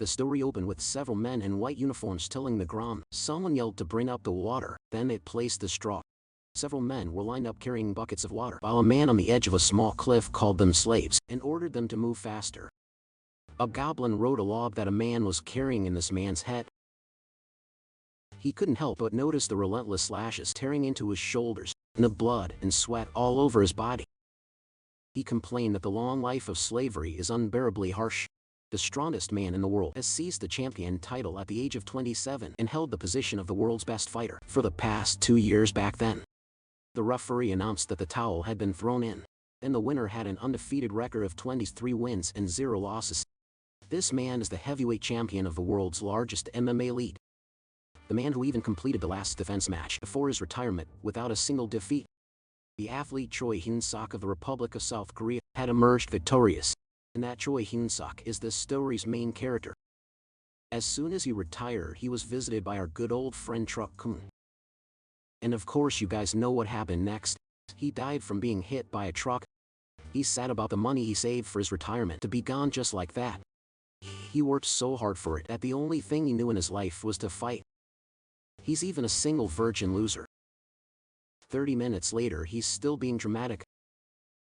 The story opened with several men in white uniforms tilling the ground. Someone yelled to bring up the water, then they placed the straw. Several men were lined up carrying buckets of water, while a man on the edge of a small cliff called them slaves and ordered them to move faster. A goblin wrote a log that a man was carrying in this man's head. He couldn't help but notice the relentless slashes tearing into his shoulders, and the blood and sweat all over his body. He complained that the long life of slavery is unbearably harsh. The strongest man in the world has seized the champion title at the age of 27 and held the position of the world's best fighter for the past 2 years back then. The referee announced that the towel had been thrown in, and the winner had an undefeated record of 23 wins and 0 losses. This man is the heavyweight champion of the world's largest MMA league. The man who even completed the last defense match before his retirement without a single defeat. The athlete Choi Hyun-sok of the Republic of South Korea had emerged victorious, and that Choi Hyun-sok is this story's main character. As soon as he retired, he was visited by our good old friend Truck-kun. And of course you guys know what happened next. He died from being hit by a truck. He's sad about the money he saved for his retirement to be gone just like that. He worked so hard for it that the only thing he knew in his life was to fight. He's even a single virgin loser. 30 minutes later he's still being dramatic.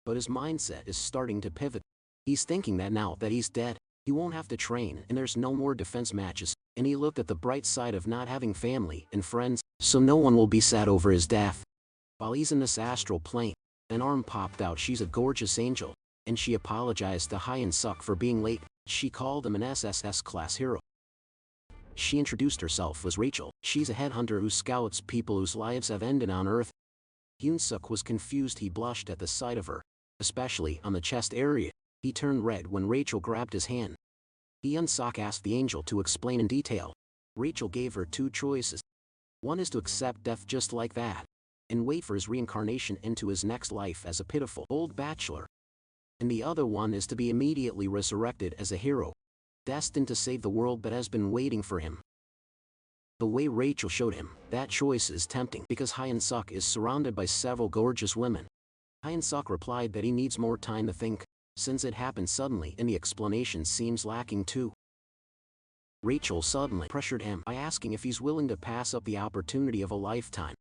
But his mindset is starting to pivot. He's thinking that now that he's dead, he won't have to train and there's no more defense matches, and he looked at the bright side of not having family and friends, so no one will be sad over his death. While he's in this astral plane, an arm popped out. She's a gorgeous angel, and she apologized to Hyun-suk for being late. She called him an SSS class hero. She introduced herself as Rachel. She's a headhunter who scouts people whose lives have ended on Earth. Hyun-suk was confused. He blushed at the sight of her, especially on the chest area. He turned red when Rachel grabbed his hand. Hyun-suk asked the angel to explain in detail. Rachel gave her 2 choices. One is to accept death just like that, and wait for his reincarnation into his next life as a pitiful old bachelor. And the other one is to be immediately resurrected as a hero, destined to save the world that has been waiting for him. The way Rachel showed him that choice is tempting because Hyun-suk is surrounded by several gorgeous women. Hyun-suk replied that he needs more time to think, since it happened suddenly and the explanation seems lacking too. Rachel suddenly pressured him by asking if he's willing to pass up the opportunity of a lifetime.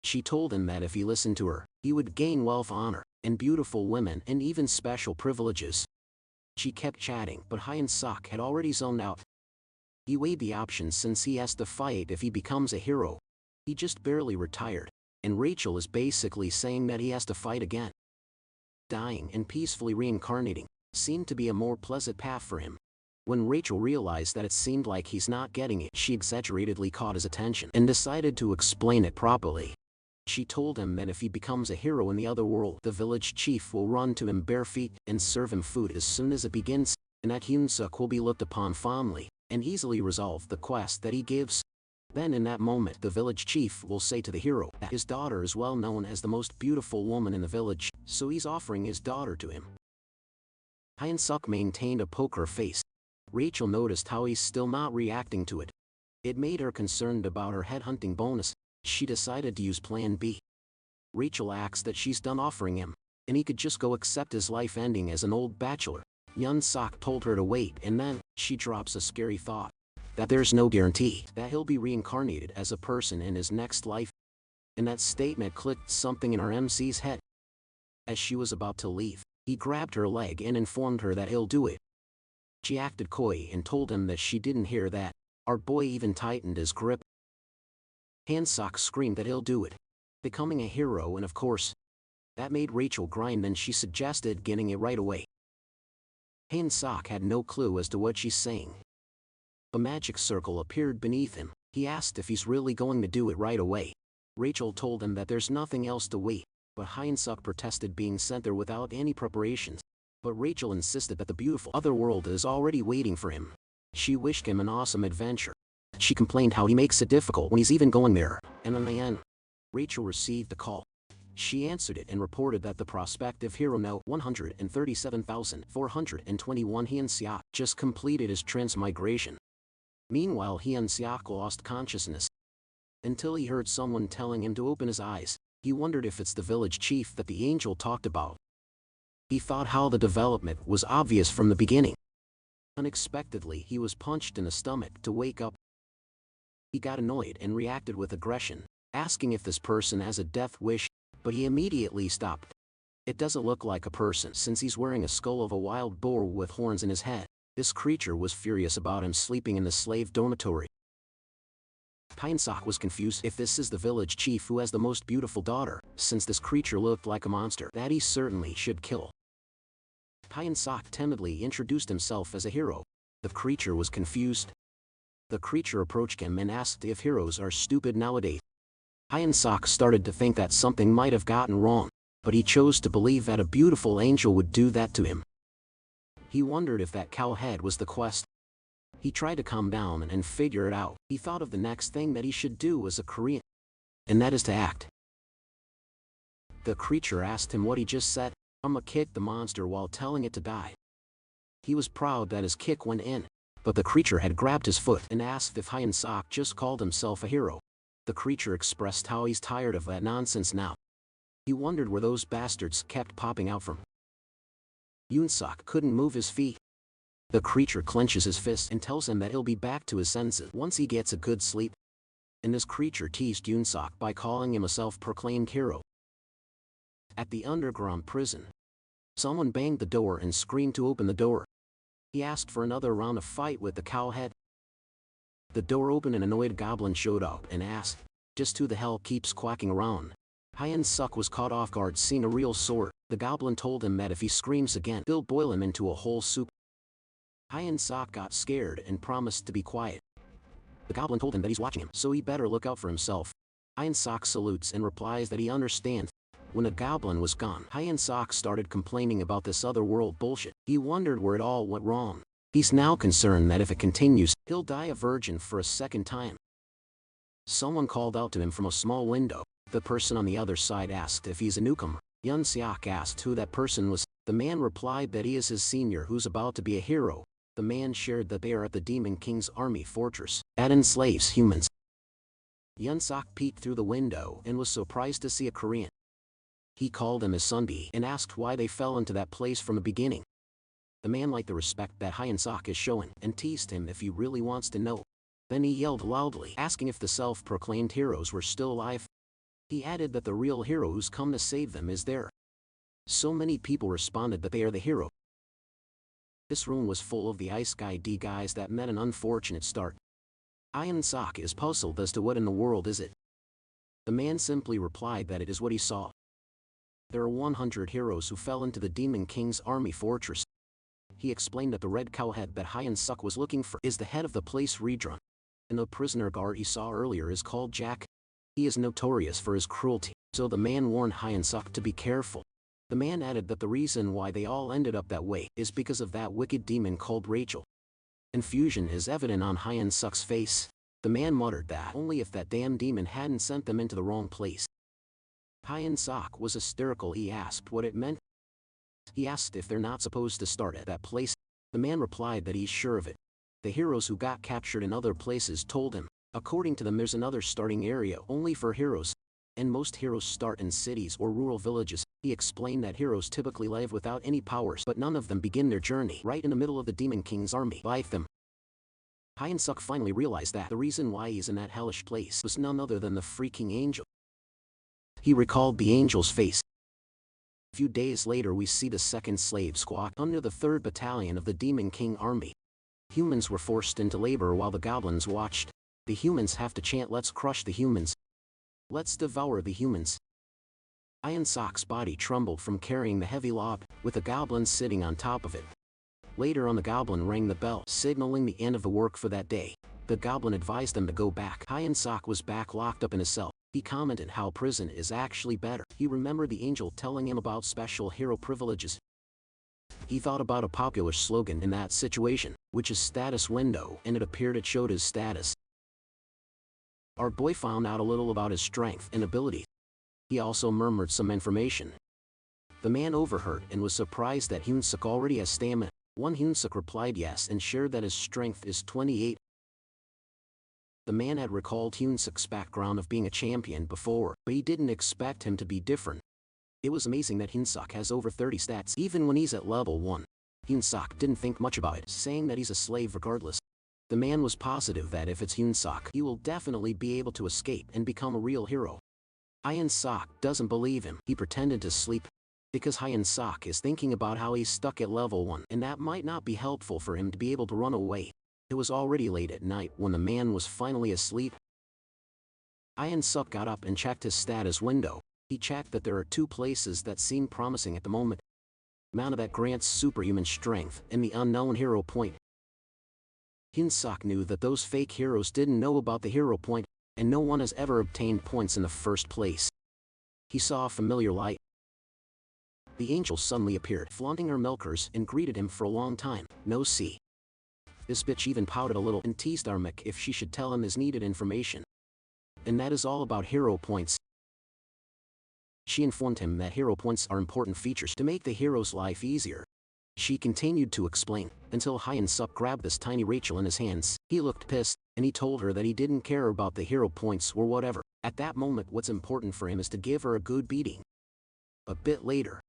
She told him that if he listened to her, he would gain wealth, honor, and beautiful women and even special privileges. She kept chatting, but Hyun-suk had already zoned out. He weighed the options since he has to fight if he becomes a hero. He just barely retired, and Rachel is basically saying that he has to fight again. Dying and peacefully reincarnating seemed to be a more pleasant path for him. When Rachel realized that it seemed like he's not getting it, she exaggeratedly caught his attention and decided to explain it properly. She told him that if he becomes a hero in the other world, the village chief will run to him bare feet and serve him food as soon as it begins, and that Hyun-suk will be looked upon fondly and easily resolve the quest that he gives. Then in that moment the village chief will say to the hero that his daughter is well known as the most beautiful woman in the village, so he's offering his daughter to him. Hyun-suk maintained a poker face. Rachel noticed how he's still not reacting to it. It made her concerned about her headhunting bonus. She decided to use plan B. Rachel asks that she's done offering him, and he could just go accept his life ending as an old bachelor. Hyun-suk told her to wait, and then she drops a scary thought. That there's no guarantee that he'll be reincarnated as a person in his next life. And that statement clicked something in our MC's head. As she was about to leave, he grabbed her leg and informed her that he'll do it. She acted coy and told him that she didn't hear that. Our boy even tightened his grip. Hyun-suk screamed that he'll do it, becoming a hero, and of course, that made Rachel grind. Then she suggested getting it right away. Hyun-suk had no clue as to what she's saying. A magic circle appeared beneath him. He asked if he's really going to do it right away. Rachel told him that there's nothing else to wait, but Hyun-suk protested being sent there without any preparations. But Rachel insisted that the beautiful other world is already waiting for him. She wished him an awesome adventure. She complained how he makes it difficult when he's even going there, and in the end, Rachel received the call. She answered it and reported that the prospective hero No. 137,421 Hyun-suk just completed his transmigration. Meanwhile, Hyun-suk lost consciousness until he heard someone telling him to open his eyes. He wondered if it's the village chief that the angel talked about. He thought how the development was obvious from the beginning. Unexpectedly, he was punched in the stomach to wake up. He got annoyed and reacted with aggression, asking if this person has a death wish, but he immediately stopped. It doesn't look like a person since he's wearing a skull of a wild boar with horns in his head. This creature was furious about him sleeping in the slave dormitory. Hyun-sok was confused if this is the village chief who has the most beautiful daughter, since this creature looked like a monster that he certainly should kill. Hyun-sok timidly introduced himself as a hero. The creature was confused. The creature approached him and asked if heroes are stupid nowadays. Hyun-sok started to think that something might have gotten wrong, but he chose to believe that a beautiful angel would do that to him. He wondered if that cow head was the quest. He tried to calm down and figure it out. He thought of the next thing that he should do as a Korean, and that is to act. The creature asked him what he just said. Manhwa kicked the monster while telling it to die. He was proud that his kick went in, but the creature had grabbed his foot and asked if Hyun-sok just called himself a hero. The creature expressed how he's tired of that nonsense now. He wondered where those bastards kept popping out from. Hyun-sok couldn't move his feet. The creature clenches his fist and tells him that he'll be back to his senses once he gets a good sleep. And this creature teased Hyun-sok by calling him a self-proclaimed hero. At the underground prison, someone banged the door and screamed to open the door. He asked for another round of fight with the cow head. The door opened and an annoyed goblin showed up and asked, "Just who the hell keeps quacking around?" Hyun-sok was caught off guard seeing a real sword. The goblin told him that if he screams again, he'll boil him into a whole soup. Hyun-sok got scared and promised to be quiet. The goblin told him that he's watching him, so he better look out for himself. Hyun-sok salutes and replies that he understands. When the goblin was gone, Hyun-sok started complaining about this otherworld bullshit. He wondered where it all went wrong. He's now concerned that if it continues, he'll die a virgin for a second time. Someone called out to him from a small window. The person on the other side asked if he's a newcomer. Hyun-sok asked who that person was. The man replied that he is his senior who's about to be a hero. The man shared that they are at the Demon King's army fortress that enslaves humans. Hyun-sok peeked through the window and was surprised to see a Korean. He called him his Sunbi and asked why they fell into that place from the beginning. The man liked the respect that Hyun-sok is showing and teased him if he really wants to know. Then he yelled loudly, asking if the self-proclaimed heroes were still alive. He added that the real hero who's come to save them is there. So many people responded that they are the hero. This room was full of the Ice Guy D guys that met an unfortunate start. Hyun-sok is puzzled as to what in the world is it. The man simply replied that it is what he saw. There are 100 heroes who fell into the Demon King's army fortress. He explained that the red cow head that Hyun-sok was looking for is the head of the place redrawn. And the prisoner guard he saw earlier is called Jack. He is notorious for his cruelty, so the man warned Hyun-sok to be careful. The man added that the reason why they all ended up that way is because of that wicked demon called Rachel. Confusion is evident on Hyun-sok's face. The man muttered that only if that damn demon hadn't sent them into the wrong place. Hyun-sok was hysterical. He asked what it meant. He asked if they're not supposed to start at that place. The man replied that he's sure of it. The heroes who got captured in other places told him, according to them there's another starting area only for heroes. And most heroes start in cities or rural villages. He explained that heroes typically live without any powers, but none of them begin their journey right in the middle of the Demon King's army like them. Hyun-sok finally realized that the reason why he's in that hellish place was none other than the freaking angel. He recalled the angel's face. A few days later we see the 2nd Slave Squad under the 3rd Battalion of the Demon King army. Humans were forced into labor while the goblins watched. The humans have to chant, "Let's crush the humans. Let's devour the humans." Hyun-sok's body trembled from carrying the heavy log, with a goblin sitting on top of it. Later on, the goblin rang the bell, signaling the end of the work for that day. The goblin advised them to go back. Hyun-sok was back locked up in a cell. He commented how prison is actually better. He remembered the angel telling him about special hero privileges. He thought about a popular slogan in that situation, which is status window, and it appeared it showed his status. Our boy found out a little about his strength and ability. He also murmured some information. The man overheard and was surprised that Hyun-sok already has stamina. One Hyun-sok replied yes and shared that his strength is 28. The man had recalled Hyun-sok's background of being a champion before, but he didn't expect him to be different. It was amazing that Hyun-sok has over 30 stats even when he's at level 1. Hyun-sok didn't think much about it, saying that he's a slave regardless. The man was positive that if it's Hyun-sok, he will definitely be able to escape and become a real hero. Hyun-sok doesn't believe him. He pretended to sleep because Hyun-sok is thinking about how he's stuck at level 1 and that might not be helpful for him to be able to run away. It was already late at night when the man was finally asleep. Hyun-sok got up and checked his status window. He checked that there are 2 places that seem promising at the moment. Mana that grants superhuman strength and the unknown hero point. Hyun-sok knew that those fake heroes didn't know about the hero point, and no one has ever obtained points in the first place. He saw a familiar light. The angel suddenly appeared, flaunting her milkers, and greeted him for a long time. No see. This bitch even pouted a little and teased Armik if she should tell him his needed information. And that is all about hero points. She informed him that hero points are important features to make the hero's life easier. She continued to explain, until Hyun-sok grabbed this tiny Rachel in his hands. He looked pissed, and he told her that he didn't care about the hero points or whatever. At that moment what's important for him is to give her a good beating. A bit later,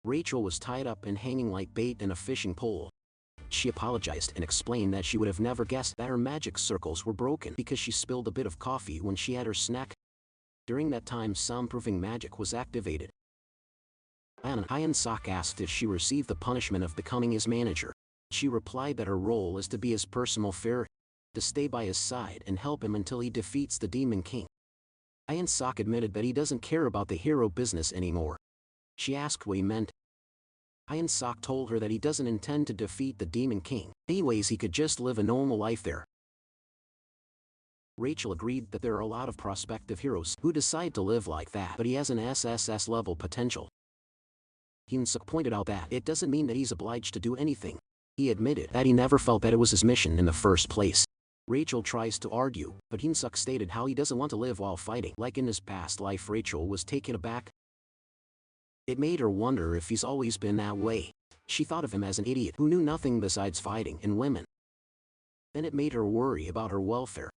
Rachel was tied up and hanging like bait in a fishing pole. She apologized and explained that she would have never guessed that her magic circles were broken because she spilled a bit of coffee when she had her snack. During that time soundproofing magic was activated. Hyun-sok asked if she received the punishment of becoming his manager. She replied that her role is to be his personal fairy, to stay by his side and help him until he defeats the Demon King. Hyun-sok admitted that he doesn't care about the hero business anymore. She asked what he meant. Hyun-sok told her that he doesn't intend to defeat the Demon King. Anyways, he could just live a normal life there. Rachel agreed that there are a lot of prospective heroes who decide to live like that, but he has an SSS level potential. Hyun-sok pointed out that it doesn't mean that he's obliged to do anything. He admitted that he never felt that it was his mission in the first place. Rachel tries to argue, but Hyun-sok stated how he doesn't want to live while fighting. Like in his past life, Rachel was taken aback. It made her wonder if he's always been that way. She thought of him as an idiot who knew nothing besides fighting and women. Then it made her worry about her welfare.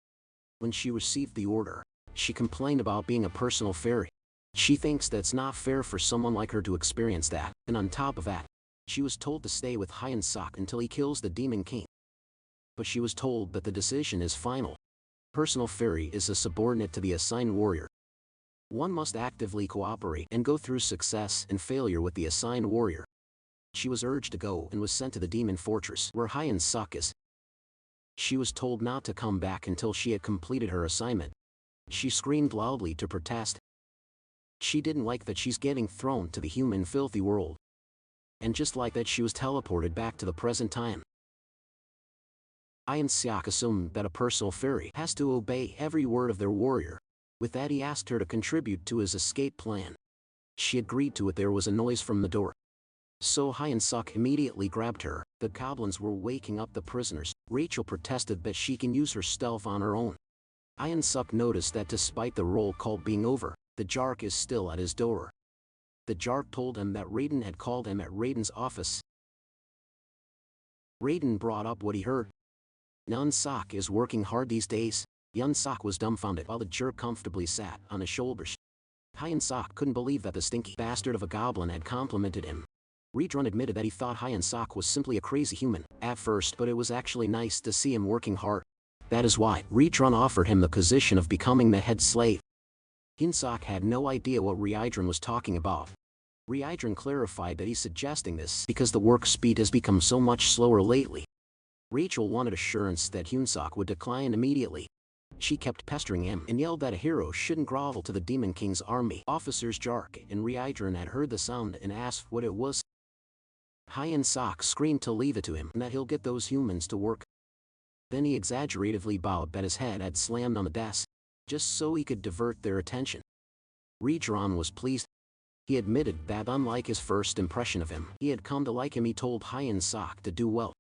When she received the order, she complained about being a personal fairy. She thinks that's not fair for someone like her to experience that, and on top of that, she was told to stay with Hyun-sok until he kills the Demon King. But she was told that the decision is final. Personal fairy is a subordinate to the assigned warrior. One must actively cooperate and go through success and failure with the assigned warrior. She was urged to go and was sent to the Demon Fortress where Hyun-sok is. She was told not to come back until she had completed her assignment. She screamed loudly to protest. She didn't like that she's getting thrown to the human filthy world. And just like that, she was teleported back to the present time. Hyun-sok assumed that a personal fairy has to obey every word of their warrior. With that, he asked her to contribute to his escape plan. She agreed to it. There was a noise from the door. So Hyun-sok immediately grabbed her. The goblins were waking up the prisoners. Rachel protested that she can use her stealth on her own. Hyun-sok noticed that despite the roll call being over, the Jark is still at his door. The Jark told him that Raiden had called him at Raiden's office. Raiden brought up what he heard. Hyun-sok is working hard these days. Hyun-sok was dumbfounded while the Jark comfortably sat on his shoulders. Hyun-sok couldn't believe that the stinky bastard of a goblin had complimented him. Raiden admitted that he thought Hyun-sok was simply a crazy human at first, but it was actually nice to see him working hard. That is why Raiden offered him the position of becoming the head slave. Hyun-sok had no idea what Raiden was talking about. Raiden clarified that he's suggesting this because the work speed has become so much slower lately. Rachel wanted assurance that Hyun-sok would decline immediately. She kept pestering him and yelled that a hero shouldn't grovel to the Demon King's army. Officers Jark and Raiden had heard the sound and asked what it was. Hyun-sok screamed to leave it to him and that he'll get those humans to work. Then he exaggeratively bowed that his head had slammed on the desk, just so he could divert their attention. Raiden was pleased. He admitted that unlike his first impression of him, he had come to like him. He told Hyun-sok to do well,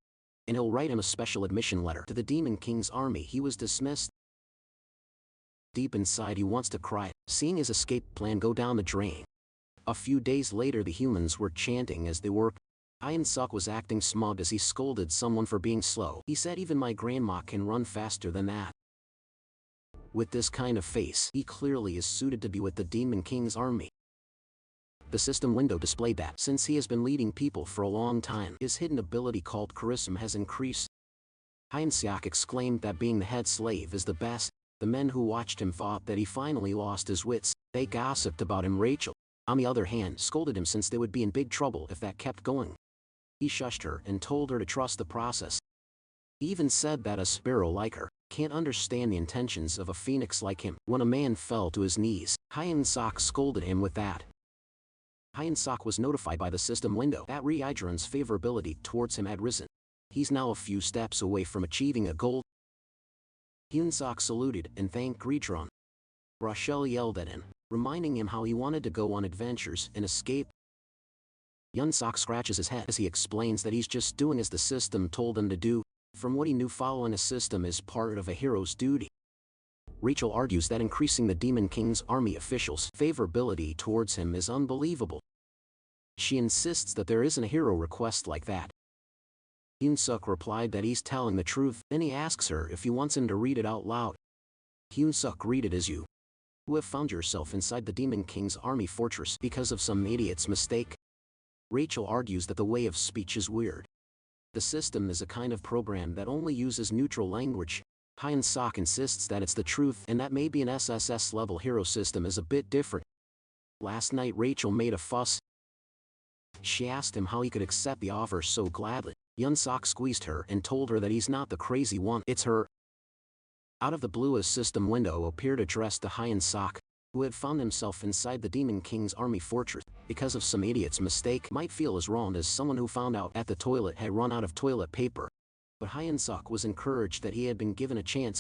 and he'll write him a special admission letter to the Demon King's army. He was dismissed. Deep inside he wants to cry, seeing his escape plan go down the drain. A few days later the humans were chanting as they worked. Hyun-sok was acting smug as he scolded someone for being slow. He said even my grandma can run faster than that. With this kind of face, he clearly is suited to be with the Demon King's army. The system window displayed that, since he has been leading people for a long time, his hidden ability called charisma has increased. Hyun-seok exclaimed that being the head slave is the best. The men who watched him thought that he finally lost his wits. They gossiped about him. Rachel, on the other hand, scolded him since they would be in big trouble if that kept going. He shushed her and told her to trust the process. He even said that a sparrow like her can't understand the intentions of a phoenix like him. When a man fell to his knees, Hyun-seok scolded him with that. Hyun-seok was notified by the system window that Reincarnation's favorability towards him had risen. He's now a few steps away from achieving a goal. Hyun-seok saluted and thanked Reincarnation. Rochelle yelled at him, reminding him how he wanted to go on adventures and escape. Hyun-seok scratches his head as he explains that he's just doing as the system told him to do. From what he knew, following a system is part of a hero's duty. Rachel argues that increasing the Demon King's army officials' favorability towards him is unbelievable. She insists that there isn't a hero request like that. Hyun-seok replied that he's telling the truth, then he asks her if he wants him to read it out loud. Hyun-seok, read it as you, who have found yourself inside the Demon King's army fortress because of some idiot's mistake. Rachel argues that the way of speech is weird. The system is a kind of program that only uses neutral language. Hyun-seok insists that it's the truth and that maybe an SSS-level hero system is a bit different. Last night Rachel made a fuss. She asked him how he could accept the offer so gladly. Hyun-seok squeezed her and told her that he's not the crazy one, it's her. Out of the blue, a system window appeared addressed to Hyun-seok, who had found himself inside the Demon King's army fortress because of some idiot's mistake. Might feel as wrong as someone who found out at the toilet had run out of toilet paper. But Hyun-seok was encouraged that he had been given a chance.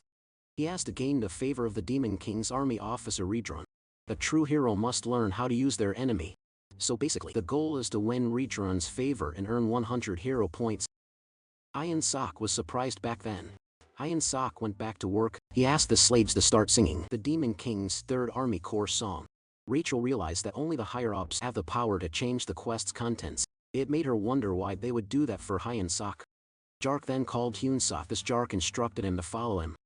He asked to gain the favor of the Demon King's army officer Reincarnation. A true hero must learn how to use their enemy. So basically, the goal is to win Reincarnation's favor and earn 100 hero points. Hyun-seok was surprised back then. Hyun-seok went back to work. He asked the slaves to start singing the Demon King's Third Army Corps song. Rachel realized that only the higher-ups have the power to change the quest's contents. It made her wonder why they would do that for Hyun-seok. Jark then called Hyun-seok. This Jark instructed him to follow him,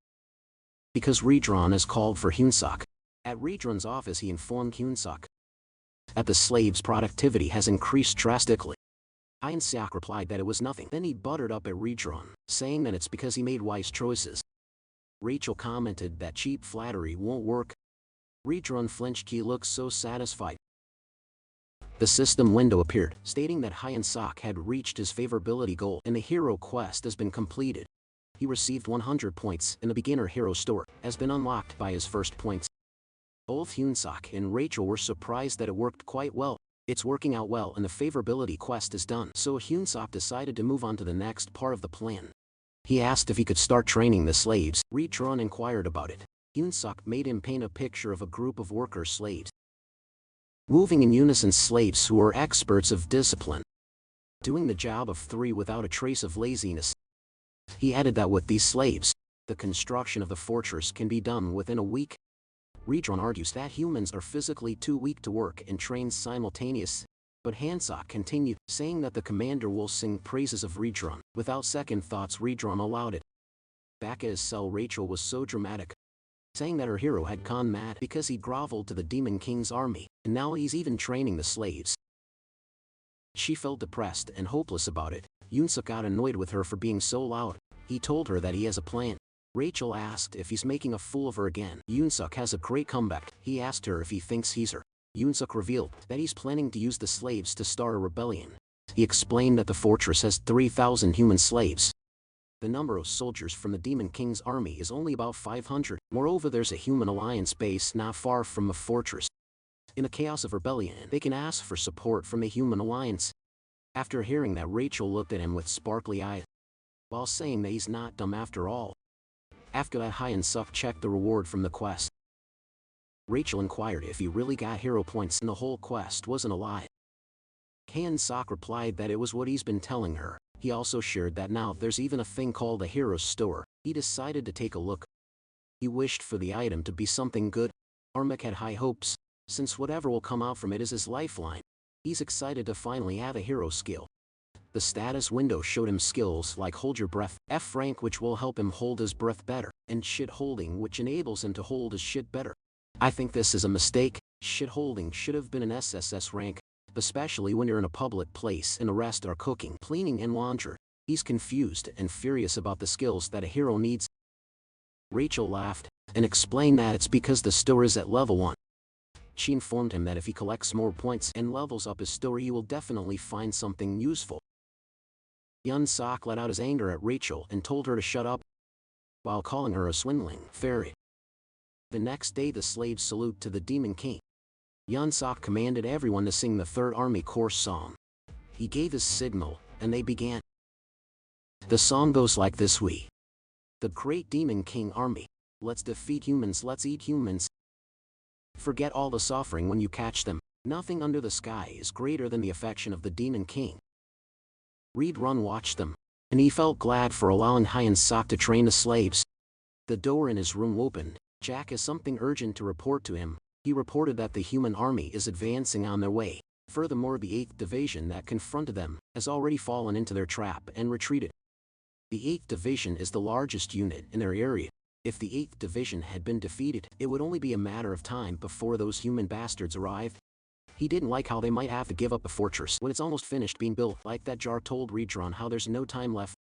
because Reincarnation has called for Hyun-seok. At Reincarnation's office, he informed Hyun-seok that the slaves' productivity has increased drastically. Hyun-seok replied that it was nothing. Then he buttered up at Reincarnation, saying that it's because he made wise choices. Rachel commented that cheap flattery won't work. Reincarnation flinched. He looked so satisfied. The system window appeared, stating that Hyun-seok had reached his favorability goal and the hero quest has been completed. He received 100 points and the beginner hero store has been unlocked by his first points. Both Hyun-seok and Rachel were surprised that it worked quite well. It's working out well and the favorability quest is done. So Hyun-seok decided to move on to the next part of the plan. He asked if he could start training the slaves. Reincarnation inquired about it. Hyun-seok made him paint a picture of a group of worker slaves, moving in unison, slaves who are experts of discipline, doing the job of 3 without a trace of laziness. He added that with these slaves, the construction of the fortress can be done within a week. Reincarnation argues that humans are physically too weak to work and train simultaneously, but Hyun-seok continued, saying that the commander will sing praises of Reincarnation. Without second thoughts, Reincarnation allowed it. Back at his cell, Rachel was so dramatic, saying that her hero had gone mad because he groveled to the Demon King's army, and now he's even training the slaves. She felt depressed and hopeless about it. Hyun-seok got annoyed with her for being so loud. He told her that he has a plan. Rachel asked if he's making a fool of her again. Hyun-seok has a great comeback. He asked her if he thinks he's her. Hyun-seok revealed that he's planning to use the slaves to start a rebellion. He explained that the fortress has 3,000 human slaves. The number of soldiers from the Demon King's army is only about 500. Moreover, there's a human alliance base not far from the fortress. In the chaos of rebellion, they can ask for support from a human alliance. After hearing that, Rachel looked at him with sparkly eyes, while saying that he's not dumb after all. After that, Hyun-seok checked the reward from the quest. Rachel inquired if he really got hero points and the whole quest wasn't a lie. Hyun-seok replied that it was what he's been telling her. He also shared that now there's even a thing called a hero store. He decided to take a look. He wished for the item to be something good. Armak had high hopes, since whatever will come out from it is his lifeline. He's excited to finally have a hero skill. The status window showed him skills like Hold Your Breath, F rank, which will help him hold his breath better, and Shit Holding, which enables him to hold his shit better. I think this is a mistake. Shit Holding should have been an SSS rank. especially when you're in a public place and the rest are cooking, cleaning and laundry. He's confused and furious about the skills that a hero needs. Rachel laughed and explained that it's because the store is at level 1. She informed him that if he collects more points and levels up his story, he will definitely find something useful. Hyun-sok let out his anger at Rachel and told her to shut up, while calling her a swindling fairy. The next day, the slaves salute to the Demon King. Hyun-sok commanded everyone to sing the Third Army Corps song. He gave his signal, and they began. The song goes like this: we, the great Demon King army, let's defeat humans, let's eat humans. Forget all the suffering when you catch them. Nothing under the sky is greater than the affection of the Demon King. Run watched them, and he felt glad for allowing Hyun-sok to train the slaves. The door in his room opened. Jack has something urgent to report to him. He reported that the human army is advancing on their way. Furthermore, the 8th Division that confronted them has already fallen into their trap and retreated. The 8th Division is the largest unit in their area. If the 8th Division had been defeated, it would only be a matter of time before those human bastards arrived. He didn't like how they might have to give up a fortress when it's almost finished being built. Like that jar told Redron how there's no time left,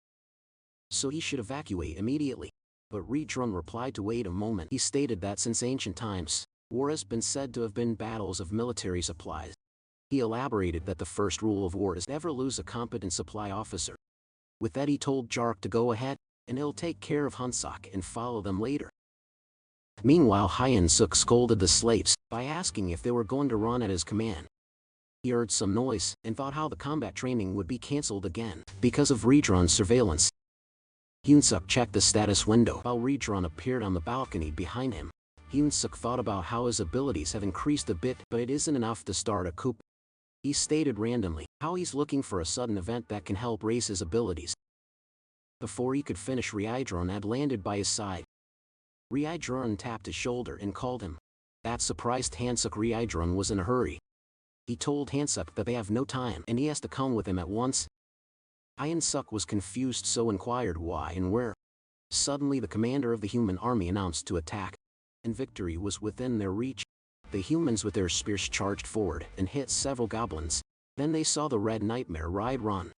so he should evacuate immediately. But Redron replied to wait a moment. He stated that since ancient times, war has been said to have been battles of military supplies. He elaborated that the first rule of war is never lose a competent supply officer. With that, he told Jark to go ahead, and he'll take care of Hyun-sok and follow them later. Meanwhile, Hyun-sok scolded the slaves by asking if they were going to run at his command. He heard some noise and thought how the combat training would be cancelled again because of Redron's surveillance. Hyun-sok checked the status window while Redron appeared on the balcony behind him. Hyun-sok thought about how his abilities have increased a bit, but it isn't enough to start a coup. He stated randomly how he's looking for a sudden event that can help raise his abilities. Before he could finish, Rydron had landed by his side. Rydron tapped his shoulder and called him. That surprised Hyun-sok. Rydron was in a hurry. He told Hyun-sok that they have no time and he has to come with him at once. Hyun-sok was confused, so inquired why and where. Suddenly, the commander of the human army announced to attack, and victory was within their reach. The humans with their spears charged forward and hit several goblins. Then they saw the Red Nightmare Rydron.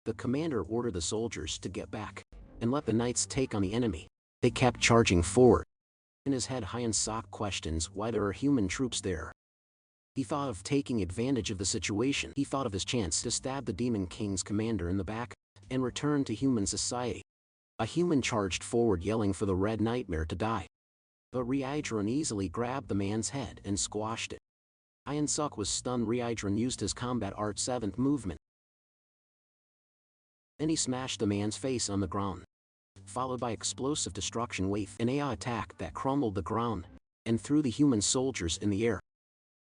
The commander ordered the soldiers to get back and let the knights take on the enemy. They kept charging forward. In his head, Hyun-sok questions why there are human troops there. He thought of taking advantage of the situation. He thought of his chance to stab the Demon King's commander in the back and return to human society. A human charged forward yelling for the Red Nightmare to die. But Rydron easily grabbed the man's head and squashed it. Hyun-sok was stunned. Rydron used his combat art 7th movement. Then he smashed the man's face on the ground, followed by explosive destruction wave, an AI attack that crumbled the ground and threw the human soldiers in the air.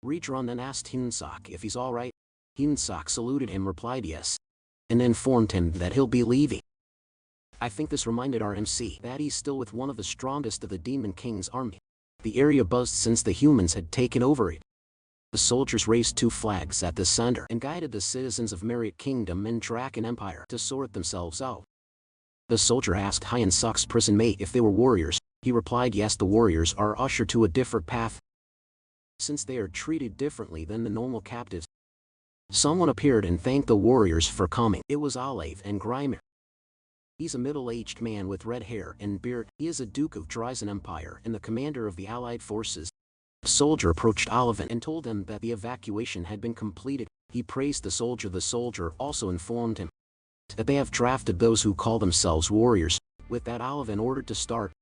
Rydron then asked Hyun-sok if he's alright. Hyun-sok saluted him, replied yes, and informed him that he'll be leaving. I think this reminded our MC that he's still with one of the strongest of the Demon King's army. The area buzzed since the humans had taken over it. The soldiers raised 2 flags at the center and guided the citizens of Marriott Kingdom and Draken Empire to sort themselves out. The soldier asked Hyun-sok's prison mate if they were warriors. He replied yes, the warriors are ushered to a different path, since they are treated differently than the normal captives. Someone appeared and thanked the warriors for coming. It was Olive and Grimer. He's a middle-aged man with red hair and beard. He is a Duke of Dryzen Empire and the commander of the Allied forces. The soldier approached Olive and told him that the evacuation had been completed. He praised the soldier. The soldier also informed him that they have drafted those who call themselves warriors. With that, Olive ordered to start.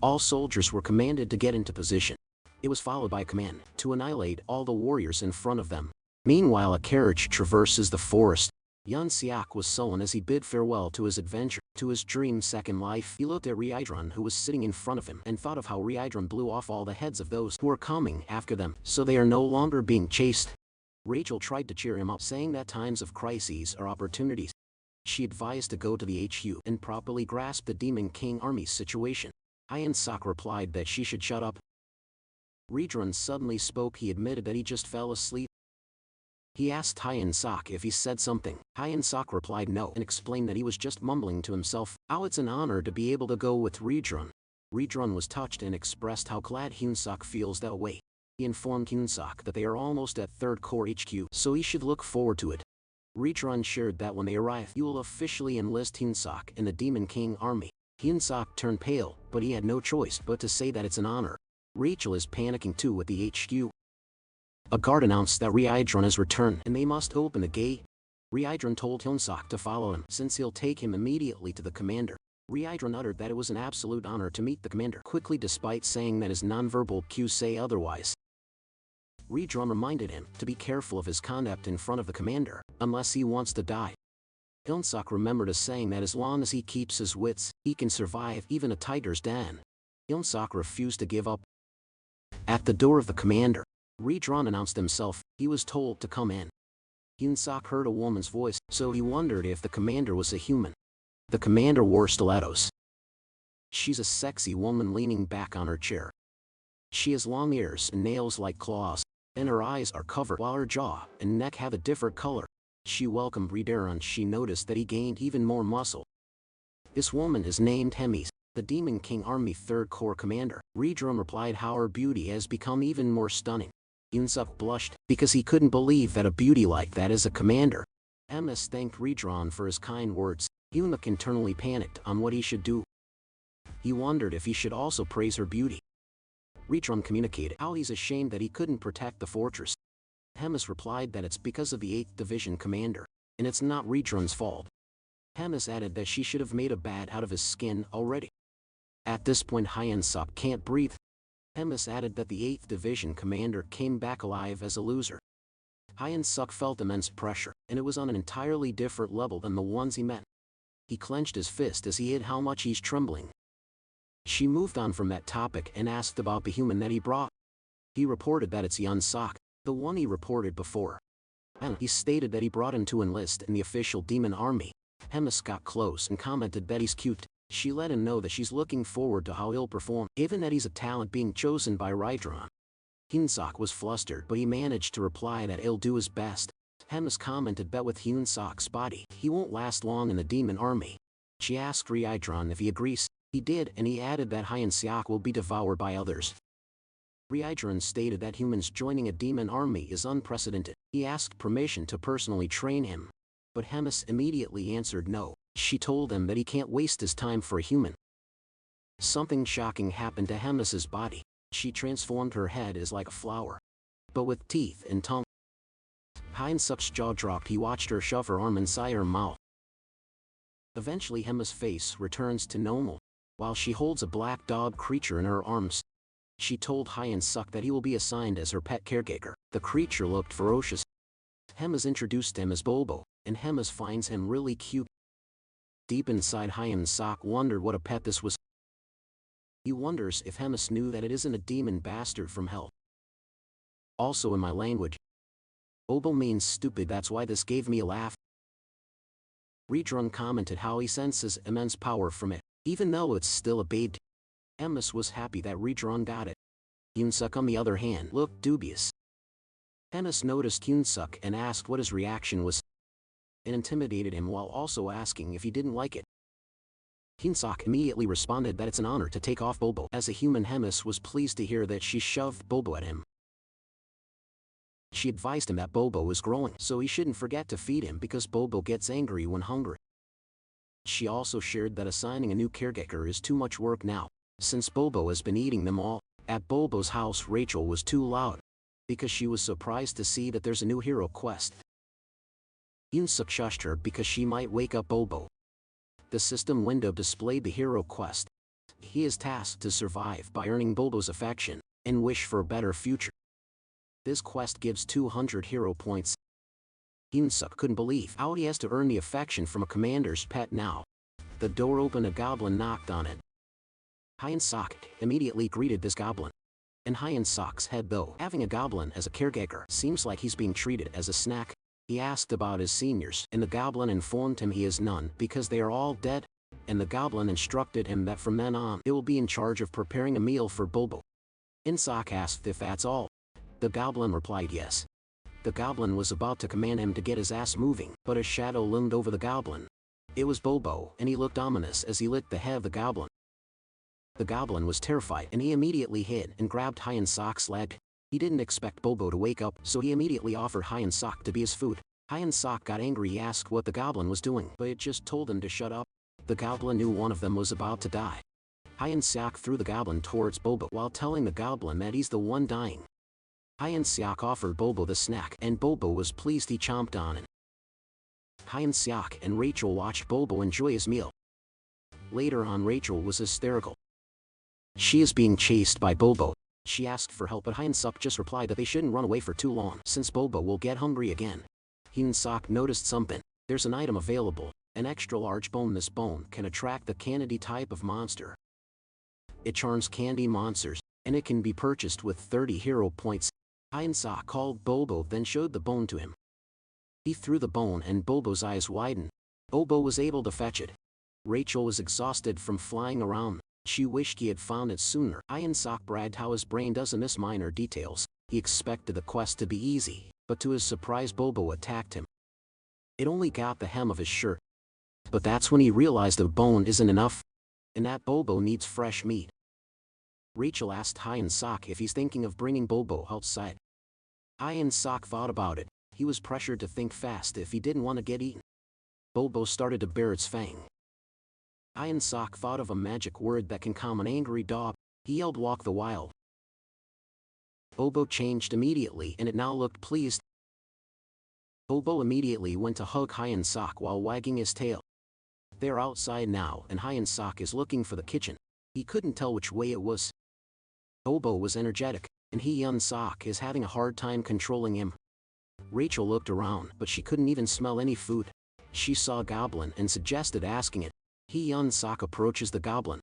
All soldiers were commanded to get into position. It was followed by a command to annihilate all the warriors in front of them. Meanwhile, a carriage traverses the forest. Hyun-sok was sullen as he bid farewell to his adventure, to his dream second life. He looked at Rydron, who was sitting in front of him, and thought of how Rydron blew off all the heads of those who were coming after them, so they are no longer being chased. Rachel tried to cheer him up, saying that times of crises are opportunities. She advised to go to the HQ and properly grasp the Demon King army's situation. Hyun-sok replied that she should shut up. Rydron suddenly spoke. He admitted that he just fell asleep. He asked Hyun-sok if he said something. Hyun-sok replied no and explained that he was just mumbling to himself. How it's an honor to be able to go with Rydron. Rydron was touched and expressed how glad Hyun-sok feels that way. He informed Hyunsuk that they are almost at 3rd Corps HQ, so he should look forward to it. Reitron shared that when they arrive, he will officially enlist Hyunsuk in the Demon King army. Hyunsuk turned pale, but he had no choice but to say that it's an honor. Rachel is panicking too at the HQ. A guard announced that Reitron has returned and they must open the gate. Reitron told Hyunsuk to follow him since he'll take him immediately to the commander. Reitron uttered that it was an absolute honor to meet the commander quickly despite saying that his nonverbal cues say otherwise. Reitron reminded him to be careful of his conduct in front of the commander, unless he wants to die. Hyunsuk remembered a saying that as long as he keeps his wits, he can survive even a tiger's den. Hyunsuk refused to give up. At the door of the commander, Reitron announced himself. He was told to come in. Hyunsuk heard a woman's voice, so he wondered if the commander was a human. The commander wore stilettos. She's a sexy woman leaning back on her chair. She has long ears and nails like claws, and her eyes are covered while her jaw and neck have a different color. She welcomed Reitron. She noticed that he gained even more muscle. This woman is named Hemis, the Demon King Army 3rd Corps commander. Reitron replied how her beauty has become even more stunning. Hyunsuk blushed, because he couldn't believe that a beauty like that is a commander. Hemis thanked Reitron for his kind words. Hyunsuk internally panicked on what he should do. He wondered if he should also praise her beauty. Reitron communicated how he's ashamed that he couldn't protect the fortress. Hemis replied that it's because of the 8th Division commander, and it's not Reitron's fault. Hemis added that she should have made a bat out of his skin already. At this point Hyunsuk can't breathe. Hemis added that the 8th Division commander came back alive as a loser. Hyunsuk felt immense pressure, and it was on an entirely different level than the ones he met. He clenched his fist as he hid how much he's trembling. She moved on from that topic and asked about the human that he brought. He reported that it's Hyunsuk, the one he reported before. And he stated that he brought him to enlist in the official demon army. Hemis got close and commented that he's cute. She let him know that she's looking forward to how he'll perform, given that he's a talent being chosen by Reitron. Hyunsuk was flustered, but he managed to reply that he'll do his best. Hemis commented that with Hyunsuk's body, he won't last long in the demon army. She asked Reitron if he agrees. He did, and he added that Hyunsuk will be devoured by others. Reitron stated that humans joining a demon army is unprecedented. He asked permission to personally train him. But Hemis immediately answered no. She told him that he can't waste his time for a human. Something shocking happened to Hemis's body. She transformed her head as like a flower, but with teeth and tongue. Hyunsuk's jaw dropped. He watched her shove her arm inside her mouth. Eventually Hemis' face returns to normal, while she holds a black dog creature in her arms. She told Hyunsuk that he will be assigned as her pet caretaker. The creature looked ferocious. Hemis introduced him as Bobo, and Hemis finds him really cute. Deep inside Hyunsuk wondered what a pet this was. He wonders if Hemis knew that it isn't a demon bastard from hell. Also in my language, Bobo means stupid. That's why this gave me a laugh. Reitron commented how he senses immense power from it, even though it's still a babe. Hemis was happy that Reitron got it. Hyunsuk on the other hand looked dubious. Hemis noticed Hyunsuk and asked what his reaction was. It intimidated him while also asking if he didn't like it. Hyunsuk immediately responded that it's an honor to take off Bobo. As a human, Hemis was pleased to hear that she shoved Bobo at him. She advised him that Bobo is growing, so he shouldn't forget to feed him because Bobo gets angry when hungry. She also shared that assigning a new caretaker is too much work now, since Bobo has been eating them all. At Bobo's house, Rachel was too loud, because she was surprised to see that there's a new hero quest. Hyunsuk shushed her because she might wake up Bobo. The system window displayed the hero quest. He is tasked to survive by earning Bobo's affection and wish for a better future. This quest gives 200 hero points. Hyunsuk couldn't believe how he has to earn the affection from a commander's pet now. The door opened. A goblin knocked on it. Hyunsuk immediately greeted this goblin. In Hyunsuk's head though, having a goblin as a caretaker seems like he's being treated as a snack. He asked about his seniors, and the goblin informed him he has none because they are all dead, and the goblin instructed him that from then on he will be in charge of preparing a meal for Bobo. Hyunsuk asked if that's all. The goblin replied yes. The goblin was about to command him to get his ass moving, but a shadow loomed over the goblin. It was Bobo, and he looked ominous as he licked the head of the goblin. The goblin was terrified, and he immediately hid and grabbed Hyunsuk's leg. He didn't expect Bobo to wake up, so he immediately offered Hyan Sok to be his food. Hyan Sok got angry. He asked what the goblin was doing, but it just told him to shut up. The goblin knew one of them was about to die. Hyan Sok threw the goblin towards Bobo while telling the goblin that he's the one dying. Hyan Sok offered Bobo the snack, and Bobo was pleased. He chomped on it. Hyan Sok and Rachel watched Bobo enjoy his meal. Later on, Rachel was hysterical. She is being chased by Bobo. She asked for help, but Hyan Sok just replied that they shouldn't run away for too long, since Bobo will get hungry again. Hyan Sok noticed something. There's an item available, an extra large bone. This bone can attract the candy type of monster. It charms candy monsters, and it can be purchased with 30 hero points. Hyan Sok called Bobo, then showed the bone to him. He threw the bone and Bobo's eyes widened. Bobo was able to fetch it. Rachel was exhausted from flying around. She wished he had found it sooner. Hyan Sok bragged how his brain doesn't miss minor details. He expected the quest to be easy, but to his surprise Bobo attacked him. It only got the hem of his shirt. But that's when he realized a bone isn't enough, and that Bobo needs fresh meat. Rachel asked Hyan Sok if he's thinking of bringing Bobo outside. Hyan Sok thought about it. He was pressured to think fast if he didn't want to get eaten. Bobo started to bare its fang. Hyan Sok thought of a magic word that can calm an angry dog. He yelled, "Walk the wild." Bobo changed immediately, and it now looked pleased. Bobo immediately went to hug Hyan Sok while wagging his tail. They're outside now, and Hyan Sok is looking for the kitchen. He couldn't tell which way it was. Bobo was energetic, and Hyan Sok is having a hard time controlling him. Rachel looked around, but she couldn't even smell any food. She saw a goblin and suggested asking it. Hyan Sok approaches the goblin.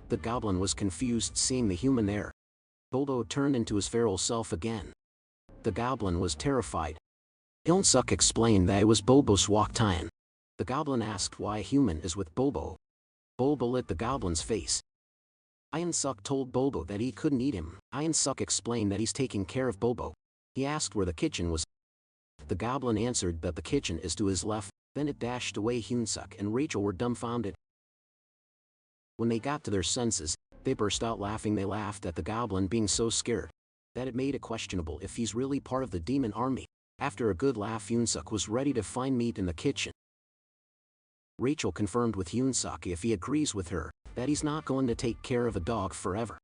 The goblin was confused seeing the human there. Bobo turned into his feral self again. The goblin was terrified. Hyan Sok explained that it was Bobo's walk time. The goblin asked why a human is with Bobo. Bobo lit the goblin's face. Hyan Sok told Bobo that he couldn't eat him. Hyan Sok explained that he's taking care of Bobo. He asked where the kitchen was. The goblin answered that the kitchen is to his left. Then it dashed away. Hyan Sok and Rachel were dumbfounded. When they got to their senses, they burst out laughing. They laughed at the goblin being so scared that it made it questionable if he's really part of the demon army. After a good laugh, Hyan Sok was ready to find meat in the kitchen. Rachel confirmed with Hyan Sok if he agrees with her that he's not going to take care of a dog forever.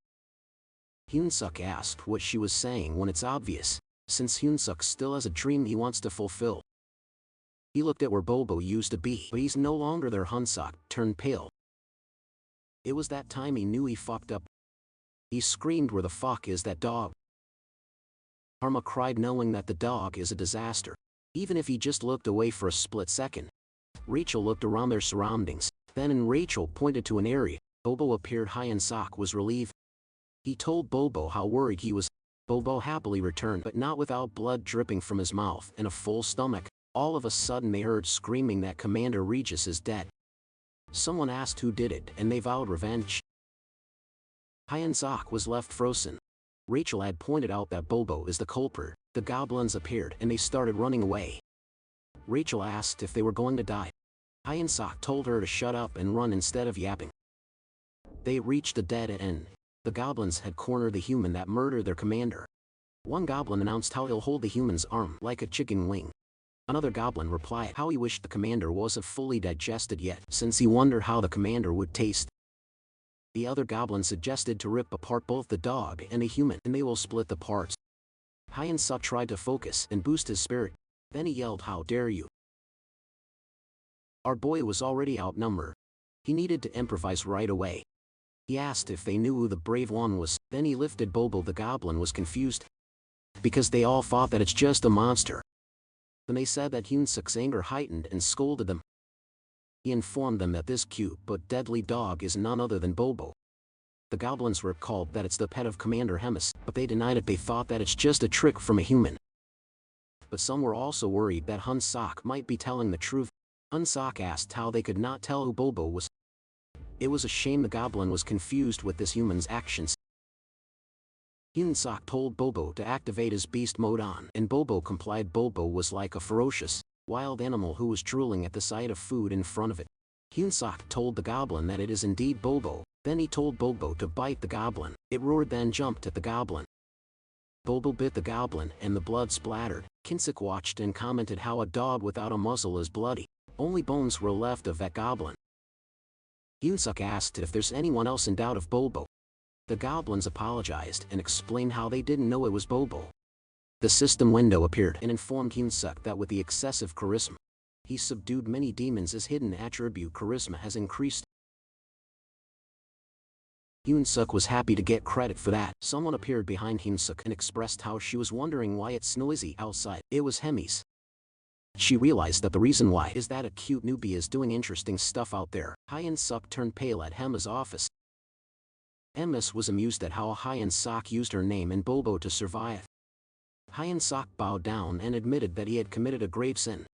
Hyan Sok asked what she was saying when it's obvious, since Hyan Sok still has a dream he wants to fulfill. He looked at where Bobo used to be, but he's no longer there. Hyan Sok turned pale. It was that time he knew he fucked up. He screamed, "Where the fuck is that dog?" Karma cried, knowing that the dog is a disaster, even if he just looked away for a split second. Rachel looked around their surroundings, then Rachel pointed to an area. Bobo appeared. Hyan Sok was relieved. He told Bobo how worried he was. Bobo happily returned, but not without blood dripping from his mouth and a full stomach. All of a sudden they heard screaming that Commander Regis is dead. Someone asked who did it, and they vowed revenge. Hyan Sok was left frozen. Rachel had pointed out that Bobo is the culprit. The goblins appeared, and they started running away. Rachel asked if they were going to die. Hyan Sok told her to shut up and run instead of yapping. They reached a dead end. The goblins had cornered the human that murdered their commander. One goblin announced how he'll hold the human's arm like a chicken wing. Another goblin replied how he wished the commander wasn't fully digested yet, since he wondered how the commander would taste. The other goblin suggested to rip apart both the dog and the human, and they will split the parts. Hyan Sok tried to focus and boost his spirit. Then he yelled, "How dare you!" Our boy was already outnumbered. He needed to improvise right away. He asked if they knew who the brave one was. Then he lifted Bobo. The goblin was confused, because they all thought that it's just a monster. Then they said that Hyan Sok's anger heightened and scolded them. He informed them that this cute but deadly dog is none other than Bobo. The goblins recalled that it's the pet of Commander Hemis, but they denied it. They thought that it's just a trick from a human. But some were also worried that Hyan Sok might be telling the truth. Hyan Sok asked how they could not tell who Bobo was. It was a shame the goblin was confused with this human's actions. Hyan Sok told Bobo to activate his beast mode on, and Bobo complied. Bobo was like a ferocious, wild animal who was drooling at the sight of food in front of it. Hyan Sok told the goblin that it is indeed Bobo. Then he told Bobo to bite the goblin. It roared, then jumped at the goblin. Bulbo bit the goblin and the blood splattered. Hyunsuk watched and commented how a dog without a muzzle is bloody. Only bones were left of that goblin. Hyunsuk asked if there's anyone else in doubt of Bulbo. The goblins apologized and explained how they didn't know it was Bulbo. The system window appeared and informed Hyunsuk that with the excessive charisma, he subdued many demons. His hidden attribute charisma has increased. Hyunsuk was happy to get credit for that. Someone appeared behind Hyunsuk and expressed how she was wondering why it's noisy outside. It was Hemi's. She realized that the reason why is that a cute newbie is doing interesting stuff out there. Hyunsuk turned pale at Hema's office. Emis was amused at how Hyunsuk used her name and Bulbo to survive. Hyunsuk bowed down and admitted that he had committed a grave sin.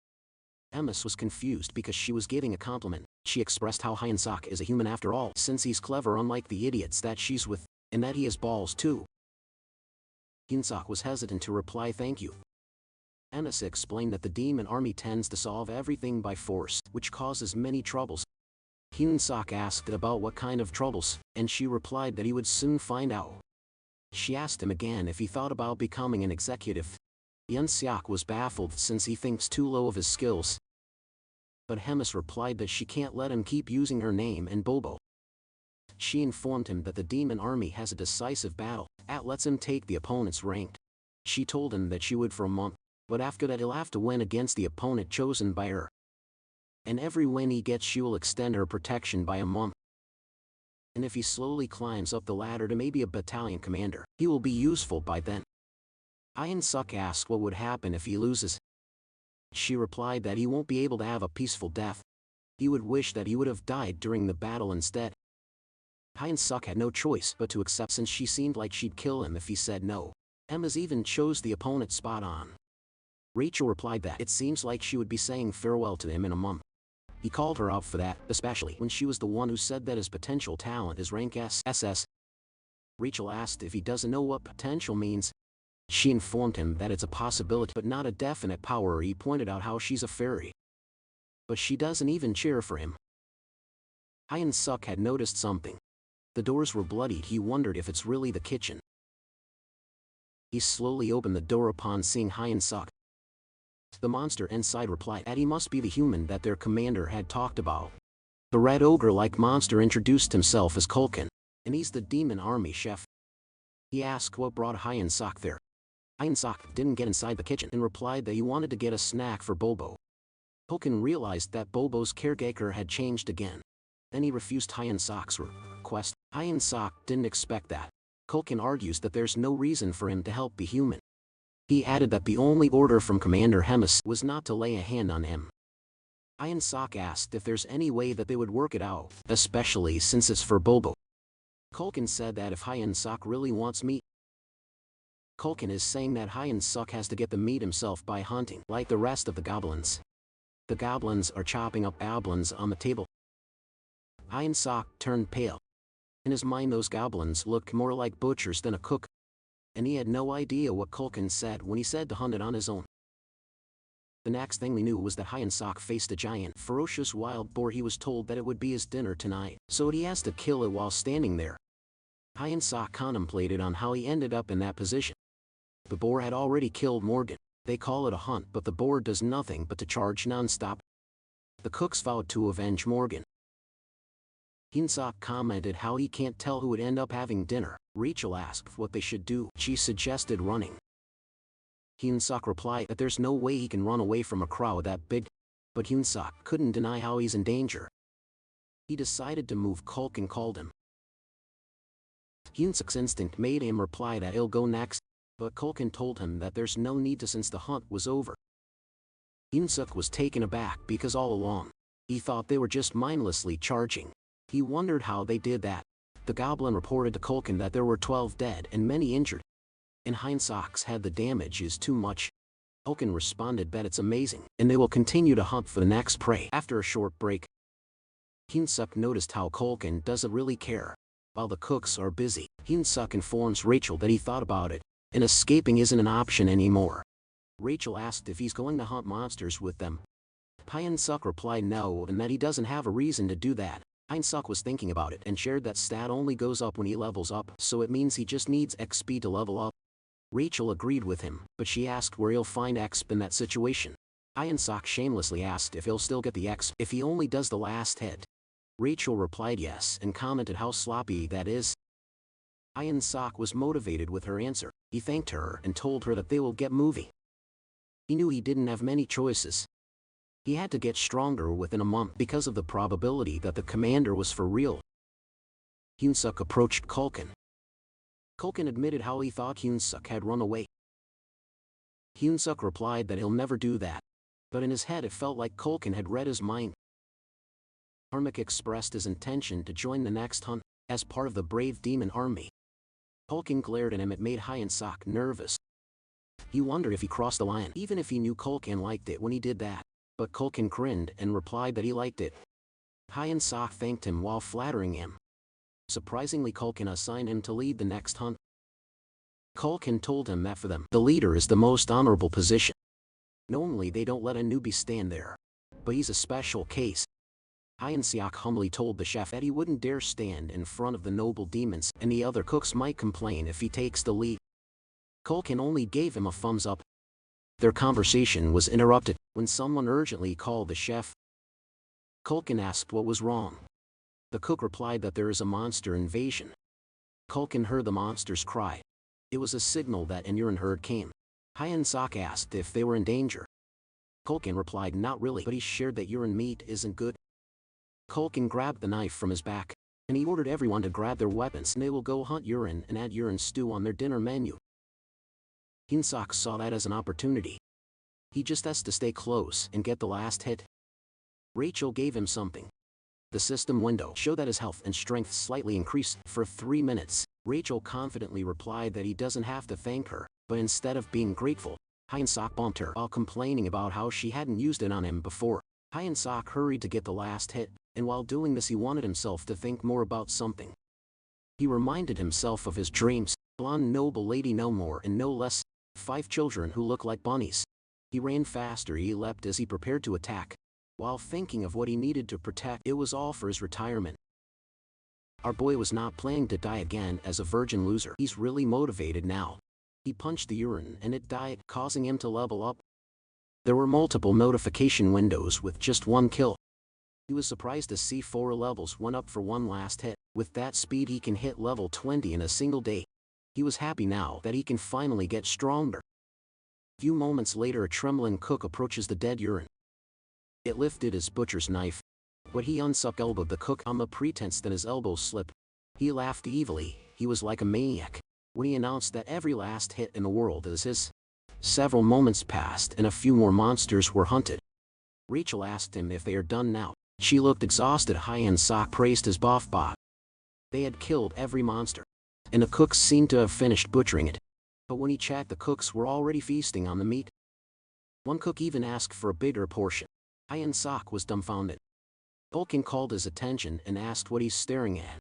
Emis was confused because she was giving a compliment. She expressed how Hyunsuk is a human after all, since he's clever unlike the idiots that she's with, and that he has balls too. Hyunsuk was hesitant to reply thank you. Emis explained that the demon army tends to solve everything by force, which causes many troubles. Hyunsuk asked about what kind of troubles, and she replied that he would soon find out. She asked him again if he thought about becoming an executive. Hyunsuk was baffled since he thinks too low of his skills. But Hemis replied that she can't let him keep using her name and Bulbo. She informed him that the demon army has a decisive battle, that lets him take the opponent's rank. She told him that she would for a month, but after that he'll have to win against the opponent chosen by her. And every win he gets she will extend her protection by a month. And if he slowly climbs up the ladder to maybe a battalion commander, he will be useful by then. Hyunsuk asked what would happen if he loses. She replied that he won't be able to have a peaceful death. He would wish that he would have died during the battle instead. Hyunsuk had no choice but to accept since she seemed like she'd kill him if he said no. Emma's even chose the opponent spot on. Rachel replied that it seems like she would be saying farewell to him in a month. He called her out for that, especially when she was the one who said that his potential talent is rank SS. Rachel asked if he doesn't know what potential means. She informed him that it's a possibility but not a definite power. He pointed out how she's a fairy. But she doesn't even cheer for him. Hyunsuk had noticed something. The doors were bloodied. He wondered if it's really the kitchen. He slowly opened the door upon seeing Hyunsuk. The monster inside replied that he must be the human that their commander had talked about. The red ogre-like monster introduced himself as Kulkin, and he's the demon army chef. He asked what brought Hyunsuk there. Hyunsuk didn't get inside the kitchen and replied that he wanted to get a snack for Bulbo. Kulkin realized that Bulbo's caretaker had changed again. Then he refused Hyunsuk's request. Hyunsuk didn't expect that. Kulkin argues that there's no reason for him to help be human. He added that the only order from Commander Hemis was not to lay a hand on him. Hyunsuk asked if there's any way that they would work it out, especially since it's for Bulbo. Kulkin said that if Hyunsuk really wants meat, Kulkin is saying that Hyunsuk has to get the meat himself by hunting, like the rest of the goblins. The goblins are chopping up goblins on the table. Hyunsuk turned pale. In his mind those goblins looked more like butchers than a cook. And he had no idea what Kulkin said when he said to hunt it on his own. The next thing we knew was that Hyunsuk faced a giant, ferocious wild boar. He was told that it would be his dinner tonight, so he has to kill it while standing there. Hyunsuk contemplated on how he ended up in that position. The boar had already killed Morgan. They call it a hunt, but the boar does nothing but to charge non-stop. The cooks vowed to avenge Morgan. Hyunsuk commented how he can't tell who would end up having dinner. Rachel asked what they should do. She suggested running. Hyunsuk replied that there's no way he can run away from a crowd that big. But Hyunsuk couldn't deny how he's in danger. He decided to move. Kulkin called him. Hyunsuk's instinct made him reply that he'll go next, but Kulkin told him that there's no need to since the hunt was over. Hyunsuk was taken aback because all along, he thought they were just mindlessly charging. He wondered how they did that. The goblin reported to Kulkin that there were 12 dead and many injured. And Hyunsuk's had the damage is too much. Kulkin responded that it's amazing, and they will continue to hunt for the next prey. After a short break, Hyunsuk noticed how Kulkin doesn't really care. While the cooks are busy, Hyunsuk informs Rachel that he thought about it, and escaping isn't an option anymore. Rachel asked if he's going to hunt monsters with them. Hyunsuk replied no and that he doesn't have a reason to do that. Hyunsuk was thinking about it and shared that stat only goes up when he levels up, so it means he just needs XP to level up. Rachel agreed with him, but she asked where he'll find exp in that situation. Hyun-sok shamelessly asked if he'll still get the exp if he only does the last hit. Rachel replied yes and commented how sloppy that is. Hyun-sok was motivated with her answer. He thanked her and told her that they will get moving. He knew he didn't have many choices. He had to get stronger within a month because of the probability that the commander was for real. Hyun-suk approached Kulkin. Kulkin admitted how he thought Hyun-suk had run away. Hyun-suk replied that he'll never do that, but in his head it felt like Kulkin had read his mind. Harmik expressed his intention to join the next hunt, as part of the brave demon army. Kulkin glared at him. It made Hyun-suk nervous. He wondered if he crossed the line, even if he knew Kulkin liked it when he did that, but Kulkin grinned and replied that he liked it. Hyun-suk thanked him while flattering him. Surprisingly, Kulkin assigned him to lead the next hunt. Kulkin told him that for them, the leader is the most honorable position. Normally they don't let a newbie stand there, but he's a special case. Hyun-suk humbly told the chef that he wouldn't dare stand in front of the noble demons, and the other cooks might complain if he takes the lead. Kulkin only gave him a thumbs up. Their conversation was interrupted when someone urgently called the chef. Kulkin asked what was wrong. The cook replied that there is a monster invasion. Kulkin heard the monsters cry. It was a signal that an urine herd came. Hyun-suk asked if they were in danger. Kulkin replied not really, but he shared that urine meat isn't good. Kulkin grabbed the knife from his back, and he ordered everyone to grab their weapons and they will go hunt urine and add urine stew on their dinner menu. Hyun-suk saw that as an opportunity. He just has to stay close and get the last hit. Rachel gave him something. The system window showed that his health and strength slightly increased for 3 minutes. Rachel confidently replied that he doesn't have to thank her, but instead of being grateful, Hyun-suk bumped her while complaining about how she hadn't used it on him before. Hyun-suk hurried to get the last hit, and while doing this he wanted himself to think more about something. He reminded himself of his dreams, blonde noble lady no more and no less, 5 children who look like bunnies. He ran faster. He leapt as he prepared to attack. While thinking of what he needed to protect, it was all for his retirement. Our boy was not planning to die again as a virgin loser. He's really motivated now. He punched the urine and it died, causing him to level up. There were multiple notification windows with just 1 kill. He was surprised to see 4 levels went up for 1 last hit. With that speed he can hit level 20 in a single day. He was happy now that he can finally get stronger. Few moments later, a trembling cook approaches the dead urine. It lifted his butcher's knife, but Hyun-suk elbowed the cook on the pretense that his elbow slipped. He laughed evilly. He was like a maniac when he announced that every last hit in the world is his. Several moments passed and a few more monsters were hunted. Rachel asked him if they are done now. She looked exhausted. Hyun-suk praised his buff bot. They had killed every monster, and the cooks seemed to have finished butchering it. But when he checked, the cooks were already feasting on the meat. One cook even asked for a bigger portion. Hyun-suk was dumbfounded. Kulkin called his attention and asked what he's staring at.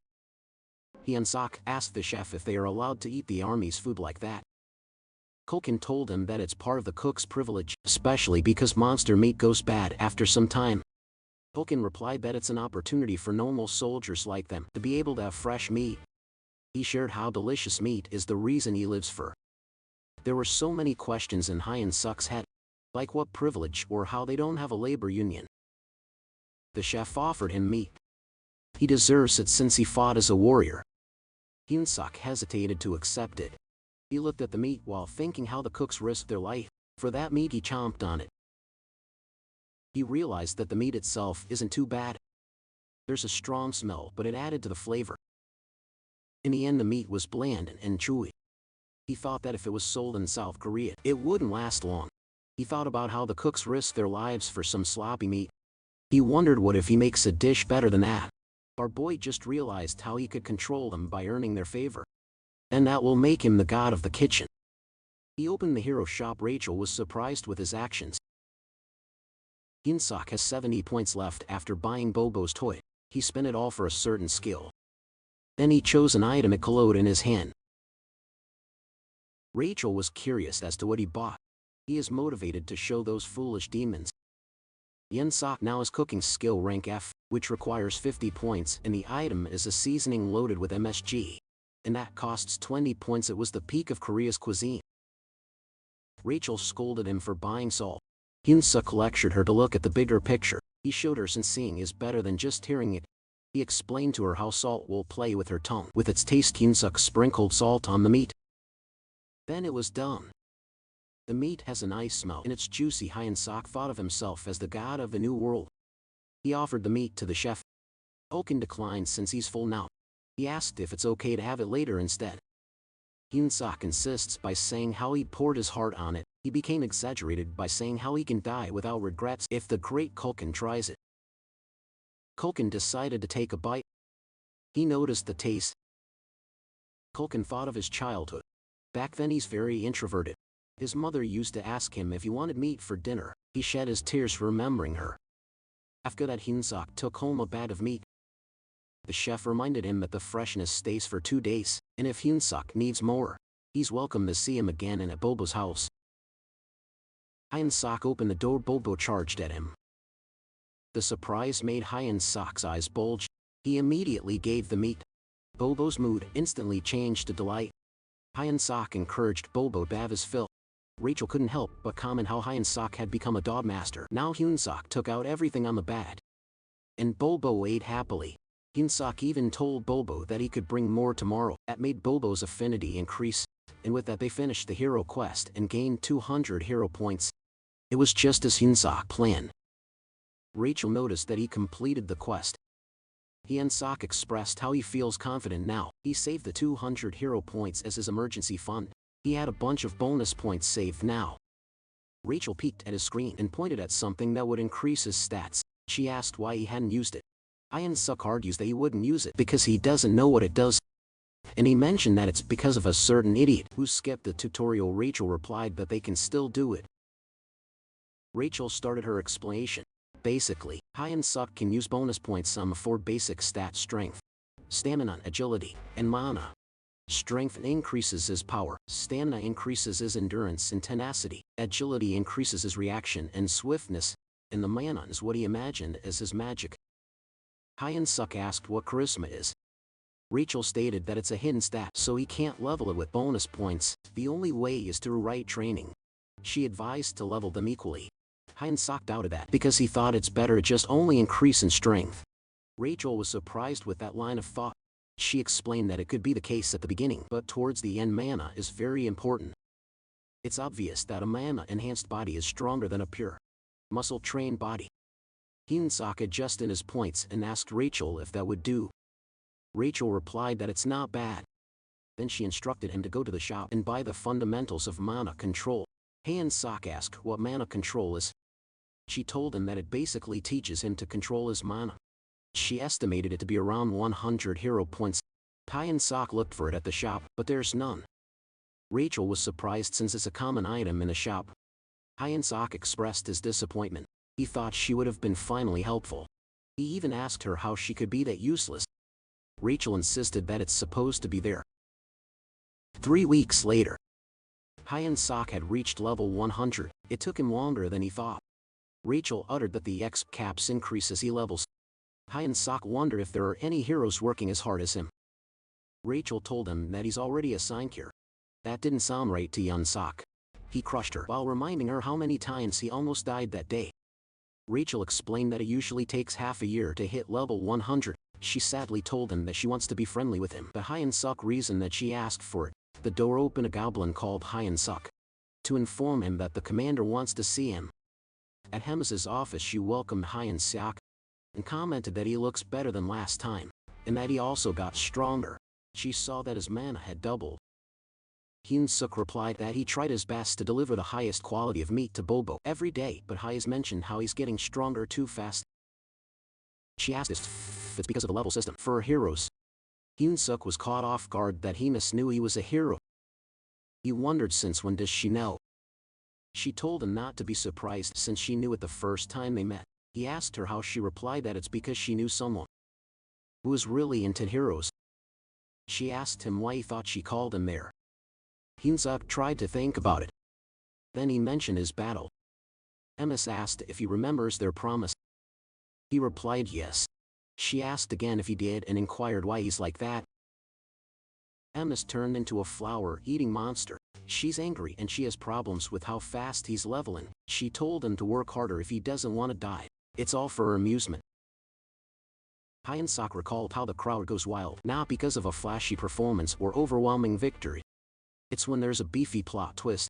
Hyun-suk asked the chef if they are allowed to eat the army's food like that. Kulkin told him that it's part of the cook's privilege, especially because monster meat goes bad after some time. Kulkin replied that it's an opportunity for normal soldiers like them to be able to have fresh meat. He shared how delicious meat is the reason he lives for. There were so many questions in Hyun-suk's head, like what privilege or how they don't have a labor union. The chef offered him meat. He deserves it since he fought as a warrior. Hyun-suk hesitated to accept it. He looked at the meat while thinking how the cooks risked their life for that meat. He chomped on it. He realized that the meat itself isn't too bad. There's a strong smell, but it added to the flavor. In the end, the meat was bland and chewy. He thought that if it was sold in South Korea, it wouldn't last long. He thought about how the cooks risked their lives for some sloppy meat. He wondered what if he makes a dish better than that. Our boy just realized how he could control them by earning their favor. And that will make him the god of the kitchen. He opened the hero shop. Rachel was surprised with his actions. Hyun-suk has 70 points left after buying Bobo's toy. He spent it all for a certain skill. Then he chose an item it glowed in his hand. Rachel was curious as to what he bought. He is motivated to show those foolish demons. Hyun-suk now has cooking skill rank F, which requires 50 points, and the item is a seasoning loaded with MSG. And that costs 20 points. It was the peak of Korea's cuisine. Rachel scolded him for buying salt. Hyun-suk lectured her to look at the bigger picture. He showed her since seeing is better than just hearing it. He explained to her how salt will play with her tongue. With its taste, Hyun-suk sprinkled salt on the meat. Then it was done. The meat has a nice smell and it's juicy. Hyun-suk thought of himself as the god of the new world. He offered the meat to the chef. Oken declined since he's full now. He asked if it's okay to have it later instead. Hyun-suk insists by saying how he poured his heart on it. He became exaggerated by saying how he can die without regrets if the great Kulkin tries it. Kulkin decided to take a bite. He noticed the taste. Kulkin thought of his childhood. Back then he's very introverted. His mother used to ask him if he wanted meat for dinner. He shed his tears remembering her. After that, Hyun-suk took home a bag of meat. The chef reminded him that the freshness stays for 2 days, and if Hyun-suk needs more, he's welcome to see him again and at Bobo's house. Hyun-suk opened the door. Bobo charged at him. The surprise made Hyun-suk's eyes bulge. He immediately gave the meat. Bobo's mood instantly changed to delight. Hyun-suk encouraged Bobo to have his fill. Rachel couldn't help but comment how Hyun-suk had become a dog master. Now Hyun-suk took out everything on the bed. And Bobo ate happily. Hyun-suk even told Bobo that he could bring more tomorrow. That made Bobo's affinity increase, and with that they finished the hero quest and gained 200 hero points. It was just as Hyun-suk planned. Rachel noticed that he completed the quest. Hyun-suk expressed how he feels confident now. He saved the 200 hero points as his emergency fund. He had a bunch of bonus points saved now. Rachel peeked at his screen and pointed at something that would increase his stats. She asked why he hadn't used it. Hyun-suk argues that he wouldn't use it because he doesn't know what it does. And he mentioned that it's because of a certain idiot who skipped the tutorial. Rachel replied that they can still do it. Rachel started her explanation. Basically, Hyun-suk can use bonus points on 4 basic stats: strength, stamina, agility, and mana. Strength increases his power, stamina increases his endurance and tenacity, agility increases his reaction and swiftness, and the mana is what he imagined as his magic. Hyun-suk asked what charisma is. Rachel stated that it's a hidden stat, so he can't level it with bonus points. The only way is through right training. She advised to level them equally. Hyun-suk doubted that because he thought it's better to just only increase in strength. Rachel was surprised with that line of thought. She explained that it could be the case at the beginning, but towards the end mana is very important. It's obvious that a mana-enhanced body is stronger than a pure, muscle-trained body. Hyun-suk adjusted his points and asked Rachel if that would do. Rachel replied that it's not bad. Then she instructed him to go to the shop and buy the fundamentals of mana control. Hyun-suk asked what mana control is. She told him that it basically teaches him to control his mana. She estimated it to be around 100 hero points. Hyun-suk looked for it at the shop, but there's none. Rachel was surprised since it's a common item in the shop. Hyun-suk expressed his disappointment. He thought she would have been finally helpful. He even asked her how she could be that useless. Rachel insisted that it's supposed to be there. 3 weeks later, Hyun-suk had reached level 100. It took him longer than he thought. Rachel uttered that the XP caps increase as he levels. Hyun-suk wondered if there are any heroes working as hard as him. Rachel told him that he's already a sign cure. That didn't sound right to Hyun-suk. He crushed her while reminding her how many times he almost died that day. Rachel explained that it usually takes half a year to hit level 100. She sadly told him that she wants to be friendly with him. The Hyun-suk reason that she asked for it. The door opened. A goblin called Hyun-suk to inform him that the commander wants to see him. At Hemis's office, she welcomed Hyun-suk and commented that he looks better than last time, and that he also got stronger. She saw that his mana had doubled. Hyun-suk replied that he tried his best to deliver the highest quality of meat to Bobo every day, but Hyun mentioned how he's getting stronger too fast. She asked if it's because of the level system for heroes. Hyun-suk was caught off guard that Hemis knew he was a hero. He wondered since when does she know. She told him not to be surprised since she knew it the first time they met. He asked her how. She replied that it's because she knew someone who was really into heroes. She asked him why he thought she called him there. Hyun-suk tried to think about it. Then he mentioned his battle. Hemis asked if he remembers their promise. He replied yes. She asked again if he did and inquired why he's like that. Hemis turned into a flower-eating monster. She's angry and she has problems with how fast he's leveling. She told him to work harder if he doesn't want to die. It's all for her amusement. Hyun-suk recalled how the crowd goes wild, not because of a flashy performance or overwhelming victory. It's when there's a beefy plot twist.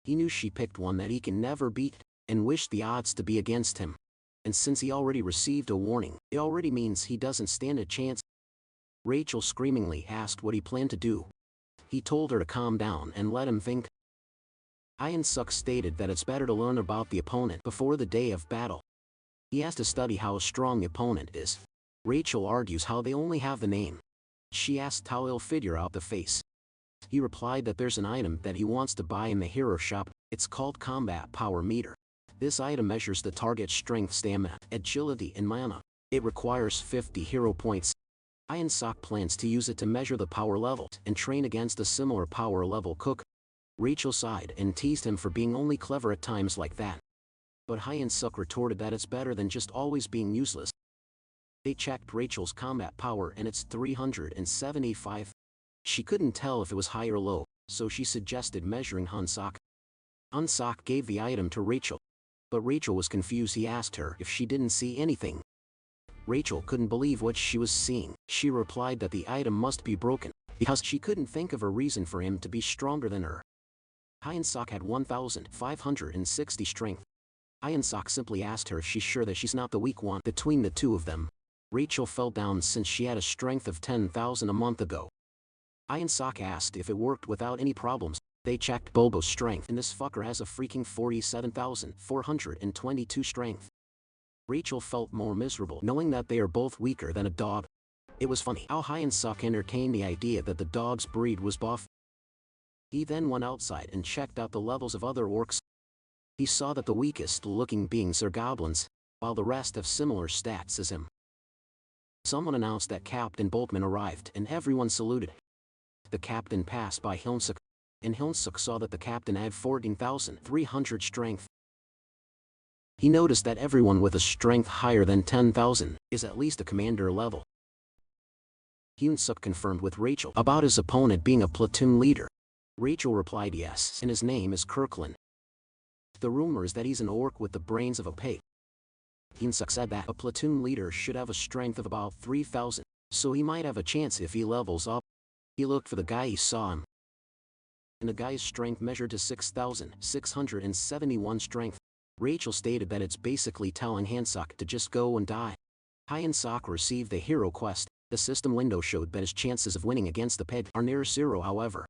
He knew she picked one that he can never beat, and wished the odds to be against him. And since he already received a warning, it already means he doesn't stand a chance. Rachel screamingly asked what he planned to do. He told her to calm down and let him think. Hyun-suk stated that it's better to learn about the opponent before the day of battle. He has to study how strong the opponent is. Rachel argues how they only have the name. She asked how he'll figure out the face. He replied that there's an item that he wants to buy in the hero shop. It's called Combat Power Meter. This item measures the target's strength, stamina, agility and mana. It requires 50 hero points. Hyun-suk plans to use it to measure the power level and train against a similar power level cook. Rachel sighed and teased him for being only clever at times like that. But Hyun-suk retorted that it's better than just always being useless. They checked Rachel's combat power and it's 375. She couldn't tell if it was high or low, so she suggested measuring Hyun-suk. Hyun-suk gave the item to Rachel. But Rachel was confused. He asked her if she didn't see anything. Rachel couldn't believe what she was seeing. She replied that the item must be broken, because she couldn't think of a reason for him to be stronger than her. Hyun-suk had 1,560 strength. Hyun-suk simply asked her if she's sure that she's not the weak one between the two of them. Rachel fell down since she had a strength of 10,000 a month ago. Hyun-suk asked if it worked without any problems. They checked Bulbo's strength and this fucker has a freaking 47,422 strength. Rachel felt more miserable knowing that they are both weaker than a dog. It was funny how Hyun-suk entertained the idea that the dog's breed was buff. He then went outside and checked out the levels of other orcs. He saw that the weakest looking beings are goblins, while the rest have similar stats as him. Someone announced that Captain Boltman arrived and everyone saluted. The captain passed by Hyun-suk, and Hyun-suk saw that the captain had 14,300 strength. He noticed that everyone with a strength higher than 10,000 is at least a commander level. Hyun-suk confirmed with Rachel about his opponent being a platoon leader. Rachel replied yes, and his name is Kirkland. The rumor is that he's an orc with the brains of a pig. Hyun-suk said that a platoon leader should have a strength of about 3,000, so he might have a chance if he levels up. He looked for the guy. He saw him, and the guy's strength measured to 6,671 strength. Rachel stated that it's basically telling Hyun-suk to just go and die. Hyun-suk received the hero quest. The system window showed that his chances of winning against the pig are near zero. However,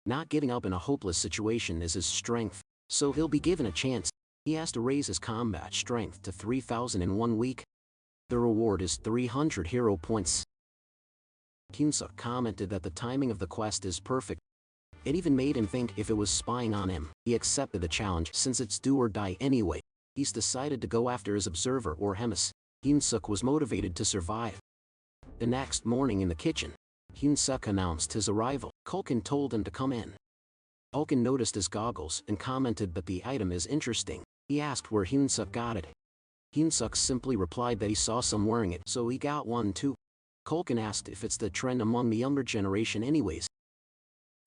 not giving up in a hopeless situation is his strength, so he'll be given a chance. He has to raise his combat strength to 3,000 in 1 week. The reward is 300 hero points. Hyun-suk commented that the timing of the quest is perfect. It even made him think if it was spying on him. He accepted the challenge since it's do or die anyway. He's decided to go after his observer or Hemis. Hyun-suk was motivated to survive. The next morning in the kitchen, Hyun-suk announced his arrival. Kulkin told him to come in. Kulkin noticed his goggles and commented that the item is interesting. He asked where Hyun-suk got it. Hyun-suk simply replied that he saw some wearing it, so he got one too. Kulkin asked if it's the trend among the younger generation anyways.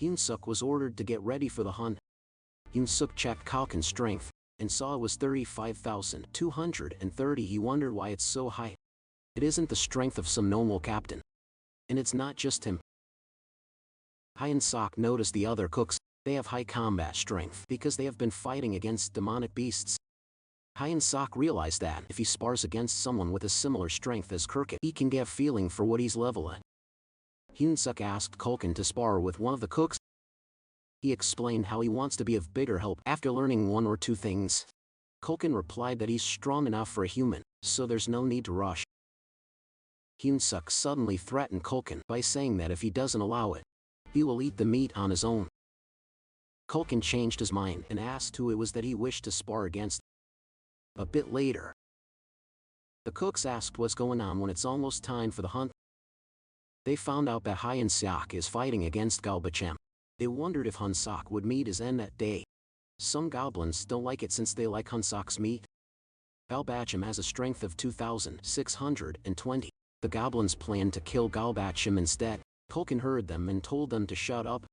Hyun-suk was ordered to get ready for the hunt. Hyun-suk checked Kulkin's strength and saw it was 35,230. He wondered why it's so high. It isn't the strength of some normal captain. And it's not just him. Hyun-suk noticed the other cooks. They have high combat strength because they have been fighting against demonic beasts. Hyun-suk realized that if he spars against someone with a similar strength as Kirk, he can get a feeling for what he's level at. Hyun-suk asked Kulkin to spar with one of the cooks. He explained how he wants to be of bigger help after learning 1 or 2 things. Kulkin replied that he's strong enough for a human, so there's no need to rush. Hyun-suk suddenly threatened Kulkin by saying that if he doesn't allow it, he will eat the meat on his own. Kulkin changed his mind and asked who it was that he wished to spar against. A bit later, the cooks asked what's going on when it's almost time for the hunt. They found out that Hyun-suk is fighting against Galbachem. They wondered if Hyun-suk would meet his end that day. Some goblins don't like it since they like Hyun-suk's meat. Galbachem has a strength of 2,620. The goblins planned to kill Galbachem instead. Kulkin heard them and told them to shut up.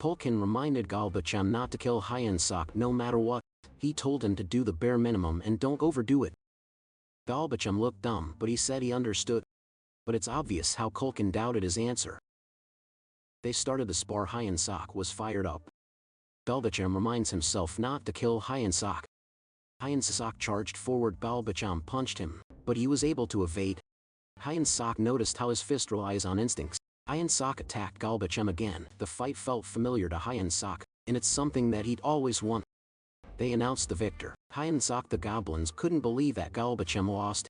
Polkin reminded Galbacham not to kill Hyun-sok no matter what. He told him to do the bare minimum and don't overdo it. Galbacham looked dumb, but he said he understood. But it's obvious how Polkin doubted his answer. They started the spar. Hyun-sok was fired up. Galbacham reminds himself not to kill Hyun-sok. Hyun-sok charged forward. Galbacham punched him, but he was able to evade. Hyun-sok noticed how his fist relies on instincts. Hyun-sok attacked Galbacham again. The fight felt familiar to Hyun-sok, and it's something that he'd always won. They announced the victor. Hyun-sok. The goblins couldn't believe that Galbacham lost.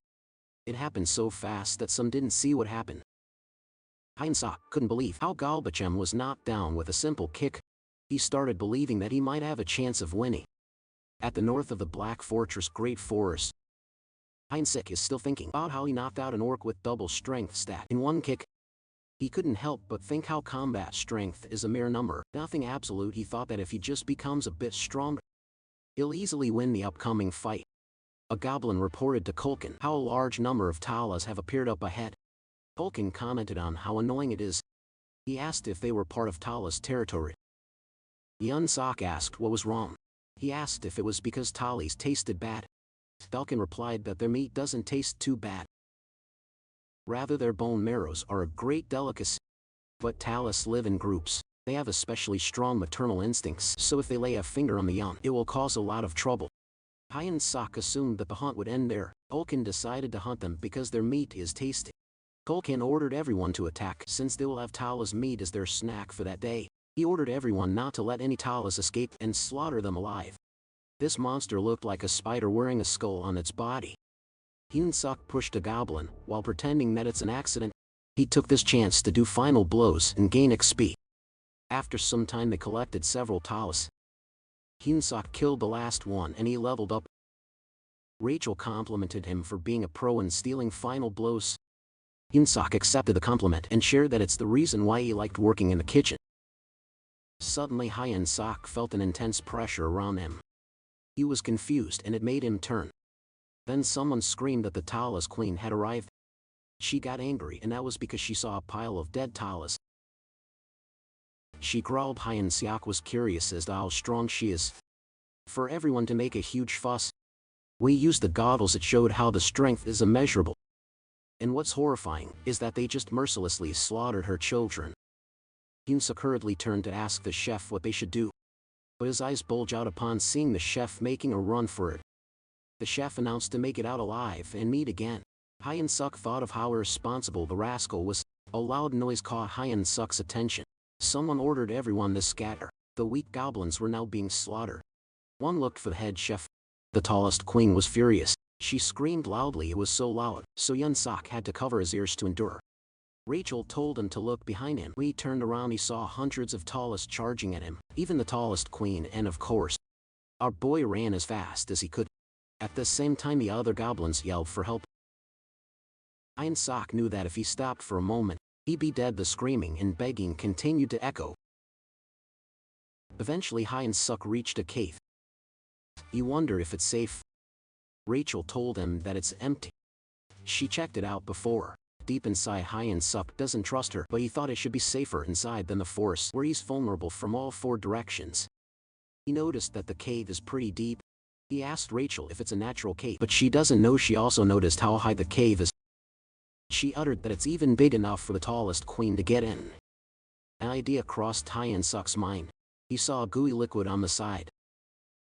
It happened so fast that some didn't see what happened. Hyun-sok couldn't believe how Galbacham was knocked down with a simple kick. He started believing that he might have a chance of winning. At the north of the Black Fortress Great Forest, Hyun-sok is still thinking about how he knocked out an orc with double strength stat in one kick. He couldn't help but think how combat strength is a mere number, nothing absolute. He thought that if he just becomes a bit stronger, he'll easily win the upcoming fight. A goblin reported to Polkin how a large number of Talas have appeared up ahead. Polkin commented on how annoying it is. He asked if they were part of Tala's territory. Hyun-sok asked what was wrong. He asked if it was because Talis tasted bad. Polkin replied that their meat doesn't taste too bad. Rather, their bone marrows are a great delicacy. But Talis live in groups. They have especially strong maternal instincts, so if they lay a finger on the young, it will cause a lot of trouble. Hyun-sok assumed that the hunt would end there. Polkin decided to hunt them because their meat is tasty. Polkin ordered everyone to attack since they will have Tala's meat as their snack for that day. He ordered everyone not to let any Talas escape and slaughter them alive. This monster looked like a spider wearing a skull on its body. Hyun-sok pushed a goblin, while pretending that it's an accident. He took this chance to do final blows and gain XP. After some time they collected several Talas. Hyun-sok killed the last one and he leveled up. Rachel complimented him for being a pro in stealing final blows. Hyun-sok accepted the compliment and shared that it's the reason why he liked working in the kitchen. Suddenly Hyun-sok felt an intense pressure around him. He was confused and it made him turn. Then someone screamed that the Talas queen had arrived. She got angry and that was because she saw a pile of dead Talas. She growled. Hyun-sok was curious as to how strong she is. For everyone to make a huge fuss, we used the goggles that showed how the strength is immeasurable. And what's horrifying is that they just mercilessly slaughtered her children. Hyun-sok hurriedly turned to ask the chef what they should do. But his eyes bulged out upon seeing the chef making a run for it. The chef announced to make it out alive and meet again. Hyun-sok thought of how irresponsible the rascal was. A loud noise caught Hyun-sok's attention. Someone ordered everyone to scatter. The weak goblins were now being slaughtered. One looked for the head chef. The tallest queen was furious. She screamed loudly. It was so loud, so Hyun-sok had to cover his ears to endure. Rachel told him to look behind him. When he turned around he saw hundreds of Talas charging at him, even the tallest queen, and of course, our boy ran as fast as he could. At the same time the other goblins yelled for help. Hyun-sok knew that if he stopped for a moment, he'd be dead. The screaming and begging continued to echo. Eventually Hyun-sok reached a cave. He wondered if it's safe. Rachel told him that it's empty. She checked it out before. Deep inside, Hyun-sok doesn't trust her, but he thought it should be safer inside than the forest, where he's vulnerable from all four directions. He noticed that the cave is pretty deep. He asked Rachel if it's a natural cave, but she doesn't know. She also noticed how high the cave is. She uttered that it's even big enough for the tallest queen to get in. An idea crossed Hyun-sok's mind. He saw a gooey liquid on the side.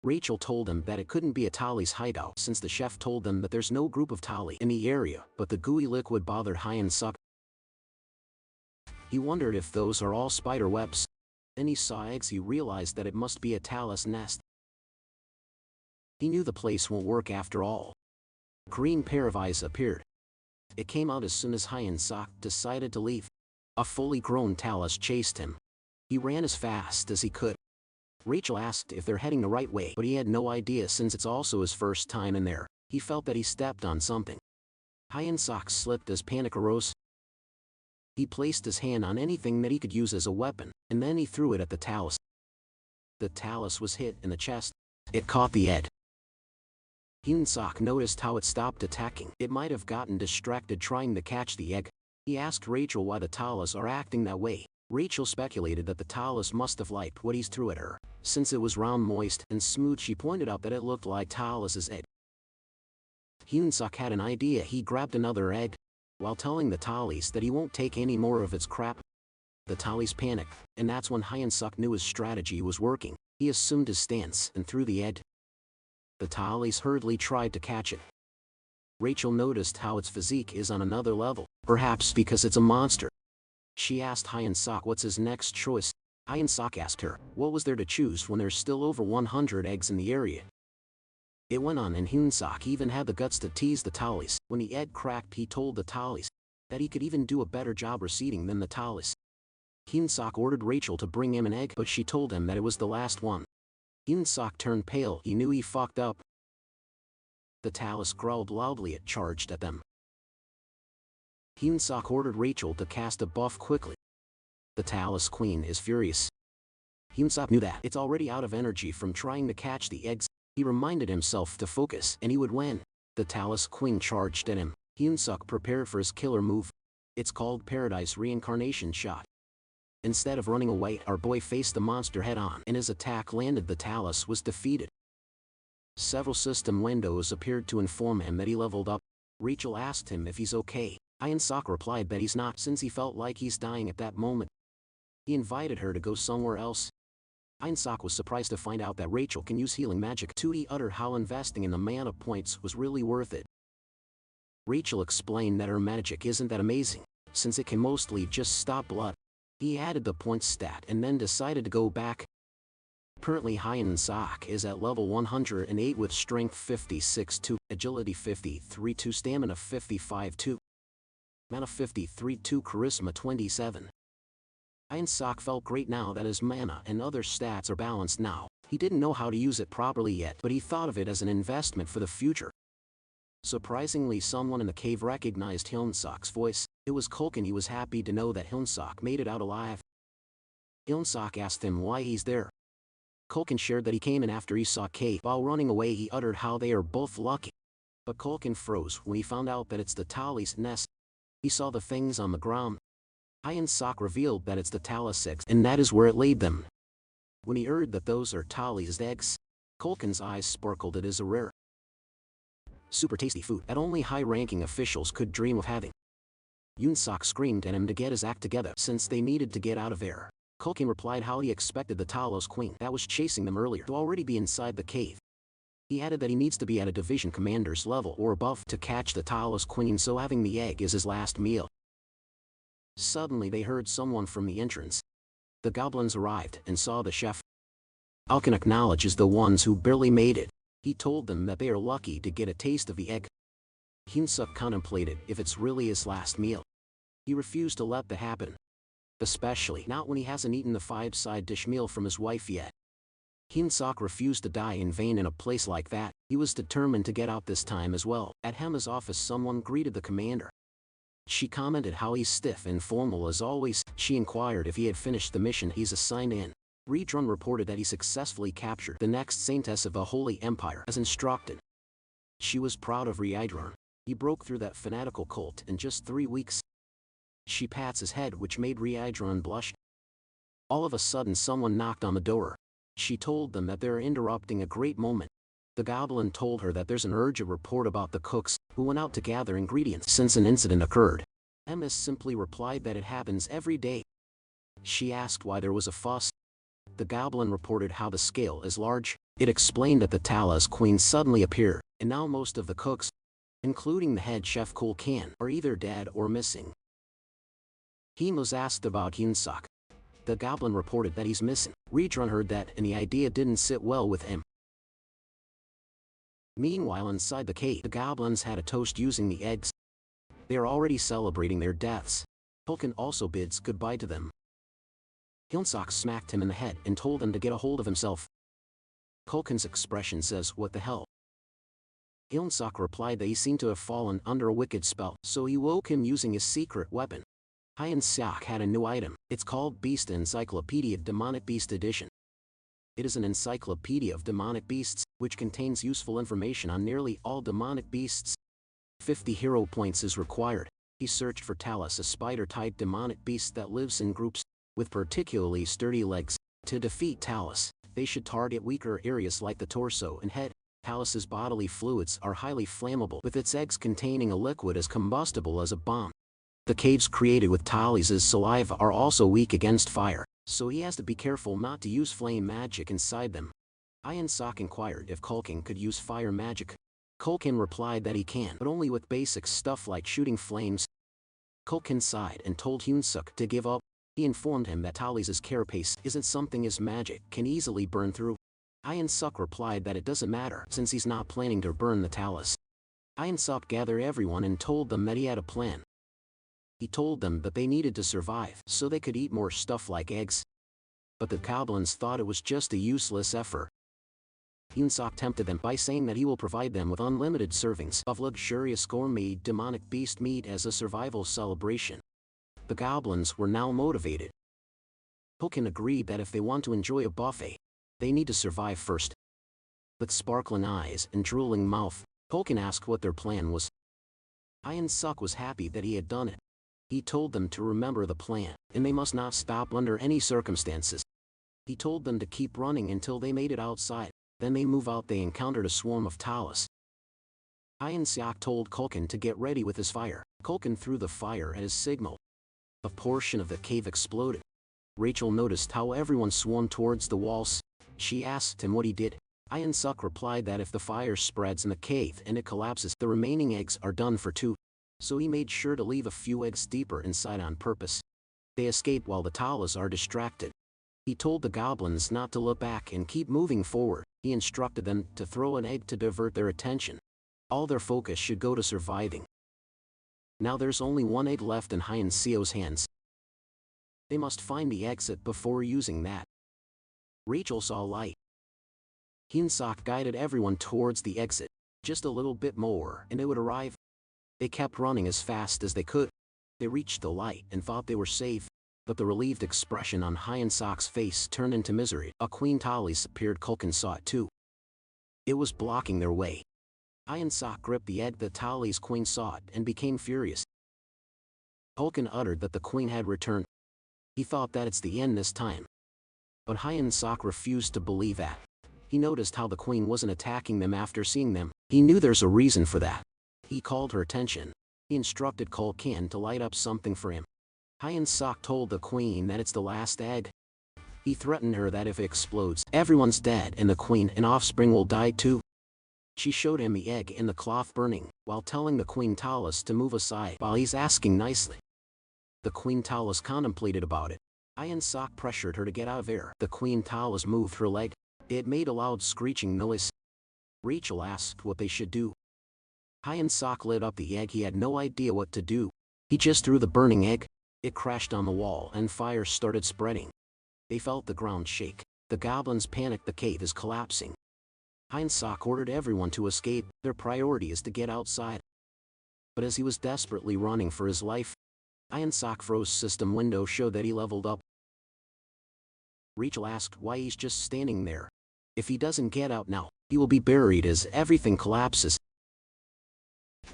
Rachel told him that it couldn't be a Tali's hideout since the chef told them that there's no group of Tali in the area, but the gooey liquid bothered Hyun-sok. He wondered if those are all spider webs. Then he saw eggs. He realized that it must be a Talis nest. He knew the place won't work after all. A green pair of eyes appeared. It came out as soon as Hyun-sok decided to leave. A fully grown Talis chased him. He ran as fast as he could. Rachel asked if they're heading the right way, but he had no idea since it's also his first time in there. He felt that he stepped on something. Hyun-sok slipped as panic arose. He placed his hand on anything that he could use as a weapon, and then he threw it at the Talis. The Talis was hit in the chest. It caught the head. Hyun-sok noticed how it stopped attacking. It might have gotten distracted trying to catch the egg. He asked Rachel why the Talis are acting that way. Rachel speculated that the talus must have liked what he threw at her, since it was round, moist, and smooth. She pointed out that it looked like Talus's egg. Hyunsuk had an idea. He grabbed another egg, while telling the Tallies that he won't take any more of its crap. The Tallies panicked, and that's when Hyunsuk knew his strategy was working. He assumed his stance and threw the egg. The Tallies hurriedly tried to catch it. Rachel noticed how its physique is on another level, perhaps because it's a monster. She asked Hyunsuk what's his next choice. Hyunsuk asked her, what was there to choose when there's still over 100 eggs in the area? It went on, and Hyunsuk even had the guts to tease the Tallies. When the egg cracked, he told the Tallies that he could even do a better job receiving than the Tallies. Hyunsuk ordered Rachel to bring him an egg, but she told him that it was the last one. Hyunsuk turned pale. He knew he fucked up. The Talus growled loudly. It charged at them. Hyunsuk ordered Rachel to cast a buff quickly. The Talus Queen is furious. Hyunsuk knew that it's already out of energy from trying to catch the eggs. He reminded himself to focus and he would win. The Talus Queen charged at him. Hyunsuk prepared for his killer move. It's called Paradise Reincarnation Shot. Instead of running away, our boy faced the monster head-on, and his attack landed. The Talus was defeated. Several system windows appeared to inform him that he leveled up. Rachel asked him if he's okay. Hyunsuk replied that he's not, since he felt like he's dying at that moment. He invited her to go somewhere else. Hyunsuk was surprised to find out that Rachel can use healing magic too. He uttered how investing in the mana points was really worth it. Rachel explained that her magic isn't that amazing, since it can mostly just stop blood. He added the points stat and then decided to go back. Currently Hyunsuk is at level 108 with strength 56-2, agility 53-2, stamina 55-2, mana 53-2, charisma 27. Hyunsuk felt great now that his mana and other stats are balanced now. He didn't know how to use it properly yet, but he thought of it as an investment for the future. Surprisingly, someone in the cave recognized Hyunsuk's voice. It was Kulkin. He was happy to know that Hyunsuk made it out alive. Hyunsuk asked him why he's there. Kulkin shared that he came in after he saw cave. While running away, he uttered how they are both lucky. But Kulkin froze when he found out that it's the Tallies' nest. He saw the things on the ground. Hyunsuk revealed that it's the Talus eggs, and that is where it laid them. When he heard that those are Tallies' eggs, Kulkin's eyes sparkled. It is a rare, super tasty food that only high-ranking officials could dream of having. Hyunsuk screamed at him to get his act together, since they needed to get out of there. Kulkin replied how he expected the Talus Queen that was chasing them earlier to already be inside the cave. He added that he needs to be at a division commander's level or above to catch the Talus Queen, so having the egg is his last meal. Suddenly they heard someone from the entrance. The goblins arrived and saw the chef. Alkin acknowledges the ones who barely made it. He told them that they are lucky to get a taste of the egg. Hyunsuk contemplated if it's really his last meal. He refused to let that happen, especially not when he hasn't eaten the 5-side dish meal from his wife yet. Hyunsuk refused to die in vain in a place like that. He was determined to get out this time as well. At Hema's office, someone greeted the commander. She commented how he's stiff and formal as always. She inquired if he had finished the mission he's assigned in. Redrun reported that he successfully captured the next saintess of the Holy Empire as instructed. She was proud of Redrun. He broke through that fanatical cult in just 3 weeks. She pats his head, which made Redrun blush. All of a sudden someone knocked on the door. She told them that they're interrupting a great moment. The goblin told her that there's an urgent report about the cooks who went out to gather ingredients since an incident occurred. MS simply replied that it happens every day. She asked why there was a fuss. The goblin reported how the scale is large. It explained that the Talus Queen suddenly appeared, and now most of the cooks, including the head chef Kulkin, are either dead or missing. He was asked about Hyunsuk. The goblin reported that he's missing. Redrun heard that, and the idea didn't sit well with him. Meanwhile, inside the cave, the goblins had a toast using the eggs. They are already celebrating their deaths. Kulkin also bids goodbye to them. Hyunsuk smacked him in the head and told him to get a hold of himself. Kulkin's expression says, "What the hell?" Hyunsuk replied that he seemed to have fallen under a wicked spell, so he woke him using his secret weapon. Hyunsuk had a new item. It's called Beast Encyclopedia Demonic Beast Edition. It is an encyclopedia of demonic beasts, which contains useful information on nearly all demonic beasts. 50 hero points is required. He searched for Talus, a spider-type demonic beast that lives in groups. with particularly sturdy legs. To defeat Talus, they should target weaker areas like the torso and head. Talus's bodily fluids are highly flammable, with its eggs containing a liquid as combustible as a bomb. The caves created with Talus's saliva are also weak against fire, so he has to be careful not to use flame magic inside them. Iron Sock inquired if Culkin could use fire magic. Culkin replied that he can, but only with basic stuff like shooting flames. Culkin sighed and told Hyunsuk to give up. He informed him that Talus's carapace isn't something his magic can easily burn through. Hyunsuk replied that it doesn't matter since he's not planning to burn the Talus. Hyunsuk gathered everyone and told them that he had a plan. He told them that they needed to survive so they could eat more stuff like eggs. But the goblins thought it was just a useless effort. Hyunsuk tempted them by saying that he will provide them with unlimited servings of luxurious gourmet demonic beast meat as a survival celebration. The goblins were now motivated. Culkin agreed that if they want to enjoy a buffet, they need to survive first. With sparkling eyes and drooling mouth, Culkin asked what their plan was. Hyunsuk was happy that he had done it. He told them to remember the plan, and they must not stop under any circumstances. He told them to keep running until they made it outside. Then they move out. They encountered a swarm of Talus. Hyunsuk told Culkin to get ready with his fire. Culkin threw the fire at his signal. A portion of the cave exploded. Rachel noticed how everyone swarmed towards the walls. She asked him what he did. Hyunsuk replied that if the fire spreads in the cave and it collapses, the remaining eggs are done for two. So he made sure to leave a few eggs deeper inside on purpose. They escape while the Talus are distracted. He told the goblins not to look back and keep moving forward. He instructed them to throw an egg to divert their attention. All their focus should go to surviving. Now there's only one egg left in Hyunsu's hands. They must find the exit before using that. Rachel saw light. Hyunsuk guided everyone towards the exit. Just a little bit more and they would arrive. They kept running as fast as they could. They reached the light and thought they were safe. But the relieved expression on Hyunsuk's face turned into misery. A queen Talus appeared. Culkin saw it too. It was blocking their way. Hyunsuk gripped the egg. The Talus queen saw it and became furious. Culkin uttered that the queen had returned. He thought that it's the end this time. But Hyunsuk refused to believe that. He noticed how the queen wasn't attacking them after seeing them. He knew there's a reason for that. He called her attention. He instructed Culkin to light up something for him. Hyunsuk told the queen that it's the last egg. He threatened her that if it explodes, everyone's dead and the queen and offspring will die too. She showed him the egg in the cloth burning, while telling the queen Talus to move aside while he's asking nicely. The queen Talus contemplated about it. Hyunsuk pressured her to get out of there. The queen Talus moved her leg. It made a loud screeching noise. Rachel asked what they should do. Hyunsuk lit up the egg. He had no idea what to do. He just threw the burning egg. It crashed on the wall and fire started spreading. They felt the ground shake. The goblins panicked. The cave is collapsing. Hyunsuk ordered everyone to escape. Their priority is to get outside. But as he was desperately running for his life, Hyunsuk's froze system window showed that he leveled up. Rachel asked why he's just standing there. If he doesn't get out now, he will be buried as everything collapses.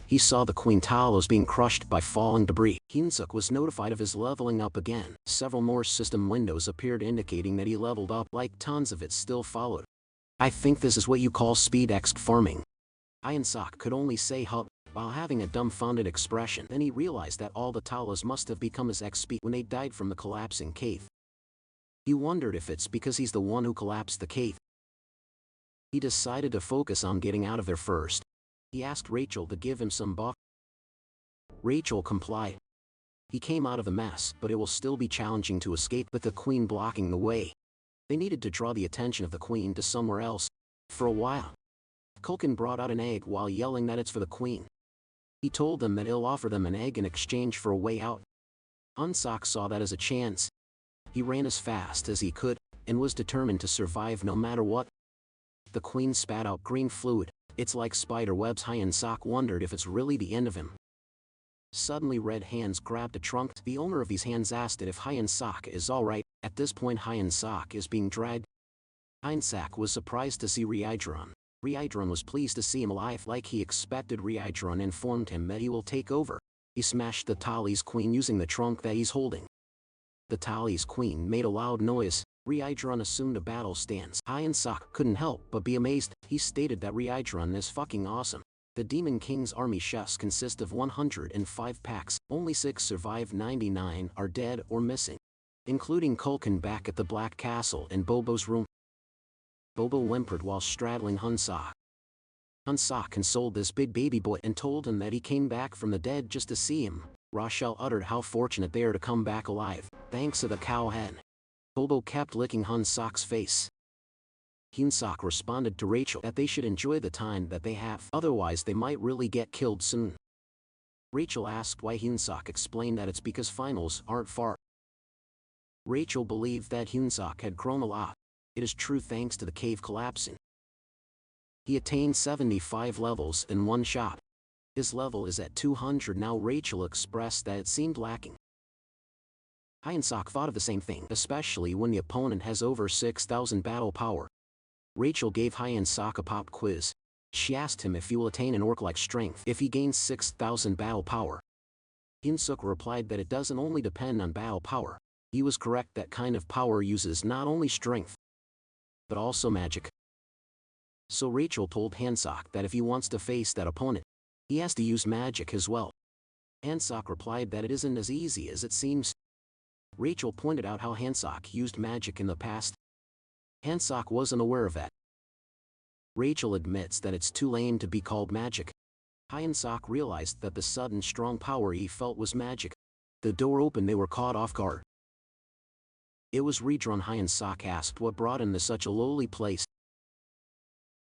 He saw the queen Talus being crushed by falling debris. Hyunsuk was notified of his leveling up again. Several more system windows appeared indicating that he leveled up, like tons of it still followed. I think this is what you call speed exp farming. Hyunsuk could only say huh, while having a dumbfounded expression. Then he realized that all the Talus must have become his XP when they died from the collapsing cave. He wondered if it's because he's the one who collapsed the cave. He decided to focus on getting out of there first. He asked Rachel to give him some buck. Rachel complied. He came out of the mess, but it will still be challenging to escape with the queen blocking the way. They needed to draw the attention of the queen to somewhere else. For a while, Culkin brought out an egg while yelling that it's for the queen. He told them that he'll offer them an egg in exchange for a way out. Hyunsuk saw that as a chance. He ran as fast as he could, and was determined to survive no matter what. The queen spat out green fluid. It's like spider webs. Hyunsuk wondered if it's really the end of him. Suddenly red hands grabbed a trunk. The owner of these hands asked it if Hyunsuk is alright. At this point Hyunsuk is being dragged. Hyunsuk was surprised to see Reincarnation. Reincarnation was pleased to see him alive like he expected. Reincarnation informed him that he will take over. He smashed the Talus queen using the trunk that he's holding. The Tali's queen made a loud noise. Reincarnation assumed a battle stance. Hyun-suk couldn't help but be amazed. He stated that Reincarnation is fucking awesome. The Demon King's army chefs consist of 105 packs, only 6 survive, 99 are dead or missing, including Kulkin back at the Black Castle and Bobo's room. Bobo whimpered while straddling Hyun-suk. Hyun-suk consoled this big baby boy and told him that he came back from the dead just to see him. Rochelle uttered how fortunate they are to come back alive, thanks to the cow hen. Bobo kept licking Hyun-suk's face. Hyun-suk responded to Rachel that they should enjoy the time that they have, otherwise they might really get killed soon. Rachel asked why. Hyun-suk explained that it's because finals aren't far. Rachel believed that Hyun-suk had grown a lot. It is true thanks to the cave collapsing. He attained 75 levels in one shot. His level is at 200 now. Rachel expressed that it seemed lacking. Hyun-suk thought of the same thing, especially when the opponent has over 6,000 battle power. Rachel gave Hyun-suk a pop quiz. She asked him if he will attain an orc-like strength if he gains 6,000 battle power. Hyun-suk replied that it doesn't only depend on battle power. He was correct, that kind of power uses not only strength, but also magic. So Rachel told Hyun-suk that if he wants to face that opponent, he has to use magic as well. Hyun-suk replied that it isn't as easy as it seems. Rachel pointed out how Hyun-suk used magic in the past. Hyun-suk wasn't aware of that. Rachel admits that it's too lame to be called magic. Hyun-suk realized that the sudden strong power he felt was magic. The door opened. They were caught off guard. It was Redrun. Hyun-suk asked what brought him to such a lowly place.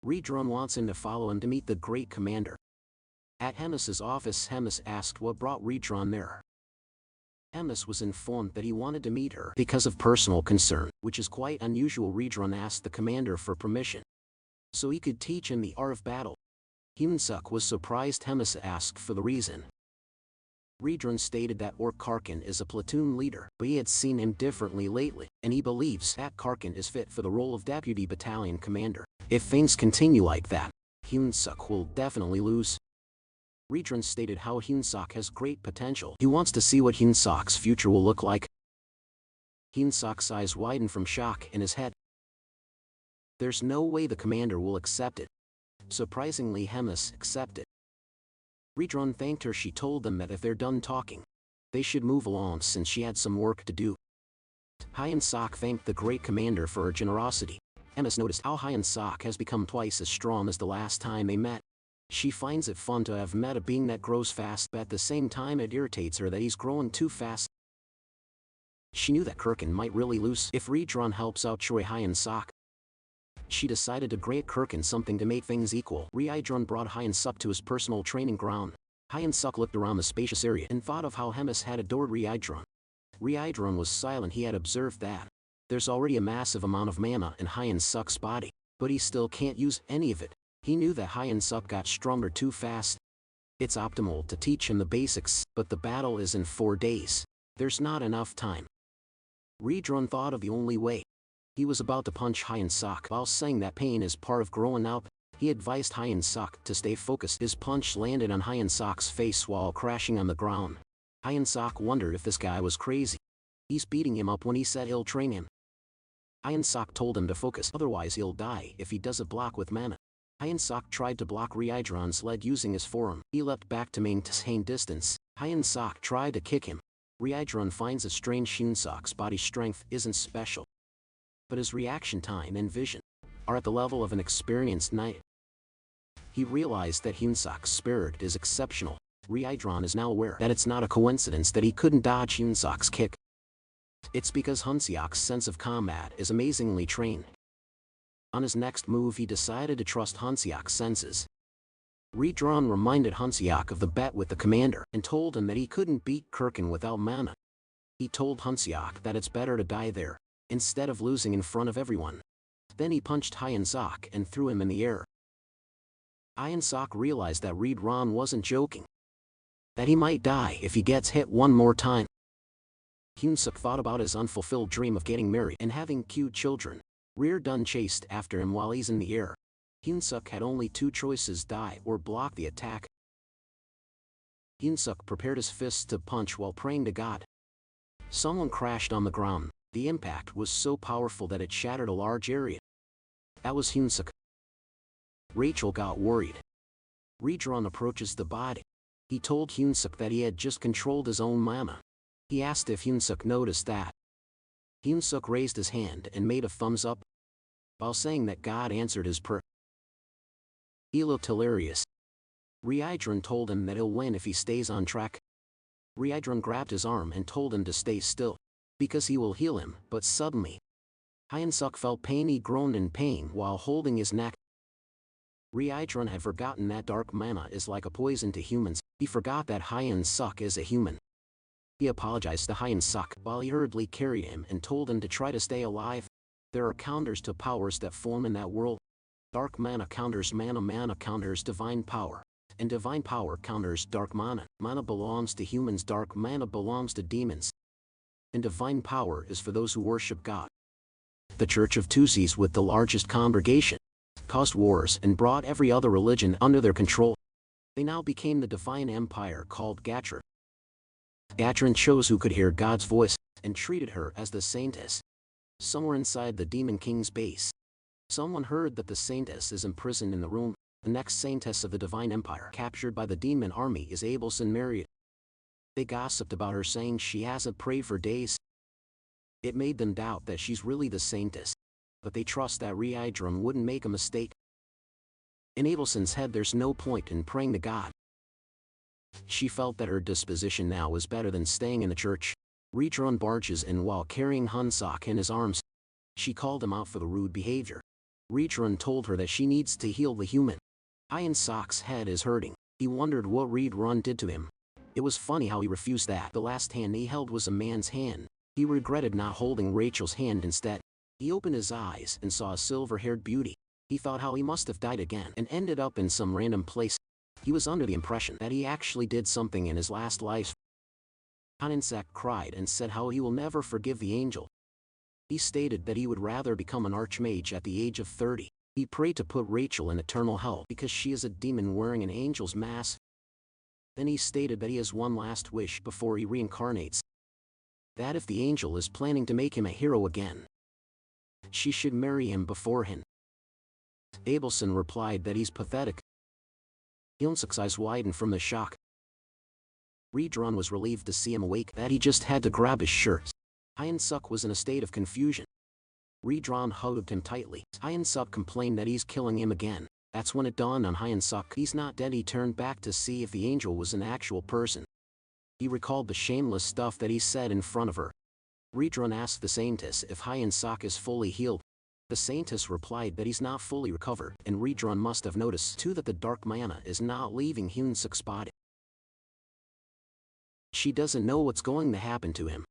Redrun wants him to follow him to meet the great commander. At Hemis's office, Hemis asked what brought Redrun there. Hemis was informed that he wanted to meet her because of personal concern, which is quite unusual. Redrun asked the commander for permission, so he could teach him the art of battle. Hyun-suk was surprised Hemis asked for the reason. Redrun stated that Orc Karkin is a platoon leader, but he had seen him differently lately, and he believes that Karkin is fit for the role of deputy battalion commander. If things continue like that, Hyun-suk will definitely lose. Redrun stated how Hyun-suk has great potential. He wants to see what Hyun-suk's future will look like. Hyun-suk's eyes widened from shock in his head. There's no way the commander will accept it. Surprisingly, Hemis accepted. Redrun thanked her. She told them that if they're done talking, they should move along since she had some work to do. Hyun-suk thanked the great commander for her generosity. Hemis noticed how Hyun-suk has become twice as strong as the last time they met. She finds it fun to have met a being that grows fast, but at the same time it irritates her that he's growing too fast. She knew that Kirkin might really lose if Redrun helps out Choi. Hyun-suk. She decided to grant Kirkin something to make things equal. Redrun brought Hyun-suk to his personal training ground. Hyun-suk looked around the spacious area and thought of how Hemis had adored Redrun. Redrun was silent. He had observed that there's already a massive amount of mana in Hyun-suk's body, but he still can't use any of it. He knew that Hyun-suk got stronger too fast. It's optimal to teach him the basics, but the battle is in 4 days. There's not enough time. Redrun thought of the only way. He was about to punch Hyun-suk while saying that pain is part of growing up. He advised Hyun-suk to stay focused. His punch landed on Hyun-suk's face while crashing on the ground. Hyun-suk wondered if this guy was crazy. He's beating him up when he said he'll train him. Hyun-suk told him to focus, otherwise he'll die if he doesn't block with mana. Hyun-suk tried to block Redrun's lead using his forearm. He leapt back to maintain distance. Hyun-suk tried to kick him. Redrun finds it strange Hyun-suk's body strength isn't special, but his reaction time and vision are at the level of an experienced knight. He realized that Hyun-suk's spirit is exceptional. Redrun is now aware that it's not a coincidence that he couldn't dodge Hyun-suk's kick. It's because Hyun-suk's sense of combat is amazingly trained. On his next move, he decided to trust Hyun-suk's senses. Redrun reminded Hyun-suk of the bet with the commander and told him that he couldn't beat Kirkin without mana. He told Hyun-suk that it's better to die there instead of losing in front of everyone. Then he punched Hyun-suk and threw him in the air. Hyun-suk realized that Redrun wasn't joking, that he might die if he gets hit one more time. Hyun-suk thought about his unfulfilled dream of getting married and having cute children. Redrun chased after him while he's in the air. Hyun-suk had only 2 choices: die or block the attack. Hyun-suk prepared his fists to punch while praying to God. Someone crashed on the ground. The impact was so powerful that it shattered a large area. That was Hyunsuk. Rachel got worried. Redron approaches the body. He told Hyunsuk that he had just controlled his own mana. He asked if Hyunsuk noticed that. Hyunsuk raised his hand and made a thumbs up, while saying that God answered his prayer. He looked hilarious. Reincarnation told him that he'll win if he stays on track. Reincarnation grabbed his arm and told him to stay still, because he will heal him, but suddenly, Hyunsuk felt pain. He groaned in pain while holding his neck. Reincarnation had forgotten that dark mana is like a poison to humans. He forgot that Hyunsuk is a human. He apologized to Hyunsuk while he hurriedly carried him and told him to try to stay alive. There are counters to powers that form in that world. Dark mana counters mana, mana counters divine power, and divine power counters dark mana. Mana belongs to humans, dark mana belongs to demons. And divine power is for those who worship God. The Church of Tusis, with the largest congregation, caused wars and brought every other religion under their control. They now became the divine empire called Gatra. Gatrin chose who could hear God's voice, and treated her as the saintess. Somewhere inside the Demon King's base, someone heard that the saintess is imprisoned in the room. The next saintess of the divine empire captured by the demon army is Abelson Marriott. They gossiped about her, saying she hasn't prayed for days. It made them doubt that she's really the saintess, but they trust that Reincarnation wouldn't make a mistake. In Abelson's head, there's no point in praying to God. She felt that her disposition now was better than staying in the church. Reincarnation barges in while carrying Hyunsuk in his arms. She called him out for the rude behavior. Reincarnation told her that she needs to heal the human. Hyunsuk's head is hurting. He wondered what Reincarnation did to him. It was funny how he refused that. The last hand he held was a man's hand. He regretted not holding Rachel's hand instead. He opened his eyes and saw a silver-haired beauty. He thought how he must have died again and ended up in some random place. He was under the impression that he actually did something in his last life. Hyunsuk cried and said how he will never forgive the angel. He stated that he would rather become an archmage at the age of 30. He prayed to put Rachel in eternal hell because she is a demon wearing an angel's mask. Then he stated that he has one last wish before he reincarnates. That if the angel is planning to make him a hero again, she should marry him beforehand. Abelson replied that he's pathetic. Hyunsuk's eyes widened from the shock. Reincarnation was relieved to see him awake, that he just had to grab his shirt. Hyunsuk was in a state of confusion. Reincarnation hugged him tightly. Hyunsuk complained that he's killing him again. That's when it dawned on Hyunsuk he's not dead. He turned back to see if the angel was an actual person. He recalled the shameless stuff that he said in front of her. Reincarnation asked the saintess if Hyunsuk is fully healed. The saintess replied that he's not fully recovered, and Reincarnation must have noticed too that the dark mana is not leaving Hyunsuk's body. She doesn't know what's going to happen to him.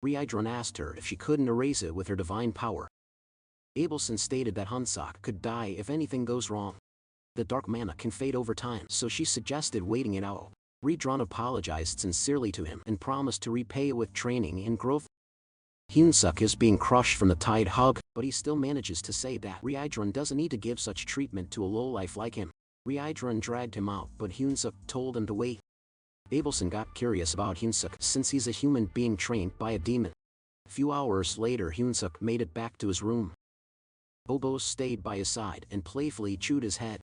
Reincarnation asked her if she couldn't erase it with her divine power. Abelson stated that Hyunsuk could die if anything goes wrong. The dark mana can fade over time, so she suggested waiting it out. Reincarnation apologized sincerely to him and promised to repay it with training and growth. Hyunsuk is being crushed from the tight hug, but he still manages to say that Reincarnation doesn't need to give such treatment to a lowlife like him. Reincarnation dragged him out, but Hyunsuk told him to wait. Abelson got curious about Hyunsuk since he's a human being trained by a demon. A few hours later, Hyunsuk made it back to his room. Bobo stayed by his side and playfully chewed his head.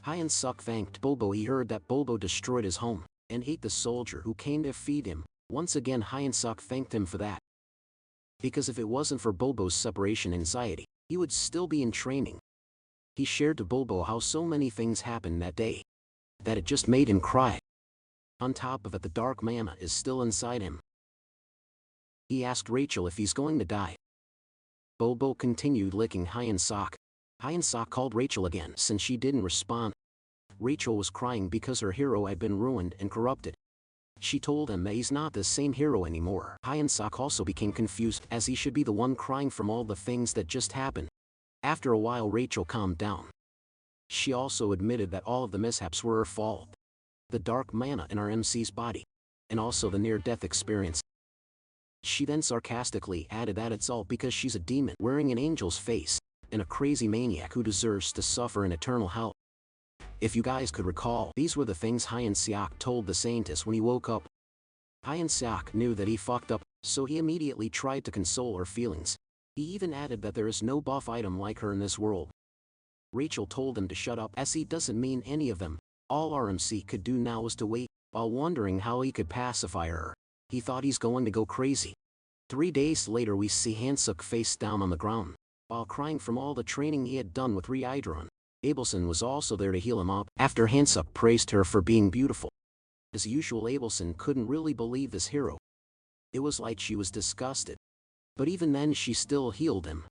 Hyunsuk thanked Bobo. He heard that Bobo destroyed his home and ate the soldier who came to feed him. Once again, Hyunsuk thanked him for that. Because if it wasn't for Bobo's separation anxiety, he would still be in training. He shared to Bobo how so many things happened that day, that it just made him cry. On top of it, the dark mana is still inside him. He asked Rachel if he's going to die. Bobo continued licking Hyunsuk. Hyunsuk called Rachel again since she didn't respond. Rachel was crying because her hero had been ruined and corrupted. She told him that he's not the same hero anymore. Hyunsuk also became confused, as he should be the one crying from all the things that just happened. After a while, Rachel calmed down. She also admitted that all of the mishaps were her fault. The dark mana in our MC's body, and also the near-death experience. She then sarcastically added that it's all because she's a demon wearing an angel's face, and a crazy maniac who deserves to suffer in eternal hell. If you guys could recall, these were the things Hyunsuk told the saintess when he woke up. Hyunsuk knew that he fucked up, so he immediately tried to console her feelings. He even added that there is no buff item like her in this world. Rachel told him to shut up as he doesn't mean any of them. All RMC could do now was to wait, while wondering how he could pacify her. He thought he's going to go crazy. 3 days later we see Hansuk face down on the ground, while crying from all the training he had done with Reincarnation. Abelson was also there to heal him up, after Hansuk praised her for being beautiful. As usual, Abelson couldn't really believe this hero. It was like she was disgusted. But even then she still healed him.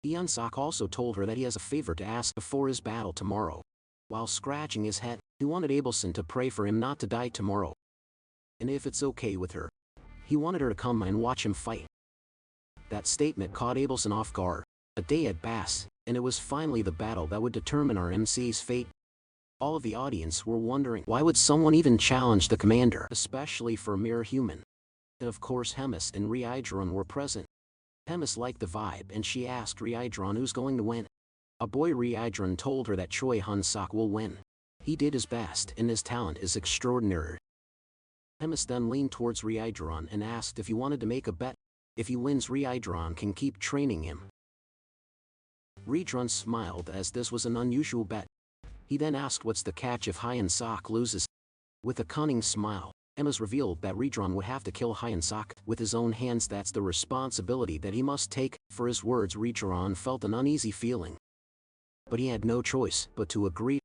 Hyunsuk also told her that he has a favor to ask before his battle tomorrow. While scratching his head, he wanted Abelson to pray for him not to die tomorrow. And if it's okay with her, he wanted her to come and watch him fight. That statement caught Abelson off guard. A day had passed, and it was finally the battle that would determine our MC's fate. All of the audience were wondering, why would someone even challenge the commander, especially for a mere human? And of course Hemis and Reincarnation were present. Hemis liked the vibe and she asked Reincarnation who's going to win. A boy Reincarnation told her that Choi Hyunsuk will win. He did his best and his talent is extraordinary. Hemis then leaned towards Reincarnation and asked if he wanted to make a bet. If he wins, Reincarnation can keep training him. Reincarnation smiled as this was an unusual bet. He then asked what's the catch if Hyunsuk loses. With a cunning smile, Hemis revealed that Reincarnation would have to kill Hyunsuk with his own hands. That's the responsibility that he must take. For his words, Reincarnation felt an uneasy feeling. But he had no choice but to agree.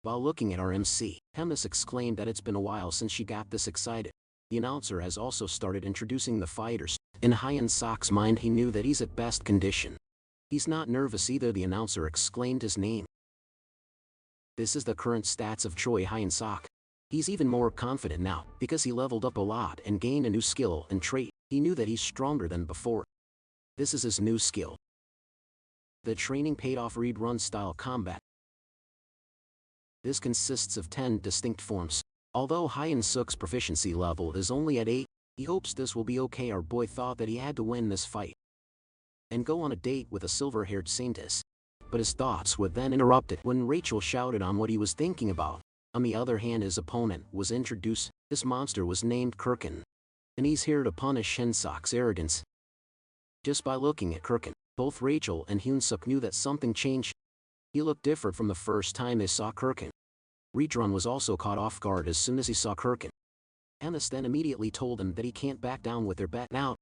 While looking at our MC, Hemis exclaimed that it's been a while since she got this excited. The announcer has also started introducing the fighters. In Hyunsuk's mind he knew that he's at best condition. He's not nervous either. The announcer exclaimed his name. This is the current stats of Choi Hyunsuk. He's even more confident now, because he leveled up a lot and gained a new skill and trait. He knew that he's stronger than before. This is his new skill. The training paid off. Read run style combat. This consists of 10 distinct forms. Although Hyunsuk's proficiency level is only at 8, he hopes this will be okay. Our boy thought that he had to win this fight and go on a date with a silver-haired saintess. But his thoughts were then interrupted when Rachel shouted on what he was thinking about. On the other hand, his opponent was introduced. This monster was named Kirkin, and he's here to punish Hyunsuk's arrogance. Just by looking at Kirkin, both Rachel and Hyunsuk knew that something changed. He looked different from the first time they saw Kirkin. Reincarnation was also caught off guard as soon as he saw Kirkin. Hemis then immediately told him that he can't back down with their bet now.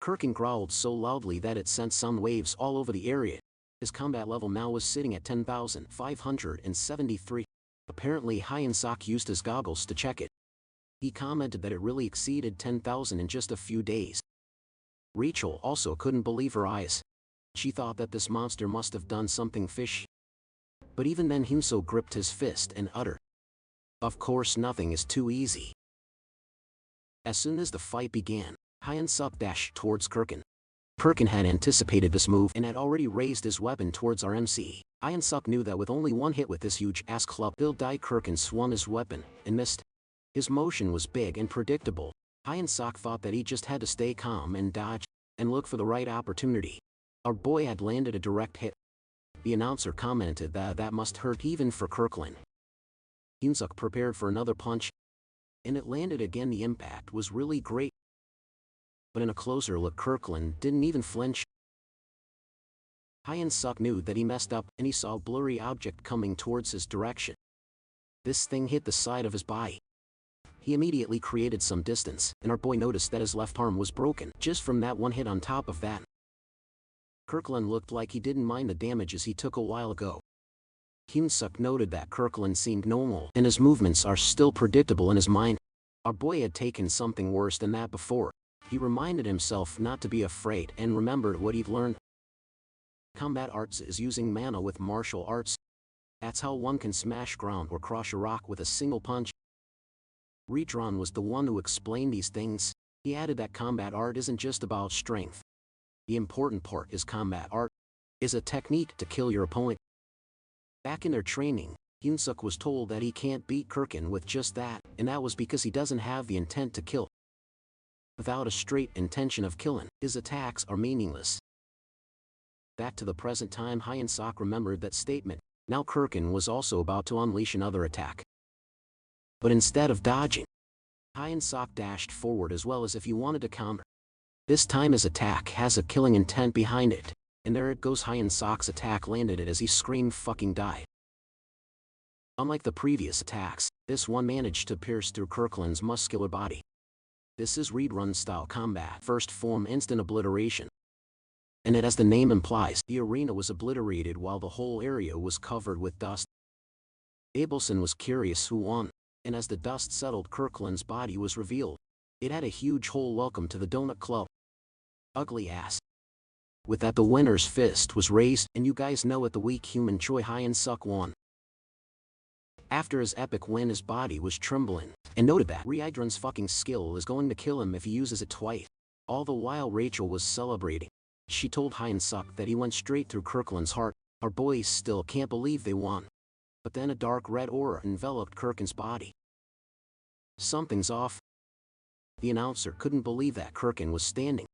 Kirkin growled so loudly that it sent sound waves all over the area. His combat level now was sitting at 10,573. Apparently Hyunsuk used his goggles to check it. He commented that it really exceeded 10,000 in just a few days. Rachel also couldn't believe her eyes. She thought that this monster must have done something fishy. But even then Hyunsuk gripped his fist and uttered, "Of course nothing is too easy." As soon as the fight began, Hyunsuk dashed towards Kirkin. Kirkin had anticipated this move and had already raised his weapon towards our MC. Hyunsuk knew that with only one hit with this huge ass club he'll die. Kirkin swung his weapon and missed. His motion was big and predictable. Hyunsuk thought that he just had to stay calm and dodge and look for the right opportunity. Our boy had landed a direct hit. The announcer commented that that must hurt even for Kirkland. Hyunsuk prepared for another punch, and it landed again. The impact was really great. But in a closer look, Kirkland didn't even flinch. Hyunsuk knew that he messed up, and he saw a blurry object coming towards his direction. This thing hit the side of his body. He immediately created some distance, and our boy noticed that his left arm was broken just from that one hit. On top of that, Kirkland looked like he didn't mind the damages he took a while ago. Hyunsuk noted that Kirkland seemed normal, and his movements are still predictable in his mind. Our boy had taken something worse than that before. He reminded himself not to be afraid and remembered what he'd learned. Combat arts is using mana with martial arts. That's how one can smash ground or crush a rock with a single punch. Reincarnation was the one who explained these things. He added that combat art isn't just about strength. The important part is combat art is a technique to kill your opponent. Back in their training, Hyunsuk was told that he can't beat Kirkin with just that, and that was because he doesn't have the intent to kill. Without a straight intention of killing, his attacks are meaningless. Back to the present time, Hyunsuk remembered that statement. Now Kirkin was also about to unleash another attack. But instead of dodging, Hyun-sok dashed forward as well as if he wanted to counter. This time his attack has a killing intent behind it, and there it goes. Hyun-sok's attack landed it as he screamed fucking die. Unlike the previous attacks, this one managed to pierce through Kirkland's muscular body. This is read-run style combat, first form instant obliteration. And as the name implies, the arena was obliterated while the whole area was covered with dust. Abelson was curious who won, and as the dust settled, Kirkland's body was revealed. It had a huge hole. Welcome to the Donut Club. Ugly ass. With that, the winner's fist was raised, and you guys know it, the weak human Choi Hyun-suk won. After his epic win, his body was trembling, and noted that Reincarnation's fucking skill is going to kill him if he uses it twice. All the while Rachel was celebrating. She told Hyun-suk that he went straight through Kirkland's heart. Our boys still can't believe they won. But then a dark red aura enveloped Kirkland's body. Something's off. The announcer couldn't believe that Kirkland was standing.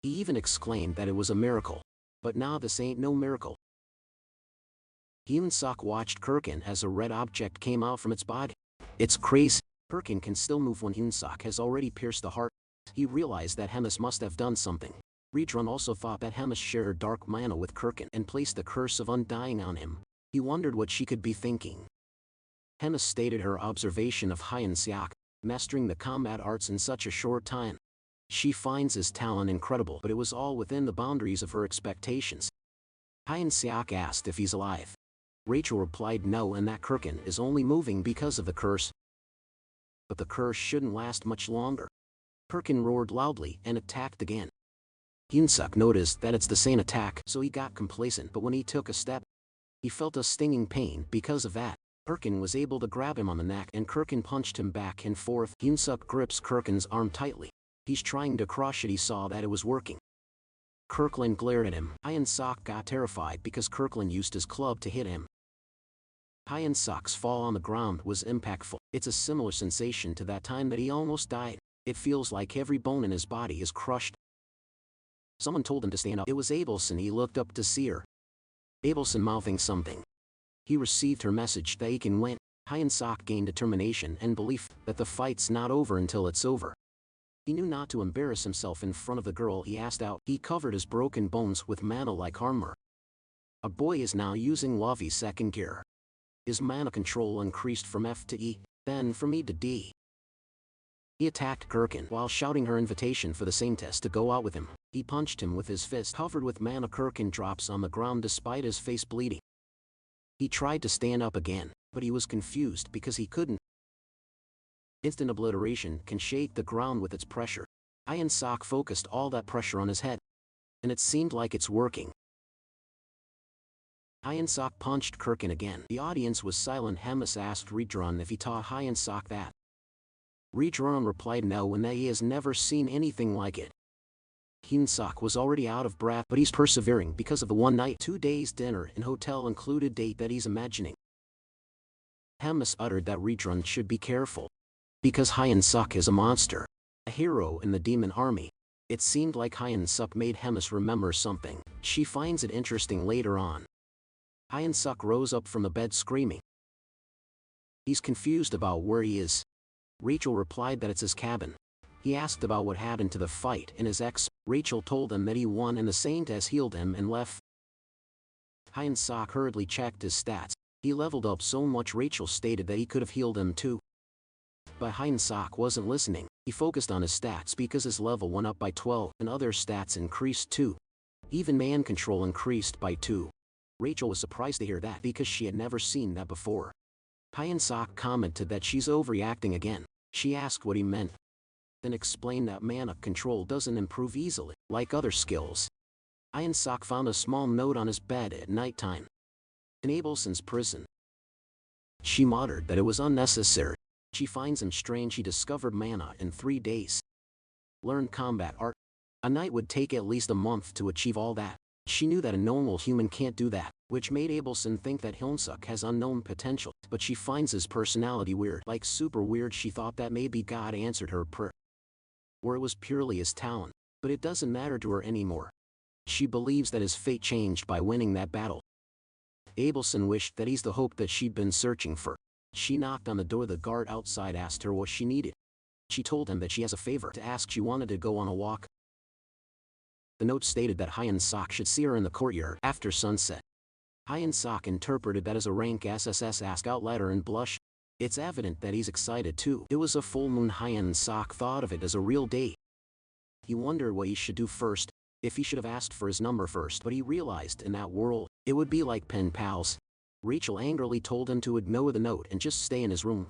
He even exclaimed that it was a miracle. But now this ain't no miracle. Hyun-suk watched Kirkland as a red object came out from its body. It's crazy. Kirkland can still move when Hyun-suk has already pierced the heart. He realized that Hemis must have done something. Redrun also thought that Hemis shared dark mana with Kirkland and placed the curse of undying on him. He wondered what she could be thinking. Hemis stated her observation of Hyun-suk, mastering the combat arts in such a short time. She finds his talent incredible, but it was all within the boundaries of her expectations. Hyun-suk asked if he's alive. Rachel replied no, and that Kirkland is only moving because of the curse. But the curse shouldn't last much longer. Kirkland roared loudly and attacked again. Hyun-suk noticed that it's the same attack, so he got complacent, but when he took a step, he felt a stinging pain. Because of that, Kirkland was able to grab him on the neck, and Kirkland punched him back and forth. Hyun-suk grips Kirkland's arm tightly. He's trying to crush it. He saw that it was working. Kirkland glared at him. Hyun-suk got terrified because Kirkland used his club to hit him. Hyun-suk's fall on the ground was impactful. It's a similar sensation to that time that he almost died. It feels like every bone in his body is crushed. Someone told him to stand up. It was Abelson. He looked up to see her. Abelson mouthing something. He received her message that he can win. Hyun-suk gained determination and belief that the fight's not over until it's over. He knew not to embarrass himself in front of the girl he asked out. He covered his broken bones with mana-like armor. A boy is now using Luffy's second gear. His mana control increased from F to E, then from E to D. He attacked Kirkland while shouting her invitation for the same test to go out with him. He punched him with his fist covered with mana. Kirkland drops on the ground despite his face bleeding. He tried to stand up again, but he was confused because he couldn't. Instant obliteration can shake the ground with its pressure. Hyun-suk focused all that pressure on his head, and it seemed like it's working. Hyun-suk punched Kirkland again. The audience was silent. Hemis asked Redrun if he taught Hyun-suk that. Redrun replied no, and that he has never seen anything like it. Hyun-suk was already out of breath, but he's persevering because of the one night, 2 days dinner and hotel included date that he's imagining. Hemis uttered that Redrun should be careful, because Hyun-suk is a monster, a hero in the demon army. It seemed like Hyun-suk made Hemis remember something. She finds it interesting later on. Hyun-suk rose up from the bed screaming. He's confused about where he is. Rachel replied that it's his cabin. He asked about what happened to the fight and his ex. Rachel told him that he won and the saint has healed him and left. Hyun-suk hurriedly checked his stats. He leveled up so much. Rachel stated that he could have healed him too. But Hyun-suk wasn't listening. He focused on his stats because his level went up by 12 and other stats increased too. Even man control increased by 2. Rachel was surprised to hear that because she had never seen that before. Hyun-suk commented that she's overreacting again. She asked what he meant, then explained that mana control doesn't improve easily, like other skills. Hyun-suk found a small note on his bed at nighttime. In Abelson's prison. She muttered that it was unnecessary. She finds him strange. He discovered mana in 3 days. Learned combat art. A knight would take at least a month to achieve all that. She knew that a normal human can't do that, which made Abelson think that Hyun-suk has unknown potential, but she finds his personality weird, like super weird. She thought that maybe God answered her prayer, or it was purely his talent, but it doesn't matter to her anymore. She believes that his fate changed by winning that battle. Abelson wished that he's the hope that she'd been searching for. She knocked on the door. The guard outside asked her what she needed. She told him that she has a favor to ask. She wanted to go on a walk. The note stated that Hyun Sok should see her in the courtyard after sunset. Hyun Sok interpreted that as a rank SSS ask out letter and blushed. It's evident that he's excited too. It was a full moon. Hyun Sok thought of it as a real date. He wondered what he should do first, if he should have asked for his number first, but he realized in that world, it would be like pen pals. Rachel angrily told him to ignore the note and just stay in his room.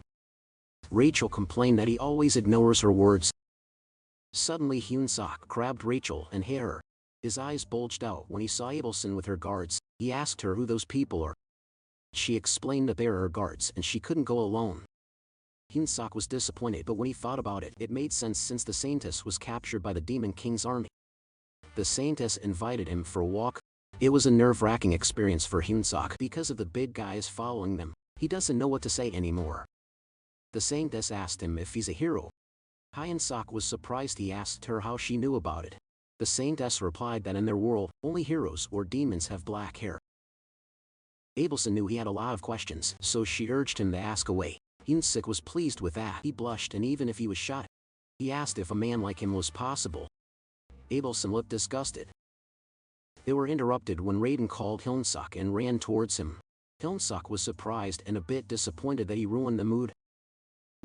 Rachel complained that he always ignores her words. Suddenly Hyun Sok grabbed Rachel and hit her. His eyes bulged out when he saw Abelson with her guards. He asked her who those people are. She explained that they are her guards and she couldn't go alone. Hyun Sok was disappointed, but when he thought about it, it made sense since the Saintess was captured by the Demon King's army. The Saintess invited him for a walk. It was a nerve-wracking experience for Hyun Sok because of the big guys following them. He doesn't know what to say anymore. The Saintess asked him if he's a hero. Hyun Sok was surprised. He asked her how she knew about it. The Saintess replied that in their world, only heroes or demons have black hair. Abelson knew he had a lot of questions, so she urged him to ask away. Hyun Sok was pleased with that. He blushed, and even if he was shy, he asked if a man like him was possible. Abelson looked disgusted. They were interrupted when Raiden called Hyun Sok and ran towards him. Hyun Sok was surprised and a bit disappointed that he ruined the mood.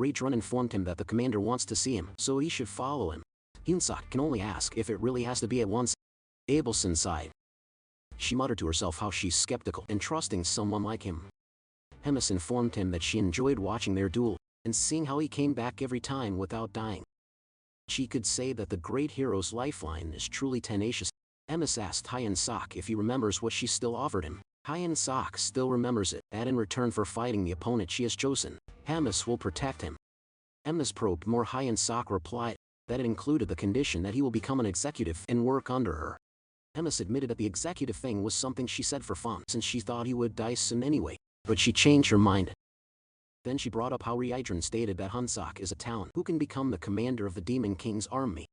Raiden informed him that the commander wants to see him, so he should follow him. Hyun Sok can only ask if it really has to be at once. Abelson sighed. She muttered to herself how she's skeptical and trusting someone like him. Hemis informed him that she enjoyed watching their duel, and seeing how he came back every time without dying. She could say that the great hero's lifeline is truly tenacious. Hemis asked Hyun Sok if he remembers what she still offered him. Hyun Sok still remembers it, that in return for fighting the opponent she has chosen, Hemis will protect him. Hemis probed more. Hyun Sok replied that it included the condition that he will become an executive and work under her. Hemis admitted that the executive thing was something she said for fun, since she thought he would die soon anyway, but she changed her mind. Then she brought up how Raiden stated that Hyun Sok is a talent who can become the commander of the Demon King's army.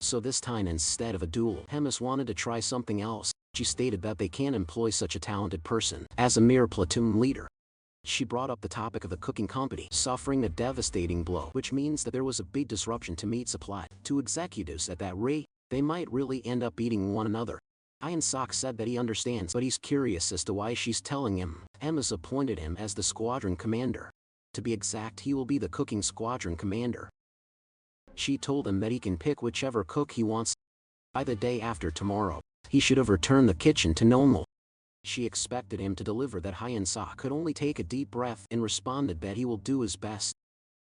So this time, instead of a duel, Hemis wanted to try something else. She stated that they can't employ such a talented person as a mere platoon leader. She brought up the topic of the cooking company suffering a devastating blow, which means that there was a big disruption to meat supply. To executives at that rate, they might really end up eating one another. Hyun Sok said that he understands, but he's curious as to why she's telling him. Hemis appointed him as the squadron commander. To be exact, he will be the cooking squadron commander. She told him that he can pick whichever cook he wants. By the day after tomorrow, he should have returned the kitchen to normal. She expected him to deliver that. Hyun Sok could only take a deep breath and responded that he will do his best.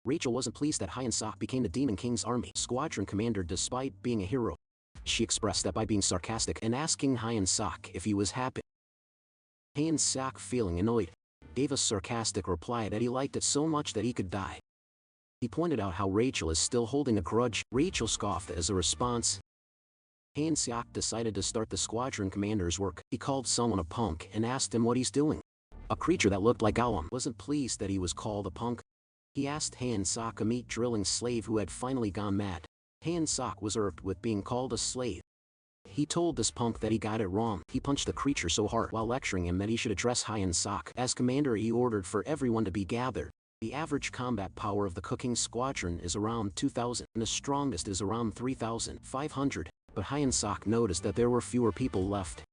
Rachel wasn't pleased that Hyun Sok became the Demon King's army squadron commander despite being a hero. She expressed that by being sarcastic and asking Hyun Sok if he was happy. Hyun Sok, feeling annoyed, gave a sarcastic reply that he liked it so much that he could die. He pointed out how Rachel is still holding a grudge. Rachel scoffed as a response. Hyun Sok decided to start the squadron commander's work. He called someone a punk and asked him what he's doing. A creature that looked like Gollum wasn't pleased that he was called a punk. He asked Hyun Sok, a meat drilling slave who had finally gone mad. Hyun Sok was irked with being called a slave. He told this punk that he got it wrong. He punched the creature so hard while lecturing him that he should address Hyun Sok as commander. He ordered for everyone to be gathered. The average combat power of the cooking squadron is around 2,000, and the strongest is around 3,500, but Hyun Sok noticed that there were fewer people left.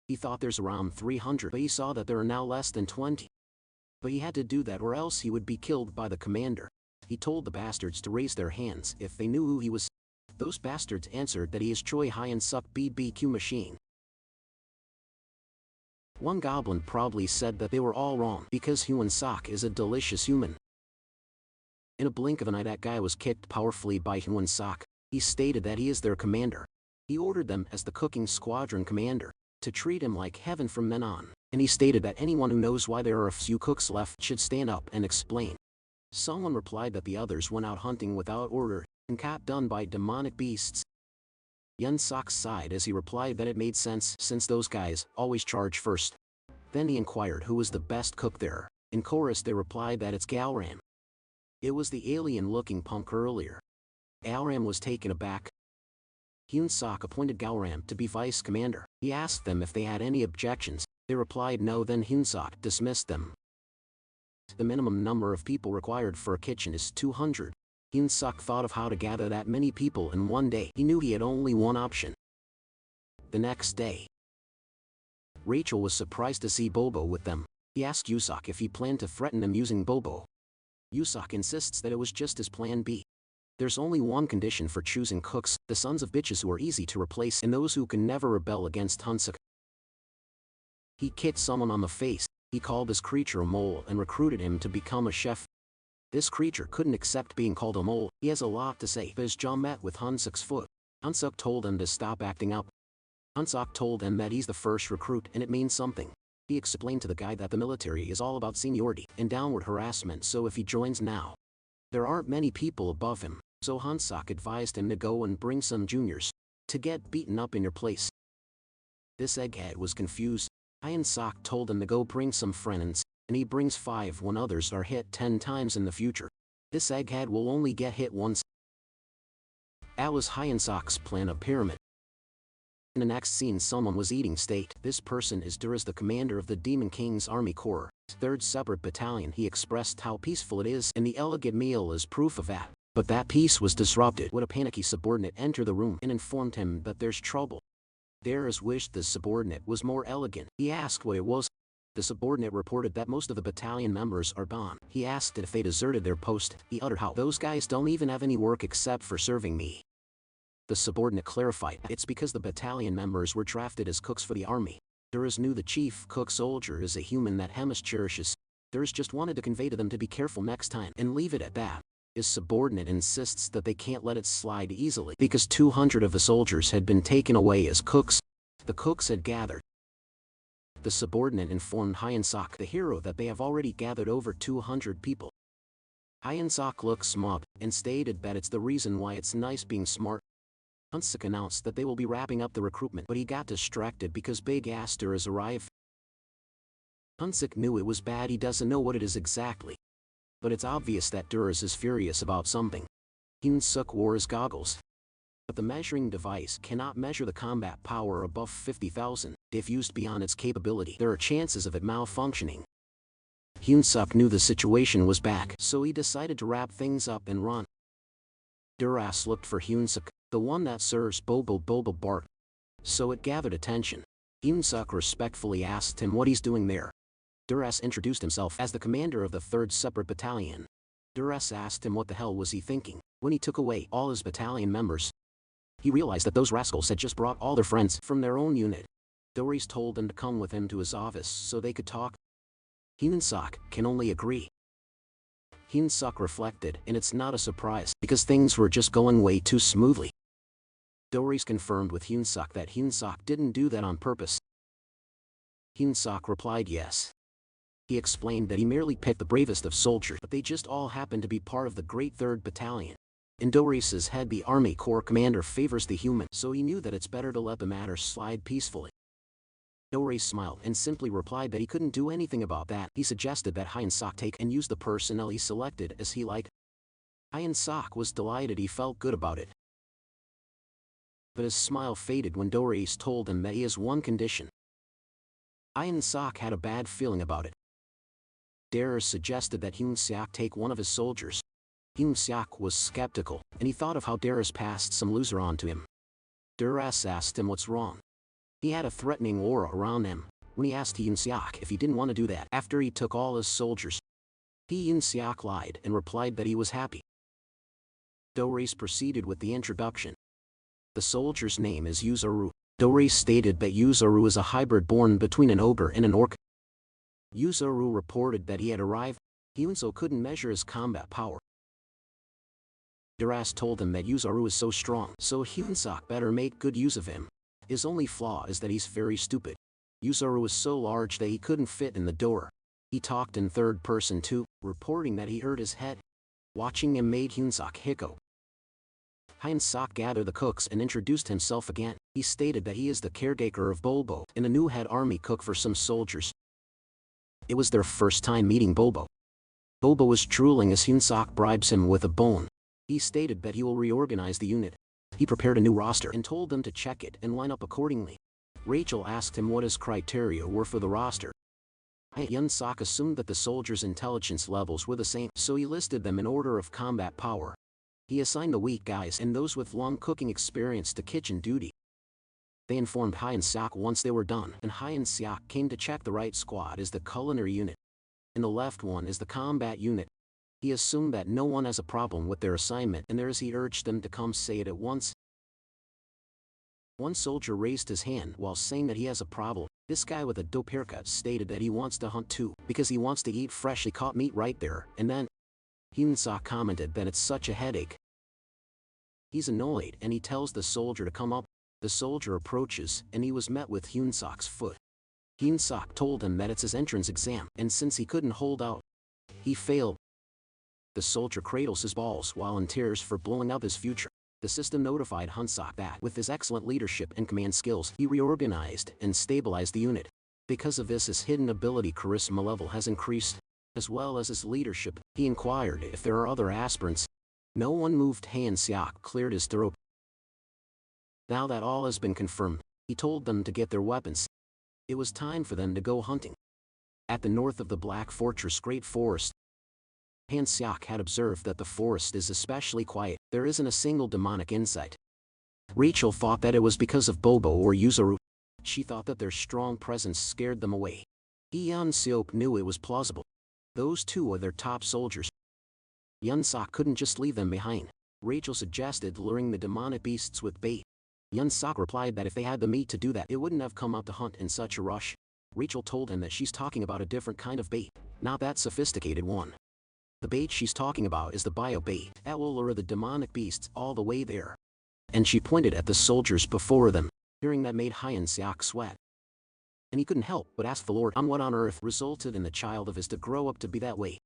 He thought there's around 300, but he saw that there are now less than 20. But he had to do that or else he would be killed by the commander. He told the bastards to raise their hands if they knew who he was. Those bastards answered that he is Choi Hyun Suk BBQ machine. One goblin proudly said that they were all wrong because Hyun Sok is a delicious human. In a blink of an eye, that guy was kicked powerfully by Hyun Sok. He stated that he is their commander. He ordered them as the cooking squadron commander to treat him like heaven from then on, and he stated that anyone who knows why there are a few cooks left should stand up and explain. Someone replied that the others went out hunting without order and got done by demonic beasts. Hyun Sok sighed as he replied that it made sense since those guys always charge first. Then he inquired who was the best cook there. In chorus they replied that it's Galram. It was the alien-looking punk earlier. Galram was taken aback. Hyun Sok appointed Galram to be vice commander. He asked them if they had any objections. They replied no, then Hyun Sok dismissed them. The minimum number of people required for a kitchen is 200. Hyun-suk thought of how to gather that many people in one day. He knew he had only one option. The next day, Rachel was surprised to see Bobo with them. He asked Yusuk if he planned to threaten them using Bobo. Yusuk insists that it was just his plan B. There's only one condition for choosing cooks, the sons of bitches who are easy to replace and those who can never rebel against Hyun-suk. He kicked someone on the face. He called this creature a mole and recruited him to become a chef. This creature couldn't accept being called a mole. He has a lot to say, but his jaw met with Hyun-suk's foot. Hyun-suk told him to stop acting up. Hyun-suk told him that he's the first recruit and it means something. He explained to the guy that the military is all about seniority and downward harassment, so if he joins now, there aren't many people above him, so Hyun-suk advised him to go and bring some juniors to get beaten up in your place. This egghead was confused. Hyun-suk told him to go bring some friends, and he brings 5 when others are hit 10 times in the future. This egghead will only get hit once. That was Hyun-suk's plan of pyramid. In the next scene, someone was eating steak. This person is Duras, the commander of the Demon King's Army Corps, 3rd Separate Battalion. He expressed how peaceful it is, and the elegant meal is proof of that. But that peace was disrupted when a panicky subordinate entered the room and informed him that there's trouble. Duras wished the subordinate was more elegant. He asked what it was. The subordinate reported that most of the battalion members are gone. He asked if they deserted their post. He uttered, "How? Those guys don't even have any work except for serving me." The subordinate clarified, "It's because the battalion members were drafted as cooks for the army." Duras knew the chief cook soldier is a human that Hemis cherishes. Duras just wanted to convey to them to be careful next time and leave it at that. His subordinate insists that they can't let it slide easily because 200 of the soldiers had been taken away as cooks. The cooks had gathered. The subordinate informed Hyun-suk, the hero, that they have already gathered over 200 people. Hyun-suk looked smug and stated that it's the reason why it's nice being smart. Hyun-suk announced that they will be wrapping up the recruitment, but he got distracted because Big Ass Duras arrived. Hyun-suk knew it was bad. He doesn't know what it is exactly, but it's obvious that Duras is furious about something. Hyun-suk wore his goggles, but the measuring device cannot measure the combat power above 50,000. If used beyond its capability, there are chances of it malfunctioning. Hyun-suk knew the situation was bad, so he decided to wrap things up and run. Duras looked for Hyun-suk, the one that serves Bobo bark, so it gathered attention. Hyun-suk respectfully asked him what he's doing there. Duras introduced himself as the commander of the 3rd Separate Battalion. Duras asked him what the hell was he thinking when he took away all his battalion members. He realized that those rascals had just brought all their friends from their own unit. Duras told them to come with him to his office so they could talk. Hyun-suk can only agree. Hyun-suk reflected, and it's not a surprise, because things were just going way too smoothly. Duras confirmed with Hyun-suk that Hyun-suk didn't do that on purpose. Hyun-suk replied yes. He explained that he merely picked the bravest of soldiers, but they just all happened to be part of the Great 3rd Battalion. In Doras's head, the Army Corps commander favors the human, so he knew that it's better to let the matter slide peacefully. Duras smiled and simply replied that he couldn't do anything about that. He suggested that Hyun-suk take and use the personnel he selected as he liked. Hyun-suk was delighted. He felt good about it. But his smile faded when Duras told him that he has one condition. Hyun-suk had a bad feeling about it. Duras suggested that Hyun-suk take one of his soldiers. Hyun-suk was skeptical, and he thought of how Duras passed some loser on to him. Duras asked him what's wrong. He had a threatening aura around him when he asked Hyun-suk if he didn't want to do that after he took all his soldiers. Hyun-suk lied and replied that he was happy. Duras proceeded with the introduction. The soldier's name is Yuzuru. Duras stated that Yuzuru is a hybrid born between an ogre and an orc. Yuzuru reported that he had arrived. Hyun-suk couldn't measure his combat power. Duras told him that Yuzuru is so strong, so Hyun-suk better make good use of him. His only flaw is that he's very stupid. Yuzuru is so large that he couldn't fit in the door. He talked in third person too, reporting that he hurt his head. Watching him made Hyun-suk hiccup. Hyun-suk gathered the cooks and introduced himself again. He stated that he is the caretaker of Bobo and a new head army cook for some soldiers. It was their first time meeting Bobo. Bobo was drooling as Hyun-suk bribes him with a bone. He stated that he will reorganize the unit. He prepared a new roster and told them to check it and line up accordingly. Rachel asked him what his criteria were for the roster. Hyun-suk assumed that the soldiers' intelligence levels were the same, so he listed them in order of combat power. He assigned the weak guys and those with long cooking experience to kitchen duty. They informed Hyun-seok once they were done, and Hyun-seok came to check. The right squad is the culinary unit, and the left one is the combat unit. He assumed that no one has a problem with their assignment, and he urged them to come say it at once. One soldier raised his hand while saying that he has a problem. This guy with a dope haircut stated that he wants to hunt too, because he wants to eat freshly caught meat right there and then. Hyun-seok commented that it's such a headache. He's annoyed and he tells the soldier to come up. The soldier approaches and he was met with Hyun-seok's foot. Hyun-seok told him that it's his entrance exam, and since he couldn't hold out, he failed. The soldier cradles his balls while in tears for blowing up his future. The system notified Hyun-seok that, with his excellent leadership and command skills, he reorganized and stabilized the unit. Because of this, his hidden ability charisma level has increased, as well as his leadership. He inquired if there are other aspirants. No one moved. Hyun-seok cleared his throat. Now that all has been confirmed, he told them to get their weapons. It was time for them to go hunting. At the north of the Black Fortress Great Forest, Hyun-seok had observed that the forest is especially quiet. There isn't a single demonic insect. Rachel thought that it was because of Bobo or Yuzaru. She thought that their strong presence scared them away. Hyun-seok knew it was plausible. Those two are their top soldiers. Hyun-seok couldn't just leave them behind. Rachel suggested luring the demonic beasts with bait. Hyun-seok replied that if they had the meat to do that, it wouldn't have come out to hunt in such a rush. Rachel told him that she's talking about a different kind of bait, not that sophisticated one. The bait she's talking about is the bio bait that will lure the demonic beasts all the way there. And she pointed at the soldiers before them. Hearing that made Hyun-seok sweat. And he couldn't help but ask the Lord on what on earth resulted in the child of his to grow up to be that way.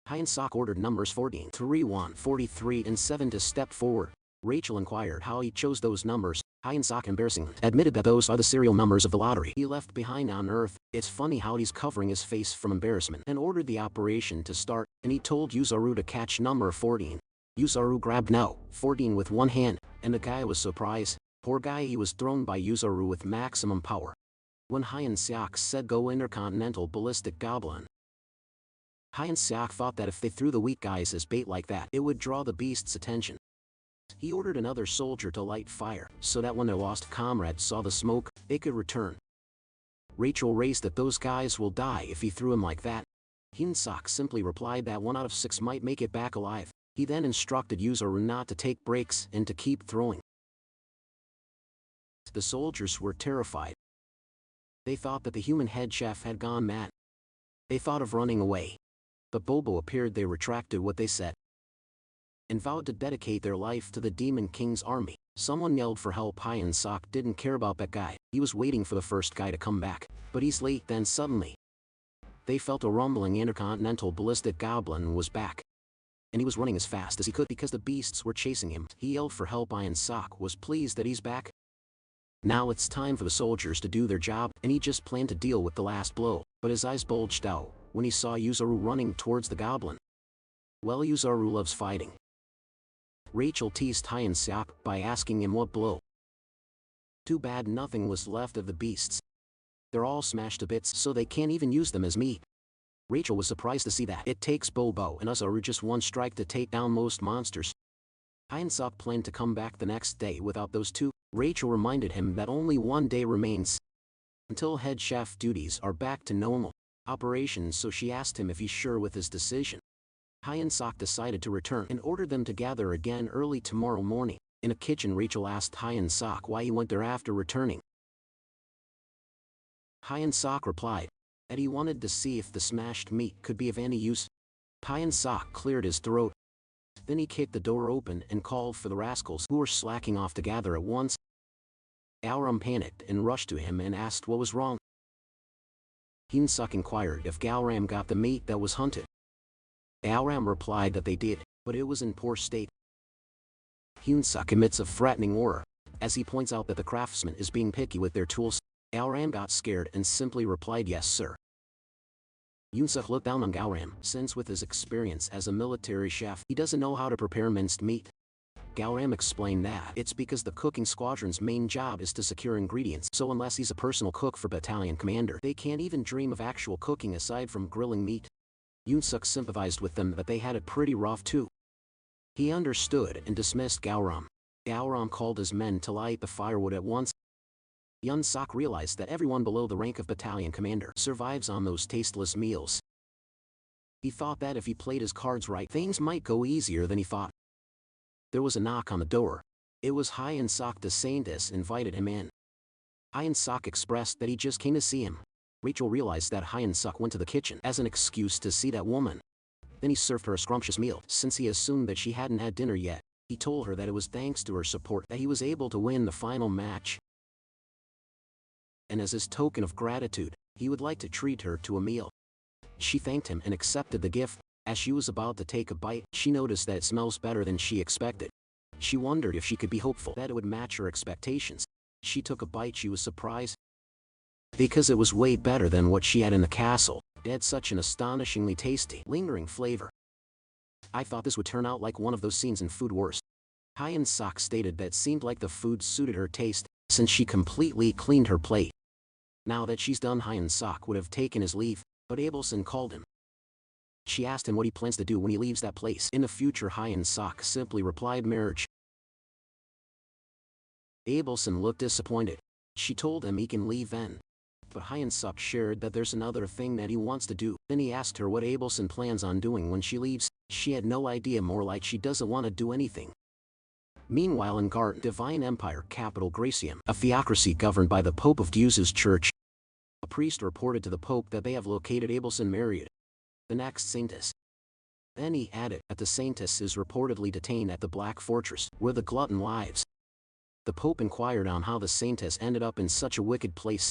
Hyun-seok ordered numbers 14, 31, 43 and 7 to step forward. Rachel inquired how he chose those numbers. Hyun-seok embarrassingly admitted that those are the serial numbers of the lottery he left behind on Earth. It's funny how he's covering his face from embarrassment, and ordered the operation to start, and he told Yuzaru to catch number 14. Yuzaru grabbed now 14 with one hand, and the guy was surprised. Poor guy, he was thrown by Yuzaru with maximum power. When Hyun-seok said go intercontinental ballistic goblin, Hyun-seok thought that if they threw the weak guys as bait like that, it would draw the beast's attention. He ordered another soldier to light fire, so that when their lost comrades saw the smoke, they could return. Rachel raised that those guys will die if he threw him like that. Hyun-seok simply replied that 1 out of 6 might make it back alive. He then instructed Yuzaru not to take breaks and to keep throwing. The soldiers were terrified. They thought that the human head chef had gone mad. They thought of running away. But Bobo appeared. They retracted what they said and vowed to dedicate their life to the Demon King's army. Someone yelled for help. Hyun-seok didn't care about that guy. He was waiting for the first guy to come back. But he's late. Then suddenly, they felt a rumbling. Intercontinental ballistic goblin was back. And he was running as fast as he could because the beasts were chasing him. He yelled for help. Hyun-seok was pleased that he's back. Now it's time for the soldiers to do their job, and he just planned to deal with the last blow. But his eyes bulged out when he saw Yuzaru running towards the goblin. Well, Yuzaru loves fighting. Rachel teased Hyun-seok by asking him what blow. Too bad nothing was left of the beasts. They're all smashed to bits, so they can't even use them as meat. Rachel was surprised to see that it takes Bobo and Asura just one strike to take down most monsters. Hyun-seok planned to come back the next day without those two. Rachel reminded him that only one day remains until head chef duties are back to normal operations, so she asked him if he's sure with his decision. Hyun-seok decided to return and ordered them to gather again early tomorrow morning. In a kitchen, Rachel asked Hyun-seok why he went there after returning. Hyun-seok replied that he wanted to see if the smashed meat could be of any use. Hyun-seok cleared his throat. Then he kicked the door open and called for the rascals who were slacking off to gather at once. Galram panicked and rushed to him and asked what was wrong. Hyun-seok inquired if Galram got the meat that was hunted. Galram replied that they did, but it was in poor state. Hyun-seok emits a threatening aura as he points out that the craftsman is being picky with their tools. Galram got scared and simply replied, "Yes, sir." Hyun-seok looked down on Galram, since with his experience as a military chef, he doesn't know how to prepare minced meat. Galram explained that it's because the cooking squadron's main job is to secure ingredients, so unless he's a personal cook for battalion commander, they can't even dream of actual cooking aside from grilling meat. Hyun-seok sympathized with them that they had it pretty rough too. He understood and dismissed Gaoram. Gaoram called his men to light the firewood at once. Yun Sok realized that everyone below the rank of battalion commander survives on those tasteless meals. He thought that if he played his cards right, things might go easier than he thought. There was a knock on the door. It was Hyun Sok. The scientist invited him in. Hyun Sok expressed that he just came to see him. Rachel realized that Hyun Sok went to the kitchen as an excuse to see that woman. Then he served her a scrumptious meal. Since he assumed that she hadn't had dinner yet, he told her that it was thanks to her support that he was able to win the final match. And as his token of gratitude, he would like to treat her to a meal. She thanked him and accepted the gift. As she was about to take a bite, she noticed that it smells better than she expected. She wondered if she could be hopeful that it would match her expectations. She took a bite. She was surprised because it was way better than what she had in the castle. It had such an astonishingly tasty, lingering flavor. I thought this would turn out like one of those scenes in Food Wars. Hyun Sok stated that it seemed like the food suited her taste, since she completely cleaned her plate. Now that she's done, Hyun Sok would have taken his leave, but Abelson called him. She asked him what he plans to do when he leaves that place. In the future, Hyun Sok simply replied marriage. Abelson looked disappointed. She told him he can leave then. But Hyun Sok shared that there's another thing that he wants to do. Then he asked her what Abelson plans on doing when she leaves. She had no idea, more like she doesn't want to do anything. Meanwhile, in Garden Divine Empire capital Gracium, a theocracy governed by the Pope of Deuce's church, a priest reported to the Pope that they have located Abelson married the next saintess. Then he added that the saintess is reportedly detained at the Black Fortress, where the glutton lives. The Pope inquired on how the saintess ended up in such a wicked place.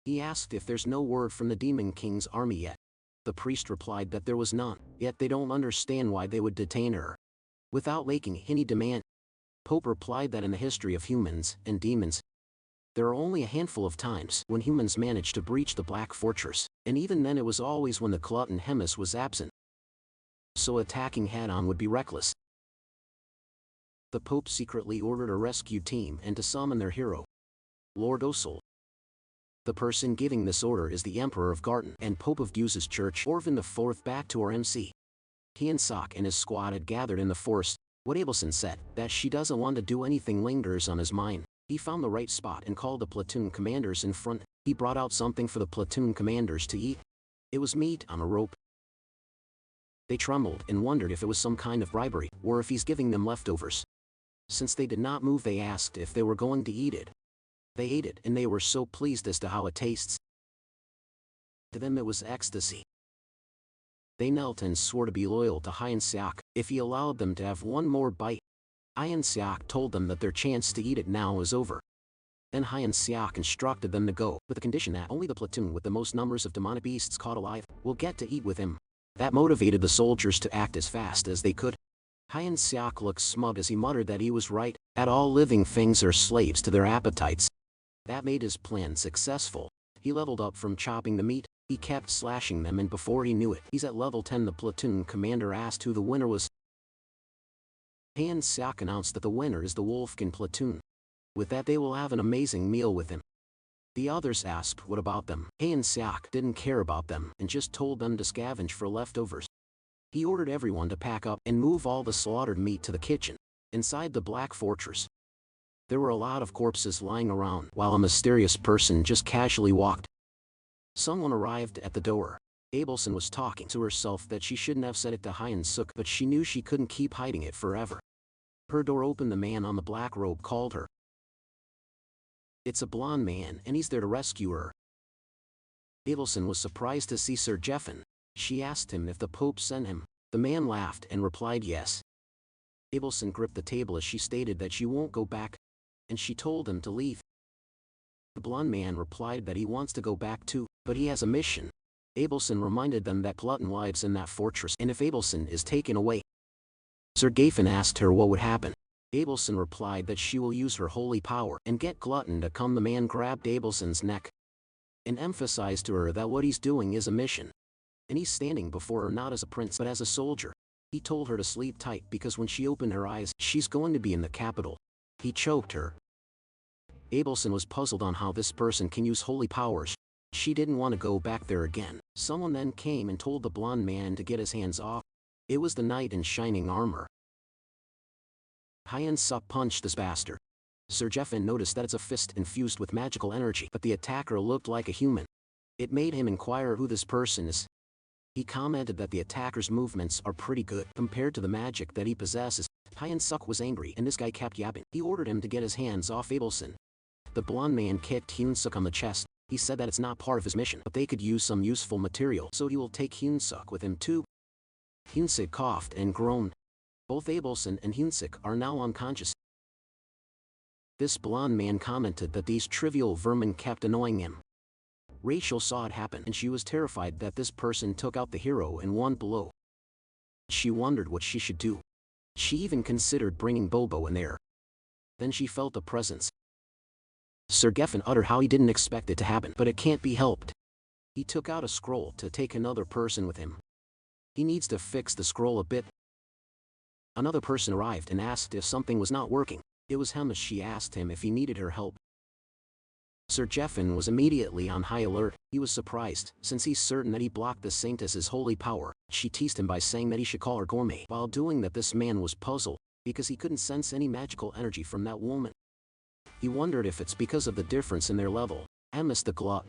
He asked if there's no word from the Demon King's army yet. The priest replied that there was none, yet they don't understand why they would detain her without making any demand. Pope replied that in the history of humans and demons, there are only a handful of times when humans managed to breach the Black Fortress, and even then it was always when the glutton Hemis was absent. So attacking head-on would be reckless. The Pope secretly ordered a rescue team and to summon their hero, Lord Osul. The person giving this order is the Emperor of Garten and Pope of Deuce's Church, Orvan IV. Back to our MC. Hyun Sok and his squad had gathered in the forest. What Abelson said, that she doesn't want to do anything, lingers on his mind. He found the right spot and called the platoon commanders in front. He brought out something for the platoon commanders to eat. It was meat on a rope. They trembled and wondered if it was some kind of bribery, or if he's giving them leftovers. Since they did not move, they asked if they were going to eat it. They ate it, and they were so pleased as to how it tastes. To them it was ecstasy. They knelt and swore to be loyal to Hyun Sok if he allowed them to have one more bite. Hyun Sok told them that their chance to eat it now was over. Then Hyun Sok instructed them to go, with the condition that only the platoon with the most numbers of demonic beasts caught alive will get to eat with him. That motivated the soldiers to act as fast as they could. Hyun Sok looked smug as he muttered that he was right, that all living things are slaves to their appetites. That made his plan successful. He leveled up from chopping the meat. He kept slashing them, and before he knew it, he's at level 10. The platoon commander asked who the winner was. Hyun Sok announced that the winner is the Wolfkin platoon. With that, they will have an amazing meal with him. The others asked what about them. Hyun Sok didn't care about them and just told them to scavenge for leftovers. He ordered everyone to pack up and move all the slaughtered meat to the kitchen inside the Black Fortress. There were a lot of corpses lying around, while a mysterious person just casually walked. Someone arrived at the door. Abelson was talking to herself that she shouldn't have said it to Hyun Sok, but she knew she couldn't keep hiding it forever. Her door opened. The man on the black robe called her. It's a blonde man, and he's there to rescue her. Abelson was surprised to see Sir Jeffen. She asked him if the Pope sent him. The man laughed and replied yes. Abelson gripped the table as she stated that she won't go back, and she told him to leave. The blonde man replied that he wants to go back too, but he has a mission. Abelson reminded them that Glutton lives in that fortress, and if Abelson is taken away, Sir Gafen asked her what would happen. Abelson replied that she will use her holy power and get Glutton to come. The man grabbed Abelson's neck and emphasized to her that what he's doing is a mission, and he's standing before her not as a prince but as a soldier. He told her to sleep tight because when she opened her eyes, she's going to be in the capital. He choked her. Abelson was puzzled on how this person can use holy powers. She didn't want to go back there again. Someone then came and told the blonde man to get his hands off. It was the knight in shining armor. Hyun-suk punched this bastard. Sir Jeffin noticed that it's a fist infused with magical energy, but the attacker looked like a human. It made him inquire who this person is. He commented that the attacker's movements are pretty good compared to the magic that he possesses. Hyun-suk was angry and this guy kept yapping. He ordered him to get his hands off Abelson. The blonde man kicked Hyun-suk on the chest. He said that it's not part of his mission, but they could use some useful material, so he will take Hyun-suk with him too. Hyun-suk coughed and groaned. Both Abelson and Hyun-suk are now unconscious. This blonde man commented that these trivial vermin kept annoying him. Rachel saw it happen and she was terrified that this person took out the hero in one blow. She wondered what she should do. She even considered bringing Bobo in there. Then she felt a presence. Sir Geffen uttered how he didn't expect it to happen, but it can't be helped. He took out a scroll to take another person with him. He needs to fix the scroll a bit. Another person arrived and asked if something was not working. It was Hema. She asked him if he needed her help. Sir Geffen was immediately on high alert. He was surprised, since he's certain that he blocked the Saintess's holy power. She teased him by saying that he should call her gourmet. While doing that, this man was puzzled, because he couldn't sense any magical energy from that woman. He wondered if it's because of the difference in their level. Amos the Glut.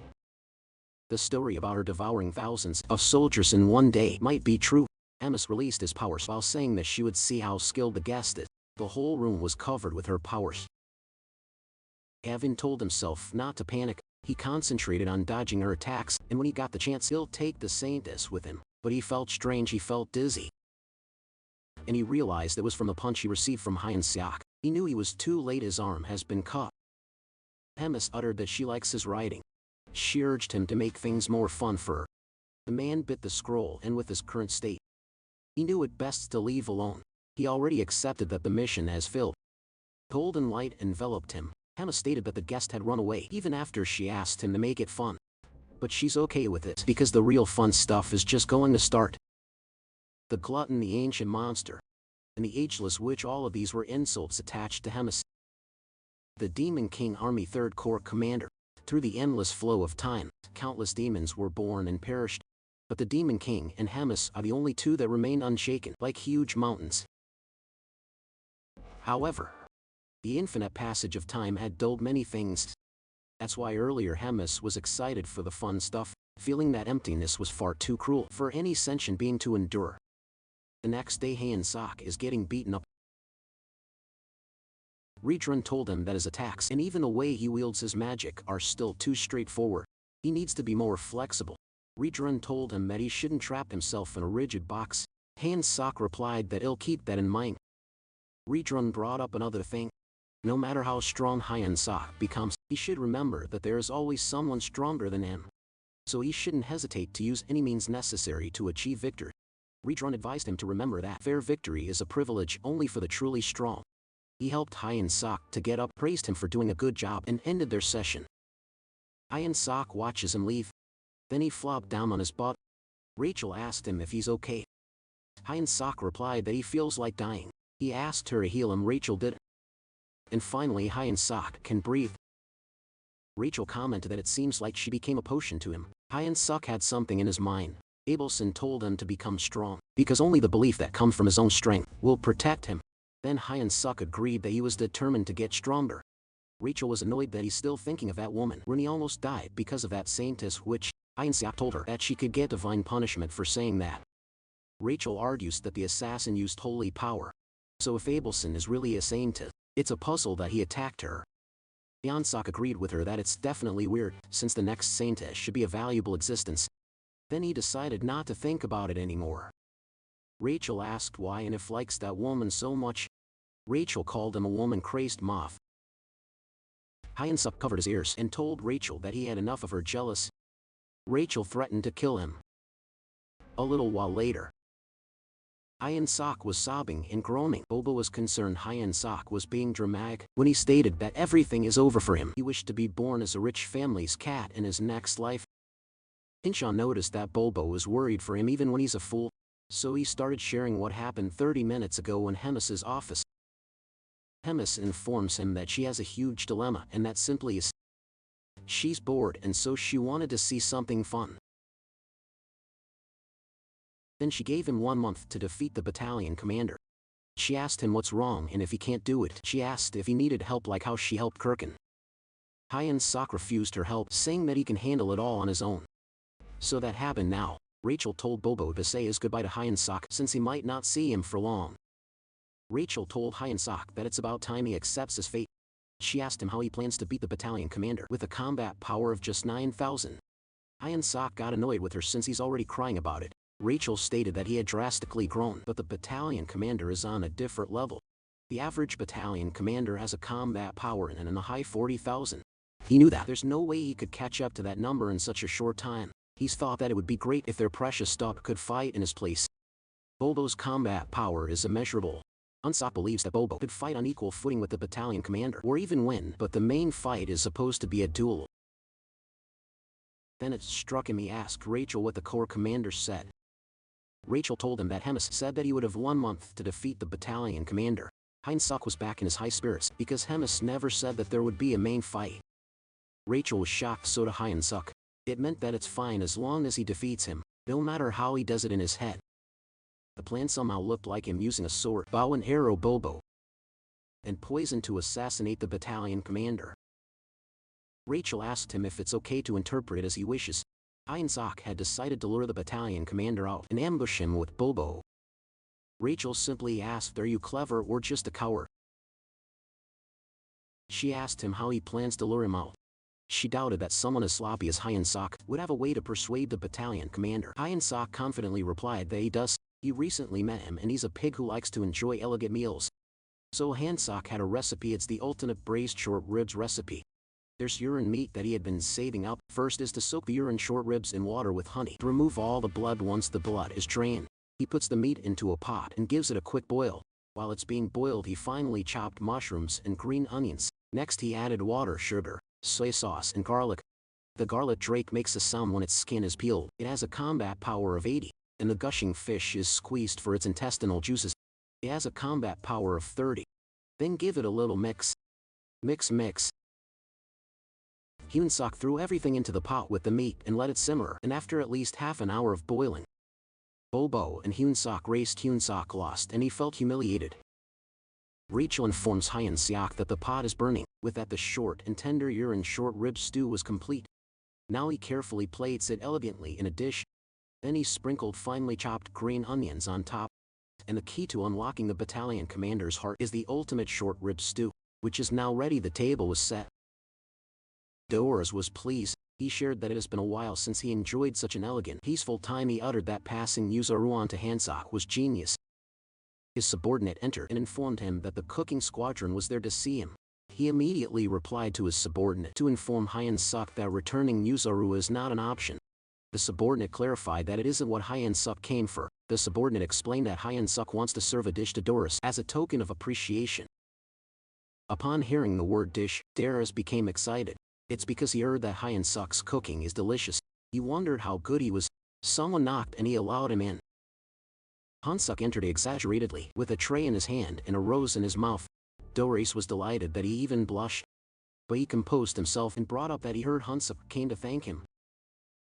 The story about her devouring thousands of soldiers in one day might be true. Amos released his powers while saying that she would see how skilled the guest is. The whole room was covered with her powers. Having told himself not to panic, he concentrated on dodging her attacks, and when he got the chance he'll take the Saintess with him. But he felt strange, he felt dizzy. And he realized it was from the punch he received from Hyun-suk. He knew he was too late, his arm has been cut. Hemis uttered that she likes his writing. She urged him to make things more fun for her. The man bit the scroll, and with his current state, he knew it best to leave alone. He already accepted that the mission has failed. Golden light enveloped him. Hema stated that the guest had run away even after she asked him to make it fun. But she's okay with it because the real fun stuff is just going to start. The glutton, the ancient monster, and the ageless witch, all of these were insults attached to Hemis. The Demon King Army 3rd Corps commander. Through the endless flow of time, countless demons were born and perished. But the Demon King and Hemis are the only two that remain unshaken, like huge mountains. However, the infinite passage of time had dulled many things. That's why earlier Hemis was excited for the fun stuff, feeling that emptiness was far too cruel for any sentient being to endure. The next day Hyun-suk is getting beaten up. Ridrun told him that his attacks and even the way he wields his magic are still too straightforward. He needs to be more flexible. Ridrun told him that he shouldn't trap himself in a rigid box. Hyun-suk replied that he'll keep that in mind. Ridrun brought up another thing. No matter how strong Hyun-suk becomes, he should remember that there is always someone stronger than him. So he shouldn't hesitate to use any means necessary to achieve victory. Ridrun advised him to remember that fair victory is a privilege only for the truly strong. He helped Hyun-suk to get up, praised him for doing a good job, and ended their session. Hyun-suk watches him leave. Then he flopped down on his butt. Rachel asked him if he's okay. Hyun-suk replied that he feels like dying. He asked her to heal him. Rachel did. And finally Hyun-suk can breathe. Rachel commented that it seems like she became a potion to him. Hyun-suk had something in his mind. Abelson told him to become strong, because only the belief that comes from his own strength will protect him. Then Hyun-suk agreed that he was determined to get stronger. Rachel was annoyed that he's still thinking of that woman when he almost died because of that Saintess, which Hyun-suk told her that she could get divine punishment for saying that. Rachel argues that the assassin used holy power. So if Abelson is really a Saintess, it's a puzzle that he attacked her. Hyun-suk agreed with her that it's definitely weird, since the next Saintess should be a valuable existence. Then he decided not to think about it anymore. Rachel asked why and if likes that woman so much. Rachel called him a woman-crazed moth. Hyun-suk covered his ears and told Rachel that he had enough of her jealous. Rachel threatened to kill him. A little while later, Hyun-suk was sobbing and groaning. Bobo was concerned Hyun-suk was being dramatic when he stated that everything is over for him. He wished to be born as a rich family's cat in his next life. Hinshaw noticed that Bobo was worried for him even when he's a fool, so he started sharing what happened 30 minutes ago in Hemis's office. Hemis informs him that she has a huge dilemma and that simply is she's bored and so she wanted to see something fun. Then she gave him 1 month to defeat the battalion commander. She asked him what's wrong and if he can't do it. She asked if he needed help like how she helped Kirkin. Hyun-sok refused her help, saying that he can handle it all on his own. So that happened now. Rachel told Bobo to say his goodbye to Hyun-sok since he might not see him for long. Rachel told Hyun-sok that it's about time he accepts his fate. She asked him how he plans to beat the battalion commander with a combat power of just 9,000. Hyun-sok got annoyed with her since he's already crying about it. Rachel stated that he had drastically grown, but the battalion commander is on a different level. The average battalion commander has a combat power in the high 40,000. He knew that there's no way he could catch up to that number in such a short time. He's thought that it would be great if their precious stuff could fight in his place. Bobo's combat power is immeasurable. Hyun-sok believes that Bobo could fight on equal footing with the battalion commander, or even win, but the main fight is supposed to be a duel. Then it struck him. He asked Rachel what the corps commander said. Rachel told him that Hemis said that he would have 1 month to defeat the battalion commander. Hyun-sok was back in his high spirits, because Hemis never said that there would be a main fight. Rachel was shocked, so did Hyun-sok. It meant that it's fine as long as he defeats him, no matter how he does it in his head. The plan somehow looked like him using a sword, bow and arrow, Bobo, and poison to assassinate the battalion commander. Rachel asked him if it's okay to interpret it as he wishes. Hyun-sok had decided to lure the battalion commander out and ambush him with Bobo. Rachel simply asked, "Are you clever or just a coward?" She asked him how he plans to lure him out. She doubted that someone as sloppy as Hyun-sok would have a way to persuade the battalion commander. Hyun-sok confidently replied that he does. He recently met him and he's a pig who likes to enjoy elegant meals. So Hyun-sok had a recipe. It's the ultimate braised short ribs recipe. There's urine meat that he had been saving up. First is to soak the urine short ribs in water with honey to remove all the blood. Once the blood is drained, he puts the meat into a pot and gives it a quick boil. While it's being boiled, he finally chopped mushrooms and green onions. Next he added water, sugar, soy sauce and garlic. The garlic drake makes a sound when its skin is peeled. It has a combat power of 80, and the gushing fish is squeezed for its intestinal juices. It has a combat power of 30. Then give it a little mix. Mix. Hyun-sok threw everything into the pot with the meat and let it simmer, and after at least half an hour of boiling, Bobo and Hyun-sok raced. Hyun-sok lost and he felt humiliated. Rachel informs Hyun-sok that the pot is burning. With that, the short and tender urine short rib stew was complete. Now he carefully plates it elegantly in a dish. Then he sprinkled finely chopped green onions on top. And the key to unlocking the battalion commander's heart is the ultimate short rib stew, which is now ready. The table was set. Doras was pleased. He shared that it has been a while since he enjoyed such an elegant, peaceful time. He uttered that passing Yuzaru on to Hyun-sok was genius. His subordinate entered and informed him that the cooking squadron was there to see him. He immediately replied to his subordinate to inform Hyun-sok that returning Yuzaru is not an option. The subordinate clarified that it isn't what Hyun-sok came for. The subordinate explained that Hyun-sok wants to serve a dish to Doras as a token of appreciation. Upon hearing the word dish, Doras became excited. It's because he heard that Hyun-sok's cooking is delicious. He wondered how good he was. Someone knocked and he allowed him in. Hyun-sok entered exaggeratedly, with a tray in his hand and a rose in his mouth. Doras was delighted that he even blushed. But he composed himself and brought up that he heard Hyun-sok came to thank him.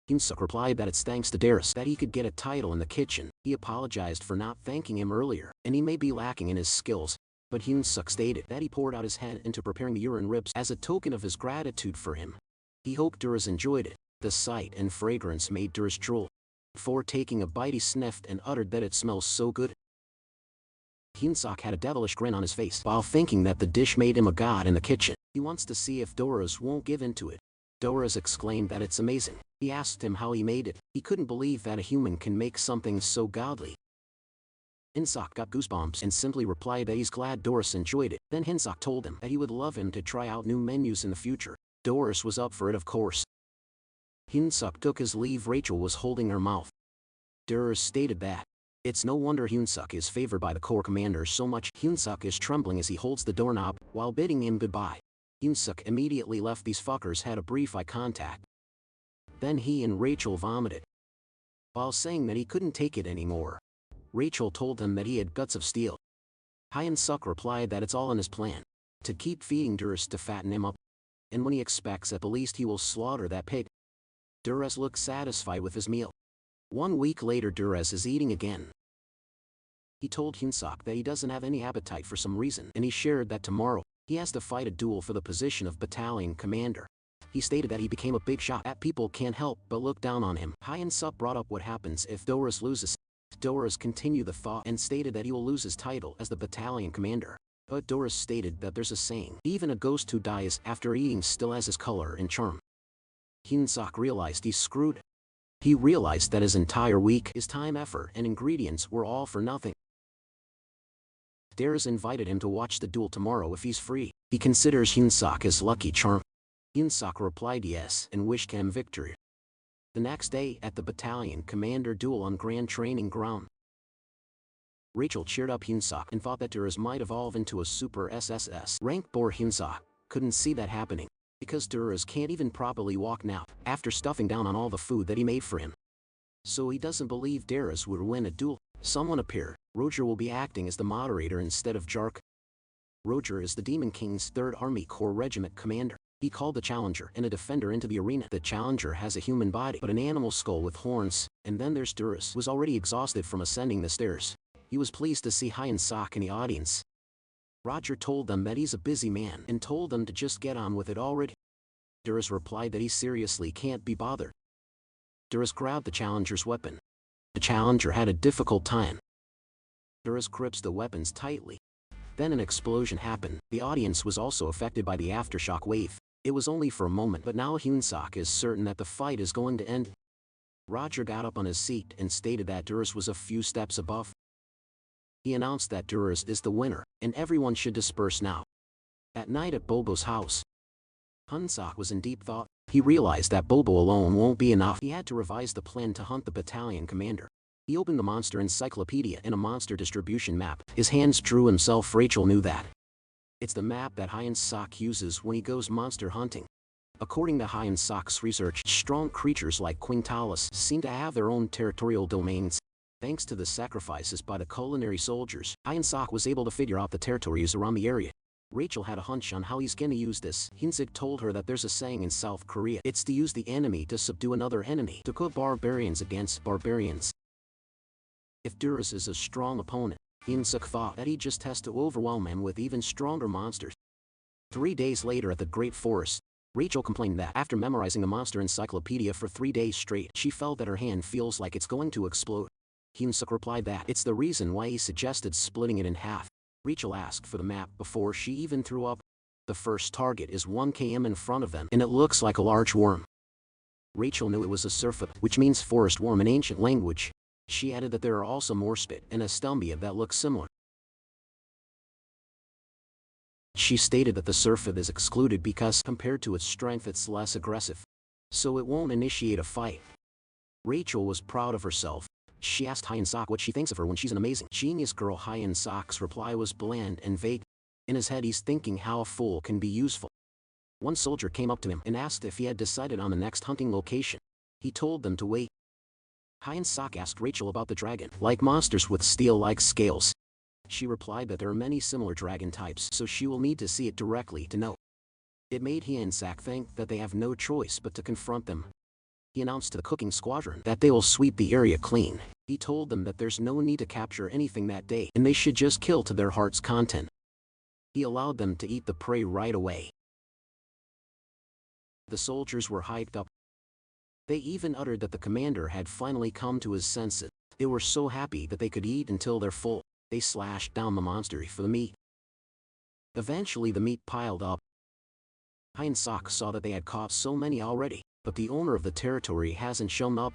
Hyun-sok replied that it's thanks to Doras that he could get a title in the kitchen. He apologized for not thanking him earlier, and he may be lacking in his skills. But Hyun-sok stated that he poured out his head into preparing the urine ribs as a token of his gratitude for him. He hoped Doras enjoyed it. The sight and fragrance made Doras drool. Before taking a bite, he sniffed and uttered that it smells so good. Hyun-sok had a devilish grin on his face while thinking that the dish made him a god in the kitchen. He wants to see if Doras won't give in to it. Doras exclaimed that it's amazing. He asked him how he made it. He couldn't believe that a human can make something so godly. Hyun-sok got goosebumps and simply replied that he's glad Doras enjoyed it. Then Hyun-sok told him that he would love him to try out new menus in the future. Doras was up for it, of course. Hyun-sok took his leave. Rachel was holding her mouth. Doras stated that it's no wonder Hyun-sok is favored by the corps commander so much. Hyun-sok is trembling as he holds the doorknob while bidding him goodbye. Hyun-sok immediately left. These fuckers had a brief eye contact. Then he and Rachel vomited. While saying that he couldn't take it anymore, Rachel told him that he had guts of steel. Hyun-sok replied that it's all in his plan to keep feeding Doras to fatten him up, and when he expects at the least he will slaughter that pig. Doras looked satisfied with his meal. 1 week later, Doras is eating again. He told Hyunsuk that he doesn't have any appetite for some reason, and he shared that tomorrow, he has to fight a duel for the position of battalion commander. He stated that he became a big shot, that people can't help but look down on him. Hyunsuk brought up what happens if Doris loses. Doris continued the thought and stated that he will lose his title as the battalion commander. But Doris stated that there's a saying, even a ghost who dies after eating still has his color and charm. Hyunsuk realized he's screwed. He realized that his entire week, his time, effort, and ingredients were all for nothing. Doris invited him to watch the duel tomorrow if he's free. He considers Hyunsuk his lucky charm. Hyunsuk replied yes and wished him victory. The next day, at the battalion commander duel on Grand Training Ground, Rachel cheered up Hyunsuk and thought that Doris might evolve into a super SSS rank. Poor Hyunsuk couldn't see that happening, because Doris can't even properly walk now, after stuffing down on all the food that he made for him. So he doesn't believe Doris would win a duel. Someone appeared. Roger will be acting as the moderator instead of Jark. Roger is the Demon King's 3rd Army Corps Regiment commander. He called the Challenger and a defender into the arena. The Challenger has a human body, but an animal skull with horns. And then there's Doris, who was already exhausted from ascending the stairs. He was pleased to see Hyunsuk in the audience. Roger told them that he's a busy man and told them to just get on with it already. Doris replied that he seriously can't be bothered. Doris grabbed the Challenger's weapon. The Challenger had a difficult time. Doris grips the weapons tightly. Then an explosion happened. The audience was also affected by the aftershock wave. It was only for a moment, but now Hyunsuk is certain that the fight is going to end. Roger got up on his seat and stated that Doris was a few steps above. He announced that Doris is the winner, and everyone should disperse now. At night at Bobo's house, Hyunsuk was in deep thought. He realized that Bobo alone won't be enough. He had to revise the plan to hunt the battalion commander. He opened the monster encyclopedia and a monster distribution map. His hands drew himself. Rachel knew that. It's the map that Hyunsuk uses when he goes monster hunting. According to Hyunsuk's research, strong creatures like Quintalis seem to have their own territorial domains. Thanks to the sacrifices by the culinary soldiers, Hyunsuk was able to figure out the territories around the area. Rachel had a hunch on how he's gonna use this. Hyunsuk told her that there's a saying in South Korea. It's to use the enemy to subdue another enemy, to put barbarians against barbarians. If Doris is a strong opponent, Hyunsuk thought that he just has to overwhelm him with even stronger monsters. 3 days later at the Great Forest, Rachel complained that after memorizing the monster encyclopedia for 3 days straight, she felt that her hand feels like it's going to explode. Hyunsuk replied that it's the reason why he suggested splitting it in half. Rachel asked for the map before she even threw up. The first target is 1 km in front of them, and it looks like a large worm. Rachel knew it was a surfeit, which means forest worm in ancient language. She added that there are also morspit and astumbia that look similar. She stated that the surfeit is excluded because, compared to its strength, it's less aggressive, so it won't initiate a fight. Rachel was proud of herself. She asked Hyunsuk what she thinks of her when she's an amazing genius girl. Hyunsuk's reply was bland and vague. In his head he's thinking how a fool can be useful. One soldier came up to him and asked if he had decided on the next hunting location. He told them to wait. Hyunsuk asked Rachel about the dragon, like monsters with steel-like scales. She replied that there are many similar dragon types, so she will need to see it directly to know. It made Hyunsuk think that they have no choice but to confront them. He announced to the cooking squadron that they will sweep the area clean. He told them that there's no need to capture anything that day, and they should just kill to their heart's content. He allowed them to eat the prey right away. The soldiers were hyped up. They even uttered that the commander had finally come to his senses. They were so happy that they could eat until they're full. They slashed down the monster for the meat. Eventually the meat piled up. Hyunsuk saw that they had caught so many already, but the owner of the territory hasn't shown up.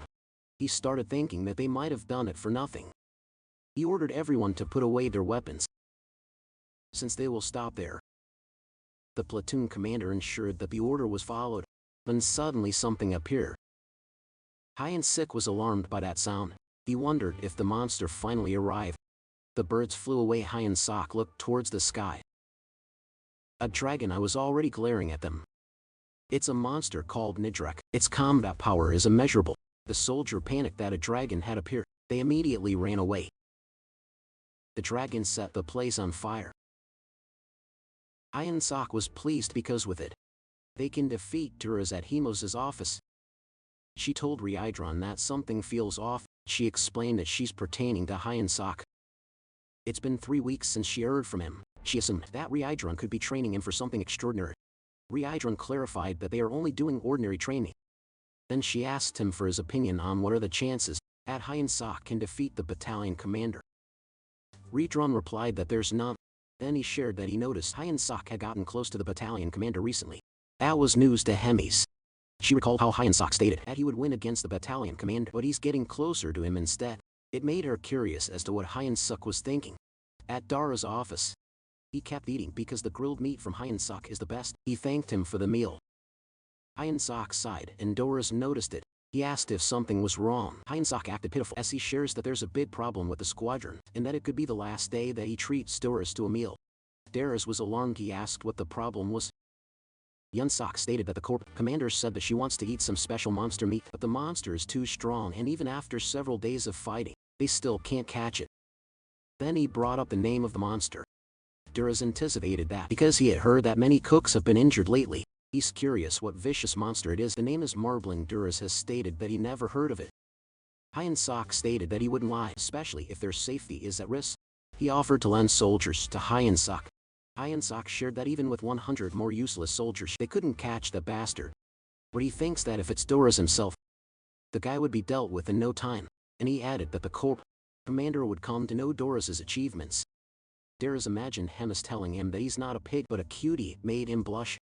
He started thinking that they might have done it for nothing. He ordered everyone to put away their weapons, since they will stop there. The platoon commander ensured that the order was followed. Then suddenly something appeared. Hyunsuk was alarmed by that sound. He wondered if the monster finally arrived. The birds flew away. Hyunsuk looked towards the sky. A dragon. I was already glaring at them. It's a monster called Nidrek. Its combat power is immeasurable. The soldier panicked that a dragon had appeared. They immediately ran away. The dragon set the place on fire. Hyunsuk was pleased because with it, they can defeat Doris at Himos' office. She told Rhydron that something feels off. She explained that she's pertaining to Hyunsuk. It's been 3 weeks since she heard from him. She assumed that Reincarnation could be training him for something extraordinary. Reincarnation clarified that they are only doing ordinary training. Then she asked him for his opinion on what are the chances that Hyun-sok can defeat the battalion commander. Reincarnation replied that there's none. Then he shared that he noticed Hyun-sok had gotten close to the battalion commander recently. That was news to Hemis. She recalled how Hyun-sok stated that he would win against the battalion commander, but he's getting closer to him instead. It made her curious as to what Hyun-sok was thinking. At Dara's office, he kept eating because the grilled meat from Hyun-sok is the best. He thanked him for the meal. Hyun-sok sighed, and Doris noticed it. He asked if something was wrong. Hyun-sok acted pitiful as he shares that there's a big problem with the squadron, and that it could be the last day that he treats Doris to a meal. Doris was alarmed. He asked what the problem was. Hyun-sok stated that the corps commander said that she wants to eat some special monster meat, but the monster is too strong, and even after several days of fighting, they still can't catch it. Then he brought up the name of the monster. Doris anticipated that because he had heard that many cooks have been injured lately. He's curious what vicious monster it is. The name is Marbling. Doris has stated that he never heard of it. Hyun-sok stated that he wouldn't lie, especially if their safety is at risk. He offered to lend soldiers to Hyun-sok. Hyun-sok shared that even with 100 more useless soldiers, they couldn't catch the bastard. But he thinks that if it's Doris himself, the guy would be dealt with in no time. And he added that the corps commander would come to know Doris's achievements. Doris imagined Hemis telling him that he's not a pig but a cutie. Made him blush.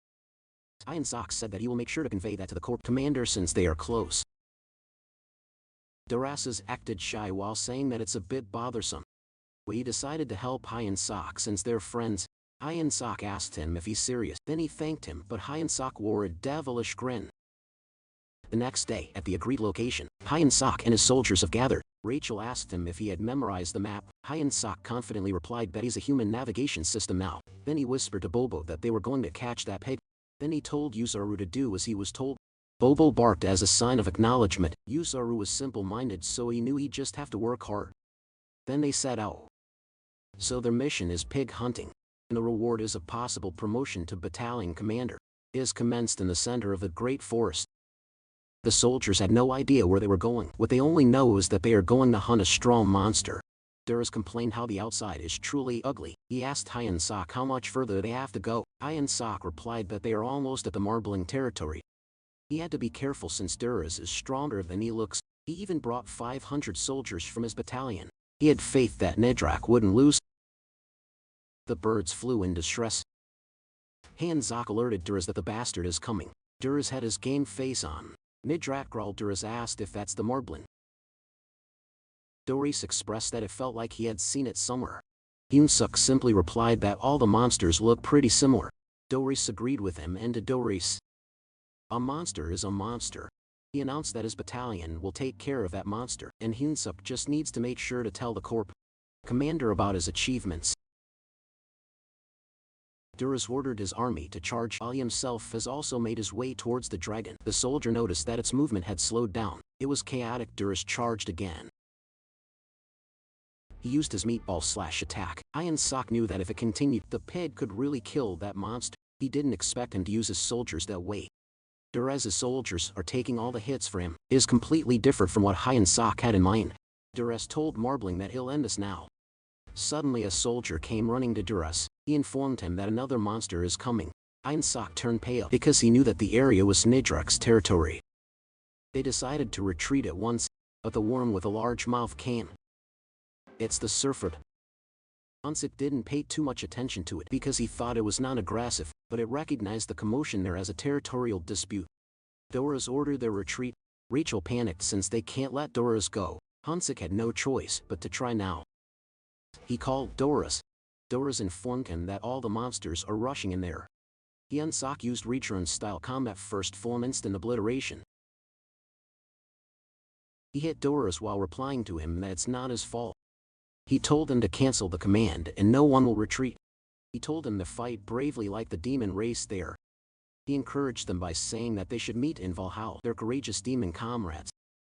Hyun-sok said that he will make sure to convey that to the corps commander since they are close. Doris acted shy while saying that it's a bit bothersome. But he decided to help Hyun-sok since they're friends. Hyun-sok asked him if he's serious. Then he thanked him, but Hyun-sok wore a devilish grin. The next day, at the agreed location, Hyun-sok and his soldiers have gathered. Rachel asked him if he had memorized the map. Hyun-sok confidently replied that he's a human navigation system now. Then he whispered to Bobo that they were going to catch that pig. Then he told Yusaru to do as he was told. Bobo barked as a sign of acknowledgement. Yusaru was simple-minded, so he knew he'd just have to work hard. Then they set out. So their mission is pig hunting. And the reward is a possible promotion to battalion commander. It is commenced in the center of a great forest. The soldiers had no idea where they were going. What they only know is that they are going to hunt a strong monster. Doris complained how the outside is truly ugly. He asked Hyun-sok how much further they have to go. Hyun-sok replied that they are almost at the Marbling territory. He had to be careful since Doris is stronger than he looks. He even brought 500 soldiers from his battalion. He had faith that Nidrak wouldn't lose. The birds flew in distress. Hyun-sok alerted Doris that the bastard is coming. Doris had his game face on. Nidrak growled. Doris asked if that's the Marbling. Doris expressed that it felt like he had seen it somewhere. Hyun-sok simply replied that all the monsters look pretty similar. Doris agreed with him, and to Doris, a monster is a monster. He announced that his battalion will take care of that monster, and Hyun-sok just needs to make sure to tell the corps commander about his achievements. Doris ordered his army to charge. Ali himself has also made his way towards the dragon. The soldier noticed that its movement had slowed down. It was chaotic. Doris charged again. He used his meatball/attack. Hyun-sok knew that if it continued, the pig could really kill that monster. He didn't expect him to use his soldiers that way. Doris's soldiers are taking all the hits for him. It is completely different from what Hyun-sok had in mind. Doris told Marbling that he'll end this now. Suddenly a soldier came running to Doris. He informed him that another monster is coming. Hyun-sok turned pale because he knew that the area was Nidrak's territory. They decided to retreat at once, but the worm with a large mouth came. It's the Surford. Hyun-sok didn't pay too much attention to it because he thought it was non-aggressive, but it recognized the commotion there as a territorial dispute. Doris ordered their retreat. Rachel panicked since they can't let Doris go. Hyun-sok had no choice but to try now. He called Doris. Doris informed him that all the monsters are rushing in there. Hyun-sok used Return-style combat first form instant obliteration. He hit Doris while replying to him that it's not his fault. He told them to cancel the command and no one will retreat. He told them to fight bravely like the demon race there. He encouraged them by saying that they should meet in Valhalla, their courageous demon comrades.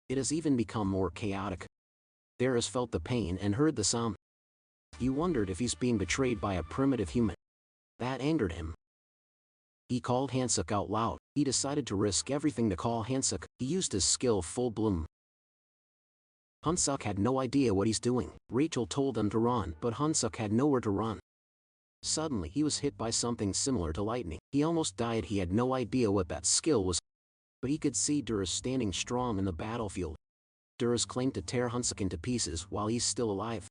It has even become more chaotic. Doris felt the pain and heard the sound. He wondered if he's being betrayed by a primitive human. That angered him. He called Hyun-sok out loud. He decided to risk everything to call Hyun-sok. He used his skill full bloom. Hyunsuk had no idea what he's doing. Rachel told them to run, but Hyunsuk had nowhere to run. Suddenly he was hit by something similar to lightning. He almost died. He had no idea what that skill was, but he could see Duras standing strong in the battlefield. Duras claimed to tear Hyunsuk into pieces while he's still alive.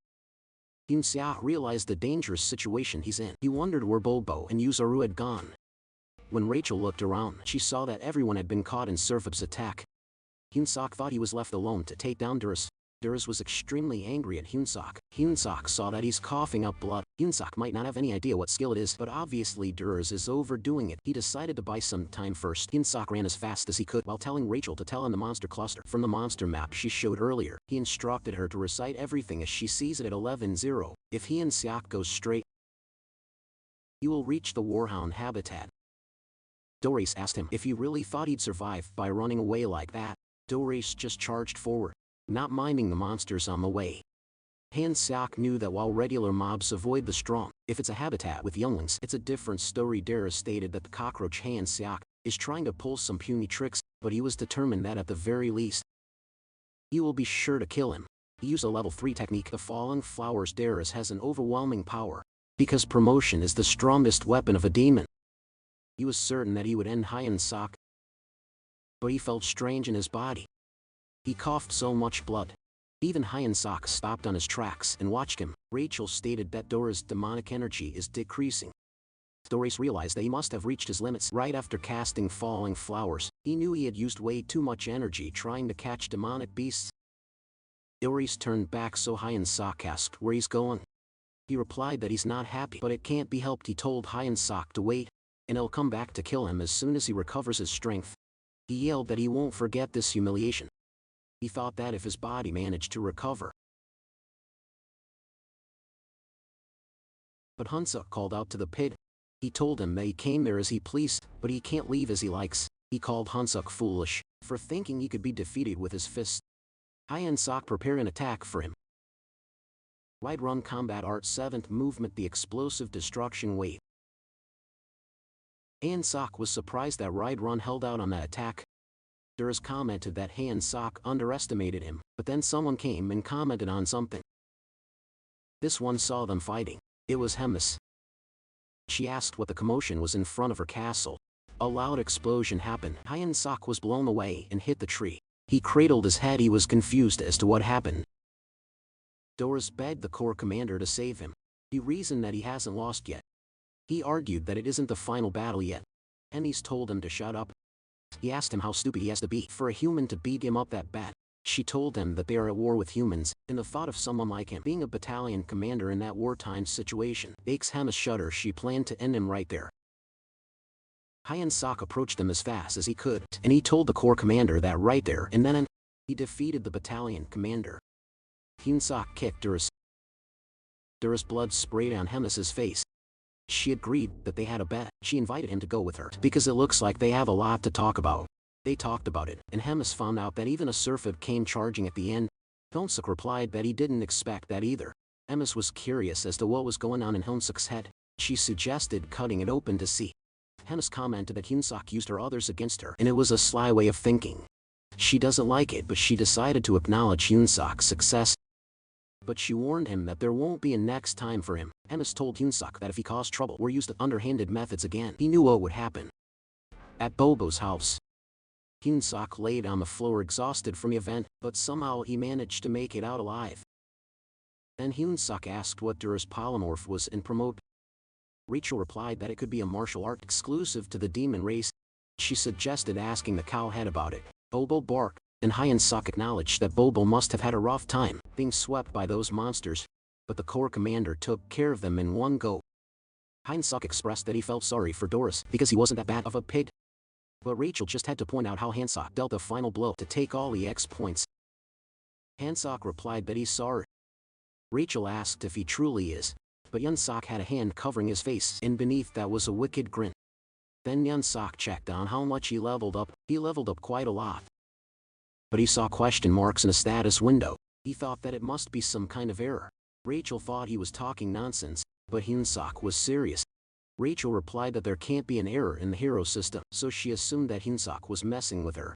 Hyunsuk realized the dangerous situation he's in. He wondered where Bobo and Yuzuru had gone. When Rachel looked around, she saw that everyone had been caught in Surfab's attack. Hyunsuk thought he was left alone to take down Duras. Duras was extremely angry at Hyunsuk. Hyunsuk saw that he's coughing up blood. Hyunsuk might not have any idea what skill it is, but obviously Duras is overdoing it. He decided to buy some time first. Hyunsuk ran as fast as he could while telling Rachel to tell him the monster cluster from the monster map she showed earlier. He instructed her to recite everything as she sees it at 11:0. If Hyunsuk goes straight, he will reach the Warhound habitat. Doris asked him if he really thought he'd survive by running away like that. Doris just charged forward, not minding the monsters on the way. Hyunsuk knew that while regular mobs avoid the strong, if it's a habitat with younglings, it's a different story. Dara stated that the cockroach Hyunsuk is trying to pull some puny tricks, but he was determined that at the very least, he will be sure to kill him. He used a level 3 technique, the Falling Flowers. Darius has an overwhelming power, because promotion is the strongest weapon of a demon. He was certain that he would end Hyunsuk, but he felt strange in his body. He coughed so much blood. Even Hyunsuk stopped on his tracks and watched him. Rachel stated that Dora's demonic energy is decreasing. Doris realized that he must have reached his limits right after casting Falling Flowers. He knew he had used way too much energy trying to catch demonic beasts. Doris turned back so Hyunsuk asked where he's going. He replied that he's not happy, but it can't be helped. He told Hyunsuk to wait, and he'll come back to kill him as soon as he recovers his strength. He yelled that he won't forget this humiliation. He thought that if his body managed to recover. But Hyunsuk called out to the pit. He told him that he came there as he pleased, but he can't leave as he likes. He called Hyunsuk foolish for thinking he could be defeated with his fists. Hyunsuk prepared an attack for him. Wide Run Combat Art 7th Movement, the Explosive Destruction Wave. Hyunsuk was surprised that Ride Run held out on that attack. Duras commented that Hyunsuk underestimated him, but then someone came and commented on something. This one saw them fighting. It was Hemis. She asked what the commotion was in front of her castle. A loud explosion happened. Hyunsuk was blown away and hit the tree. He cradled his head. He was confused as to what happened. Doris begged the Corps commander to save him. He reasoned that he hasn't lost yet. He argued that it isn't the final battle yet. Hemis told him to shut up. He asked him how stupid he has to be for a human to beat him up that bad. She told him that they are at war with humans, and the thought of someone like him being a battalion commander in that wartime situation makes Hemis shudder. She planned to end him right there. Hyunsuk approached them as fast as he could, and he told the Corps commander that right there and then he defeated the battalion commander. Hyunsuk kicked Duras. Duras' blood sprayed on Hemis's face. She agreed that they had a bet. She invited him to go with her, because it looks like they have a lot to talk about. They talked about it, and Hemis found out that even a Surfab came charging at the end. Hyunsuk replied that he didn't expect that either. Hemis was curious as to what was going on in Hyunsuk's head. She suggested cutting it open to see. Hemis commented that Hyunsuk used her others against her, and it was a sly way of thinking. She doesn't like it, but she decided to acknowledge Hyunsuk's success. But she warned him that there won't be a next time for him. Hemis told Hyunsuk that if he caused trouble or used underhanded methods again, he knew what would happen. At Bobo's house, Hyunsuk laid on the floor exhausted from the event, but somehow he managed to make it out alive. Then Hyunsuk asked what Duras polymorph was and promote. Rachel replied that it could be a martial art exclusive to the demon race. She suggested asking the cowhead about it. Bobo barked, and Hyunsuk acknowledged that Bobo must have had a rough time being swept by those monsters, but the Corps commander took care of them in one go. Hyunsuk expressed that he felt sorry for Doris because he wasn't that bad of a pig. But Rachel just had to point out how Hyunsuk dealt the final blow to take all the X points. Hyunsuk replied that he's sorry. Rachel asked if he truly is, but Hyunsuk had a hand covering his face, and beneath that was a wicked grin. Then Hyunsuk checked on how much he leveled up. He leveled up quite a lot. But he saw question marks in a status window. He thought that it must be some kind of error. Rachel thought he was talking nonsense, but Hyunsuk was serious. Rachel replied that there can't be an error in the hero system, so she assumed that Hyunsuk was messing with her.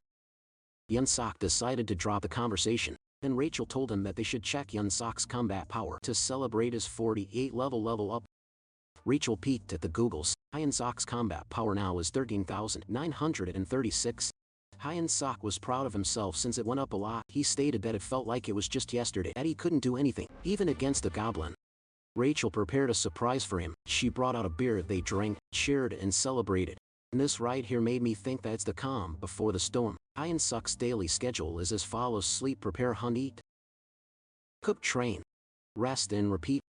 Hyunsuk decided to drop the conversation. Then Rachel told him that they should check Yunsok's combat power to celebrate his 48 level up. Rachel peeked at the Googles. Yunsok's combat power now is 13,936. Yunsok was proud of himself since it went up a lot. He stated that it felt like it was just yesterday, that he couldn't do anything, even against a goblin. Rachel prepared a surprise for him. She brought out a beer. They drank, cheered, and celebrated. And this right here made me think that it's the calm before the storm. Yunsok's daily schedule is as follows: sleep, prepare, hunt, eat, cook, train, rest, and repeat.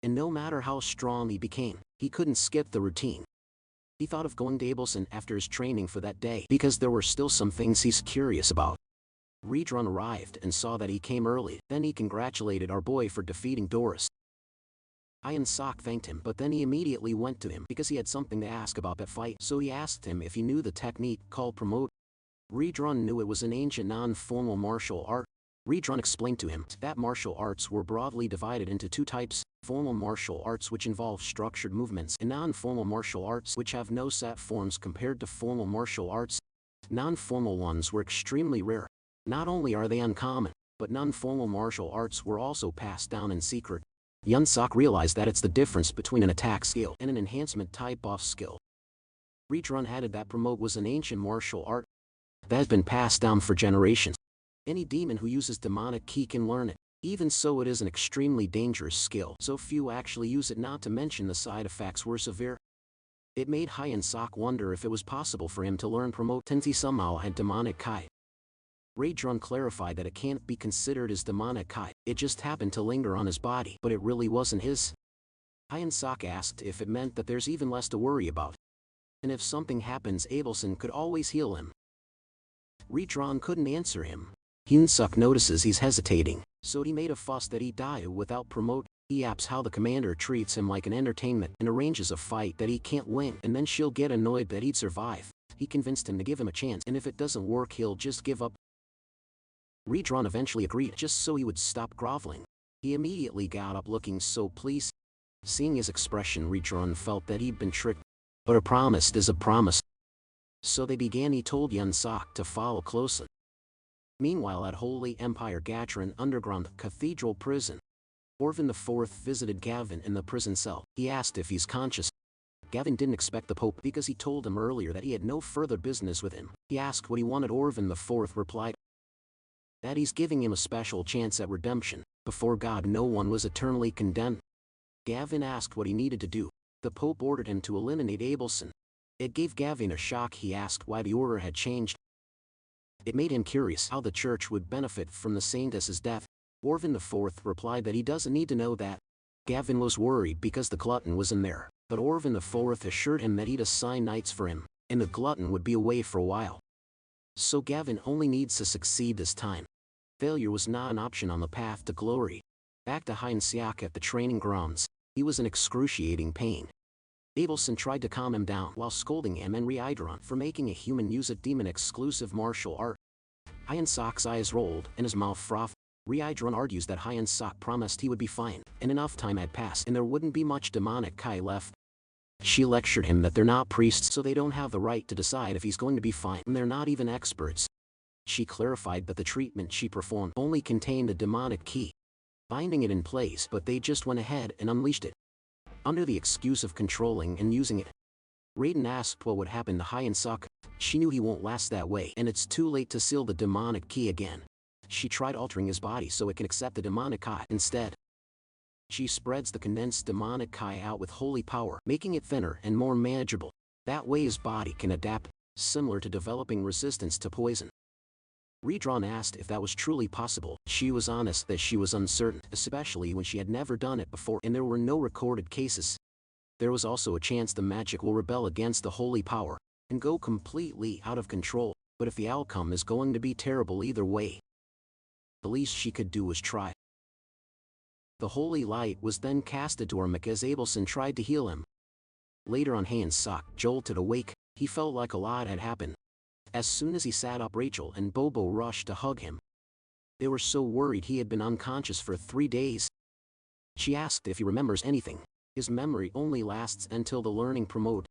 And no matter how strong he became, he couldn't skip the routine. He thought of going to Abelson after his training for that day, because there were still some things he's curious about. Redrun arrived and saw that he came early. Then he congratulated our boy for defeating Doris. Yunsok thanked him, but then he immediately went to him because he had something to ask about that fight. So he asked him if he knew the technique called promote. Redrun knew it was an ancient non-formal martial art. Redrun explained to him that martial arts were broadly divided into two types: formal martial arts, which involve structured movements, and non-formal martial arts, which have no set forms compared to formal martial arts. Non-formal ones were extremely rare. Not only are they uncommon, but non-formal martial arts were also passed down in secret. Yunsok realized that it's the difference between an attack skill and an enhancement type of skill. Redrun added that promote was an ancient martial art that has been passed down for generations. Any demon who uses demonic ki can learn it. Even so, it is an extremely dangerous skill, so few actually use it, not to mention the side effects were severe. It made Yunsok wonder if it was possible for him to learn promote since he somehow had demonic ki. Redrun clarified that it can't be considered as demonic ki, it just happened to linger on his body, but it really wasn't his. Yunsok asked if it meant that there's even less to worry about, and if something happens, Abelson could always heal him. Redrun couldn't answer him. Yunsok notices he's hesitating, so he made a fuss that he die without promote. He asks how the commander treats him like an entertainment and arranges a fight that he can't win, and then she'll get annoyed that he'd survive. He convinced him to give him a chance, and if it doesn't work, he'll just give up. Redrun eventually agreed, just so he would stop groveling. He immediately got up looking so pleased. Seeing his expression, Redrun felt that he'd been tricked. But a promise is a promise. So they began. He told Yunsok to follow closely. Meanwhile, at Holy Empire Gatron underground cathedral prison, Orvin IV visited Gavin in the prison cell. He asked if he's conscious. Gavin didn't expect the Pope because he told him earlier that he had no further business with him. He asked what he wanted. Orvin IV replied that he's giving him a special chance at redemption. Before God, no one was eternally condemned. Gavin asked what he needed to do. The Pope ordered him to eliminate Abelson. It gave Gavin a shock. He asked why the order had changed. It made him curious how the church would benefit from the saintess's death. Orvin IV replied that he doesn't need to know that. Gavin was worried because the glutton was in there, but Orvin IV assured him that he'd assign knights for him, and the glutton would be away for a while. So Gavin only needs to succeed this time. Failure was not an option on the path to glory. Back to Yunsok at the training grounds, he was in excruciating pain. Abelson tried to calm him down while scolding him and Redrun for making a human use a demon-exclusive martial art. Yunsok's eyes rolled and his mouth frothed. Redrun argues that Yunsok promised he would be fine, and enough time had passed and there wouldn't be much demonic ki left. She lectured him that they're not priests, so they don't have the right to decide if he's going to be fine, and they're not even experts. She clarified that the treatment she performed only contained the demonic ki, binding it in place, but they just went ahead and unleashed it, under the excuse of controlling and using it. Raiden asked what would happen to Yunsok. She knew he won't last that way, and it's too late to seal the demonic ki again. She tried altering his body so it can accept the demonic ki instead. She spreads the condensed demonic ki out with holy power, making it thinner and more manageable. That way his body can adapt, similar to developing resistance to poison. Redrun asked if that was truly possible. She was honest that she was uncertain, especially when she had never done it before and there were no recorded cases. There was also a chance the magic will rebel against the holy power and go completely out of control, but if the outcome is going to be terrible either way, the least she could do was try. The holy light was then casted to Armik as Abelson tried to heal him. Later on, Yunsok jolted awake. He felt like a lot had happened. As soon as he sat up, Rachel and Bobo rushed to hug him. They were so worried he had been unconscious for 3 days. She asked if he remembers anything. His memory only lasts until the learning promote.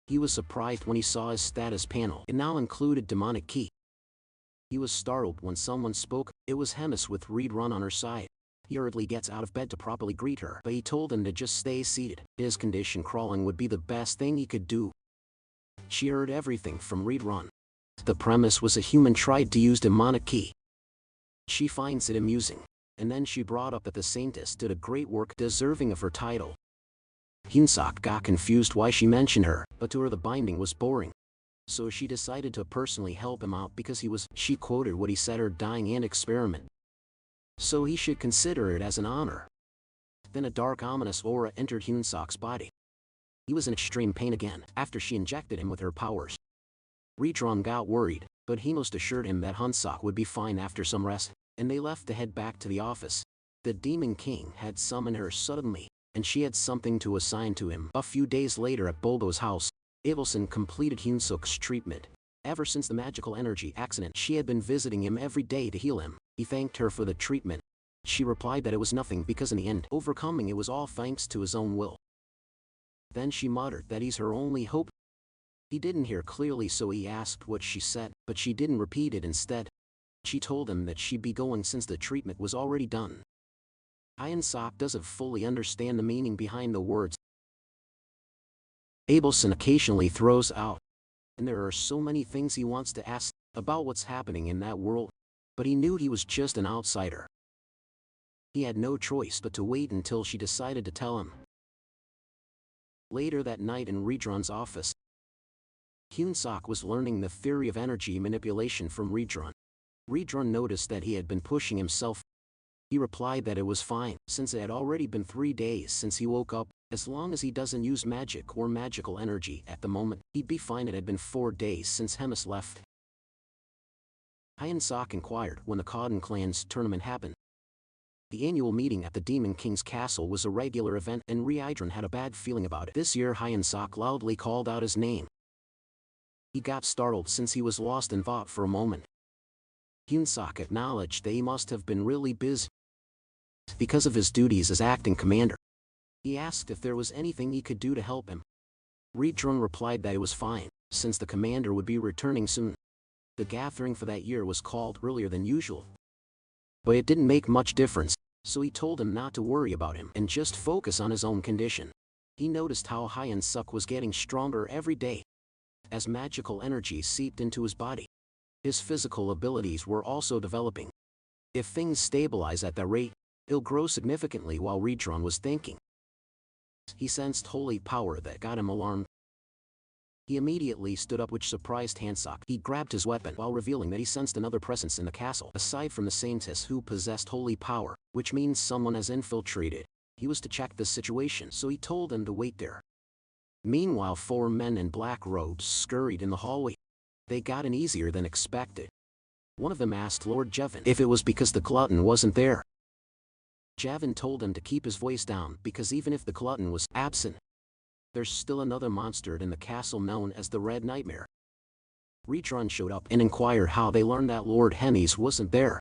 He was surprised when he saw his status panel. It now included demonic ki. He was startled when someone spoke. It was Hemis with Run on her side. He hurriedly gets out of bed to properly greet her, but he told him to just stay seated. His condition crawling would be the best thing he could do. She heard everything from Run. The premise was a human tried to use demonic key. She finds it amusing, and then she brought up that the saintess did a great work deserving of her title. Hyunsuk got confused why she mentioned her, but to her the binding was boring. So she decided to personally help him out because she quoted what he said her dying ant experiment. So he should consider it as an honor. Then a dark ominous aura entered Hyunsuk's body. He was in extreme pain again after she injected him with her powers. Run got worried, but he most assured him that Hyunsuk would be fine after some rest, and they left to head back to the office. The Demon King had summoned her suddenly, and she had something to assign to him. A few days later at Bulbo's house, Abelson completed Hyunsuk's treatment. Ever since the magical energy accident, she had been visiting him every day to heal him. He thanked her for the treatment. She replied that it was nothing because in the end, overcoming it was all thanks to his own will. Then she muttered that he's her only hope. He didn't hear clearly, so he asked what she said, but she didn't repeat it. Instead, she told him that she'd be going since the treatment was already done. Hyunsuk doesn't fully understand the meaning behind the words Abelson occasionally throws out, and there are so many things he wants to ask about what's happening in that world, but he knew he was just an outsider. He had no choice but to wait until she decided to tell him. Later that night in Redron's office, Hyunsuk was learning the theory of energy manipulation from Redron. Redron noticed that he had been pushing himself. He replied that it was fine, since it had already been 3 days since he woke up. As long as he doesn't use magic or magical energy at the moment, he'd be fine. It had been 4 days since Hemis left. Hyunsuk inquired when the Cotton Clan's tournament happened. The annual meeting at the Demon King's castle was a regular event, and Reincarnation had a bad feeling about it. This year Hyunsuk loudly called out his name. He got startled since he was lost in thought for a moment. Hyunsuk acknowledged that he must have been really busy because of his duties as acting commander. He asked if there was anything he could do to help him. Redron replied that it was fine, since the commander would be returning soon. The gathering for that year was called earlier than usual. But it didn't make much difference, so he told him not to worry about him and just focus on his own condition. He noticed how Hyunsuk was getting stronger every day. As magical energy seeped into his body, his physical abilities were also developing. If things stabilize at that rate, it'll grow significantly. While Redron was thinking, he sensed holy power that got him alarmed. He immediately stood up, which surprised Hyunsuk. He grabbed his weapon while revealing that he sensed another presence in the castle. Aside from the saintess who possessed holy power, which means someone has infiltrated, he was to check the situation, so he told him to wait there. Meanwhile 4 men in black robes scurried in the hallway. They got in easier than expected. One of them asked Lord Jevin if it was because the glutton wasn't there. Jevin told him to keep his voice down because even if the glutton was absent, there's still another monster in the castle known as the Red Nightmare. Redron showed up and inquired how they learned that Lord Hemis wasn't there.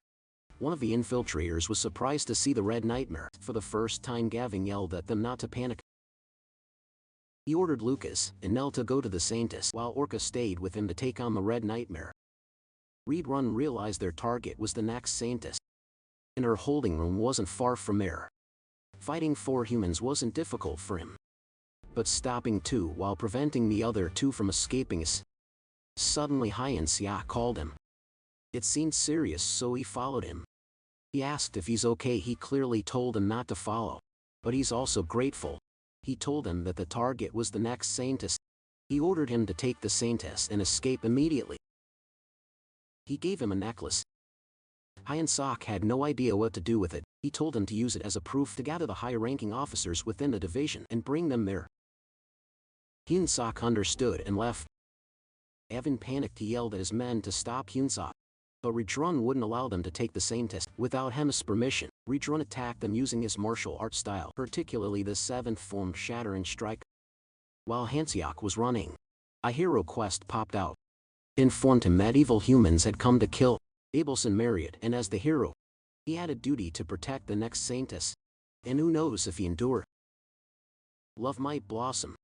One of the infiltrators was surprised to see the Red Nightmare. For the first time Gavin yelled at them not to panic. He ordered Lucas and Nell to go to the Saintess while Orca stayed with him to take on the Red Nightmare. Redron realized their target was the next Saintess, and her holding room wasn't far from there. Fighting 4 humans wasn't difficult for him, but stopping 2 while preventing the other 2 from escaping is. Suddenly Hyunsuk called him. It seemed serious, so he followed him. He asked if he's okay. He clearly told him not to follow, but he's also grateful. He told him that the target was the next Saintess. He ordered him to take the Saintess and escape immediately. He gave him a necklace. Hyunsuk had no idea what to do with it. He told him to use it as a proof to gather the higher-ranking officers within the division and bring them there. Hyunsuk understood and left. Evan panicked. He yelled at his men to stop Hyunsuk, but Redron wouldn't allow them to take the Saintess without Hemis' permission. Redron attacked them using his martial art style, particularly the 7th form Shatter and Strike. While Hyunsuk was running, a hero quest popped out. Informed him that evil humans had come to kill Abelson Marriott, and as the hero, he had a duty to protect the next Saintess. And who knows if he endured. Love might blossom.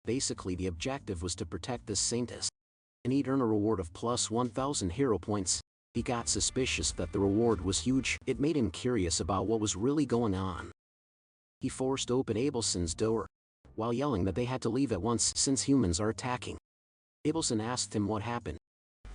Basically the objective was to protect this Saintess. and he'd earn a reward of plus 1,000 hero points. He got suspicious that the reward was huge. It made him curious about what was really going on. He forced open Abelson's door, while yelling that they had to leave at once since humans are attacking. Abelson asked him what happened,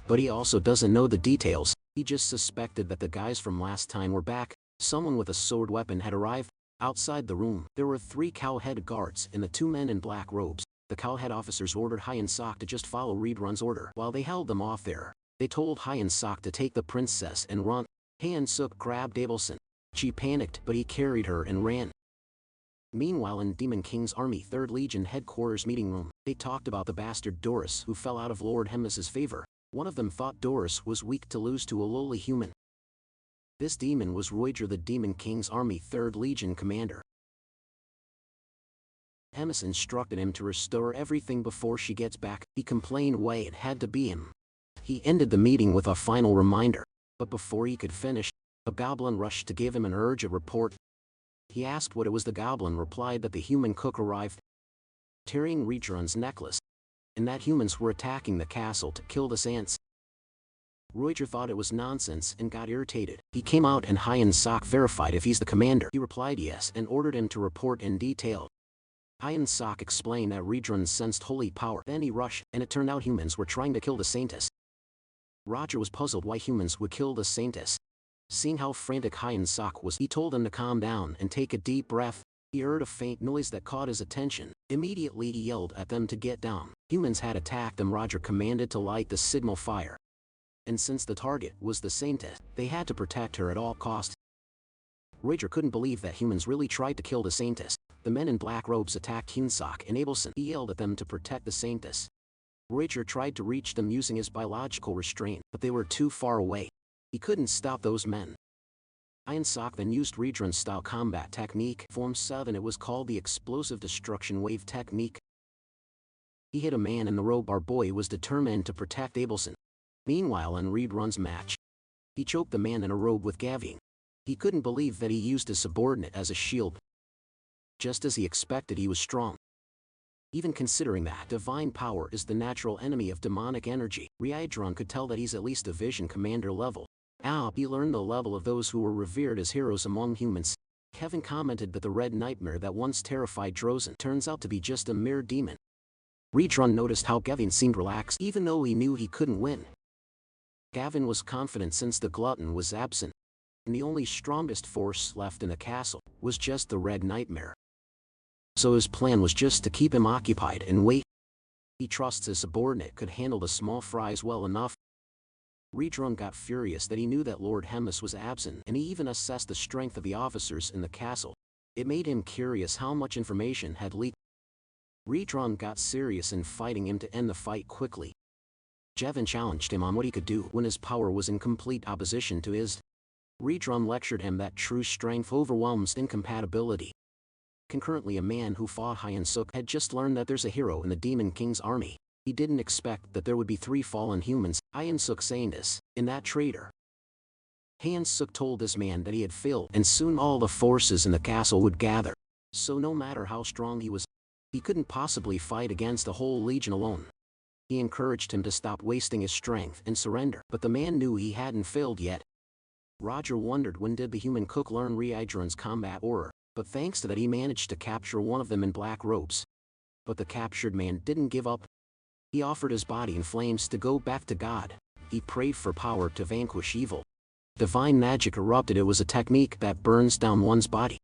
but he also doesn't know the details. He just suspected that the guys from last time were back. Someone with a sword weapon had arrived. Outside the room, there were 3 cow-headed guards and the 2 men in black robes. The cow-head officers ordered Hyeon Sok to just follow Redrun's order. While they held them off there, they told Hyeon Sok to take the princess and run. Hyeon Sok grabbed Abelson. She panicked, but he carried her and ran. Meanwhile, in Demon King's army 3rd Legion headquarters meeting room, they talked about the bastard Doris who fell out of Lord Hemmus's favor. One of them thought Doris was weak to lose to a lowly human. This demon was Roiger, the Demon King's army 3rd Legion commander. Hemmus instructed him to restore everything before she gets back. He complained why it had to be him. He ended the meeting with a final reminder, but before he could finish, a goblin rushed to give him an urgent report. He asked what it was. The goblin replied that the human cook arrived, carrying Redrun's necklace, and that humans were attacking the castle to kill the Saints. Roiger thought it was nonsense and got irritated. He came out and Hyeon Sok verified if he's the commander. He replied yes and ordered him to report in detail. Hyeon Sok explained that Redrun sensed holy power. Then he rushed, and it turned out humans were trying to kill the Saintess. Roger was puzzled why humans would kill the Saintess. Seeing how frantic Hyeon Sok was, he told him to calm down and take a deep breath. He heard a faint noise that caught his attention. Immediately he yelled at them to get down. Humans had attacked them. Roger commanded to light the signal fire. And since the target was the Saintess, they had to protect her at all costs. Roger couldn't believe that humans really tried to kill the Saintess. The men in black robes attacked Hyeon Sok and Abelson. He yelled at them to protect the Saintess. Roger tried to reach them using his biological restraint, but they were too far away. He couldn't stop those men. Hyeon Sok then used Redrun's style combat technique, Form 7. It was called the Explosive Destruction Wave Technique. He hit a man in the robe. Our boy was determined to protect Abelson. Meanwhile, in Redrun's match, he choked the man in a robe with Gavin. He couldn't believe that he used his subordinate as a shield. Just as he expected, he was strong. Even considering that divine power is the natural enemy of demonic energy, Redrun could tell that he's at least division commander level. He learned the level of those who were revered as heroes among humans. Kevin commented that the red nightmare that once terrified Dronzer turns out to be just a mere demon. Redrun noticed how Gavin seemed relaxed even though he knew he couldn't win. Gavin was confident since the glutton was absent, and the only strongest force left in the castle was just the red nightmare. So his plan was just to keep him occupied and wait. He trusts his subordinate could handle the small fries well enough. Redrun got furious that he knew that Lord Hemmus was absent, and he even assessed the strength of the officers in the castle. It made him curious how much information had leaked. Redrun got serious in fighting him to end the fight quickly. Jevin challenged him on what he could do when his power was in complete opposition to his. Redrun lectured him that true strength overwhelms incompatibility. Concurrently, a man who fought Hyeon Sok had just learned that there's a hero in the Demon King's army. He didn't expect that there would be 3 fallen humans. Hyeon Sok saying this, in that traitor. Hyeon Sok told this man that he had failed, and soon all the forces in the castle would gather. So no matter how strong he was, he couldn't possibly fight against the whole legion alone. He encouraged him to stop wasting his strength and surrender, but the man knew he hadn't failed yet. Roger wondered when did the human cook learn Redrun's combat aura, but thanks to that he managed to capture one of them in black robes. But the captured man didn't give up. He offered his body in flames to go back to God. He prayed for power to vanquish evil. Divine magic erupted. It was a technique that burns down one's body.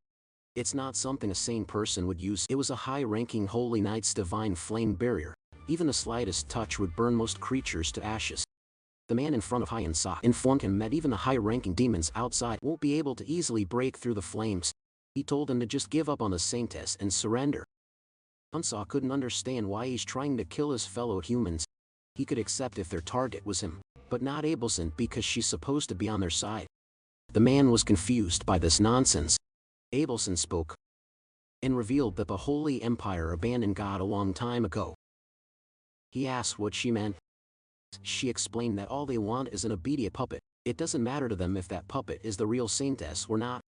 It's not something a sane person would use. It was a high-ranking Holy Knight's divine flame barrier. Even the slightest touch would burn most creatures to ashes. The man in front of Hyeon Sok informed him that even the high-ranking demons outside won't be able to easily break through the flames. He told him to just give up on the Saintess and surrender. Hyeon Sok couldn't understand why he's trying to kill his fellow humans. He could accept if their target was him, but not Abelson because she's supposed to be on their side. The man was confused by this nonsense. Abelson spoke and revealed that the Holy Empire abandoned God a long time ago. He asked what she meant. She explained that all they want is an obedient puppet. It doesn't matter to them if that puppet is the real Saintess or not.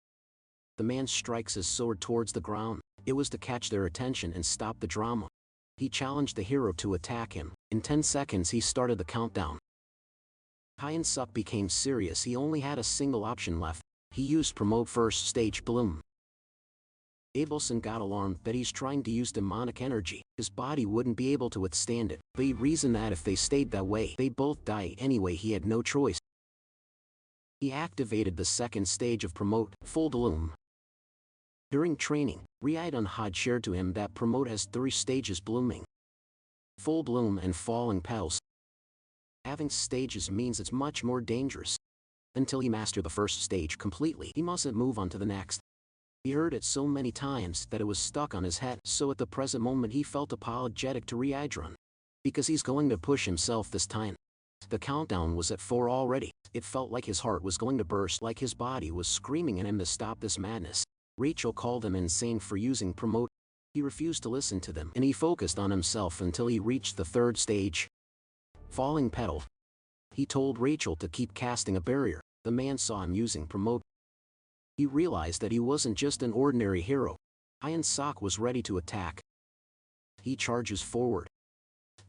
The man strikes his sword towards the ground. It was to catch their attention and stop the drama. He challenged the hero to attack him. In 10 seconds he started the countdown. Hyun-suk became serious. He only had a single option left. He used promote first stage bloom. Abelson got alarmed that he's trying to use demonic energy. His body wouldn't be able to withstand it, but he reasoned that if they stayed that way, they'd both die anyway. He had no choice. He activated the second stage of promote, full bloom. During training, Ryeon had shared to him that promote has 3 stages: blooming, full bloom, and falling petals. Having stages means it's much more dangerous. Until he mastered the first stage completely, he mustn't move on to the next. He heard it so many times that it was stuck on his head, so at the present moment he felt apologetic to Ryeon, because he's going to push himself this time. The countdown was at 4 already. It felt like his heart was going to burst, like his body was screaming at him to stop this madness. Rachel called him insane for using promote. He refused to listen to them, and he focused on himself until he reached the 3rd stage. Falling petal. He told Rachel to keep casting a barrier. The man saw him using promote. He realized that he wasn't just an ordinary hero. Hyun-suk was ready to attack. He charges forward.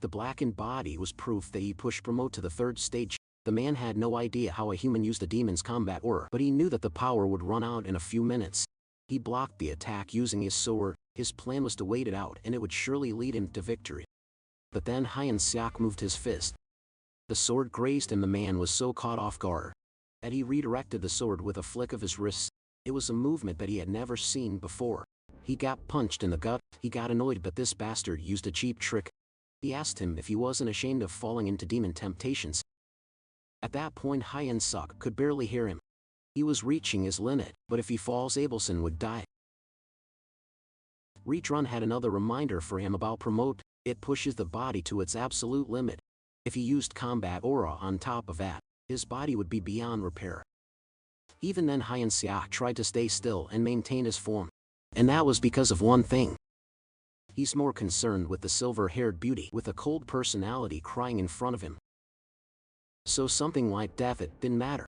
The blackened body was proof that he pushed promote to the 3rd stage. The man had no idea how a human used a demon's combat aura, but he knew that the power would run out in a few minutes. He blocked the attack using his sword. His plan was to wait it out, and it would surely lead him to victory. But then Hyun-suk moved his fist. The sword grazed him. The man was so caught off guard that he redirected the sword with a flick of his wrist. It was a movement that he had never seen before. He got punched in the gut. He got annoyed, but this bastard used a cheap trick. He asked him if he wasn't ashamed of falling into demon temptations. At that point Hyun-suk could barely hear him. He was reaching his limit, but if he falls Abelson would die. Rerun had another reminder for him about promote. It pushes the body to its absolute limit. If he used combat aura on top of that, his body would be beyond repair. Even then Hyun-suk tried to stay still and maintain his form. And that was because of one thing. He's more concerned with the silver-haired beauty with a cold personality crying in front of him. So something like death, it didn't matter.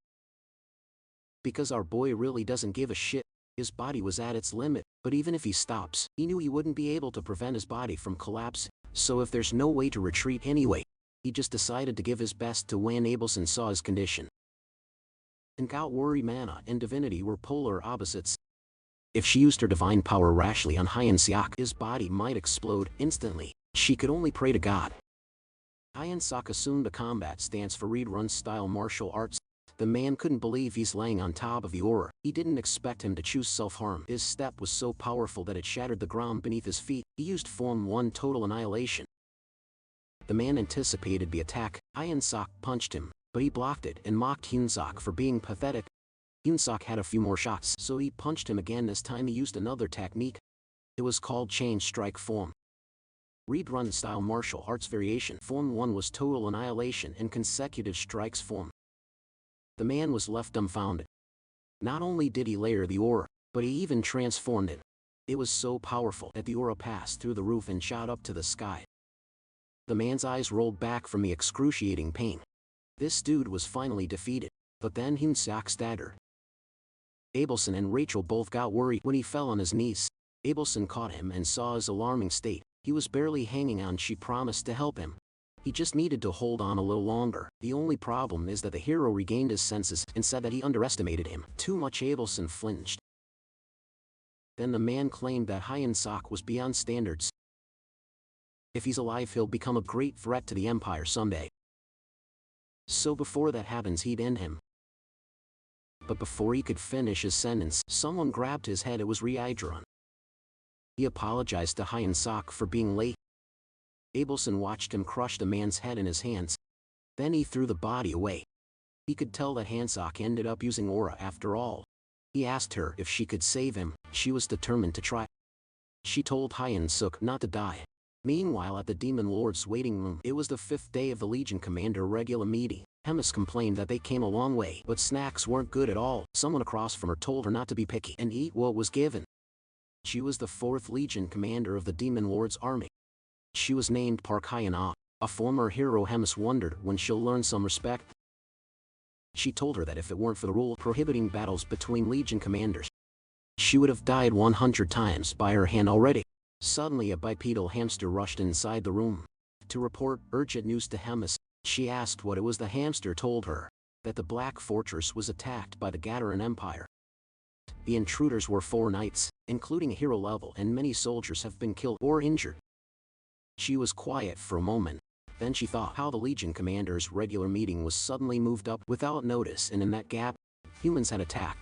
Because our boy really doesn't give a shit. His body was at its limit, but even if he stops, he knew he wouldn't be able to prevent his body from collapse. So if there's no way to retreat anyway, he just decided to give his best to when Abelson saw his condition. And got worried. Mana and divinity were polar opposites. If she used her divine power rashly on Hyun-suk, his body might explode instantly. She could only pray to God. Hyun-suk assumed a combat stance for Rerun style martial arts. The man couldn't believe he's laying on top of the aura. He didn't expect him to choose self-harm. His step was so powerful that it shattered the ground beneath his feet. He used Form 1 Total Annihilation. The man anticipated the attack. Hyun-suk punched him, but he blocked it and mocked Hyun-suk for being pathetic. Hyun-suk had a few more shots, so he punched him again. This time he used another technique. It was called Chain Strike Form. Rerun style martial arts variation. Form 1 was Total Annihilation and Consecutive Strikes Form. The man was left dumbfounded. Not only did he layer the aura, but he even transformed it. It was so powerful that the aura passed through the roof and shot up to the sky. The man's eyes rolled back from the excruciating pain. This dude was finally defeated. But then Hyun-suk staggered. Abelson and Rachel both got worried when he fell on his knees. Abelson caught him and saw his alarming state. He was barely hanging on. She promised to help him. He just needed to hold on a little longer. The only problem is that the hero regained his senses and said that he underestimated him too much. Abelson flinched. Then the man claimed that Hyun-suk was beyond standards. If he's alive, he'll become a great threat to the Empire someday. So before that happens, he'd end him. But before he could finish his sentence, someone grabbed his head. It was Ryeon. He apologized to Hyun-suk for being late. Abelson watched him crush the man's head in his hands. Then he threw the body away. He could tell that Hyun-suk ended up using aura after all. He asked her if she could save him. She was determined to try. She told Hyun-suk not to die. Meanwhile, at the Demon Lord's waiting room, it was the 5th day of the Legion Commander regular meeting. Hemis complained that they came a long way, but snacks weren't good at all. Someone across from her told her not to be picky and eat what was given. She was the 4th Legion Commander of the Demon Lord's army. She was named Park Hyun-ah, a former hero. Hemis wondered when she'll learn some respect. She told her that if it weren't for the rule prohibiting battles between Legion commanders, she would have died 100 times by her hand already. Suddenly a bipedal hamster rushed inside the room. To report urgent news to Hemis, she asked what it was. The hamster told her that the Black Fortress was attacked by the Gadaran Empire. The intruders were 4 knights, including a hero level, and many soldiers have been killed or injured. She was quiet for a moment. Then she thought how the Legion commander's regular meeting was suddenly moved up without notice, and in that gap, humans had attacked.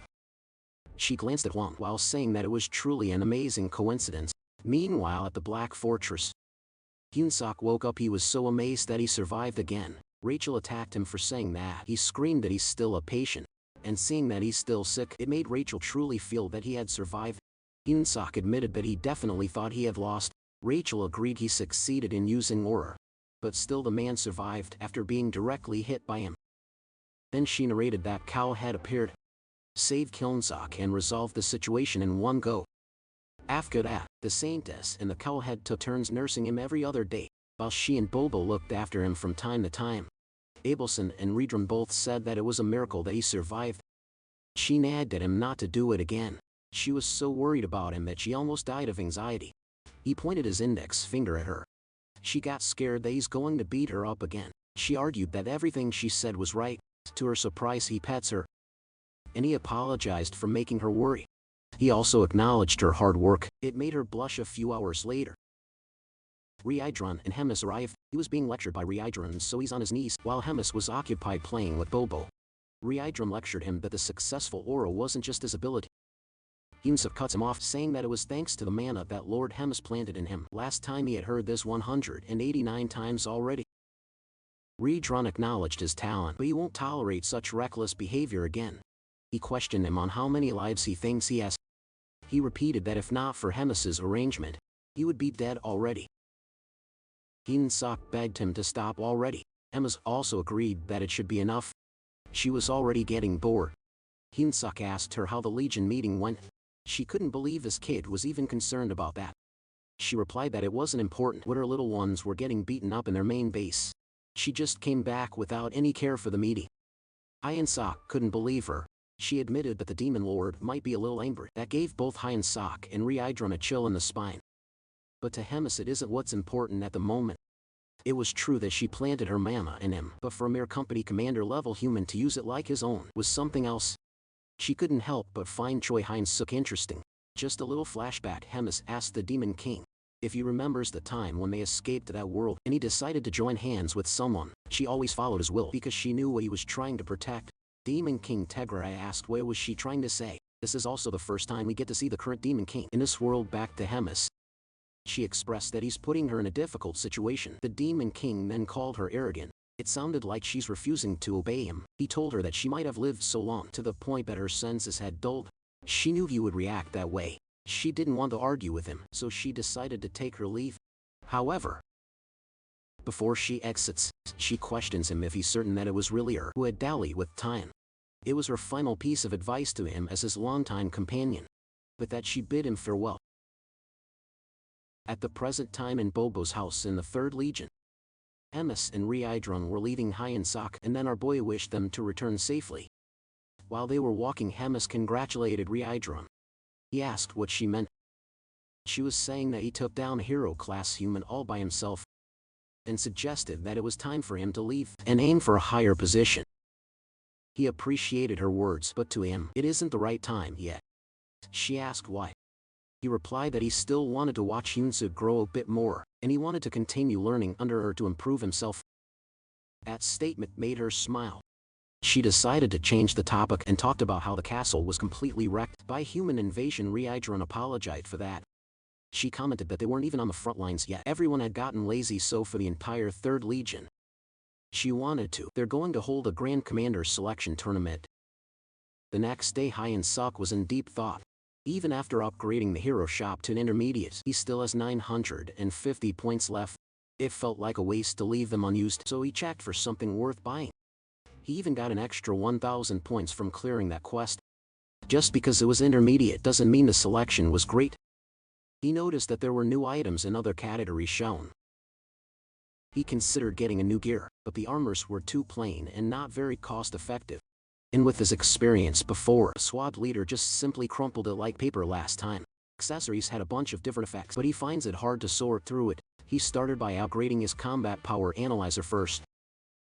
She glanced at Huang while saying that it was truly an amazing coincidence. Meanwhile, at the Black Fortress, Hyunsuk woke up. He was so amazed that he survived again. Rachel attacked him for saying that. He screamed that he's still a patient, and seeing that he's still sick, it made Rachel truly feel that he had survived. Hyunsuk admitted that he definitely thought he had lost. Rachel agreed he succeeded in using aura, but still the man survived after being directly hit by him. Then she narrated that Cow had appeared, saved Hyunsuk, and resolved the situation in one go. After that, the Saintess and the Cowhead took turns nursing him every other day, while she and Bobo looked after him from time to time. Abelson and Redrum both said that it was a miracle that he survived. She nagged at him not to do it again. She was so worried about him that she almost died of anxiety. He pointed his index finger at her. She got scared that he's going to beat her up again. She argued that everything she said was right. To her surprise, he pets her, and he apologized for making her worry. He also acknowledged her hard work. It made her blush. A few hours later, Reincarnation and Hemis arrived. He was being lectured by Reincarnation, so he's on his knees, while Hemis was occupied playing with Bobo. Reincarnation lectured him that the successful aura wasn't just his ability. Hyunsuk cuts him off, saying that it was thanks to the mana that Lord Hemis planted in him. Last time he had heard this 189 times already. Reincarnation acknowledged his talent, but he won't tolerate such reckless behavior again. He questioned him on how many lives he thinks he has. He repeated that if not for Hemis's arrangement, he would be dead already. Hyunsuk begged him to stop already. Hemis also agreed that it should be enough. She was already getting bored. Hyunsuk asked her how the Legion meeting went. She couldn't believe this kid was even concerned about that. She replied that it wasn't important what her little ones were getting beaten up in their main base. She just came back without any care for the meeting. Hyunsuk couldn't believe her. She admitted that the Demon Lord might be a little angry. That gave both Hyunsuk and Reincarnation a chill in the spine. But to Hemis it isn't what's important at the moment. It was true that she planted her mana in him, but for a mere company commander level human to use it like his own was something else. She couldn't help but find Choi Hyunsuk interesting. Just a little flashback. Hemis asked the Demon King if he remembers the time when they escaped to that world and he decided to join hands with someone. She always followed his will because she knew what he was trying to protect. Demon King Tegra asked what was she trying to say. This is also the first time we get to see the current Demon King in this world. Back to Hemis. She expressed that he's putting her in a difficult situation. The Demon King then called her arrogant. It sounded like she's refusing to obey him. He told her that she might have lived so long to the point that her senses had dulled. She knew he would react that way. She didn't want to argue with him, so she decided to take her leave. However, before she exits, she questions him if he's certain that it was really her who had dallied with time. It was her final piece of advice to him as his longtime companion. With that she bid him farewell. At the present time in Bobo's house in the 3rd Legion, Hemis and Reincarnation were leaving Hyunsuk, and then our boy wished them to return safely. While they were walking, Hemis congratulated Reincarnation. He asked what she meant. She was saying that he took down a hero-class human all by himself, and suggested that it was time for him to leave and aim for a higher position. He appreciated her words, but to him, it isn't the right time yet. She asked why. He replied that he still wanted to watch Hyunsuk grow a bit more, and he wanted to continue learning under her to improve himself. That statement made her smile. She decided to change the topic and talked about how the castle was completely wrecked by human invasion. Reincarnation apologized for that. She commented that they weren't even on the front lines yet. Everyone had gotten lazy, so for the entire 3rd Legion, she wanted to. They're going to hold a Grand Commander selection tournament. The next day Hyunsuk was in deep thought. Even after upgrading the hero shop to an intermediate, he still has 950 points left. It felt like a waste to leave them unused, so he checked for something worth buying. He even got an extra 1,000 points from clearing that quest. Just because it was intermediate doesn't mean the selection was great. He noticed that there were new items in other categories shown. He considered getting a new gear, but the armors were too plain and not very cost-effective. And with his experience before, a SWAT leader just simply crumpled it like paper last time. Accessories had a bunch of different effects, but he finds it hard to sort through it. He started by upgrading his combat power analyzer first.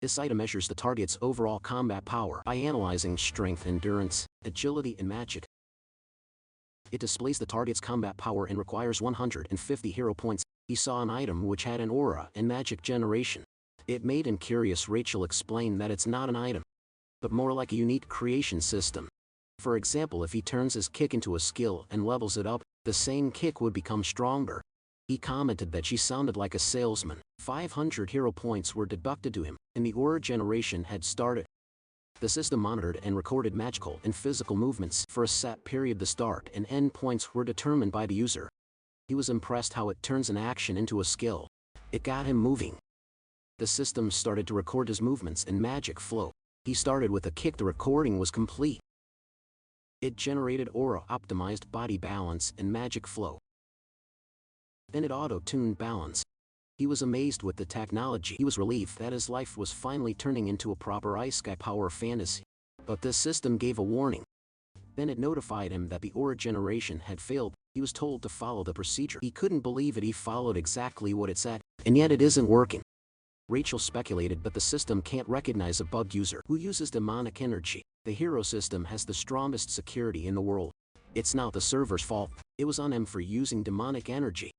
This item measures the target's overall combat power by analyzing strength, endurance, agility, and magic. It displays the target's combat power and requires 150 hero points. He saw an item which had an aura and magic generation. It made him curious. Rachel explained that it's not an item, but more like a unique creation system. For example, if he turns his kick into a skill and levels it up, the same kick would become stronger. He commented that she sounded like a salesman. 500 hero points were deducted to him, and the aura generation had started. The system monitored and recorded magical and physical movements for a set period. The start and end points were determined by the user. He was impressed how it turns an action into a skill. It got him moving. The system started to record his movements and magic flow. He started with a kick. The recording was complete. It generated aura, optimized body balance, and magic flow. Then it auto-tuned balance. He was amazed with the technology. He was relieved that his life was finally turning into a proper isekai power fantasy. But the system gave a warning. Then it notified him that the aura generation had failed. He was told to follow the procedure. He couldn't believe it. He followed exactly what it said, and yet it isn't working. Rachel speculated that the system can't recognize a bugged user who uses demonic energy. The hero system has the strongest security in the world. It's not the server's fault. It was on him for using demonic energy.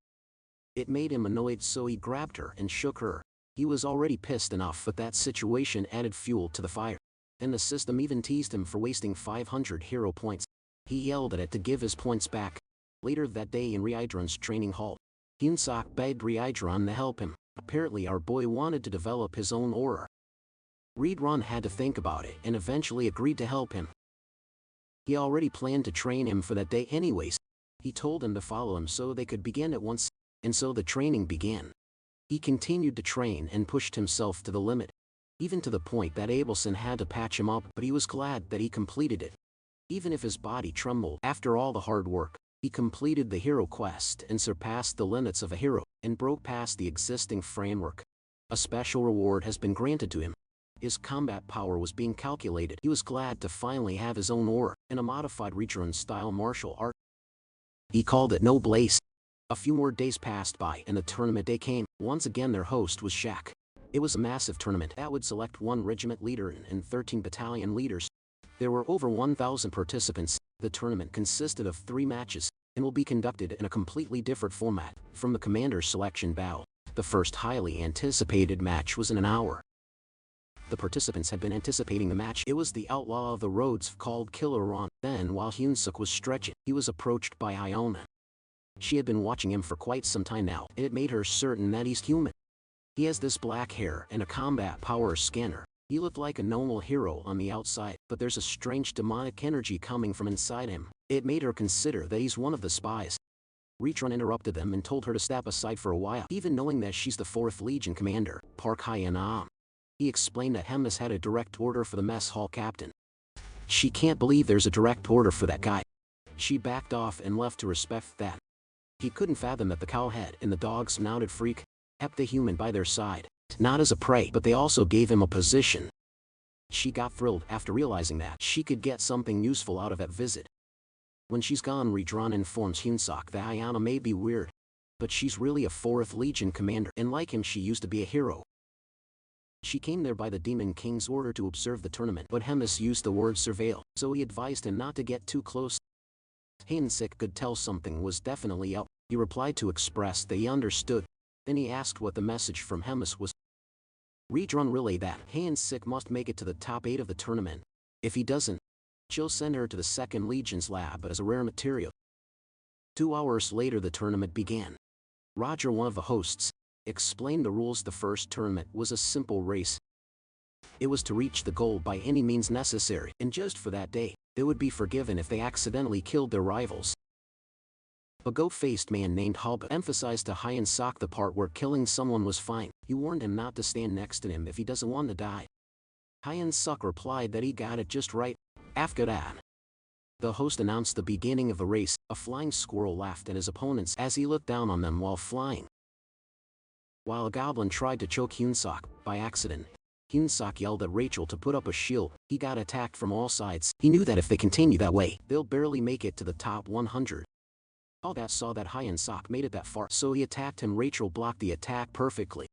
It made him annoyed, so he grabbed her and shook her. He was already pissed enough, but that situation added fuel to the fire. And the system even teased him for wasting 500 hero points. He yelled at it to give his points back. Later that day in Reincarnation's training hall, Hyunsuk begged Reincarnation to help him. Apparently our boy wanted to develop his own aura. Reincarnation had to think about it and eventually agreed to help him. He already planned to train him for that day anyways. He told him to follow him so they could begin at once, and so the training began. He continued to train and pushed himself to the limit, even to the point that Abelson had to patch him up, but he was glad that he completed it. Even if his body trembled after all the hard work, he completed the hero quest and surpassed the limits of a hero, and broke past the existing framework. A special reward has been granted to him. His combat power was being calculated. He was glad to finally have his own aura, and a modified Reincarnation-style martial art. He called it No Blaze. A few more days passed by and the tournament day came. Once again their host was Shaq. It was a massive tournament that would select 1 regiment leader and 13 battalion leaders. There were over 1,000 participants. The tournament consisted of 3 matches, and will be conducted in a completely different format from the commander's selection battle. The first highly anticipated match was in an hour. The participants had been anticipating the match. It was the outlaw of the roads called Killer Ron. Then while Hyunsuk was stretching, he was approached by Iona. She had been watching him for quite some time now, and it made her certain that he's human. He has this black hair and a combat power scanner. He looked like a normal hero on the outside, but there's a strange demonic energy coming from inside him. It made her consider that he's one of the spies. Reincarnation interrupted them and told her to step aside for a while, even knowing that she's the 4th Legion commander, Park Hyanam. He explained that Hemis had a direct order for the mess hall captain. She can't believe there's a direct order for that guy. She backed off and left to respect that. He couldn't fathom that the cowhead and the dog-snouted freak kept the human by their side, not as a prey, but they also gave him a position. She got thrilled after realizing that she could get something useful out of that visit. When she's gone, Reincarnation informs Hyunsuk that Ayana may be weird, but she's really a 4th Legion commander, and like him she used to be a hero. She came there by the Demon King's order to observe the tournament, but Hemis used the word surveil, so he advised him not to get too close. Hyunsuk could tell something was definitely up. He replied to express that he understood. Then he asked what the message from Hemis was. Reincarnation relayed that Hyunsuk must make it to the top 8 of the tournament. If he doesn't, she'll send her to the 2nd Legion's lab as a rare material. 2 hours later the tournament began. Roger, one of the hosts, explained the rules. The first tournament was a simple race. It was to reach the goal by any means necessary, and just for that day, they would be forgiven if they accidentally killed their rivals. A goat-faced man named Halba emphasized to Hyunsuk the part where killing someone was fine. He warned him not to stand next to him if he doesn't want to die. Hyunsuk replied that he got it just right. After that, the host announced the beginning of the race. A flying squirrel laughed at his opponents as he looked down on them while flying. While a goblin tried to choke Hyunsuk by accident, Hyunsuk yelled at Rachel to put up a shield. He got attacked from all sides. He knew that if they continue that way, they'll barely make it to the top 100. Hallgat saw that Hyeon-sok made it that far, so he attacked him. Rachel blocked the attack perfectly.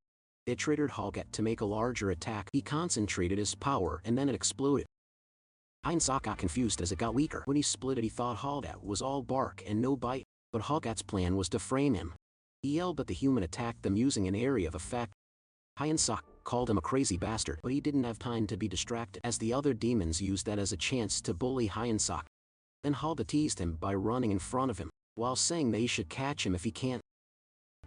It triggered Hallgat to make a larger attack. He concentrated his power and then it exploded. Hyeon-sok got confused as it got weaker. When he split it, he thought Hallgat was all bark and no bite, but Hallgat's plan was to frame him. He yelled that the human attacked them using an area of effect. Hyeon-sok called him a crazy bastard, but he didn't have time to be distracted as the other demons used that as a chance to bully Hyeon-sok. Then Hallgat teased him by running in front of him, while saying that he should catch him if he can't.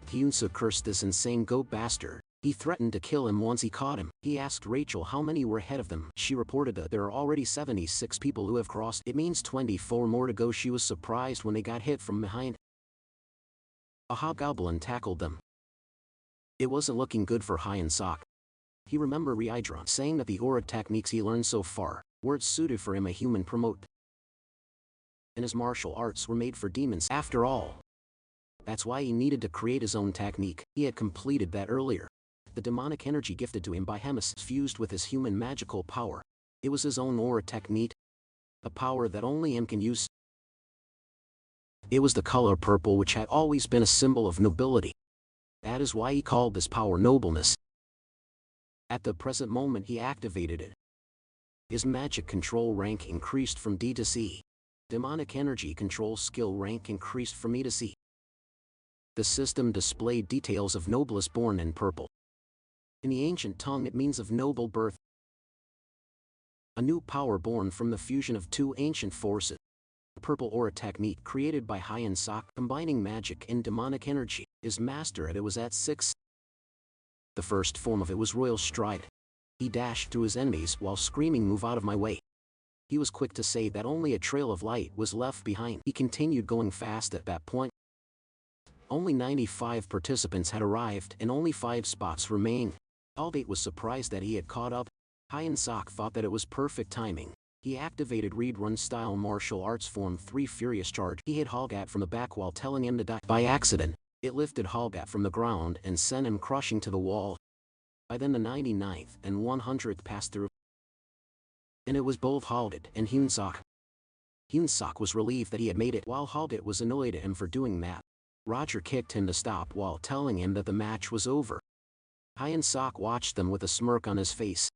Hyun-suk cursed this insane goat bastard. He threatened to kill him once he caught him. He asked Rachel how many were ahead of them. She reported that there are already 76 people who have crossed. It means 24 more to go. She was surprised when they got hit from behind. A hobgoblin tackled them. It wasn't looking good for Hyeon-sok. He remembered Ryeodron saying that the aura techniques he learned so far weren't suited for him, a human promote. And his martial arts were made for demons after all. That's why he needed to create his own technique. He had completed that earlier. The demonic energy gifted to him by Hemis fused with his human magical power. It was his own aura technique, a power that only him can use. It was the color purple, which had always been a symbol of nobility. That is why he called this power nobleness. At the present moment he activated it. His magic control rank increased from D to C. Demonic energy control skill rank increased from E to C. The system displayed details of noblesse born in purple. In the ancient tongue it means of noble birth. A new power born from the fusion of two ancient forces. The purple aura technique created by Hyeon-sok, combining magic and demonic energy. His master at it was at 6. The first form of it was Royal Stride. He dashed through his enemies while screaming, "Move out of my way." He was quick to say that only a trail of light was left behind. He continued going fast at that point. Only 95 participants had arrived and only 5 spots remained. Hallgat was surprised that he had caught up. Hyeon-sok thought that it was perfect timing. He activated Read Run style martial arts form 3 Furious Charge. He hit Hallgat from the back while telling him to die. By accident, it lifted Hallgat from the ground and sent him crushing to the wall. By then the 99th and 100th passed through. And it was both Hallgat and Hyun-sok. Hyun-sok was relieved that he had made it, while Hallgat was annoyed at him for doing that. Roger kicked him to stop while telling him that the match was over. Hyeon-sok watched them with a smirk on his face.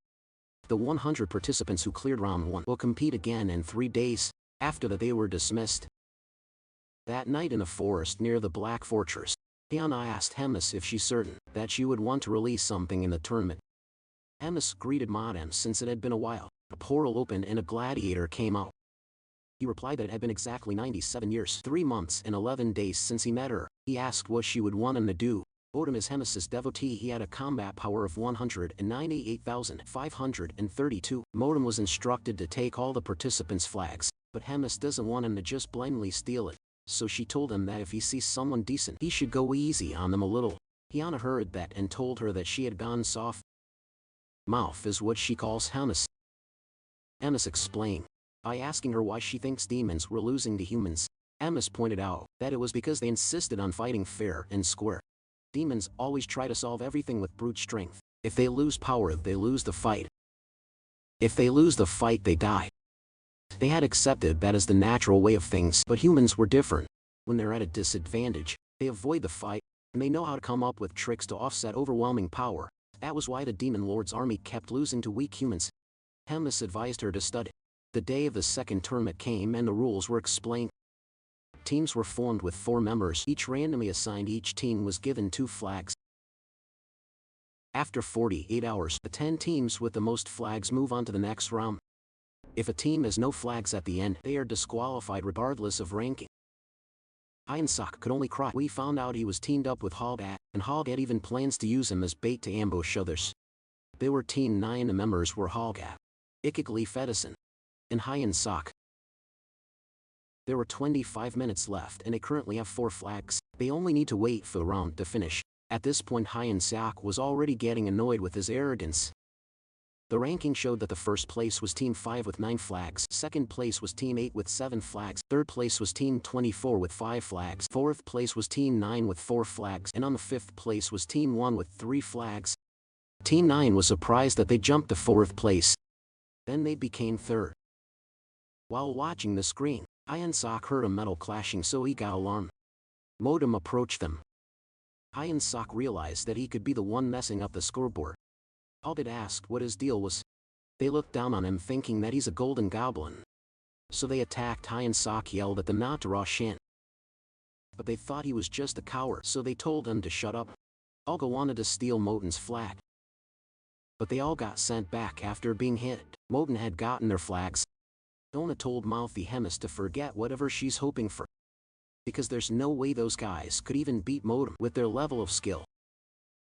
The 100 participants who cleared round 1 will compete again in 3 days. After that they were dismissed. That night in a forest near the Black Fortress, Hyuna asked Hemis if she's certain that she would want to release something in the tournament. Hemis greeted Madam since it had been a while. A portal opened and a gladiator came out. He replied that it had been exactly 97 years, 3 months and 11 days since he met her. He asked what she would want him to do. Odin is Hemis's devotee. He had a combat power of 198,532. Modem was instructed to take all the participants' flags, but Hemis doesn't want him to just blindly steal it. So she told him that if he sees someone decent, he should go easy on them a little. Hyuna heard that and told her that she had gone soft. Mouth is what she calls Hemis. Hemis explained by asking her why she thinks demons were losing to humans. Hemis pointed out that it was because they insisted on fighting fair and square. Demons always try to solve everything with brute strength. If they lose power, they lose the fight. If they lose the fight, they die. They had accepted that as the natural way of things, but humans were different. When they're at a disadvantage, they avoid the fight, and they know how to come up with tricks to offset overwhelming power. That was why the Demon Lord's army kept losing to weak humans. Hemis advised her to study. The day of the second tournament came and the rules were explained. Teams were formed with 4 members, each randomly assigned. Each team was given 2 flags. After 48 hours, the 10 teams with the most flags move on to the next round. If a team has no flags at the end, they are disqualified regardless of ranking. Hyeon-sok could only cry. We found out he was teamed up with Hallgat, and Hallgat even plans to use him as bait to ambush others. They were Team 9. The members were Hallgat, Ikigli Fedison, and Hyeon-sok. There were 25 minutes left and they currently have 4 flags. They only need to wait for the round to finish. At this point Hyeon-sok was already getting annoyed with his arrogance. The ranking showed that the first place was Team 5 with 9 flags, second place was Team 8 with 7 flags, third place was Team 24 with 5 flags, fourth place was Team 9 with 4 flags, and on the 5th place was Team 1 with 3 flags. Team 9 was surprised that they jumped to 4th place. Then they became 3rd. While watching the screen, Hyeon-sok heard a metal clashing, so he got alarmed. Modem approached them. Hyun Sok realized that he could be the one messing up the scoreboard. Albit asked what his deal was. They looked down on him thinking that he's a golden goblin. So they attacked Hyun Sok, yelled at them not to rush in. But they thought he was just a coward, so they told him to shut up. Olga wanted to steal Moten's flag, but they all got sent back after being hit. Moten had gotten their flags. Donna told Mouthy Hemis to forget whatever she's hoping for, because there's no way those guys could even beat Moten with their level of skill.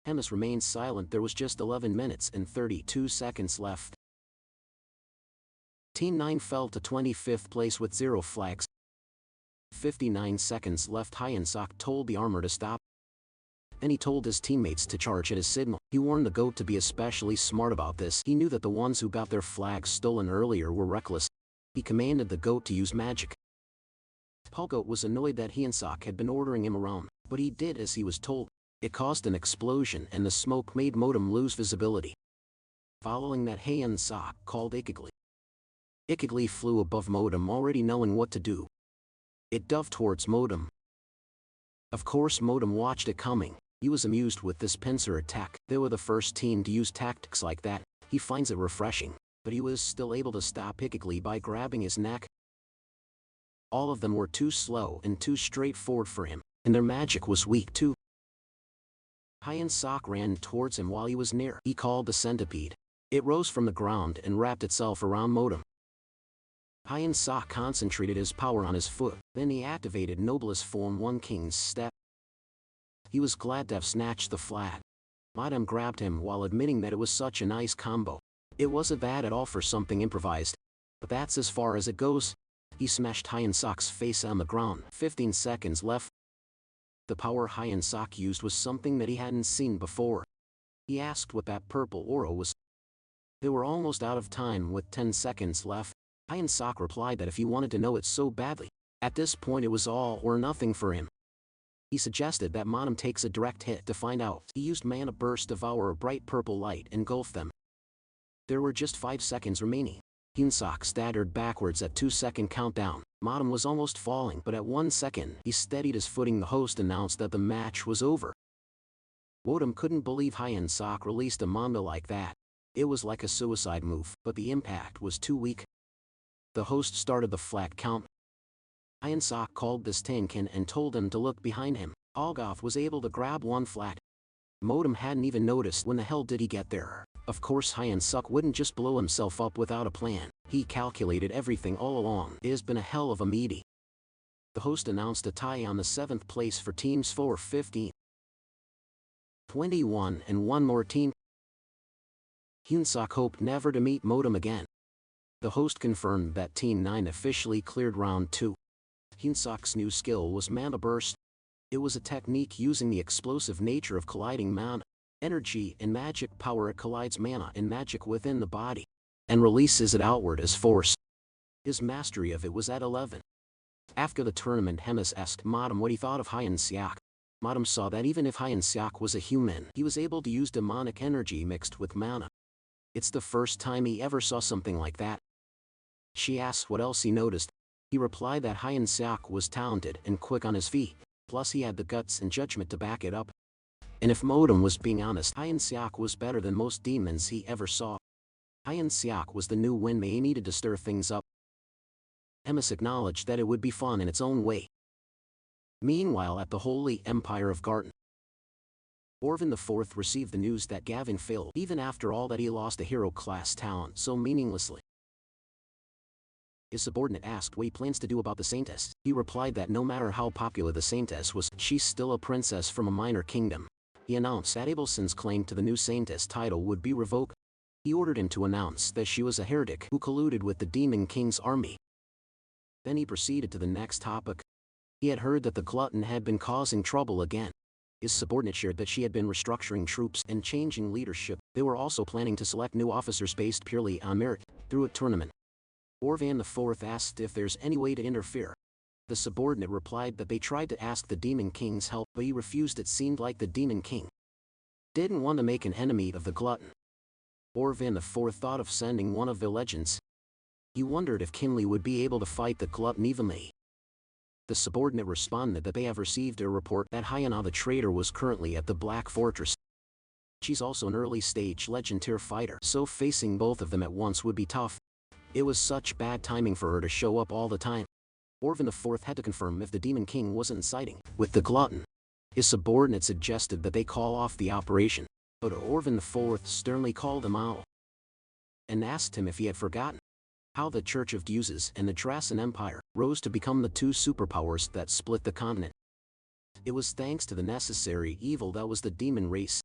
Hemis remained silent. There was just 11 minutes and 32 seconds left. Team 9 fell to 25th place with 0 flags. 59 seconds left. Hyun Sok told the armor to stop. Then he told his teammates to charge at his signal. He warned the GOAT to be especially smart about this. He knew that the ones who got their flags stolen earlier were reckless. He commanded the GOAT to use magic. Goat was annoyed that Hyun Sok had been ordering him around, but he did as he was told. It caused an explosion and the smoke made Modem lose visibility. Following that, Hyun Sok called Ikigli. Ikigli flew above Modem, already knowing what to do. It dove towards Modem. Of course Modem watched it coming. He was amused with this pincer attack. They were the first team to use tactics like that. He finds it refreshing, but he was still able to stop Ikigli by grabbing his neck. All of them were too slow and too straightforward for him, and their magic was weak too. Hyun Sok ran towards him while he was near. He called the centipede. It rose from the ground and wrapped itself around Modem. Hyun Sok concentrated his power on his foot, then he activated Noblest Form 1 King's Step. He was glad to have snatched the flag. Madam grabbed him while admitting that it was such a nice combo. It wasn't bad at all for something improvised, but that's as far as it goes. He smashed Hyun Sok's face on the ground. 15 seconds left. The power Hyun Sok used was something that he hadn't seen before. He asked what that purple aura was. They were almost out of time with 10 seconds left. Hyun Sok replied that if he wanted to know it so badly, at this point it was all or nothing for him. He suggested that Madam takes a direct hit to find out. He used Mana Burst to devour a bright purple light and engulf them. There were just 5 seconds remaining. Hyun Sok staggered backwards at 2-second countdown. Madam was almost falling, but at 1 second he steadied his footing. The host announced that the match was over. Wodem couldn't believe Hyun Sok released a manga like that. It was like a suicide move, but the impact was too weak. The host started the flat count. Hyun Sok called this Tankin and told him to look behind him. Olgoth was able to grab one flat. Modem hadn't even noticed. When the hell did he get there? Of course Hyun Sok wouldn't just blow himself up without a plan. He calculated everything all along. It has been a hell of a meeting. The host announced a tie on the 7th place for teams 4, 15, 21 and one more team. Hyun Sok hoped never to meet Modem again. The host confirmed that Team 9 officially cleared round 2. Hyun Sok's new skill was Mana Burst. It was a technique using the explosive nature of colliding mana, energy and magic power. It collides mana and magic within the body, and releases it outward as force. His mastery of it was at 11. After the tournament, Hemis asked Madam what he thought of Hyun Sok. Madam saw that even if Hyun Sok was a human, he was able to use demonic energy mixed with mana. It's the first time he ever saw something like that. She asked what else he noticed. He replied that Hyun Sok was talented and quick on his feet, plus he had the guts and judgment to back it up. And if Modem was being honest, Hyun Sok was better than most demons he ever saw. Hyun Sok was the new Winmei. He needed to stir things up. Hemis acknowledged that it would be fun in its own way. Meanwhile, at the Holy Empire of Garten, Orvin IV received the news that Gavin failed. Even after all that, he lost a hero-class talent so meaninglessly. His subordinate asked what he plans to do about the Saintess. He replied that no matter how popular the Saintess was, she's still a princess from a minor kingdom. He announced that Abelson's claim to the new Saintess title would be revoked. He ordered him to announce that she was a heretic who colluded with the Demon King's army. Then he proceeded to the next topic. He had heard that the glutton had been causing trouble again. His subordinate shared that she had been restructuring troops and changing leadership. They were also planning to select new officers based purely on merit, through a tournament. Orvan IV asked if there's any way to interfere. The subordinate replied that they tried to ask the Demon King's help, but he refused. It seemed like the Demon King didn't want to make an enemy of the glutton. Orvan IV thought of sending one of their legends. He wondered if Kinley would be able to fight the glutton evenly. The subordinate responded that they have received a report that Hyena the traitor was currently at the Black Fortress. She's also an early-stage legend tier fighter, so facing both of them at once would be tough. It was such bad timing for her to show up all the time. Orvan IV had to confirm if the Demon King wasn't siding with the glutton. His subordinate suggested that they call off the operation, but Orvan IV sternly called him out and asked him if he had forgotten how the Church of Muses and the Drasan Empire rose to become the two superpowers that split the continent. It was thanks to the necessary evil that was the demon race.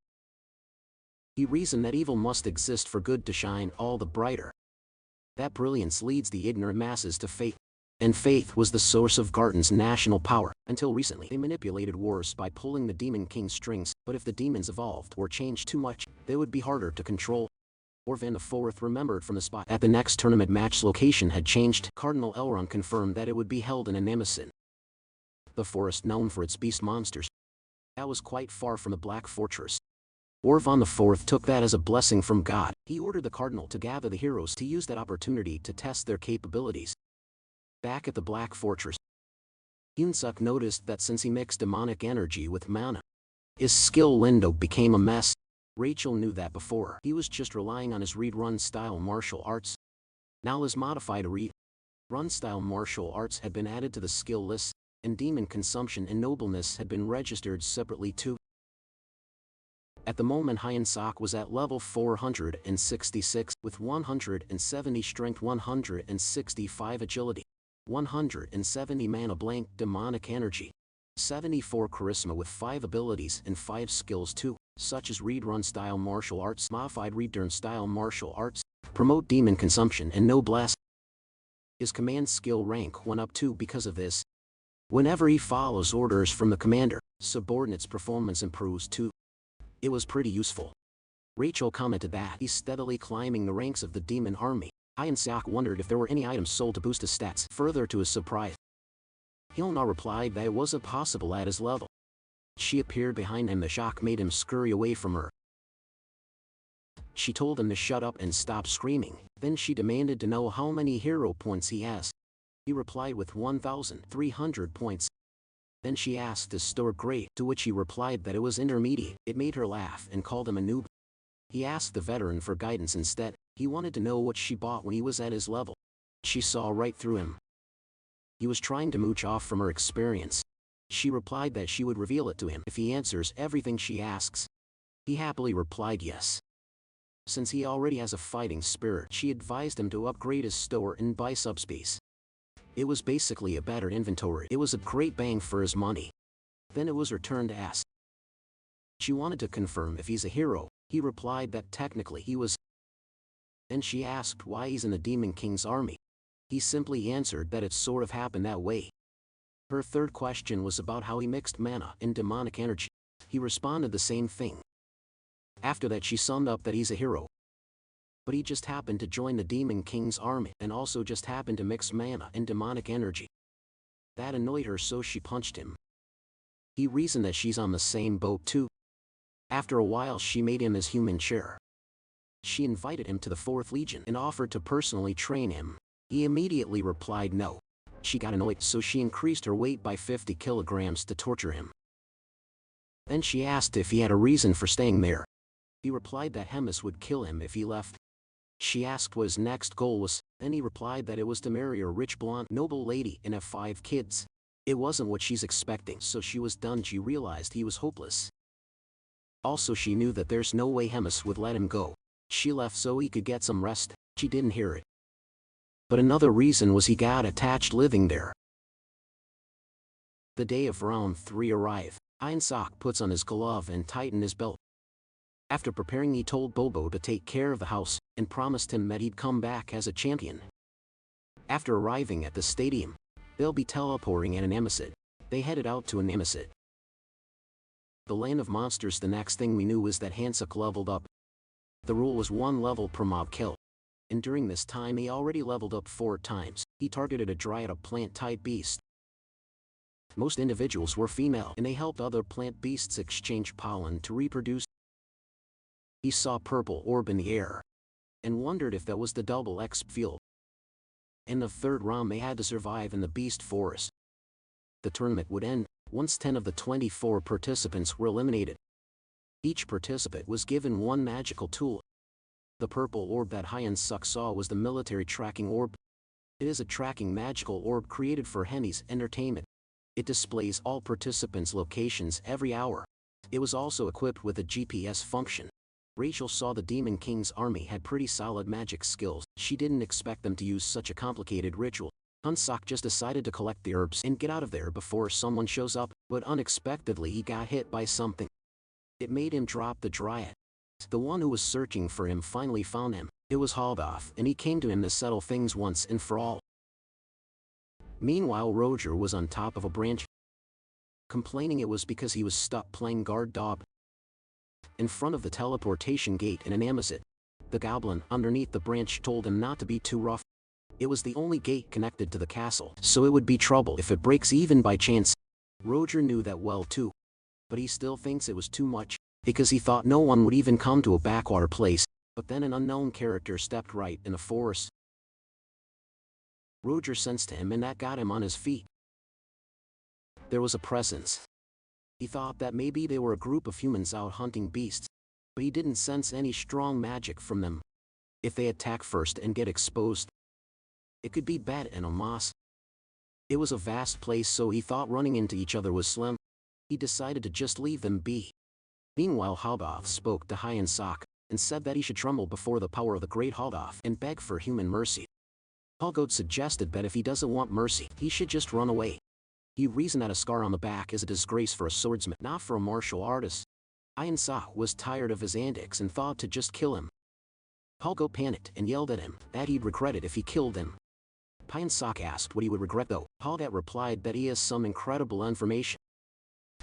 He reasoned that evil must exist for good to shine all the brighter. That brilliance leads the ignorant masses to faith. And faith was the source of Garton's national power. Until recently, they manipulated wars by pulling the Demon King's strings, but if the demons evolved or changed too much, they would be harder to control. Orvan IV remembered from the spot that the next tournament match location had changed. Cardinal Elrond confirmed that it would be held in a Nemesis, the forest known for its beast monsters. That was quite far from the Black Fortress. Orvan IV took that as a blessing from God. He ordered the cardinal to gather the heroes to use that opportunity to test their capabilities. Back at the Black Fortress, Hyunsuk noticed that since he mixed demonic energy with mana, his skill window became a mess. Rachel knew that before. He was just relying on his read-run style martial arts. Now his modified read-run style martial arts had been added to the skill list, and demon consumption and nobleness had been registered separately too. At the moment Hyunsuk was at level 466, with 170 strength, 165 agility, 170 mana blank demonic energy, 74 charisma with 5 abilities and 5 skills too, such as read-run style martial arts, modified read-run style martial arts, promote demon consumption and noblesse. His command skill rank went up too because of this. Whenever he follows orders from the commander, subordinates' performance improves too. It was pretty useful. Rachel commented that he's steadily climbing the ranks of the demon army. Hyunsuk wondered if there were any items sold to boost his stats. Further to his surprise, Hyuna replied that it wasn't possible at his level. She appeared behind him. The shock made him scurry away from her. She told him to shut up and stop screaming. Then she demanded to know how many hero points he has. He replied with 1,300 points. Then she asked his store grade, to which he replied that it was intermediate. It made her laugh and called him a noob. He asked the veteran for guidance instead. He wanted to know what she bought when he was at his level. She saw right through him. He was trying to mooch off from her experience. She replied that she would reveal it to him if he answers everything she asks. He happily replied yes. Since he already has a fighting spirit, she advised him to upgrade his store and buy subspace. It was basically a better inventory. It was a great bang for his money. Then it was her turn to ask. She wanted to confirm if he's a hero. He replied that technically he was. Then she asked why he's in the Demon King's army. He simply answered that it sort of happened that way. Her third question was about how he mixed mana and demonic energy. He responded the same thing. After that she summed up that he's a hero, but he just happened to join the Demon King's army and also just happened to mix mana and demonic energy. That annoyed her, so she punched him. He reasoned that she's on the same boat too. After a while she made him his human chair. She invited him to the 4th Legion and offered to personally train him. He immediately replied no. She got annoyed, so she increased her weight by 50 kilograms to torture him. Then she asked if he had a reason for staying there. He replied that Hemis would kill him if he left. She asked what his next goal was, and he replied that it was to marry a rich blonde noble lady and have 5 kids. It wasn't what she's expecting, so she was done. She realized he was hopeless. Also she knew that there's no way Hemis would let him go. She left so he could get some rest. She didn't hear it. But another reason was he got attached living there. The day of round 3 arrived. Hyunsuk puts on his glove and tightened his belt. After preparing, he told Bobo to take care of the house, and promised him that he'd come back as a champion. After arriving at the stadium, they'll be teleporting at an Nemesis. They headed out to a Nemesis, the land of monsters. The next thing we knew was that Hyunsuk leveled up. The rule was 1 level per mob kill. And during this time he already leveled up 4 times. He targeted a dryad, a plant-type beast. Most individuals were female, and they helped other plant beasts exchange pollen to reproduce. He saw a purple orb in the air, and wondered if that was the double exp field. In the 3rd round they had to survive in the beast forest. The tournament would end once 10 of the 24 participants were eliminated. Each participant was given one magical tool. The purple orb that Hyun-suk saw was the military tracking orb. It is a tracking magical orb created for Henny's entertainment. It displays all participants' locations every hour. It was also equipped with a GPS function. Rachel saw the Demon King's army had pretty solid magic skills. She didn't expect them to use such a complicated ritual. Hyun-suk just decided to collect the herbs and get out of there before someone shows up, but unexpectedly he got hit by something. It made him drop the dryad. The one who was searching for him finally found him. It was Haldolf, and he came to him to settle things once and for all. Meanwhile, Roger was on top of a branch, complaining it was because he was stuck playing guard dog in front of the teleportation gate in an Amazit. The goblin underneath the branch told him not to be too rough. It was the only gate connected to the castle, so it would be trouble if it breaks even by chance. Roger knew that well too, but he still thinks it was too much, because he thought no one would even come to a backwater place. But then an unknown character stepped right in the forest. Roger sensed him, and that got him on his feet. There was a presence. He thought that maybe they were a group of humans out hunting beasts, but he didn't sense any strong magic from them. If they attack first and get exposed, it could be bad and a moss. It was a vast place, so he thought running into each other was slim. He decided to just leave them be. Meanwhile, Haldolf spoke to Hyun-suk and said that he should tremble before the power of the great Haldolf and beg for human mercy. Hallgoat suggested that if he doesn't want mercy, he should just run away. He reasoned that a scar on the back is a disgrace for a swordsman, not for a martial artist. Hyun-suk was tired of his antics and thought to just kill him. Hallgoat panicked and yelled at him that he'd regret it if he killed him. Hyun-suk asked what he would regret though. Hallgoat replied that he has some incredible information.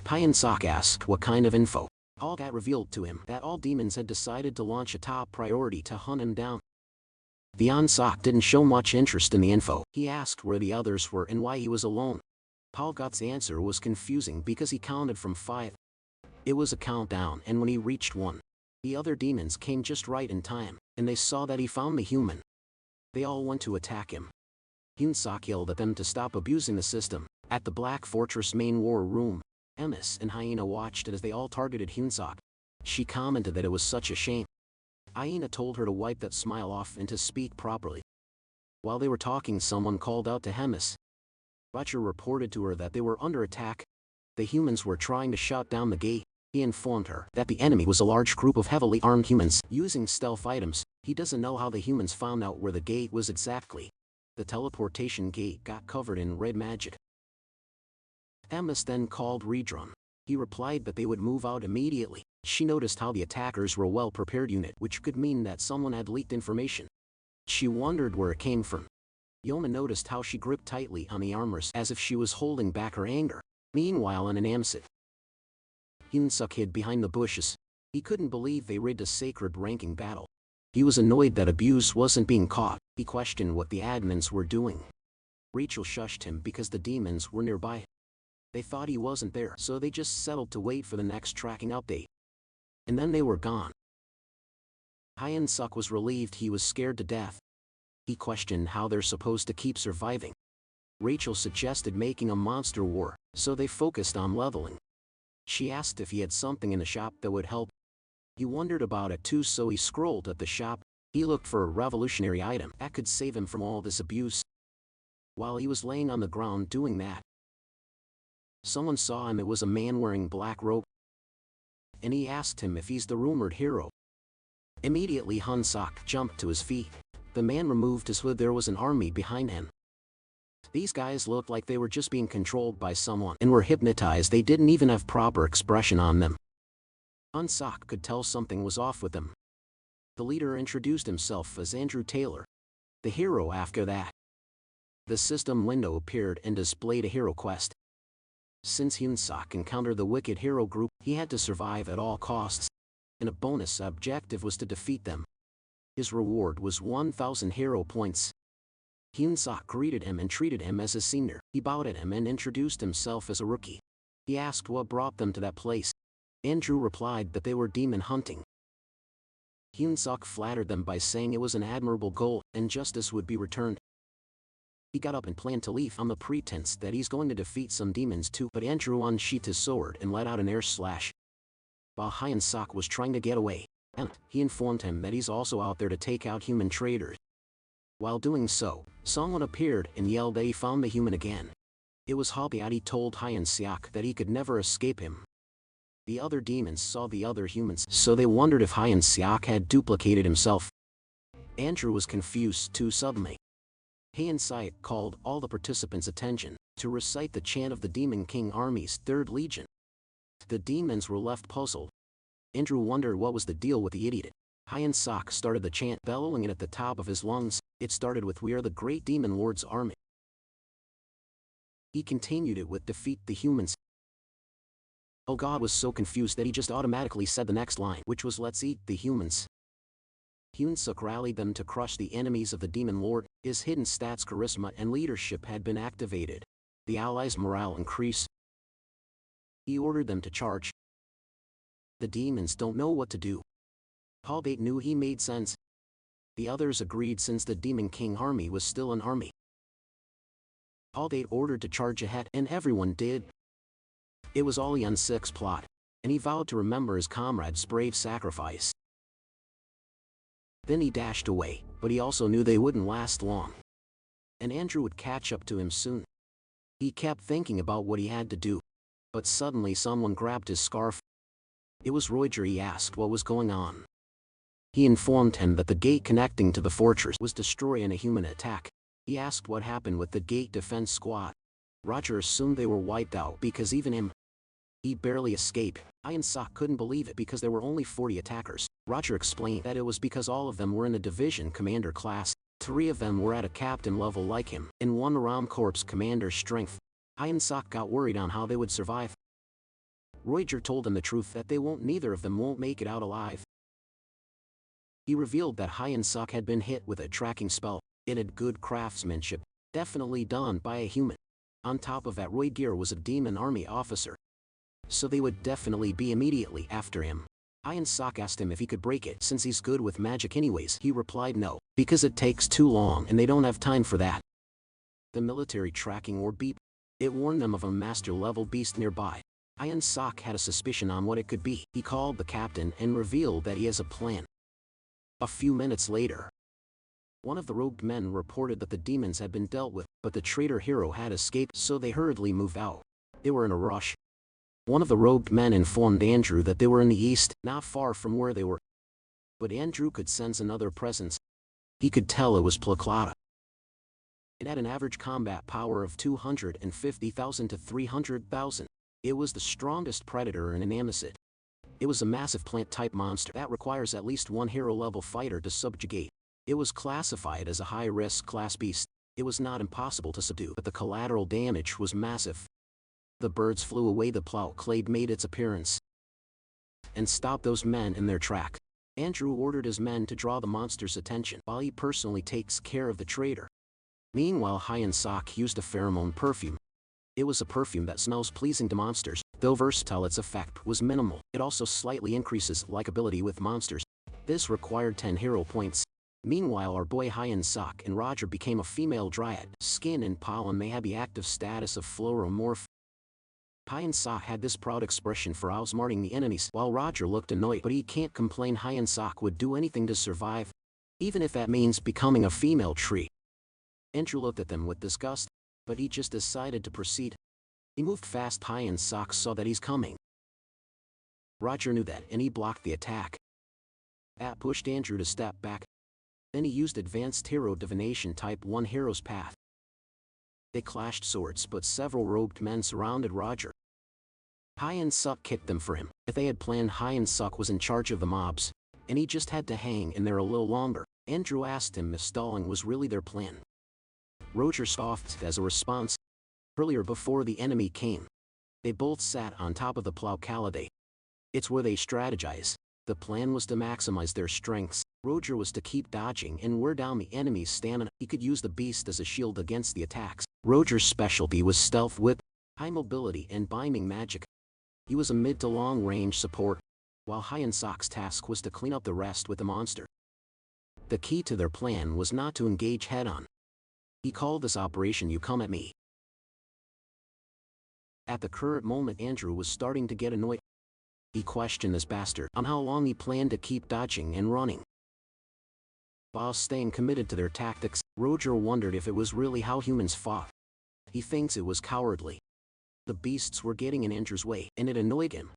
Hyun-suk asked what kind of info. Hallgoat revealed to him that all demons had decided to launch a top priority to hunt him down. Hyun-suk didn't show much interest in the info. He asked where the others were and why he was alone. Hallgoat's answer was confusing because he counted from 5. It was a countdown, and when he reached 1, the other demons came just right in time, and they saw that he found the human. They all went to attack him. Hyun-suk yelled at them to stop abusing the system. At the Black Fortress main war room, Emis and Hyena watched as they all targeted Hyun-suk. She commented that it was such a shame. Hyena told her to wipe that smile off and to speak properly. While they were talking, someone called out to Hemis. Butcher reported to her that they were under attack. The humans were trying to shut down the gate. He informed her that the enemy was a large group of heavily armed humans using stealth items. He doesn't know how the humans found out where the gate was exactly. The teleportation gate got covered in red magic. Hemis then called Redrun. He replied that they would move out immediately. She noticed how the attackers were a well-prepared unit, which could mean that someone had leaked information. She wondered where it came from. Yoma noticed how she gripped tightly on the armrest as if she was holding back her anger. Meanwhile, in an Amsit, Hyun-suk hid behind the bushes. He couldn't believe they rigged a sacred ranking battle. He was annoyed that abuse wasn't being caught. He questioned what the admins were doing. Rachel shushed him because the demons were nearby. They thought he wasn't there, so they just settled to wait for the next tracking update. And then they were gone. Hyun-suk was relieved. He was scared to death. He questioned how they're supposed to keep surviving. Rachel suggested making a monster war, so they focused on leveling. She asked if he had something in the shop that would help. He wondered about it too, so he scrolled at the shop. He looked for a revolutionary item that could save him from all this abuse. While he was laying on the ground doing that, someone saw him. It was a man wearing black robe, and he asked him if he's the rumored hero. Immediately, Hyun-suk jumped to his feet. The man removed his hood. There was an army behind him. These guys looked like they were just being controlled by someone and were hypnotized. They didn't even have proper expression on them. Hyun-suk could tell something was off with them. The leader introduced himself as Andrew Taylor, the hero. After that, the system window appeared and displayed a hero quest. Since Hyun-suk encountered the wicked hero group, he had to survive at all costs, and a bonus objective was to defeat them. His reward was 1,000 hero points. Hyun-suk greeted him and treated him as a senior. He bowed at him and introduced himself as a rookie. He asked what brought them to that place. Andrew replied that they were demon hunting. Hyun-suk flattered them by saying it was an admirable goal and justice would be returned. He got up and planned to leave on the pretense that he's going to defeat some demons too, but Andrew unsheathed his sword and let out an air slash. While Hyan Sok was trying to get away, and he informed him that he's also out there to take out human traders. While doing so, someone appeared and yelled that he found the human again. It was Hobiat. He told Hyan Sok that he could never escape him. The other demons saw the other humans, so they wondered if Hyan Sok had duplicated himself. Andrew was confused too. Suddenly, Hyan Sok called all the participants' attention to recite the chant of the Demon King Army's 3rd Legion. The demons were left puzzled. Andrew wondered what was the deal with the idiot. Hyan Sok started the chant, bellowing it at the top of his lungs. It started with "We are the great demon lord's army." He continued it with "Defeat the humans." Oh God was so confused that he just automatically said the next line, which was "Let's eat the humans." Hyun Suk rallied them to crush the enemies of the Demon Lord. His hidden stats, charisma and leadership had been activated. The allies' morale increased. He ordered them to charge. The demons don't know what to do. Halbate knew he made sense. The others agreed since the Demon King army was still an army. Halbate ordered to charge ahead, and everyone did. It was all Hyun Suk's plot, and he vowed to remember his comrade's brave sacrifice. Then he dashed away, but he also knew they wouldn't last long. And Andrew would catch up to him soon. He kept thinking about what he had to do. But suddenly someone grabbed his scarf. It was Roger. He asked what was going on. He informed him that the gate connecting to the fortress was destroyed in a human attack. He asked what happened with the gate defense squad. Roger assumed they were wiped out because even him, he barely escaped. Hyan Sok couldn't believe it because there were only 40 attackers. Roger explained that it was because all of them were in a division commander class. 3 of them were at a captain level like him, and 1 around corps commander strength. Hyan Sok got worried on how they would survive. Roger told him the truth that neither of them won't make it out alive. He revealed that Hyan Sok had been hit with a tracking spell. It had good craftsmanship, definitely done by a human. On top of that, Roger was a demon army officer, so they would definitely be immediately after him. Hyan Sok asked him if he could break it since he's good with magic anyways. He replied no, because it takes too long and they don't have time for that. The military tracking orb beeped. It warned them of a master-level beast nearby. Hyan Sok had a suspicion on what it could be. He called the captain and revealed that he has a plan. A few minutes later, one of the robed men reported that the demons had been dealt with, but the traitor hero had escaped, so they hurriedly moved out. They were in a rush. One of the robed men informed Andrew that they were in the east, not far from where they were. But Andrew could sense another presence. He could tell it was Placlata. It had an average combat power of 250,000 to 300,000. It was the strongest predator in an Amazid. It was a massive plant-type monster that requires at least 1 hero-level fighter to subjugate. It was classified as a high-risk class beast. It was not impossible to subdue, but the collateral damage was massive. The birds flew away. The plow clade made its appearance and stopped those men in their track. Andrew ordered his men to draw the monster's attention while he personally takes care of the traitor. Meanwhile, Hyan Sok used a pheromone perfume. It was a perfume that smells pleasing to monsters. Though versatile, its effect was minimal. It also slightly increases likability with monsters. This required 10 hero points. Meanwhile, our boy Hyan Sok and Roger became a female dryad. Skin and pollen may have the active status of fluoromorph. Hyan Sok had this proud expression for outsmarting the enemies, while Roger looked annoyed, but he can't complain. Hyan Sok would do anything to survive, even if that means becoming a female tree. Andrew looked at them with disgust, but he just decided to proceed. He moved fast. Hyan Sok saw that he's coming. Roger knew that, and he blocked the attack. That pushed Andrew to step back. Then he used advanced hero divination type 1 hero's path. They clashed swords, but several robed men surrounded Roger. Hyan Sok kicked them for him. If they had planned, Hyan Sok was in charge of the mobs, and he just had to hang in there a little longer. Andrew asked him if stalling was really their plan. Roger scoffed as a response. Earlier, before the enemy came, they both sat on top of the plow Caliday. It's where they strategize. The plan was to maximize their strengths. Roger was to keep dodging and wear down the enemy's stamina. He could use the beast as a shield against the attacks. Roger's specialty was stealth whip, high mobility and binding magic. He was a mid to long range support, while Hyan Sok's task was to clean up the rest with the monster. The key to their plan was not to engage head-on. He called this operation "You Come at Me." At the current moment, Andrew was starting to get annoyed. He questioned this bastard on how long he planned to keep dodging and running. While staying committed to their tactics, Roger wondered if it was really how humans fought. He thinks it was cowardly. The beasts were getting in Andrew's way, and it annoyed him.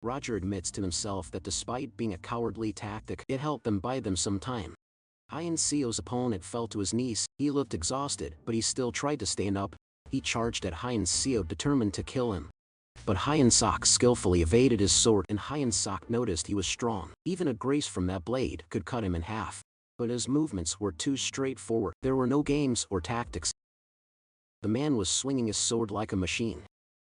Roger admits to himself that despite being a cowardly tactic, it helped them buy them some time. Hyeonseo's opponent fell to his knees. He looked exhausted, but he still tried to stand up. He charged at Hyeonseo, determined to kill him. But Hyeonsok skillfully evaded his sword, and Hyeonsok noticed he was strong. Even a grace from that blade could cut him in half. But his movements were too straightforward. There were no games or tactics. The man was swinging his sword like a machine.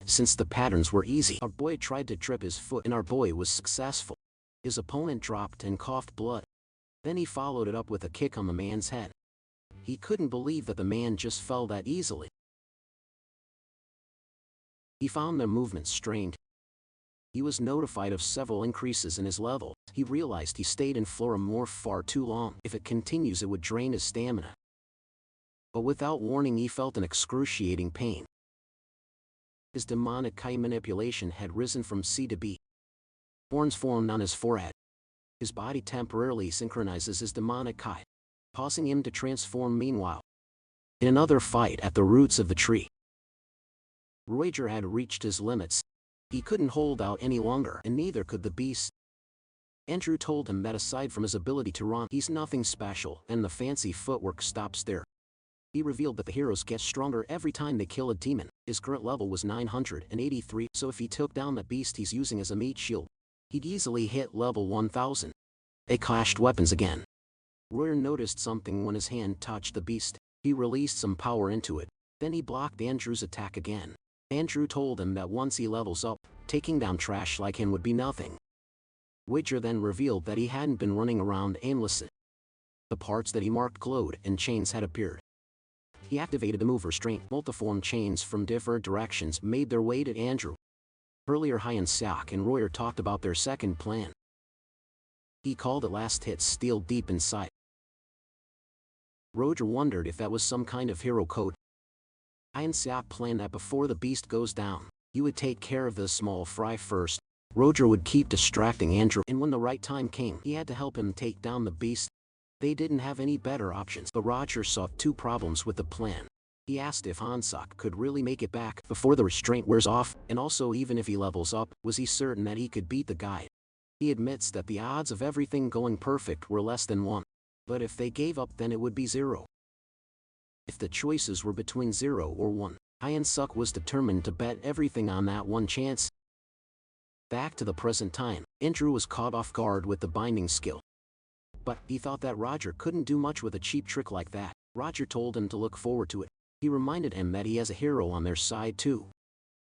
Since the patterns were easy, our boy tried to trip his foot, and our boy was successful. His opponent dropped and coughed blood. Then he followed it up with a kick on the man's head. He couldn't believe that the man just fell that easily. He found their movements strained. He was notified of several increases in his level. He realized he stayed in Florimorph far too long. If it continues, it would drain his stamina. But without warning, he felt an excruciating pain. His demonic Kai manipulation had risen from C to B. Horns formed on his forehead. His body temporarily synchronizes his demonic Kai, causing him to transform. Meanwhile, in another fight at the roots of the tree, Roger had reached his limits. He couldn't hold out any longer, and neither could the beast. Andrew told him that aside from his ability to run, he's nothing special, and the fancy footwork stops there. He revealed that the heroes get stronger every time they kill a demon. His current level was 983, so if he took down the beast he's using as a meat shield, he'd easily hit level 1000. They clashed weapons again. Royer noticed something when his hand touched the beast. He released some power into it. Then he blocked Andrew's attack again. Andrew told him that once he levels up, taking down trash like him would be nothing. Roger then revealed that he hadn't been running around aimlessly. The parts that he marked glowed, and chains had appeared. He activated the move restraint. Multiform chains from different directions made their way to Andrew. Earlier, Hyeonsok and Royer talked about their second plan. He called it Last Hit Steel Deep Inside. Roger wondered if that was some kind of hero code. Hyeonsok planned that before the beast goes down, he would take care of the small fry first. Roger would keep distracting Andrew, and when the right time came, he had to help him take down the beast. They didn't have any better options, but Roger saw two problems with the plan. He asked if Hyeonsok could really make it back before the restraint wears off, and also even if he levels up, was he certain that he could beat the guy? He admits that the odds of everything going perfect were less than 1. But if they gave up, then it would be 0. If the choices were between 0 or 1, Hyeonsok was determined to bet everything on that one chance. Back to the present time, Andrew was caught off guard with the binding skill. But he thought that Roger couldn't do much with a cheap trick like that. Roger told him to look forward to it. He reminded him that he has a hero on their side too.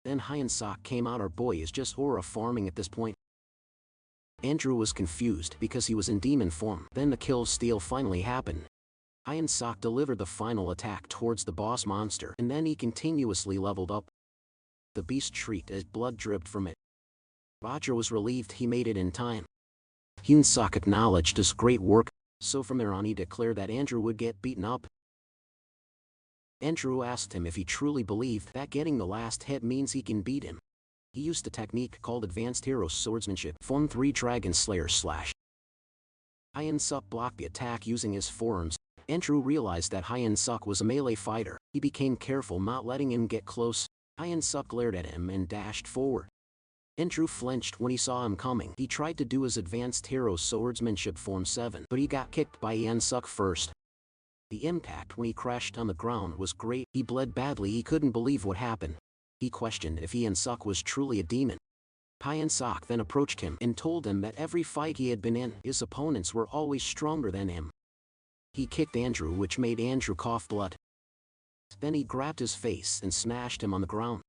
Then Hyeonsok came out. Our boy is just aura farming at this point. Andrew was confused because he was in demon form. Then the kill steal finally happened. Hyeonsok delivered the final attack towards the boss monster, and then he continuously leveled up. The beast shrieked as blood dripped from it. Roger was relieved he made it in time. Hyeonsok acknowledged his great work, so from there on he declared that Andrew would get beaten up. Andrew asked him if he truly believed that getting the last hit means he can beat him. He used a technique called Advanced Hero Swordsmanship, Form 3 Dragon Slayer Slash. Hyeonsok blocked the attack using his forearms. Andrew realized that Hyeonsok was a melee fighter. He became careful, not letting him get close. Hyeonsok glared at him and dashed forward. Andrew flinched when he saw him coming. He tried to do his Advanced Hero Swordsmanship Form 7, but he got kicked by Hyeonsok first. The impact when he crashed on the ground was great. He bled badly. He couldn't believe what happened. He questioned if Hyeonsok was truly a demon. Hyeonsok then approached him and told him that every fight he had been in, his opponents were always stronger than him. He kicked Andrew, which made Andrew cough blood. Then he grabbed his face and smashed him on the ground.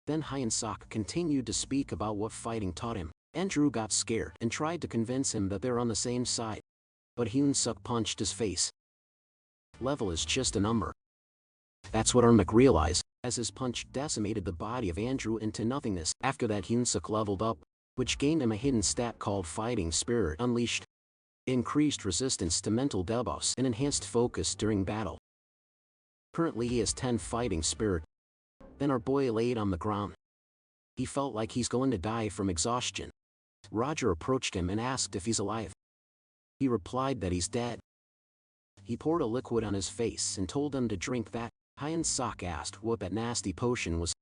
Then Hyeonsok continued to speak about what fighting taught him. Andrew got scared and tried to convince him that they're on the same side. But Hyeonsok punched his face. Level is just a number. That's what Armak realized, as his punch decimated the body of Andrew into nothingness. After that, Hyeonsok leveled up, which gained him a hidden stat called Fighting Spirit Unleashed. Increased resistance to mental debuffs and enhanced focus during battle. Currently he has 10 fighting spirit. Then our boy laid on the ground. He felt like he's going to die from exhaustion. Roger approached him and asked if he's alive. He replied that he's dead. He poured a liquid on his face and told him to drink that. Hyun Sok asked what that nasty potion was.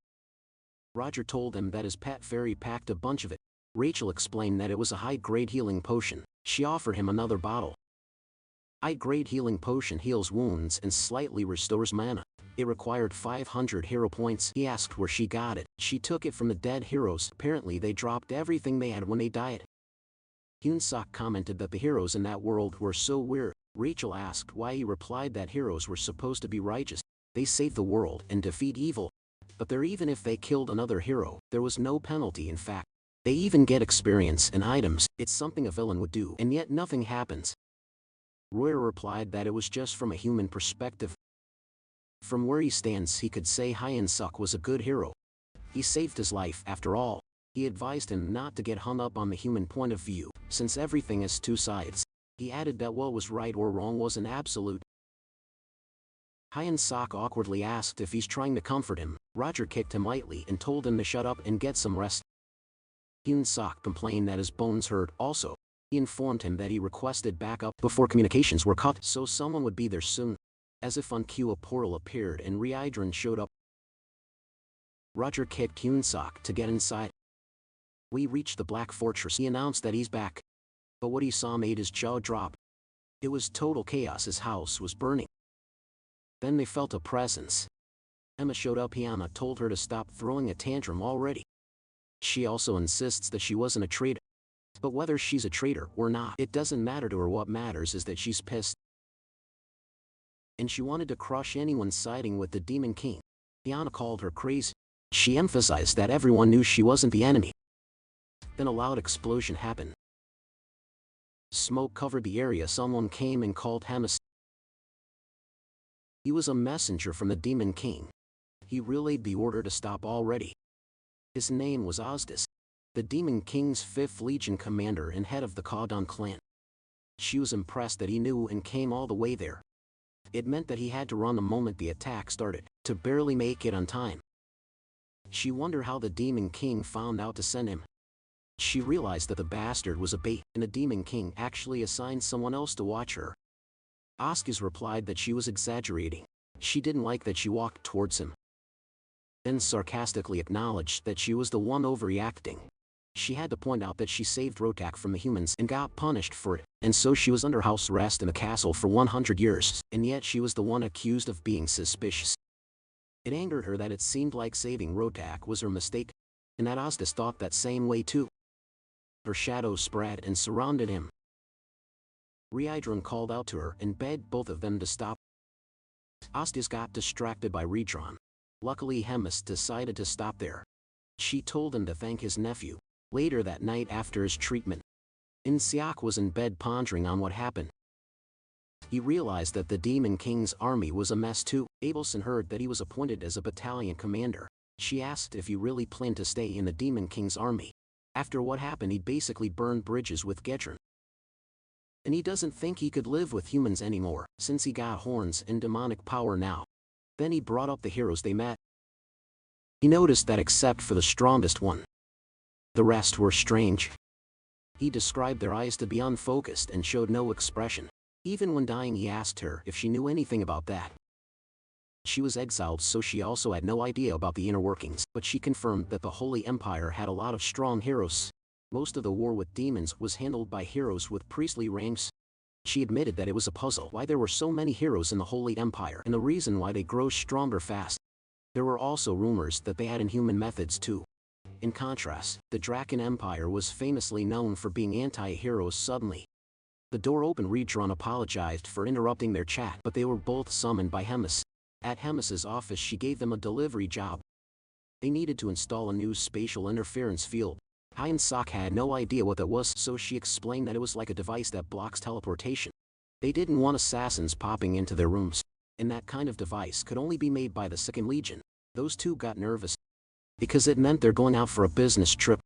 Roger told him that his pet fairy packed a bunch of it. Rachel explained that it was a high-grade healing potion. She offered him another bottle. High-grade healing potion heals wounds and slightly restores mana. It required 500 hero points. He asked where she got it. She took it from the dead heroes. Apparently they dropped everything they had when they died. Hyun Sok commented that the heroes in that world were so weird. Rachel asked why. He replied that heroes were supposed to be righteous. They save the world and defeat evil. But even if they killed another hero, there was no penalty. In fact, they even get experience and items. It's something a villain would do, and yet nothing happens. Royer replied that it was just from a human perspective. From where he stands, he could say Hyun Sok was a good hero. He saved his life after all. He advised him not to get hung up on the human point of view, since everything has two sides. He added that what was right or wrong wasn't absolute. Hyun Sok awkwardly asked if he's trying to comfort him. Roger kicked him lightly and told him to shut up and get some rest. Hyun Sok complained that his bones hurt. Also, he informed him that he requested backup before communications were cut, so someone would be there soon. As if on cue, a portal appeared and Reincarnation showed up. Roger kicked Hyun Sok to get inside. We reached the Black Fortress. He announced that he's back. But what he saw made his jaw drop. It was total chaos. His house was burning. Then they felt a presence. Emma showed up. Hyuna told her to stop throwing a tantrum already. She also insists that she wasn't a traitor. But whether she's a traitor or not, it doesn't matter to her. What matters is that she's pissed. And she wanted to crush anyone siding with the Demon King. Hyuna called her crazy. She emphasized that everyone knew she wasn't the enemy. Then a loud explosion happened. Smoke covered the area. Someone came and called Hemis. He was a messenger from the Demon King. He relayed the order to stop already. His name was Osdis, the Demon King's 5th Legion commander and head of the Kadon clan. She was impressed that he knew and came all the way there. It meant that he had to run the moment the attack started, to barely make it on time. She wondered how the Demon King found out to send him. She realized that the bastard was a bait, and the Demon King actually assigned someone else to watch her. Osdis replied that she was exaggerating. She didn't like that she walked towards him. Then sarcastically acknowledged that she was the one overreacting. She had to point out that she saved Rotak from the humans and got punished for it, and so she was under house arrest in the castle for 100 years, and yet she was the one accused of being suspicious. It angered her that it seemed like saving Rotak was her mistake, and that Osdis thought that same way too. Her shadow spread and surrounded him. Reincarnation called out to her and begged both of them to stop. Osdis got distracted by Reincarnation. Luckily Hemis decided to stop there. She told him to thank his nephew. Later that night after his treatment, In-seok was in bed pondering on what happened. He realized that the Demon King's army was a mess too. Abelson heard that he was appointed as a battalion commander. She asked if he really planned to stay in the Demon King's army. After what happened, he basically burned bridges with Gedron. And he doesn't think he could live with humans anymore, since he got horns and demonic power now. Then he brought up the heroes they met. He noticed that except for the strongest one, the rest were strange. He described their eyes to be unfocused and showed no expression. Even when dying, he asked her if she knew anything about that. She was exiled, so she also had no idea about the inner workings, but she confirmed that the Holy Empire had a lot of strong heroes. Most of the war with demons was handled by heroes with priestly ranks. She admitted that it was a puzzle why there were so many heroes in the Holy Empire and the reason why they grow stronger fast. There were also rumors that they had inhuman methods too. In contrast, the Draken Empire was famously known for being anti-heroes. Suddenly, the door opened. Reincarnation apologized for interrupting their chat, but they were both summoned by Hemis. At Hemis's office, she gave them a delivery job. They needed to install a new spatial interference field. Hyun Sok had no idea what that was, so she explained that it was like a device that blocks teleportation. They didn't want assassins popping into their rooms, and that kind of device could only be made by the 2nd Legion. Those two got nervous, because it meant they're going out for a business trip.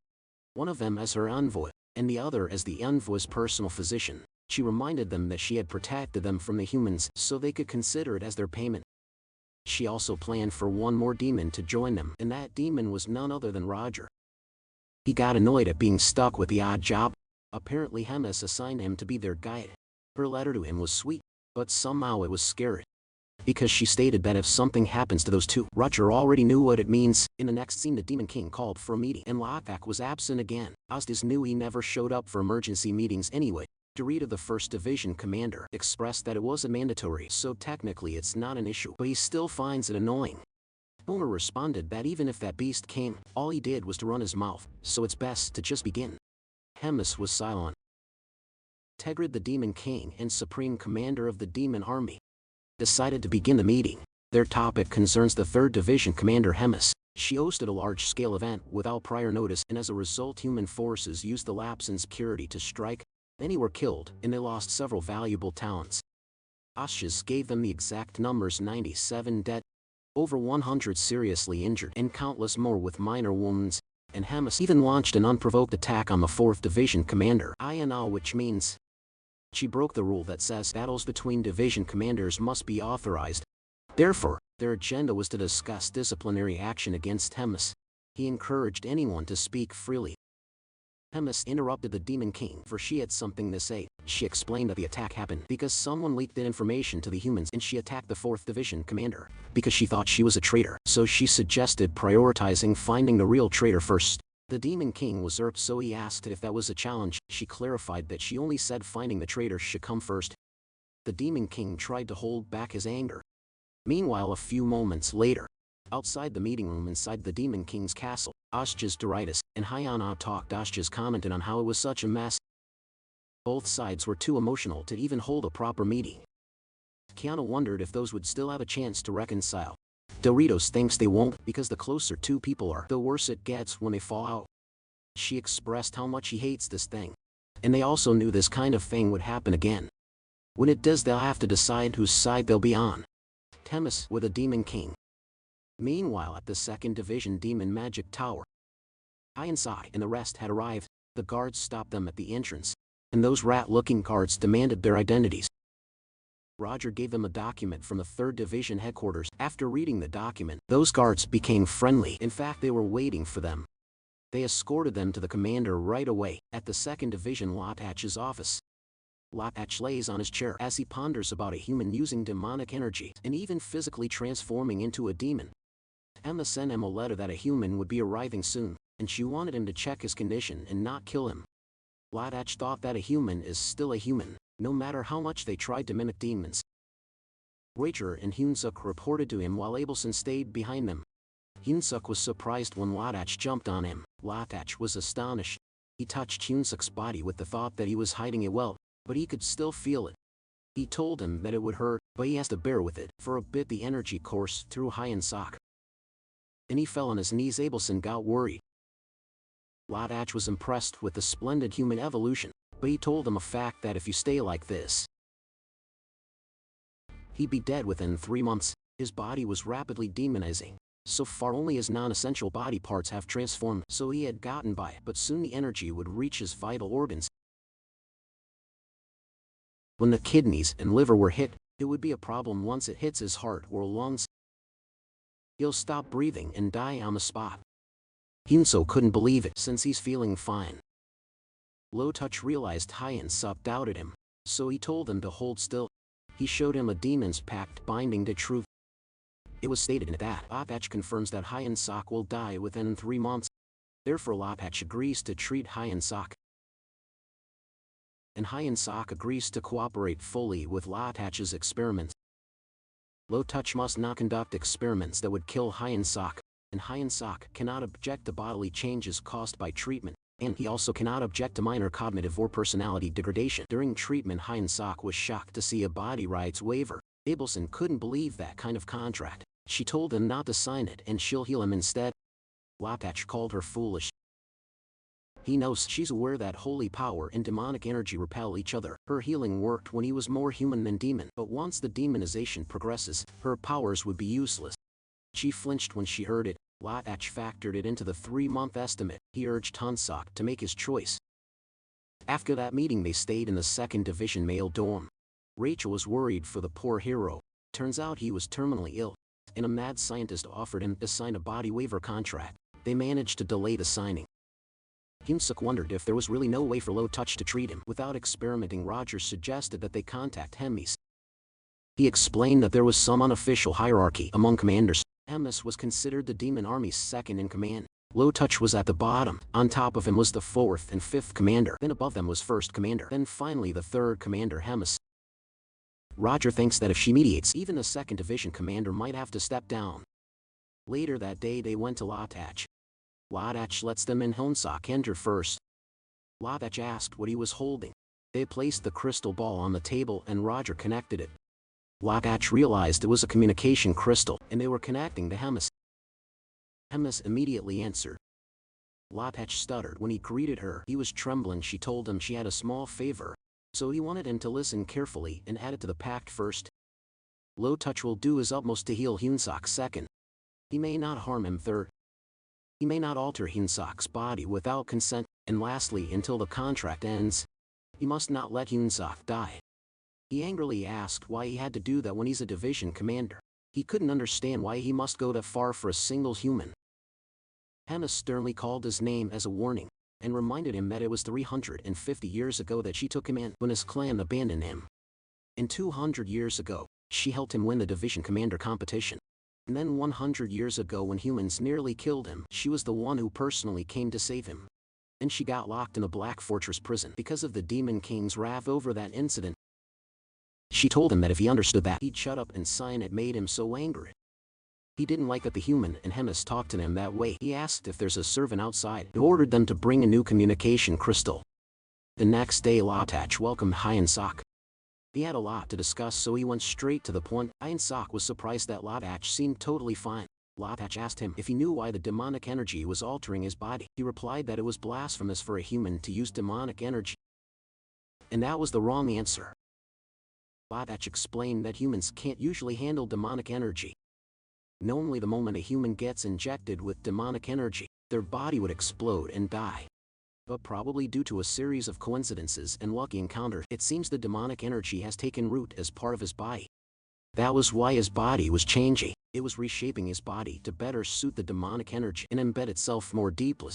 One of them as her envoy, and the other as the envoy's personal physician. She reminded them that she had protected them from the humans, so they could consider it as their payment. She also planned for one more demon to join them, and that demon was none other than Roger. He got annoyed at being stuck with the odd job. Apparently Hemis assigned him to be their guide. Her letter to him was sweet, but somehow it was scary. Because she stated that if something happens to those two, Roger already knew what it means. In the next scene the Demon King called for a meeting, and Lothak was absent again. Ostis knew he never showed up for emergency meetings anyway. Dorito, the 1st Division commander, expressed that it wasn't mandatory, so technically it's not an issue, but he still finds it annoying. Homer responded that even if that beast came, all he did was to run his mouth, so it's best to just begin. Hemis was silent. Tegrid, the Demon King and Supreme Commander of the Demon Army, decided to begin the meeting. Their topic concerns the 3rd Division Commander Hemis. She hosted a large-scale event without prior notice, and as a result human forces used the lapse in security to strike. Many were killed, and they lost several valuable towns. Ashes gave them the exact numbers: 97 dead, over 100 seriously injured, and countless more with minor wounds. And Hemis even launched an unprovoked attack on the 4th Division Commander, Yahello, which means she broke the rule that says battles between division commanders must be authorized. Therefore, their agenda was to discuss disciplinary action against Hemis. He encouraged anyone to speak freely. Hemis interrupted the Demon King, for she had something to say. She explained that the attack happened because someone leaked the information to the humans, and she attacked the 4th Division Commander because she thought she was a traitor, so she suggested prioritizing finding the real traitor first. The Demon King was irked, so he asked if that was a challenge. She clarified that she only said finding the traitor should come first. The Demon King tried to hold back his anger. Meanwhile, a few moments later, outside the meeting room inside the Demon King's castle, Ashjas, Doritus, and Hyana talked. Ashjas commented on how it was such a mess. Both sides were too emotional to even hold a proper meeting. Kiana wondered if those would still have a chance to reconcile. Doritos thinks they won't, because the closer two people are, the worse it gets when they fall out. She expressed how much he hates this thing. And they also knew this kind of thing would happen again. When it does, they'll have to decide whose side they'll be on. Hemis with a Demon King. Meanwhile, at the 2nd Division Demon Magic Tower, Ironsock and the rest had arrived. The guards stopped them at the entrance, and those rat-looking guards demanded their identities. Roger gave them a document from the 3rd Division headquarters. After reading the document, those guards became friendly. In fact, they were waiting for them. They escorted them to the commander right away, at the 2nd Division Lothach's office. Lothach lays on his chair as he ponders about a human using demonic energy and even physically transforming into a demon. Emma sent him a letter that a human would be arriving soon, and she wanted him to check his condition and not kill him. Lothach thought that a human is still a human, no matter how much they tried to mimic demons. Rachel and Hyunsuk reported to him while Abelson stayed behind them. Hyunsuk was surprised when Lothach jumped on him. Lothach was astonished. He touched Hyunsuk's body with the thought that he was hiding it well, but he could still feel it. He told him that it would hurt, but he has to bear with it. For a bit the energy coursed through Hyunsuk, and he fell on his knees. Abelson got worried. Lothach was impressed with the splendid human evolution, but he told him a fact that if you stay like this, he'd be dead within 3 months. His body was rapidly demonizing. So far only his non-essential body parts have transformed, so he had gotten by, but soon the energy would reach his vital organs. When the kidneys and liver were hit, it would be a problem once it hits his heart or lungs. He'll stop breathing and die on the spot. Hyunsuk couldn't believe it, since he's feeling fine. Lothach realized Hyunsuk doubted him, so he told him to hold still. He showed him a demon's pact binding to truth. It was stated in it that Lothach confirms that Hyunsuk will die within 3 months. Therefore Lothach agrees to treat Hyunsuk, and Hyunsuk agrees to cooperate fully with Lothach's experiments. Lothach must not conduct experiments that would kill Hyunsuk, and Hyunsuk cannot object to bodily changes caused by treatment, and he also cannot object to minor cognitive or personality degradation. During treatment, Hyunsuk was shocked to see a body rights waiver. Abelson couldn't believe that kind of contract. She told him not to sign it and she'll heal him instead. Lothach called her foolish. He knows she's aware that holy power and demonic energy repel each other. Her healing worked when he was more human than demon, but once the demonization progresses, her powers would be useless. She flinched when she heard it. Lothach factored it into the 3-month estimate. He urged Hyunsuk to make his choice. After that meeting they stayed in the 2nd Division male dorm. Rachel was worried for the poor hero. Turns out he was terminally ill. and a mad scientist offered him to sign a body waiver contract. They managed to delay the signing. Hyunsuk wondered if there was really no way for Low Touch to treat him. Without experimenting, Roger suggested that they contact Hemis. He explained that there was some unofficial hierarchy among commanders. Hemis was considered the demon army's second in command. Low Touch was at the bottom. On top of him was the 4th and 5th commander. Then above them was 1st commander. Then finally the 3rd commander, Hemis. Roger thinks that if she mediates, even the 2nd division commander might have to step down. Later that day they went to Lotach. Lotach lets them in. Hyunsuk enter first. Lotach asked what he was holding. They placed the crystal ball on the table and Roger connected it. Lotach realized it was a communication crystal, and they were connecting to Hemis. Hemis immediately answered. Lotach stuttered when he greeted her. He was trembling. She told him she had a small favor, so he wanted him to listen carefully and add it to the pact first. Low Touch will do his utmost to heal Hyunsuk second. He may not harm him third. He may not alter Hyunsuk's body without consent, and lastly, until the contract ends, he must not let Hyunsuk die. He angrily asked why he had to do that when he's a division commander. He couldn't understand why he must go that far for a single human. Hemis sternly called his name as a warning, and reminded him that it was 350 years ago that she took him in when his clan abandoned him. And 200 years ago, she helped him win the division commander competition. And then 100 years ago when humans nearly killed him, she was the one who personally came to save him. And she got locked in a Black Fortress prison because of the Demon King's wrath over that incident. She told him that if he understood that, he'd shut up and sign. It made him so angry. He didn't like that the human and Hemis talked to him that way. He asked if there's a servant outside. He ordered them to bring a new communication crystal. The next day Lotach welcomed Hyunsuk. He had a lot to discuss, so he went straight to the point. Hyunsuk was surprised that Lotach seemed totally fine. Lotach asked him if he knew why the demonic energy was altering his body. He replied that it was blasphemous for a human to use demonic energy. And that was the wrong answer. Lotach explained that humans can't usually handle demonic energy. Normally the moment a human gets injected with demonic energy, their body would explode and die. But probably due to a series of coincidences and lucky encounters, it seems the demonic energy has taken root as part of his body. That was why his body was changing. It was reshaping his body to better suit the demonic energy and embed itself more deeply.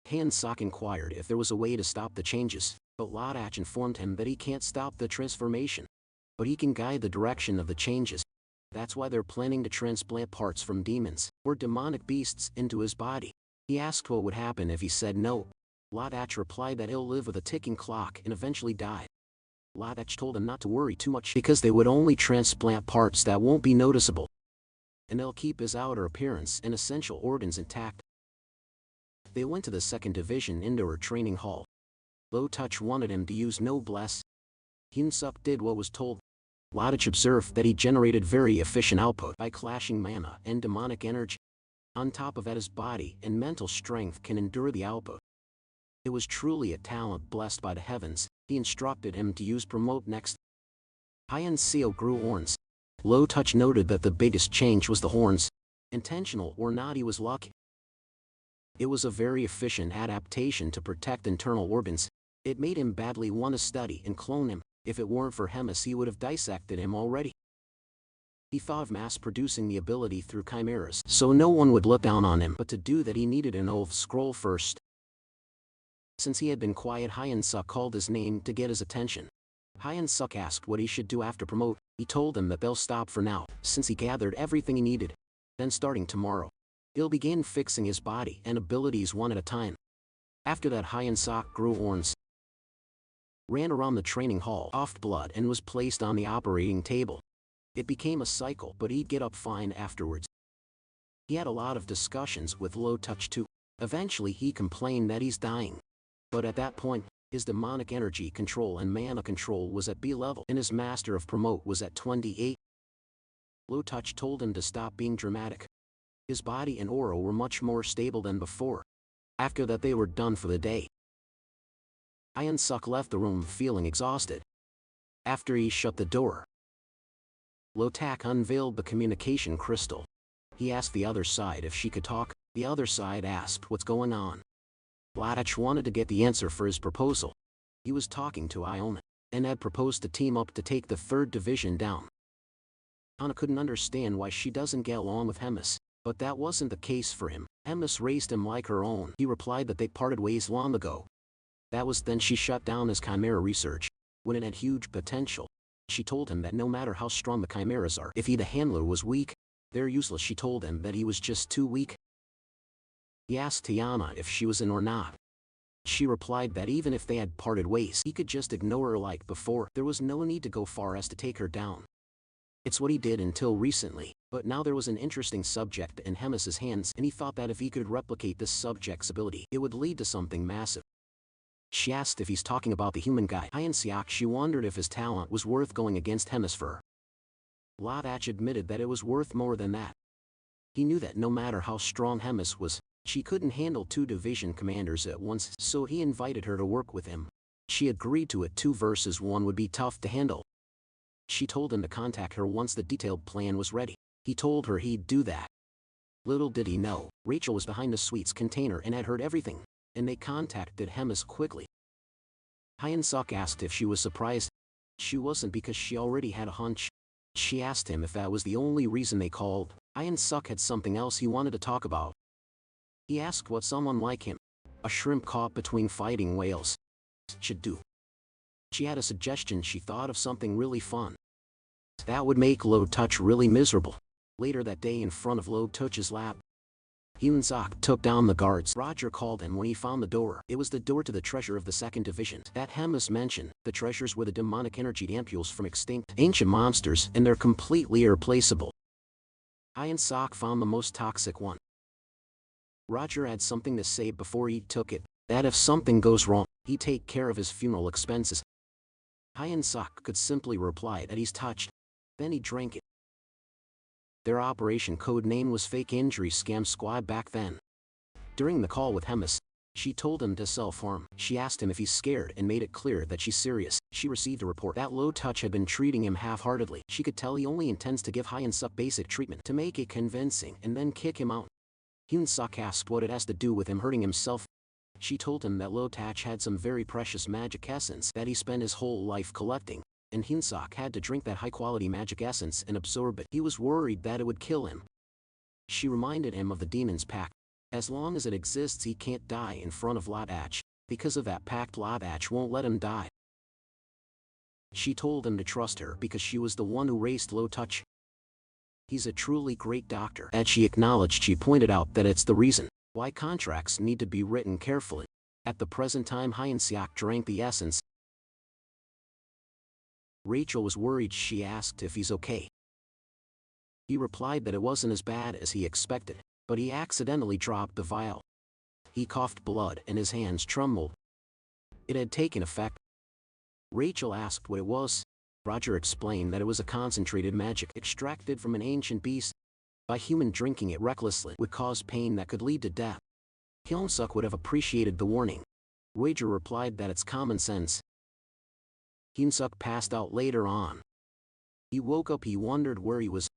Hyunsuk inquired if there was a way to stop the changes, but Lotach informed him that he can't stop the transformation, but he can guide the direction of the changes. That's why they're planning to transplant parts from demons or demonic beasts into his body. He asked what would happen if he said no. Lotach replied that he'll live with a ticking clock and eventually die. Lotach told him not to worry too much because they would only transplant parts that won't be noticeable, and they'll keep his outer appearance and essential organs intact. They went to the 2nd Division Indoor Training Hall. Low Touch wanted him to use noblesse. Hyunsuk did what was told. Lotach observed that he generated very efficient output by clashing mana and demonic energy. On top of that, his body and mental strength can endure the output. It was truly a talent blessed by the heavens. He instructed him to use promote next. Hyunsuk grew horns. Low Touch noted that the biggest change was the horns. Intentional or not, he was lucky. It was a very efficient adaptation to protect internal organs. It made him badly want to study and clone him. If it weren't for Hemis, he would have dissected him already. He thought of mass-producing the ability through chimeras, so no one would look down on him, but to do that he needed an oath scroll first. Since he had been quiet, Hyunsuk called his name to get his attention. Hyunsuk asked what he should do after promote. He told them that they'll stop for now, since he gathered everything he needed. Then starting tomorrow, he'll begin fixing his body and abilities one at a time. After that, Hyunsuk grew horns, ran around the training hall, coughed blood, and was placed on the operating table. It became a cycle, but he'd get up fine afterwards. He had a lot of discussions with Low Touch too. Eventually he complained that he's dying. But at that point, his demonic energy control and mana control was at B level, and his master of promote was at 28. Low Touch told him to stop being dramatic. His body and aura were much more stable than before. After that they were done for the day. Hyunsuk left the room feeling exhausted. After he shut the door, Low Touch unveiled the communication crystal. He asked the other side if she could talk. The other side asked what's going on. Lotach wanted to get the answer for his proposal. He was talking to Iona, and had proposed to team up to take the 3rd Division down. Anna couldn't understand why she doesn't get along with Hemis, but that wasn't the case for him. Hemis raised him like her own. He replied that they parted ways long ago. That was then she shut down his chimera research, when it had huge potential. She told him that no matter how strong the chimeras are, if he the handler was weak, they're useless. She told him that he was just too weak. He asked Tiana if she was in or not. She replied that even if they had parted ways, he could just ignore her like before. There was no need to go far as to take her down. It's what he did until recently, but now there was an interesting subject in Hemis's hands, and he thought that if he could replicate this subject's ability, it would lead to something massive. She asked if he's talking about the human guy. She wondered if his talent was worth going against Hemis for. Ladach admitted that it was worth more than that. He knew that no matter how strong Hemis was, she couldn't handle 2 division commanders at once, so he invited her to work with him. She agreed to it. 2 versus 1 would be tough to handle. She told him to contact her once the detailed plan was ready. He told her he'd do that. Little did he know, Rachel was behind the sweets container and had heard everything, and they contacted Hemis quickly. Hyun-suk asked if she was surprised. She wasn't, because she already had a hunch. She asked him if that was the only reason they called. Hyun-suk had something else he wanted to talk about. He asked what someone like him, a shrimp caught between fighting whales, should do. She had a suggestion. She thought of something really fun. That would make Lo Touch really miserable. Later that day, in front of Lo Touch's lab, Hyun-suk took down the guards. Roger called him when he found the door. It was the door to the treasure of the 2nd Division that Hemis mentioned. The treasures were the demonic energy ampules from extinct ancient monsters, and they're completely irreplaceable. Hyun-suk found the most toxic one. Roger had something to say before he took it, that if something goes wrong, he'd take care of his funeral expenses. Hyun-suk could simply reply that he's touched. Then he drank it. Their operation code name was Fake Injury Scam Squad back then. During the call with Hemis, she told him to self-harm. She asked him if he's scared and made it clear that she's serious. She received a report that Lo Touch had been treating him half-heartedly. She could tell he only intends to give Hyun-suk basic treatment to make it convincing and then kick him out. Hyun-suk asked what it has to do with him hurting himself. She told him that Lo Touch had some very precious magic essence that he spent his whole life collecting, and Hyun-suk had to drink that high-quality magic essence and absorb it. He was worried that it would kill him. She reminded him of the Demon's Pact. As long as it exists, he can't die in front of Ladach. Because of that pact, Ladach won't let him die. She told him to trust her because she was the one who raised Lo Touch. He's a truly great doctor. As she acknowledged, she pointed out that it's the reason why contracts need to be written carefully. At the present time, Hyun-suk drank the essence. Rachel was worried. She asked if he's okay. He replied that it wasn't as bad as he expected, but he accidentally dropped the vial. He coughed blood and his hands trembled. It had taken effect. Rachel asked what it was. Roger explained that it was a concentrated magic extracted from an ancient beast. By human drinking it recklessly would cause pain that could lead to death. Hyun-suk would have appreciated the warning. Roger replied that it's common sense. Hyun-suk passed out later on. He woke up. He wondered where he was.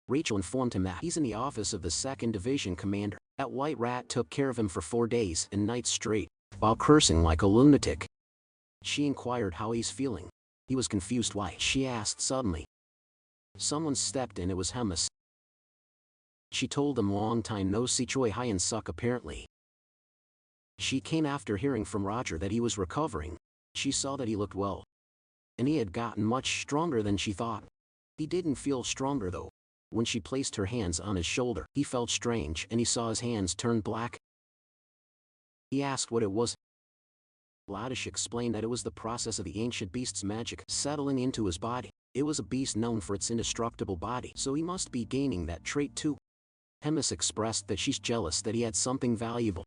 Rachel informed him that he's in the office of the 2nd Division commander. That white rat took care of him for 4 days and nights straight, while cursing like a lunatic. She inquired how he's feeling. He was confused. Why? She asked suddenly. Someone stepped in. It was Hemis. She told him long time no see. Choi Hyun-suk apparently. She came after hearing from Roger that he was recovering. She saw that he looked well, and he had gotten much stronger than she thought. He didn't feel stronger though. When she placed her hands on his shoulder, he felt strange and he saw his hands turn black. He asked what it was. Ladish explained that it was the process of the ancient beast's magic settling into his body. It was a beast known for its indestructible body, so he must be gaining that trait too. Hemis expressed that she's jealous that he had something valuable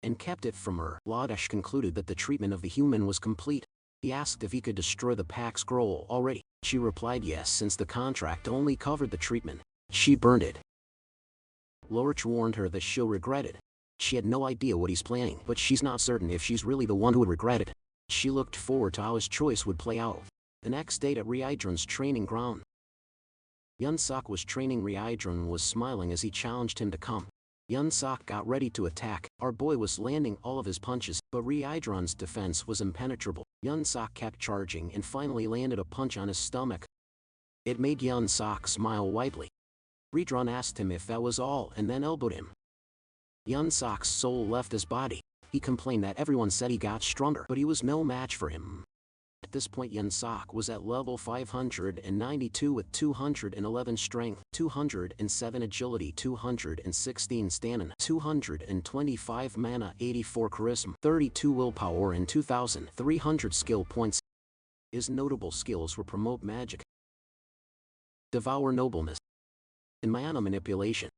and kept it from her. Ladish concluded that the treatment of the human was complete. He asked if he could destroy the pack scroll already. She replied yes, since the contract only covered the treatment. She burned it. Lorch warned her that she'll regret it. She had no idea what he's planning, but she's not certain if she's really the one who would regret it. She looked forward to how his choice would play out. The next day at Ryidron's training ground, Hyun-suk was training. Ryidron was smiling as he challenged him to come. Hyun-suk got ready to attack. Our boy was landing all of his punches, but Ryidron's defense was impenetrable. Hyun-suk kept charging and finally landed a punch on his stomach. It made Yun Sok smile widely. Redron asked him if that was all and then elbowed him. Yun Sok's soul left his body. He complained that everyone said he got stronger, but he was no match for him. At this point Yun Sok was at level 592 with 211 strength, 207 agility, 216 stamina, 225 mana, 84 charisma, 32 willpower and 2,300 skill points. His notable skills were promote magic, devour nobleness, and mana manipulation.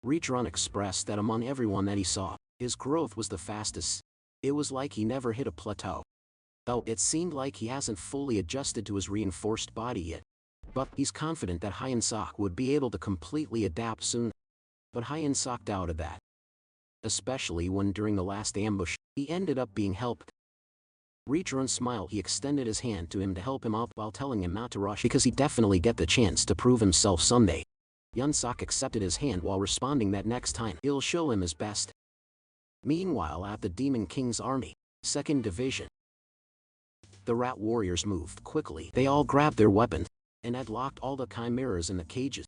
Redron expressed that among everyone that he saw, his growth was the fastest. It was like he never hit a plateau. Though it seemed like he hasn't fully adjusted to his reinforced body yet. But he's confident that Hyun Sok would be able to completely adapt soon. But Hyun Sok doubted that. Especially when during the last ambush, he ended up being helped. Redron smiled. He extended his hand to him to help him up while telling him not to rush because he'd definitely get the chance to prove himself someday. Yun Sok accepted his hand while responding that next time he'll show him his best. Meanwhile at the Demon King's army, 2nd Division. The rat warriors moved quickly. They all grabbed their weapons and had locked all the chimeras in the cages.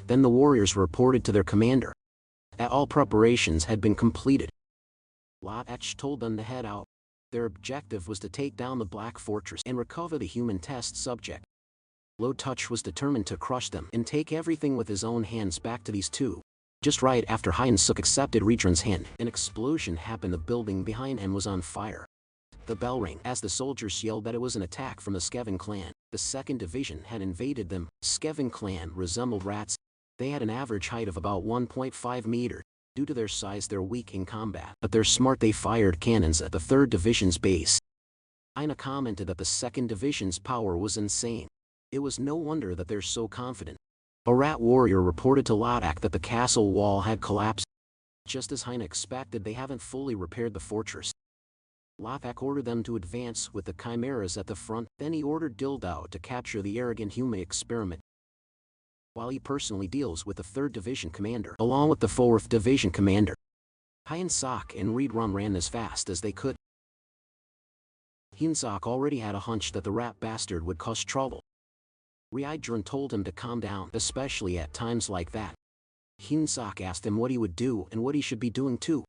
Then the warriors reported to their commander that all preparations had been completed. Latch told them to head out. Their objective was to take down the Black Fortress and recover the human test subject. Low Touch was determined to crush them and take everything with his own hands back to these two. Just right after Hyun Suk accepted Redron's hand, an explosion happened. The building behind him was on fire. The bell rang as the soldiers yelled that it was an attack from the Skevin clan. The 2nd Division had invaded them. Skevin clan resembled rats. They had an average height of about 1.5 meters. Due to their size they're weak in combat, but they're smart. They fired cannons at the 3rd Division's base. Aina commented that the 2nd Division's power was insane. It was no wonder that they're so confident. A rat warrior reported to Ladak that the castle wall had collapsed. Just as Heine expected, they haven't fully repaired the fortress. Ladak ordered them to advance with the chimeras at the front, then he ordered Dildao to capture the arrogant human experiment, while he personally deals with the 3rd Division commander, along with the 4th Division commander. Hyun Sok and Redron ran as fast as they could. Hyun Sok already had a hunch that the rat bastard would cause trouble. Redron told him to calm down, especially at times like that. Hyun Sok asked him what he would do and what he should be doing too.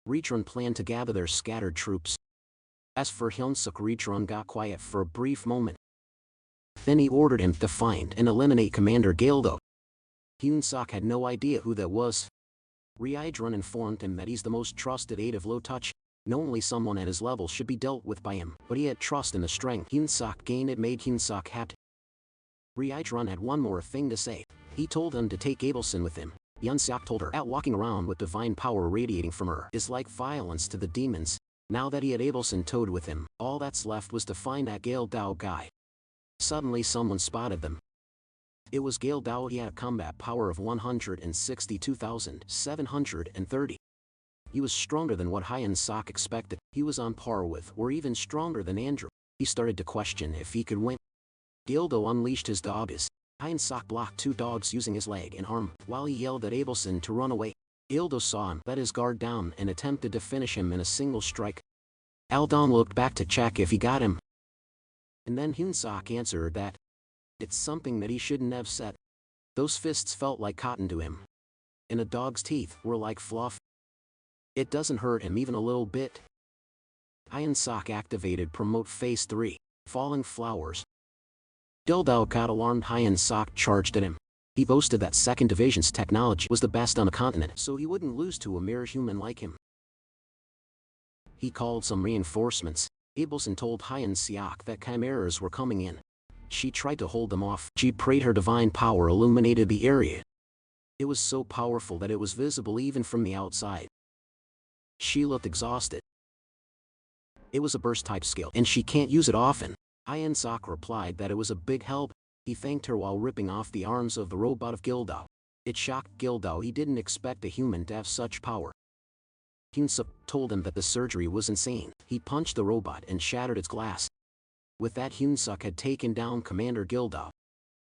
Redron planned to gather their scattered troops. As for Hyun Sok, Redron got quiet for a brief moment. Then he ordered him to find and eliminate Commander Gildo. Hyun Sok had no idea who that was. Redron informed him that he's the most trusted aide of Low Touch. Only someone at his level should be dealt with by him, but he had trust in the strength Hyun Sok gained. It made Hyun Sok happy. Redron had one more thing to say. He told him to take Abelson with him. Hyun Sok told her that walking around with divine power radiating from her is like violence to the demons. Now that he had Abelson towed with him, all that's left was to find that Gale Dao guy. Suddenly someone spotted them. It was Gale Dao. He had a combat power of 162,730. He was stronger than what Hyun Sok expected. He was on par with, or even stronger than Andrew. He started to question if he could win. Gildo unleashed his dogs. Hyun Sok blocked 2 dogs using his leg and arm, while he yelled at Abelson to run away. Gildo saw him, let his guard down, and attempted to finish him in a single strike. Aldon looked back to check if he got him. And then Hyun Sok answered that it's something that he shouldn't have said. Those fists felt like cotton to him. And a dog's teeth were like fluff. It doesn't hurt him even a little bit. Hyun Sok activated Promote Phase 3, Falling Flowers. Dildao got alarmed. Hyun Sok charged at him. He boasted that 2nd Division's technology was the best on the continent, so he wouldn't lose to a mere human like him. He called some reinforcements. Abelson told Hyun Sok that chimeras were coming in. She tried to hold them off. She prayed her divine power illuminated the area. It was so powerful that it was visible even from the outside. She looked exhausted. It was a burst-type skill, and she can't use it often. Hyun Sok replied that it was a big help. He thanked her while ripping off the arms of the robot of Gildo. It shocked Gildo. He didn't expect a human to have such power. Hyun Sok told him that the surgery was insane. He punched the robot and shattered its glass. With that, Hyun Sok had taken down Commander Gildo.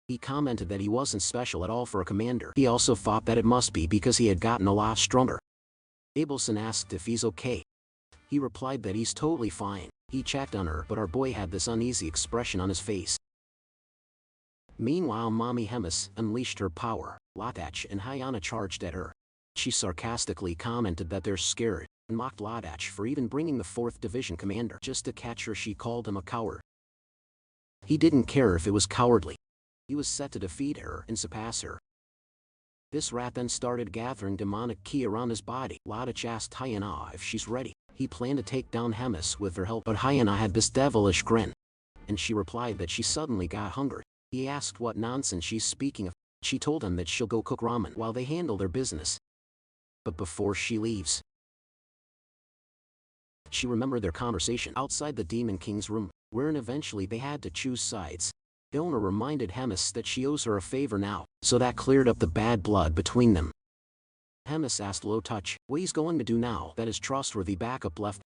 He commented that he wasn't special at all for a commander. He also thought that it must be because he had gotten a lot stronger. Abelson asked if he's okay. He replied that he's totally fine. He checked on her, but our boy had this uneasy expression on his face. Meanwhile, Mommy Hemis unleashed her power. Lotach and Hyana charged at her. She sarcastically commented that they're scared, and mocked Lotach for even bringing the 4th Division commander just to catch her. She called him a coward. He didn't care if it was cowardly. He was set to defeat her and surpass her. This rat then started gathering demonic ki around his body. Lotach asked Hyana if she's ready. He planned to take down Hemis with her help, but Hyana had this devilish grin, and she replied that she suddenly got hungry. He asked what nonsense she's speaking of. She told him that she'll go cook ramen while they handle their business. But before she leaves, she remembered their conversation outside the Demon King's room, wherein eventually they had to choose sides. Ilna reminded Hemis that she owes her a favor now, so that cleared up the bad blood between them. Hemis asked Lotach what he's going to do now that his trustworthy backup left.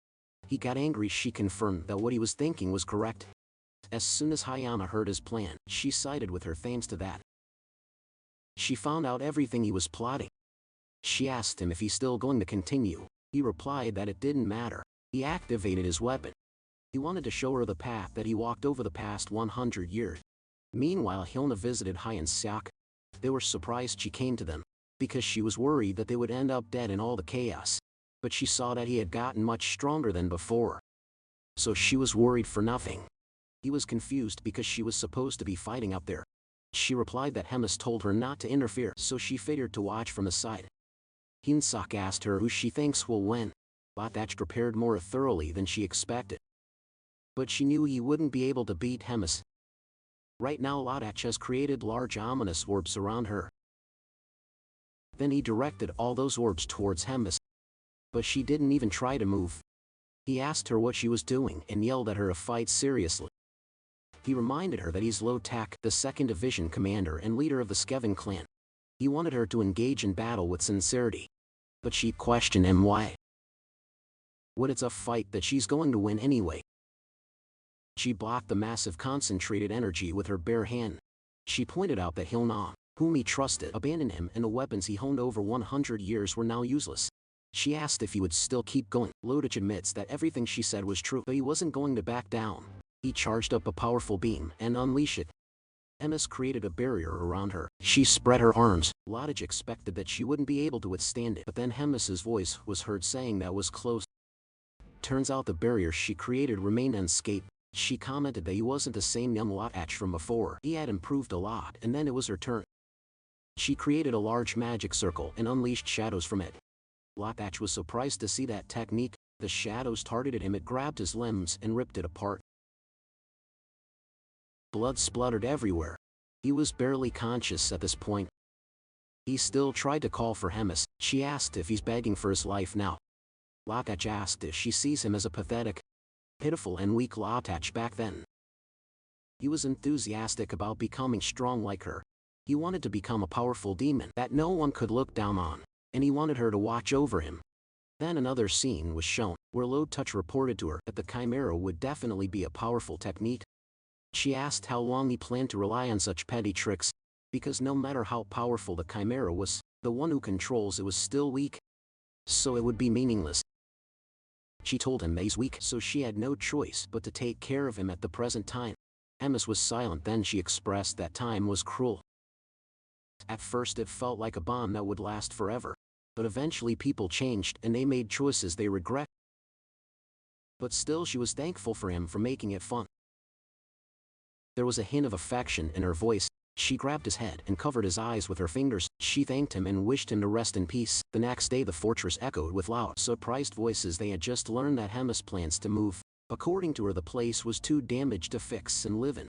He got angry. She confirmed that what he was thinking was correct. As soon as Hyana heard his plan, she sided with her thanks to that. She found out everything he was plotting. She asked him if he's still going to continue. He replied that it didn't matter. He activated his weapon. He wanted to show her the path that he walked over the past 100 years. Meanwhile, Hilna visited Hy and Siak. They were surprised she came to them, because she was worried that they would end up dead in all the chaos. But she saw that he had gotten much stronger than before. So she was worried for nothing. He was confused because she was supposed to be fighting up there. She replied that Hemis told her not to interfere, so she figured to watch from the side. Hinsak asked her who she thinks will win. Lotach prepared more thoroughly than she expected. But she knew he wouldn't be able to beat Hemis. Right now Lotach has created large ominous orbs around her. Then he directed all those orbs towards Hemis. But she didn't even try to move. He asked her what she was doing and yelled at her to fight seriously. He reminded her that he's Lotach, the 2nd Division commander and leader of the Skevin clan. He wanted her to engage in battle with sincerity. But she questioned him why. What, it's a fight that she's going to win anyway. She blocked the massive concentrated energy with her bare hand. She pointed out that Hilna, whom he trusted, abandoned him, and the weapons he honed over 100 years were now useless. She asked if he would still keep going. Lotach admits that everything she said was true, but he wasn't going to back down. He charged up a powerful beam and unleashed it. Hemis created a barrier around her. She spread her arms. Lotach expected that she wouldn't be able to withstand it, but then Hemis's voice was heard saying that was close. Turns out the barrier she created remained unscathed. She commented that he wasn't the same young Lotach from before. He had improved a lot, and then it was her turn. She created a large magic circle and unleashed shadows from it. Lotach was surprised to see that technique. The shadows targeted him. It grabbed his limbs and ripped it apart. Blood spluttered everywhere. He was barely conscious at this point. He still tried to call for Hemis. She asked if he's begging for his life now. Lotach asked if she sees him as a pathetic, pitiful and weak Lotach back then. He was enthusiastic about becoming strong like her. He wanted to become a powerful demon that no one could look down on, and he wanted her to watch over him. Then another scene was shown, where Lotach reported to her that the Chimera would definitely be a powerful technique. She asked how long he planned to rely on such petty tricks, because no matter how powerful the Chimera was, the one who controls it was still weak. So it would be meaningless. She told him that he's weak, so she had no choice but to take care of him at the present time. Hemis was silent. Then she expressed that time was cruel. At first it felt like a bomb that would last forever, but eventually people changed and they made choices they regret. But still she was thankful for him for making it fun. There was a hint of affection in her voice. She grabbed his head and covered his eyes with her fingers. She thanked him and wished him to rest in peace. The next day the fortress echoed with loud, surprised voices. They had just learned that Hemis plans to move. According to her, the place was too damaged to fix and live in.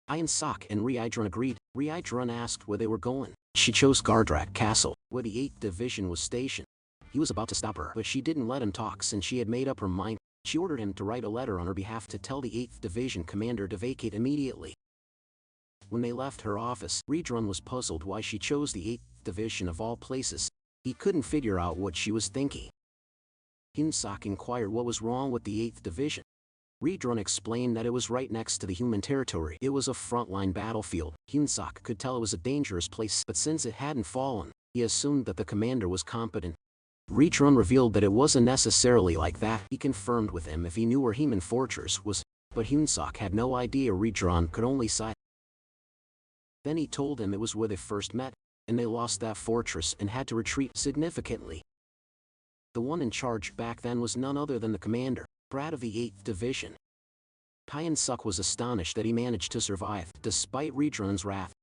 Ian Sok and Reincarnation agreed. Reincarnation asked where they were going. She chose Gardrak Castle, where the 8th Division was stationed. He was about to stop her, but she didn't let him talk since she had made up her mind. She ordered him to write a letter on her behalf to tell the 8th Division commander to vacate immediately. When they left her office, Reincarnation was puzzled why she chose the 8th Division of all places. He couldn't figure out what she was thinking. Hinsak inquired what was wrong with the 8th Division. Reincarnation explained that it was right next to the human territory. It was a frontline battlefield. Hinsak could tell it was a dangerous place, but since it hadn't fallen, he assumed that the commander was competent. Reincarnation revealed that it wasn't necessarily like that. He confirmed with him if he knew where Heman Fortress was, but Hinsak had no idea. Reincarnation could only sigh. Then he told him it was where they first met, and they lost that fortress and had to retreat significantly. The one in charge back then was none other than the commander, Brad of the 8th Division. Hyun-suk was astonished that he managed to survive, despite Redron's wrath.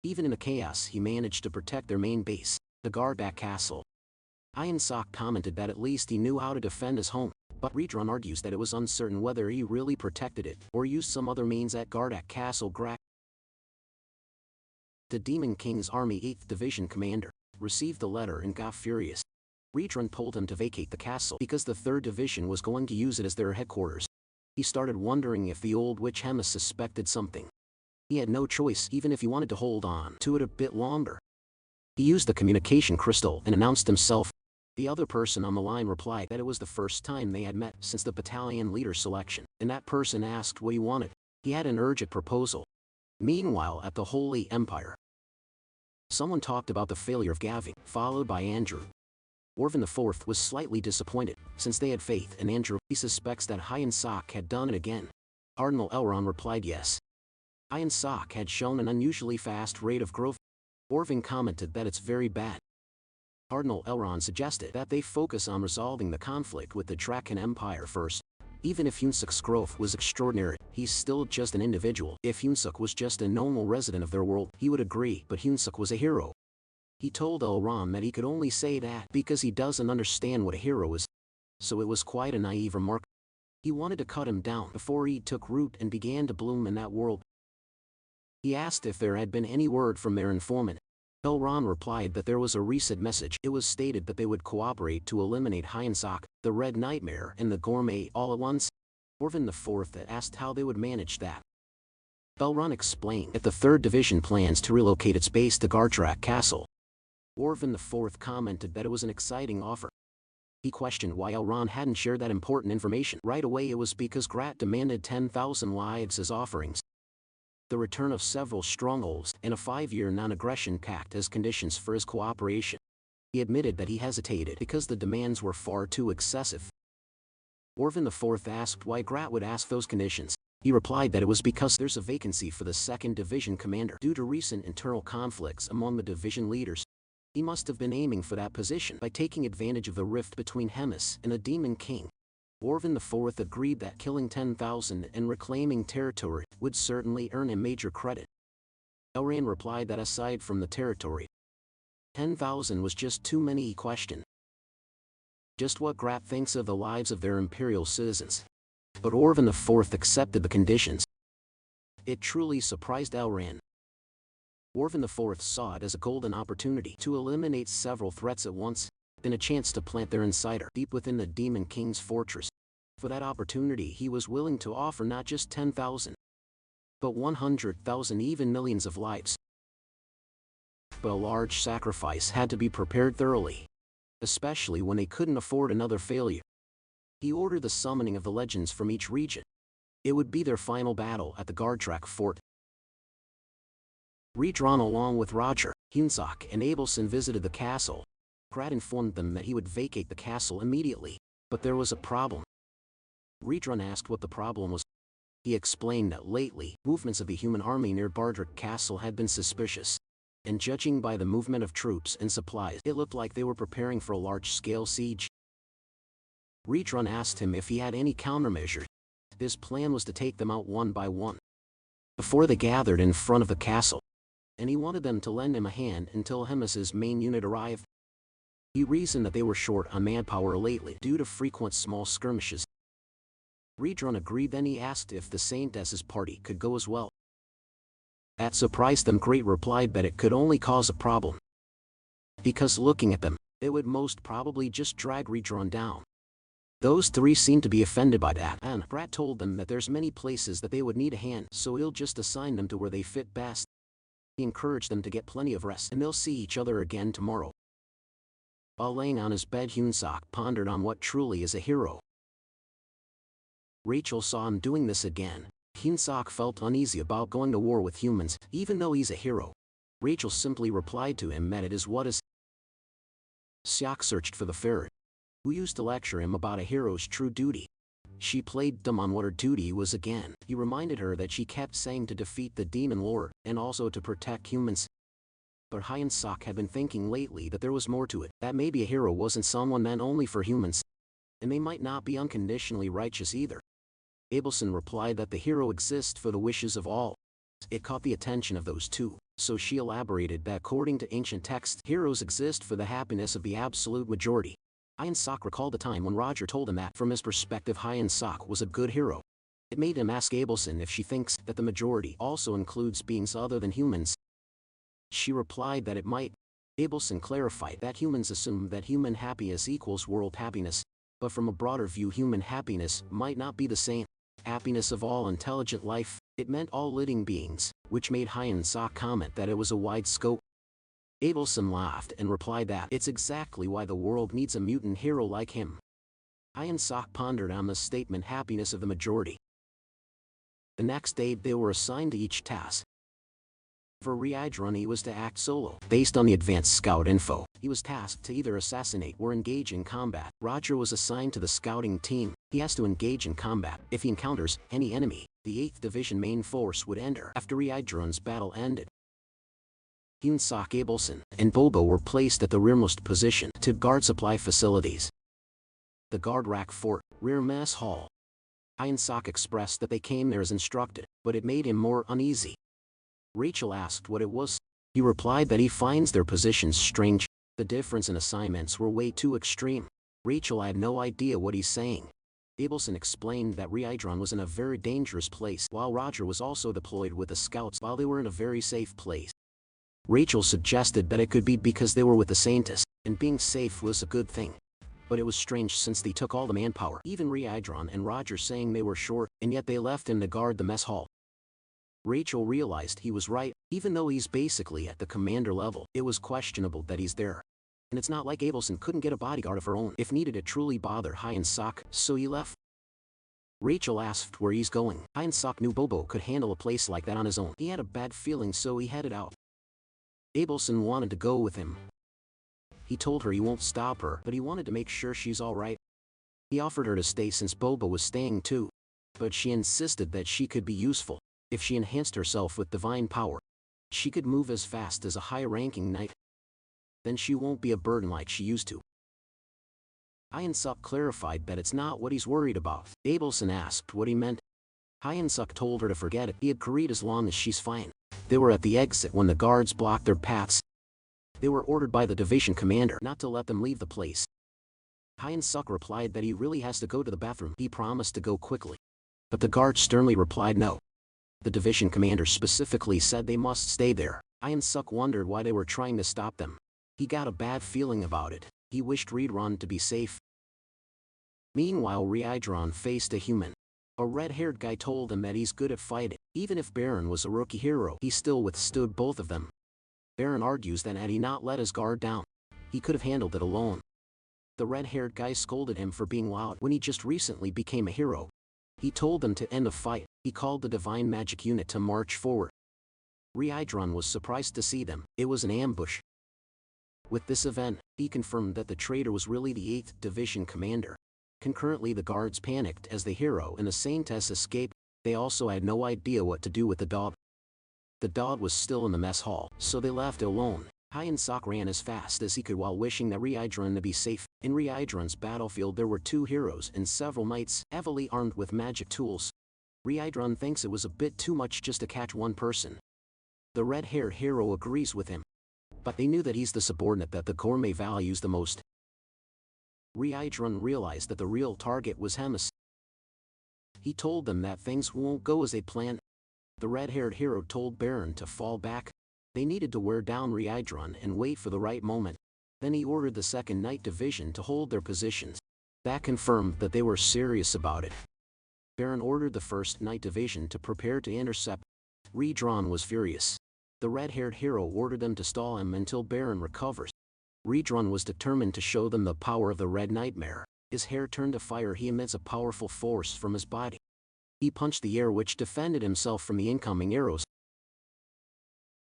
Even in the chaos he managed to protect their main base, the Gardak Castle. Hyun-suk commented that at least he knew how to defend his home, but Redron argues that it was uncertain whether he really protected it or used some other means at Gardak Castle. The Demon King's Army 8th Division commander received the letter and got furious. Redron told him to vacate the castle because the 3rd Division was going to use it as their headquarters. He started wondering if the old witch Hemis suspected something. He had no choice even if he wanted to hold on to it a bit longer. He used the communication crystal and announced himself. The other person on the line replied that it was the first time they had met since the battalion leader selection, and that person asked what he wanted. He had an urgent proposal. Meanwhile, at the Holy Empire, someone talked about the failure of Gavin, followed by Andrew. Orvan IV was slightly disappointed, since they had faith in Andrew. He suspects that Hyun-suk had done it again. Cardinal Elrond replied yes. Hyun-suk had shown an unusually fast rate of growth. Orvan commented that it's very bad. Cardinal Elrond suggested that they focus on resolving the conflict with the Draken Empire first. Even if Hyun-suk's growth was extraordinary, he's still just an individual. If Hyun-suk was just a normal resident of their world, he would agree, but Hyun-suk was a hero. He told Elrond that he could only say that because he doesn't understand what a hero is. So it was quite a naive remark. He wanted to cut him down before he took root and began to bloom in that world. He asked if there had been any word from their informant. Elrond replied that there was a recent message. It was stated that they would cooperate to eliminate Hyun-suk, the Red Nightmare, and the Gourmet all at once. Orvan IV asked how they would manage that. Elrond explained that the 3rd Division plans to relocate its base to Gardak Castle. Orvan IV commented that it was an exciting offer. He questioned why Elrond hadn't shared that important information right away. It was because Grat demanded 10,000 lives as offerings, the return of several strongholds, and a 5-year non-aggression pact as conditions for his cooperation. He admitted that he hesitated because the demands were far too excessive. Orvan IV asked why Grat would ask those conditions. He replied that it was because there's a vacancy for the 2nd Division commander due to recent internal conflicts among the division leaders. He must have been aiming for that position by taking advantage of the rift between Hemis and the Demon King. Orvan IV agreed that killing 10,000 and reclaiming territory would certainly earn him major credit. Elrond replied that aside from the territory, 10,000 was just too many. He questioned just what Grat thinks of the lives of their imperial citizens. But Orvan IV accepted the conditions. It truly surprised Elrond. Orvan IV saw it as a golden opportunity to eliminate several threats at once, then a chance to plant their insider deep within the Demon King's fortress. For that opportunity he was willing to offer not just 10,000, but 100,000, even millions of lives. But a large sacrifice had to be prepared thoroughly, especially when they couldn't afford another failure. He ordered the summoning of the legends from each region. It would be their final battle at the Gardak fort. Redron along with Roger, Hyun-suk, and Abelson visited the castle. Grat informed them that he would vacate the castle immediately, but there was a problem. Redron asked what the problem was. He explained that lately, movements of the human army near Gardak Castle had been suspicious, and judging by the movement of troops and supplies, it looked like they were preparing for a large-scale siege. Redron asked him if he had any countermeasures. His plan was to take them out one by one before they gathered in front of the castle, and he wanted them to lend him a hand until Hemis's main unit arrived. He reasoned that they were short on manpower lately due to frequent small skirmishes. Redron agreed. Then he asked if the Saintess's party could go as well. That surprised them. Grat replied that it could only cause a problem, because looking at them, it would most probably just drag Redron down. Those three seemed to be offended by that, and Grat told them that there's many places that they would need a hand, so he'll just assign them to where they fit best. He encouraged them to get plenty of rest, and they'll see each other again tomorrow. While laying on his bed, Hyun-suk pondered on what truly is a hero. Rachel saw him doing this again. Hyun-suk felt uneasy about going to war with humans, even though he's a hero. Rachel simply replied to him that it is what is. Seok searched for the ferret, who used to lecture him about a hero's true duty. She played dumb on what her duty was again. He reminded her that she kept saying to defeat the demon lord, and also to protect humans. But Hyun-sok had been thinking lately that there was more to it, that maybe a hero wasn't someone meant only for humans. And they might not be unconditionally righteous either. Abelson replied that the hero exists for the wishes of all. It caught the attention of those two, so she elaborated that according to ancient texts, heroes exist for the happiness of the absolute majority. Hyun-sok recalled the time when Roger told him that, from his perspective, Hyun-sok was a good hero. It made him ask Abelson if she thinks that the majority also includes beings other than humans. She replied that it might. Abelson clarified that humans assume that human happiness equals world happiness, but from a broader view human happiness might not be the same. Happiness of all intelligent life, it meant all living beings, which made Hyun-sok comment that it was a wide scope. Abelson laughed and replied that it's exactly why the world needs a mutant hero like him. Hyun-sok pondered on the statement happiness of the majority. The next day they were assigned to each task. For Reincarnation he was to act solo. Based on the advanced scout info, he was tasked to either assassinate or engage in combat. Roger was assigned to the scouting team. He has to engage in combat. If he encounters any enemy, the 8th Division main force would enter after Reincarnation's battle ended. Hyun-sok, Abelson, and Bobo were placed at the rearmost position to guard supply facilities. The guard rack fort, rear mess hall. Hyun-sok expressed that they came there as instructed, but it made him more uneasy. Rachel asked what it was. He replied that he finds their positions strange. The difference in assignments were way too extreme. Rachel had no idea what he's saying. Abelson explained that Reincarnation was in a very dangerous place, while Roger was also deployed with the scouts while they were in a very safe place. Rachel suggested that it could be because they were with the scientists, and being safe was a good thing. But it was strange since they took all the manpower, even Reincarnation and Roger saying they were short, and yet they left him to guard the mess hall. Rachel realized he was right. Even though he's basically at the commander level, it was questionable that he's there. And it's not like Abelson couldn't get a bodyguard of her own if needed to truly bother Hyun-sok, so he left. Rachel asked where he's going. Hyun-sok knew Bobo could handle a place like that on his own. He had a bad feeling, so he headed out. Abelson wanted to go with him. He told her he won't stop her, but he wanted to make sure she's alright. He offered her to stay since Bobo was staying too. But she insisted that she could be useful. If she enhanced herself with divine power, she could move as fast as a high-ranking knight. Then she won't be a burden like she used to. Hyun-sok clarified that it's not what he's worried about. Abelson asked what he meant. Hyun-sok told her to forget it. He had agreed as long as she's fine. They were at the exit when the guards blocked their paths. They were ordered by the division commander not to let them leave the place. Hyun-sok replied that he really has to go to the bathroom. He promised to go quickly. But the guard sternly replied no. The division commander specifically said they must stay there. Hyun-sok wondered why they were trying to stop them. He got a bad feeling about it. He wished Reincarnation to be safe. Meanwhile, Reincarnation faced a human. A red-haired guy told him that he's good at fighting. Even if Baron was a rookie hero, he still withstood both of them. Baron argues that had he not let his guard down, he could have handled it alone. The red-haired guy scolded him for being loud when he just recently became a hero. He told them to end the fight. He called the Divine Magic Unit to march forward. Reincarnation was surprised to see them. It was an ambush. With this event, he confirmed that the traitor was really the 8th Division commander. Concurrently, the guards panicked as the hero and the Saintess escaped. They also had no idea what to do with the dog. The dog was still in the mess hall, so they left it alone. Hyun-sok ran as fast as he could while wishing that Reincarnation to be safe. In Reincarnation's battlefield there were 2 heroes and several knights, heavily armed with magic tools. Reincarnation thinks it was a bit too much just to catch one person. The red-haired hero agrees with him. But they knew that he's the subordinate that the gourmet values the most. Reincarnation realized that the real target was Hemis. He told them that things won't go as they planned. The red-haired hero told Baron to fall back. They needed to wear down Reincarnation and wait for the right moment. Then he ordered the 2nd Night Division to hold their positions. That confirmed that they were serious about it. Baron ordered the 1st Night Division to prepare to intercept. Reincarnation was furious. The red-haired hero ordered them to stall him until Baron recovers. Reincarnation was determined to show them the power of the Red Nightmare. His hair turned to fire. He emits a powerful force from his body. He punched the air which defended himself from the incoming arrows.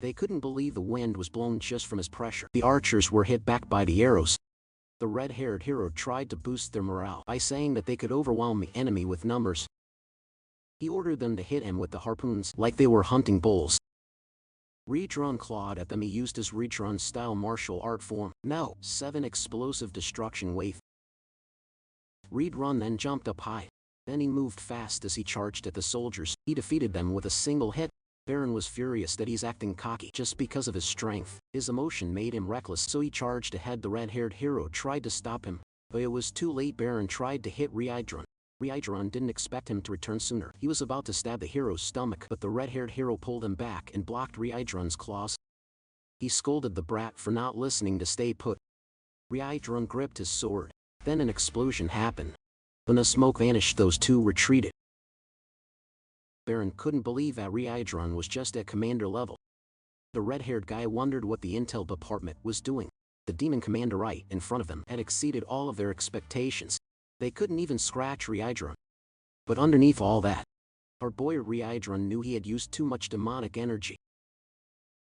They couldn't believe the wind was blown just from his pressure. The archers were hit back by the arrows. The red-haired hero tried to boost their morale by saying that they could overwhelm the enemy with numbers. He ordered them to hit him with the harpoons like they were hunting bulls. Redron clawed at them. He used his Redron-style martial art form. Now, 7 explosive destruction wave. Redron then jumped up high. Then he moved fast as he charged at the soldiers. He defeated them with a single hit. Baron was furious that he's acting cocky just because of his strength. His emotion made him reckless, so he charged ahead. The red-haired hero tried to stop him, but it was too late. Baron tried to hit Reincarnation. Reincarnation didn't expect him to return sooner. He was about to stab the hero's stomach, but the red-haired hero pulled him back and blocked Reincarnation's claws. He scolded the brat for not listening to stay put. Reincarnation gripped his sword. Then an explosion happened. When the smoke vanished, those two retreated. Baron couldn't believe that Reincarnation was just at commander level. The red-haired guy wondered what the intel department was doing. The demon commander right in front of them had exceeded all of their expectations. They couldn't even scratch Reincarnation. But underneath all that, our boy Reincarnation knew he had used too much demonic energy.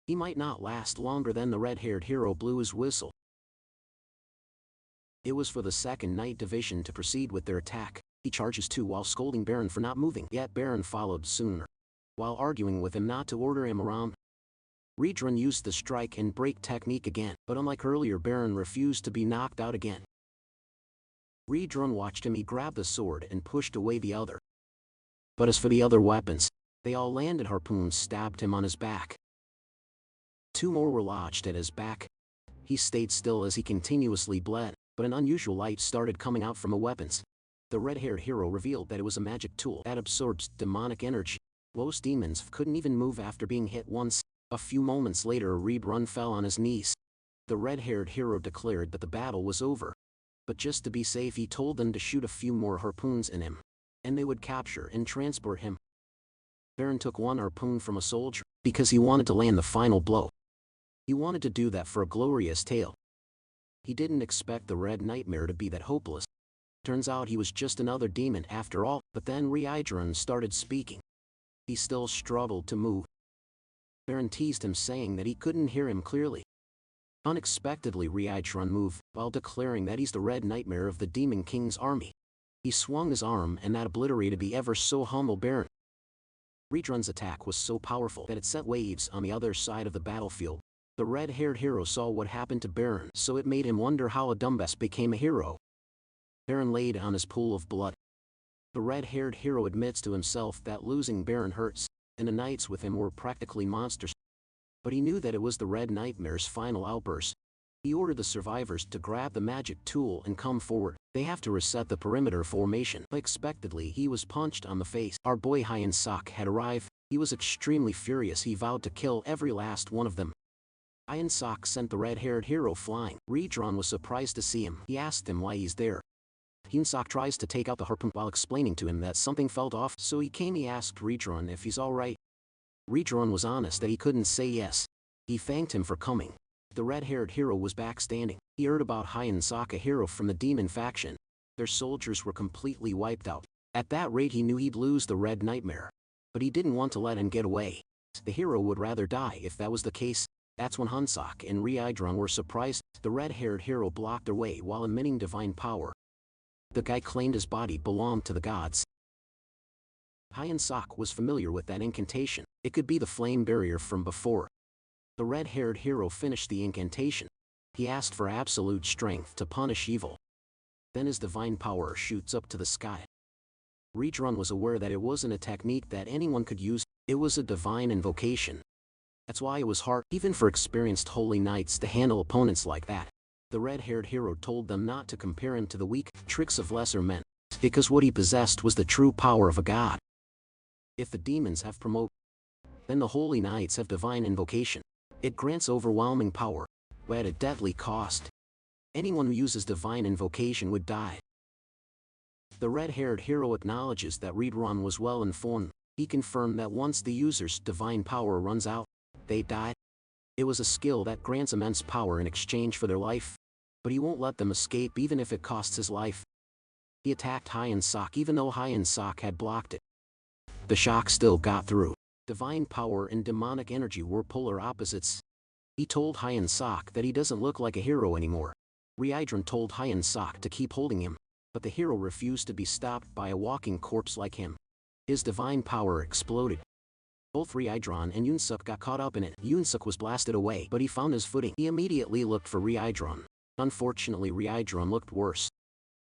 He might not last longer. Then the red-haired hero blew his whistle. It was for the 2nd Night Division to proceed with their attack. He charges too while scolding Baron for not moving, yet Baron followed sooner. While arguing with him not to order him around, Redron used the strike and break technique again, but unlike earlier, Baron refused to be knocked out again. Redron watched him. He grabbed the sword and pushed away the other. But as for the other weapons, they all landed. Harpoons stabbed him on his back. 2 more were lodged at his back. He stayed still as he continuously bled, but an unusual light started coming out from the weapons. The red-haired hero revealed that it was a magic tool that absorbs demonic energy. Most demons couldn't even move after being hit once. A few moments later, Redron fell on his knees. The red-haired hero declared that the battle was over. But just to be safe, he told them to shoot a few more harpoons in him, and they would capture and transport him. Baron took 1 harpoon from a soldier, because he wanted to land the final blow. He wanted to do that for a glorious tale. He didn't expect the Red Nightmare to be that hopeless. Turns out he was just another demon after all. But then Reincarnation started speaking. He still struggled to move. Baron teased him, saying that he couldn't hear him clearly. Unexpectedly, Reincarnation moved, while declaring that he's the Red Nightmare of the Demon King's army. He swung his arm, and that obliterated the ever so humble Baron. Redron's attack was so powerful that it set waves on the other side of the battlefield. The red-haired hero saw what happened to Baron, so it made him wonder how a dumbass became a hero. Baron laid on his pool of blood. The red-haired hero admits to himself that losing Baron hurts, and the knights with him were practically monsters. But he knew that it was the Red Nightmare's final outburst. He ordered the survivors to grab the magic tool and come forward. They have to reset the perimeter formation. Unexpectedly, he was punched on the face. Our boy Hyensak had arrived. He was extremely furious. He vowed to kill every last one of them. Hyensak sent the red-haired hero flying. Redron was surprised to see him. He asked him why he's there. Hyensak tries to take out the harpoon while explaining to him that something felt off, so he came. He asked Redron if he's alright. Redron was honest that he couldn't say yes. He thanked him for coming. The red-haired hero was back standing. He heard about Hyensak, a hero from the demon faction. Their soldiers were completely wiped out. At that rate, he knew he'd lose the Red Nightmare. But he didn't want to let him get away. The hero would rather die if that was the case. That's when Hyensak and Reincarnation were surprised. The red-haired hero blocked their way while emitting divine power. The guy claimed his body belonged to the gods. Hyensak was familiar with that incantation. It could be the flame barrier from before. The red-haired hero finished the incantation. He asked for absolute strength to punish evil. Then his divine power shoots up to the sky. Redron was aware that it wasn't a technique that anyone could use. It was a divine invocation. That's why it was hard, even for experienced holy knights, to handle opponents like that. The red-haired hero told them not to compare him to the weak tricks of lesser men, because what he possessed was the true power of a god. If the demons have promote, then the holy knights have divine invocation. It grants overwhelming power, but at a deadly cost. Anyone who uses divine invocation would die. The red-haired hero acknowledges that Redron was well informed. He confirmed that once the user's divine power runs out, they die. It was a skill that grants immense power in exchange for their life, but he won't let them escape even if it costs his life. He attacked Hyensak even though Hyensak had blocked it. The shock still got through. Divine power and demonic energy were polar opposites. He told Hyensak that he doesn't look like a hero anymore. Ryeidron told Hyun Sok to keep holding him, but the hero refused to be stopped by a walking corpse like him. His divine power exploded. Both Ryeidron and Yoonsuk got caught up in it. Yoonsuk was blasted away, but he found his footing. He immediately looked for Ryeidron. Unfortunately, Ryeidron looked worse.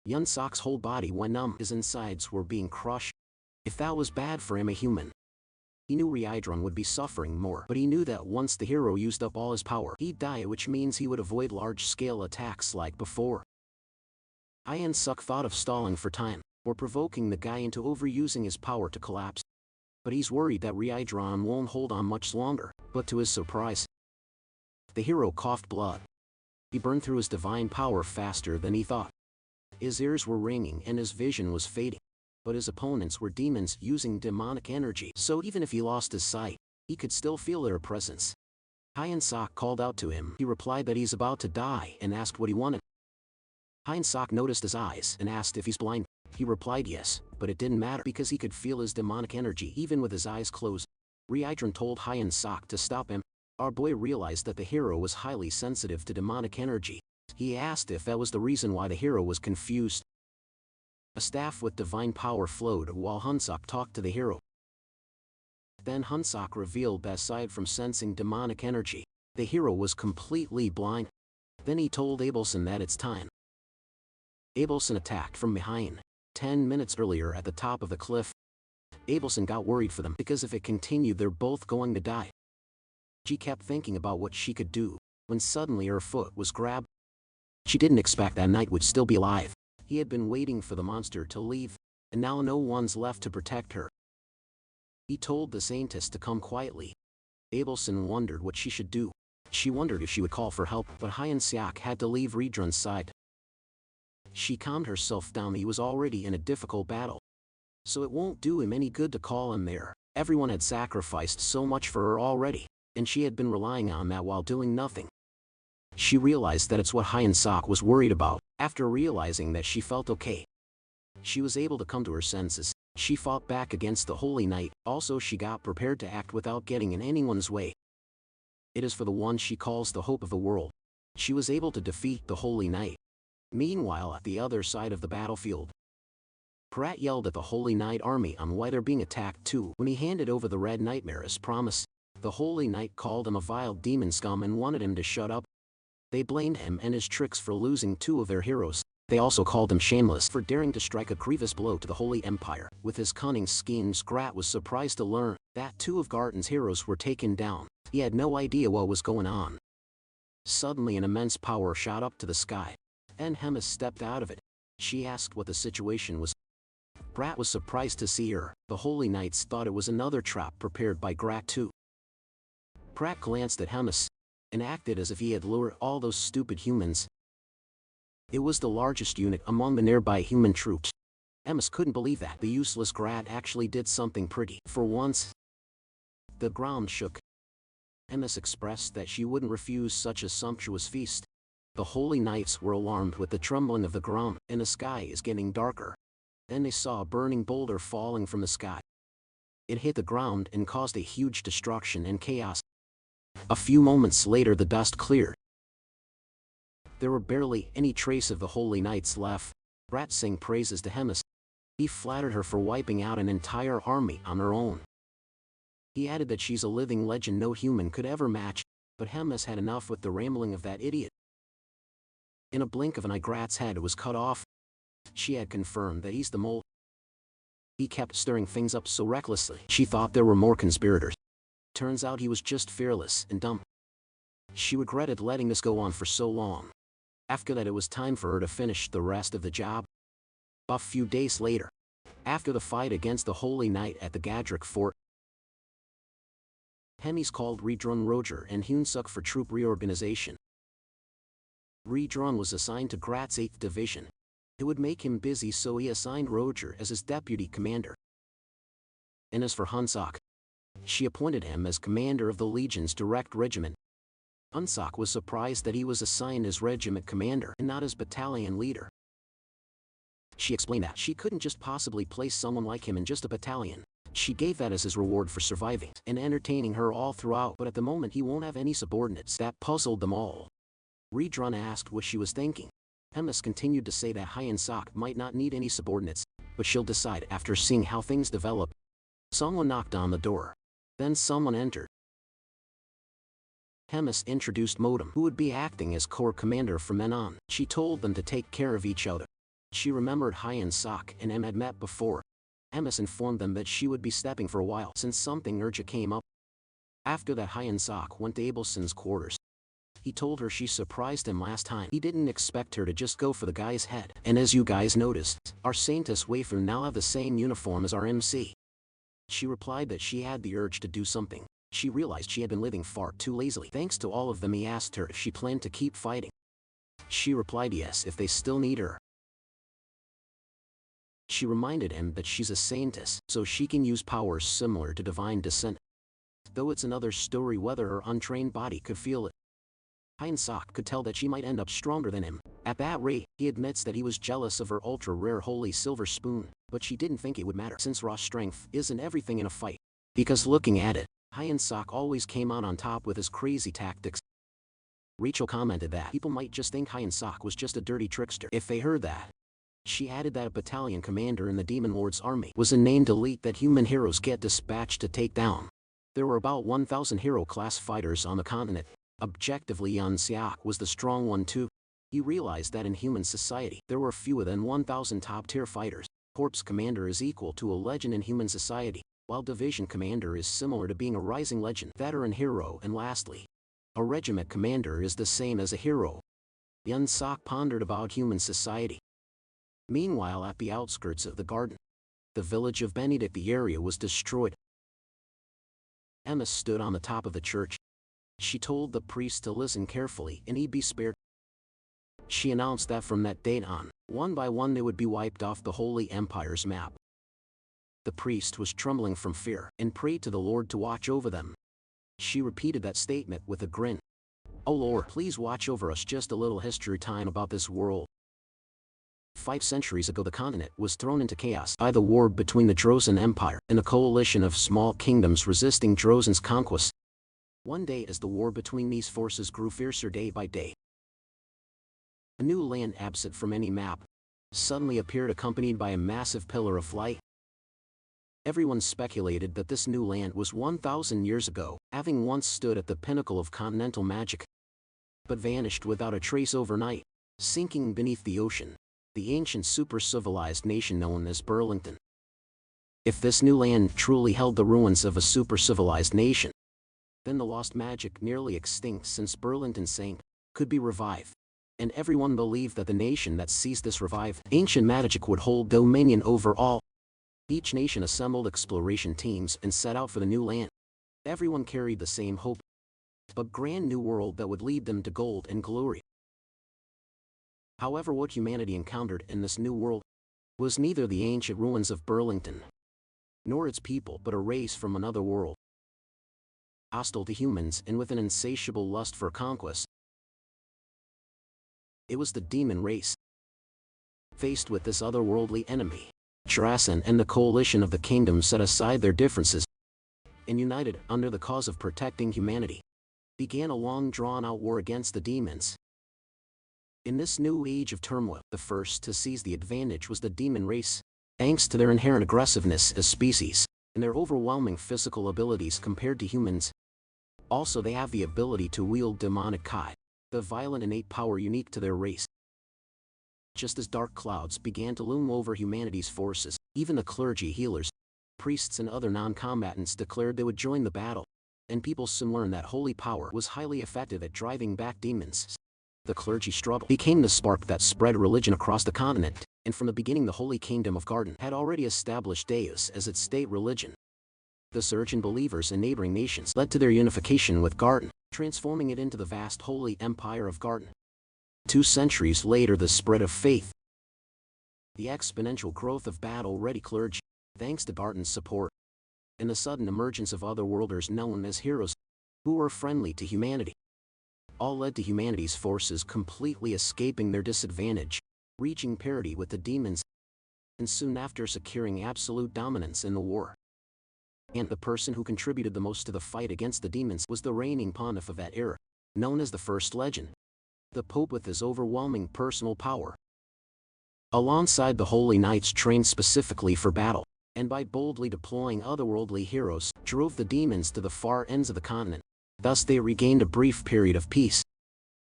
Yoonsuk's whole body went numb. His insides were being crushed. If that was bad for him, a human, he knew Ryeidron would be suffering more, but he knew that once the hero used up all his power, he'd die, which means he would avoid large-scale attacks like before. Hyun Suk thought of stalling for time, or provoking the guy into overusing his power to collapse. But he's worried that Ryeidron won't hold on much longer, but to his surprise, the hero coughed blood. He burned through his divine power faster than he thought. His ears were ringing and his vision was fading. But his opponents were demons using demonic energy, so even if he lost his sight, he could still feel their presence. Hyun Sok called out to him. He replied that he's about to die and asked what he wanted. Hyun Sok noticed his eyes and asked if he's blind. He replied yes, but it didn't matter because he could feel his demonic energy even with his eyes closed. Ryeidron told Hyun Sok to stop him. Our boy realized that the hero was highly sensitive to demonic energy. He asked if that was the reason why the hero was confused. A staff with divine power flowed while Hyun Sok talked to the hero. Then Hyun Sok revealed that aside from sensing demonic energy, the hero was completely blind. Then he told Abelson that it's time. Abelson attacked from behind. 10 minutes earlier at the top of the cliff. Abelson got worried for them because if it continued they're both going to die. She kept thinking about what she could do, when suddenly her foot was grabbed. She didn't expect that Knight would still be alive. He had been waiting for the monster to leave, and now no one's left to protect her. He told the scientist to come quietly. Abelson wondered what she should do. She wondered if she would call for help, but Hyun Sok had to leave Ryeidron's side. She calmed herself down. He was already in a difficult battle, so it won't do him any good to call him there. Everyone had sacrificed so much for her already, and she had been relying on that while doing nothing. She realized that it's what Hyun Sok was worried about. After realizing that she felt okay, she was able to come to her senses. She fought back against the Holy Knight. Also, she got prepared to act without getting in anyone's way. It is for the one she calls the hope of the world. She was able to defeat the Holy Knight. Meanwhile, at the other side of the battlefield, Pratt yelled at the Holy Knight army on why they're being attacked too. When he handed over the Red Nightmare as promised, the Holy Knight called him a vile demon scum and wanted him to shut up. They blamed him and his tricks for losing two of their heroes. They also called him shameless for daring to strike a grievous blow to the Holy Empire. With his cunning schemes, Grat was surprised to learn that two of Garton's heroes were taken down. He had no idea what was going on. Suddenly an immense power shot up to the sky, and Hemis stepped out of it. She asked what the situation was. Grat was surprised to see her. The Holy Knights thought it was another trap prepared by Grat too. Pratt glanced at Hemis and acted as if he had lured all those stupid humans. It was the largest unit among the nearby human troops. Hemis couldn't believe that the useless Grat actually did something pretty. For once, the ground shook. Hemis expressed that she wouldn't refuse such a sumptuous feast. The Holy Knights were alarmed with the trembling of the ground, and the sky is getting darker. Then they saw a burning boulder falling from the sky. It hit the ground and caused a huge destruction and chaos. A few moments later the dust cleared. There were barely any trace of the Holy Knights left. Brat sang praises to Hemis. He flattered her for wiping out an entire army on her own. He added that she's a living legend no human could ever match, but Hemis had enough with the rambling of that idiot. In a blink of an eye, Grat's head was cut off. She had confirmed that he's the mole. He kept stirring things up so recklessly. She thought there were more conspirators. Turns out he was just fearless and dumb. She regretted letting this go on for so long. After that, it was time for her to finish the rest of the job. A few days later, after the fight against the Holy Knight at the Gadrik fort, Hemis called Ryeidron Roger and Hyunsuk for troop reorganization. Ryeidron was assigned to Grat's 8th Division. It would make him busy, so he assigned Roger as his deputy commander. And as for Hyunsuk, she appointed him as commander of the Legion's direct regiment. Hyunsuk was surprised that he was assigned as regiment commander and not as battalion leader. She explained that she couldn't just possibly place someone like him in just a battalion. She gave that as his reward for surviving and entertaining her all throughout, but at the moment he won't have any subordinates. That puzzled them all. Redrun asked what she was thinking. Hemis continued to say that Hyen Sok might not need any subordinates, but she'll decide after seeing how things develop. Someone knocked on the door. Then someone entered. Hemis introduced Modem, who would be acting as Corps Commander from then on. She told them to take care of each other. She remembered Hyen Sok and M had met before. Hemis informed them that she would be stepping for a while since something urgent came up. After that, Hyen Sok went to Abelson's quarters. He told her she surprised him last time. He didn't expect her to just go for the guy's head. And as you guys noticed, our Saintess Wafer now have the same uniform as our MC. She replied that she had the urge to do something. She realized she had been living far too lazily. Thanks to all of them, he asked her if she planned to keep fighting. She replied yes if they still need her. She reminded him that she's a Saintess, so she can use powers similar to divine descent. Though it's another story whether her untrained body could feel it. Hyen Sok could tell that she might end up stronger than him. At that rate, he admits that he was jealous of her ultra-rare holy silver spoon, but she didn't think it would matter since raw strength isn't everything in a fight. Because looking at it, Hyen Sok always came out on top with his crazy tactics. Rachel commented that people might just think Hyen Sok was just a dirty trickster if they heard that. She added that a battalion commander in the Demon Lord's army was a named elite that human heroes get dispatched to take down. There were about 1,000 hero-class fighters on the continent. Objectively, Yan Xiak was the strong one too. He realized that in human society, there were fewer than 1,000 top-tier fighters. Corps commander is equal to a legend in human society, while division commander is similar to being a rising legend, veteran hero, and lastly, a regiment commander is the same as a hero. Yan Sok pondered about human society. Meanwhile, at the outskirts of the garden, the village of Benedict, the area was destroyed. Emma stood on the top of the church. She told the priest to listen carefully and he'd be spared. She announced that from that date on, one by one they would be wiped off the Holy Empire's map. The priest was trembling from fear and prayed to the Lord to watch over them. She repeated that statement with a grin. "Oh Lord, please watch over us." Just a little history time about this world. 5 centuries ago, the continent was thrown into chaos by the war between the Dronzer Empire and a coalition of small kingdoms resisting Drozer's conquest. One day, as the war between these forces grew fiercer day by day, a new land absent from any map suddenly appeared, accompanied by a massive pillar of light. Everyone speculated that this new land was 1,000 years ago, having once stood at the pinnacle of continental magic, but vanished without a trace overnight, sinking beneath the ocean. The ancient super-civilized nation known as Burlington. If this new land truly held the ruins of a super-civilized nation, then the lost magic, nearly extinct since Burlington sank, could be revived. And everyone believed that the nation that sees this revived ancient magic would hold dominion over all. Each nation assembled exploration teams and set out for the new land. Everyone carried the same hope, a grand new world that would lead them to gold and glory. However, what humanity encountered in this new world was neither the ancient ruins of Burlington, nor its people, but a race from another world, hostile to humans and with an insatiable lust for conquest. It was the demon race. Faced with this otherworldly enemy, Jurassian and the coalition of the kingdom set aside their differences and united under the cause of protecting humanity, began a long drawn-out war against the demons. In this new age of turmoil, the first to seize the advantage was the demon race, thanks to their inherent aggressiveness as species, and their overwhelming physical abilities compared to humans. Also, they have the ability to wield demonic kai, the violent innate power unique to their race. Just as dark clouds began to loom over humanity's forces, even the clergy, healers, priests and other non-combatants declared they would join the battle, and people soon learned that holy power was highly effective at driving back demons. The clergy struggle became the spark that spread religion across the continent, and from the beginning the Holy Kingdom of Garden had already established Deus as its state religion. The surge in believers in neighboring nations led to their unification with Garden, transforming it into the vast Holy Empire of Garden. 2 centuries later, the spread of faith, the exponential growth of battle-ready clergy, thanks to Garden's support, and the sudden emergence of otherworlders known as heroes, who were friendly to humanity, all led to humanity's forces completely escaping their disadvantage, reaching parity with the demons, and soon after securing absolute dominance in the war. And the person who contributed the most to the fight against the demons was the reigning pontiff of that era, known as the First Legend. the Pope with his overwhelming personal power. Alongside the Holy Knights trained specifically for battle, and by boldly deploying otherworldly heroes, drove the demons to the far ends of the continent. Thus they regained a brief period of peace.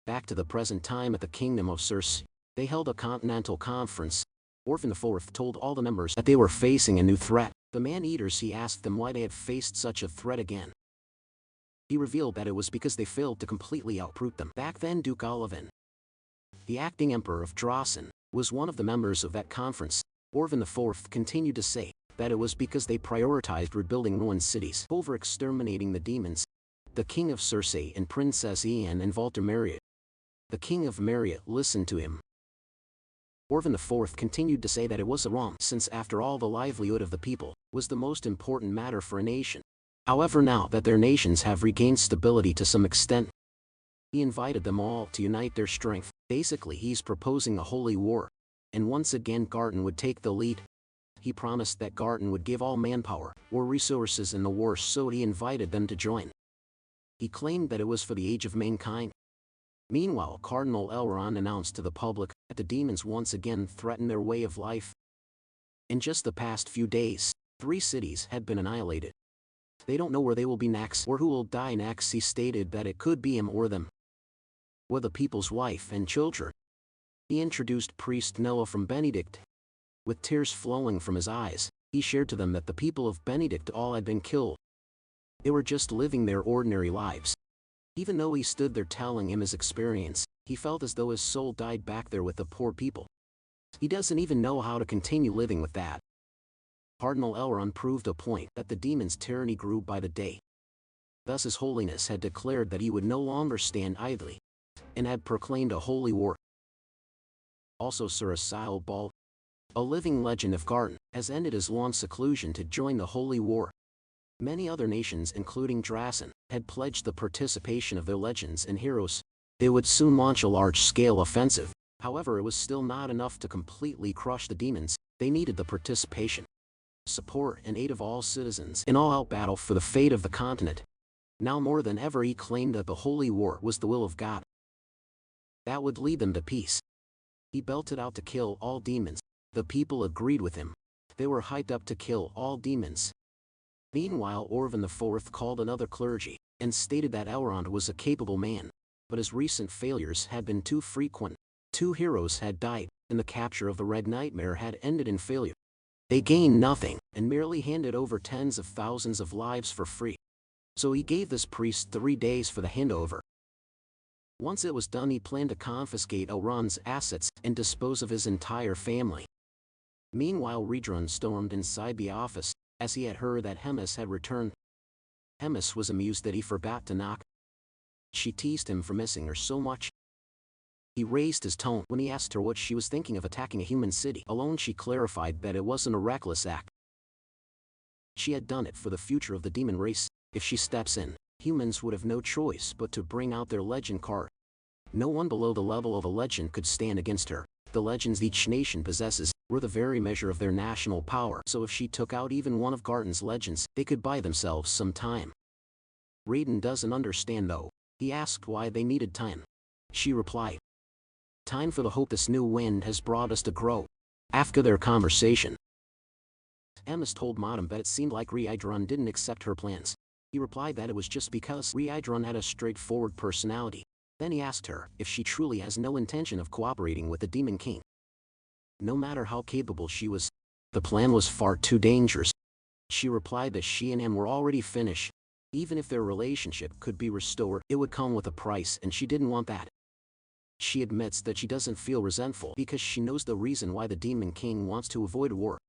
Back to the present time at the Kingdom of Circe, they held a continental conference. Orphan IV told all the members that they were facing a new threat. The man-eaters, he asked them why they had faced such a threat again. He revealed that it was because they failed to completely uproot them. Back then Duke Olivin, the acting emperor of Drossen, was one of the members of that conference. Orphan IV continued to say that it was because they prioritized rebuilding ruined cities over exterminating the demons. The king of Circe and Princess Ian and Walter Marriott. The king of Marriott listened to him. Orphan IV continued to say that it was wrong, since after all the livelihood of the people was the most important matter for a nation. However, now that their nations have regained stability to some extent, he invited them all to unite their strength. Basically, he's proposing a holy war. And once again Garten would take the lead. He promised that Garten would give all manpower or resources in the war, so he invited them to join. He claimed that it was for the age of mankind. Meanwhile, Cardinal Elrond announced to the public that the demons once again threatened their way of life. In just the past few days, 3 cities had been annihilated. They don't know where they will be next or who will die next. He stated that it could be him or them, or the people's wife and children. He introduced Priest Noah from Benedict. With tears flowing from his eyes, he shared to them that the people of Benedict all had been killed. They were just living their ordinary lives. Even though he stood there telling him his experience, he felt as though his soul died back there with the poor people. He doesn't even know how to continue living with that. Cardinal Elrond proved a point that the demon's tyranny grew by the day. Thus His Holiness had declared that he would no longer stand idly, and had proclaimed a holy war. Also Sir Asil Bal, a living legend of Garten, has ended his long seclusion to join the holy war. Many other nations, including Drassen, had pledged the participation of their legends and heroes. They would soon launch a large-scale offensive. However, it was still not enough to completely crush the demons. They needed the participation, support, and aid of all citizens in all-out battle for the fate of the continent. Now more than ever he claimed that the holy war was the will of God. That would lead them to peace. He belted out to kill all demons. The people agreed with him. They were hyped up to kill all demons. Meanwhile, Orphan IV called another clergy, and stated that Elrond was a capable man, but his recent failures had been too frequent. 2 heroes had died, and the capture of the Red Nightmare had ended in failure. They gained nothing, and merely handed over tens of thousands of lives for free. So he gave this priest 3 days for the handover. Once it was done, he planned to confiscate Elrond's assets and dispose of his entire family. Meanwhile, Redrun stormed inside the office, as he had heard that Hemis had returned. Hemis was amused that he forgot to knock. She teased him for missing her so much. He raised his tone when he asked her what she was thinking of attacking a human city alone. She clarified that it wasn't a reckless act. She had done it for the future of the demon race. If she steps in, humans would have no choice but to bring out their legend card. No one below the level of a legend could stand against her. The legends each nation possesses were the very measure of their national power, so if she took out even one of Garten's legends, they could buy themselves some time. Raiden doesn't understand though. He asked why they needed time. She replied, "Time for the hope this new wind has brought us to grow." After their conversation, Hemis told Madam that it seemed like Reincarnation didn't accept her plans. He replied that it was just because Reincarnation had a straightforward personality. Then he asked her if she truly has no intention of cooperating with the Demon King. No matter how capable she was, the plan was far too dangerous. She replied that she and him were already finished. Even if their relationship could be restored, it would come with a price, and she didn't want that. She admits that she doesn't feel resentful because she knows the reason why the Demon King wants to avoid war.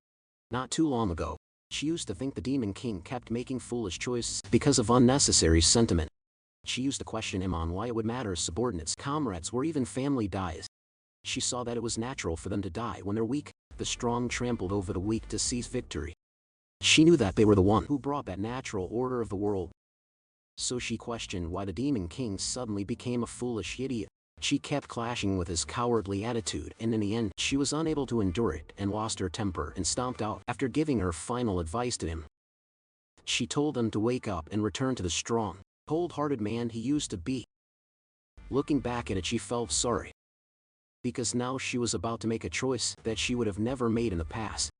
Not too long ago, she used to think the Demon King kept making foolish choices because of unnecessary sentiment. She used to question him on why it would matter if subordinates, comrades, or even family dies. She saw that it was natural for them to die when they're weak. The strong trampled over the weak to seize victory. She knew that they were the one who brought that natural order of the world. So she questioned why the Demon King suddenly became a foolish idiot. She kept clashing with his cowardly attitude, and in the end, she was unable to endure it and lost her temper and stomped out after giving her final advice to him. She told him to wake up and return to the strong, cold-hearted man he used to be. Looking back at it, she felt sorry. Because now she was about to make a choice that she would have never made in the past.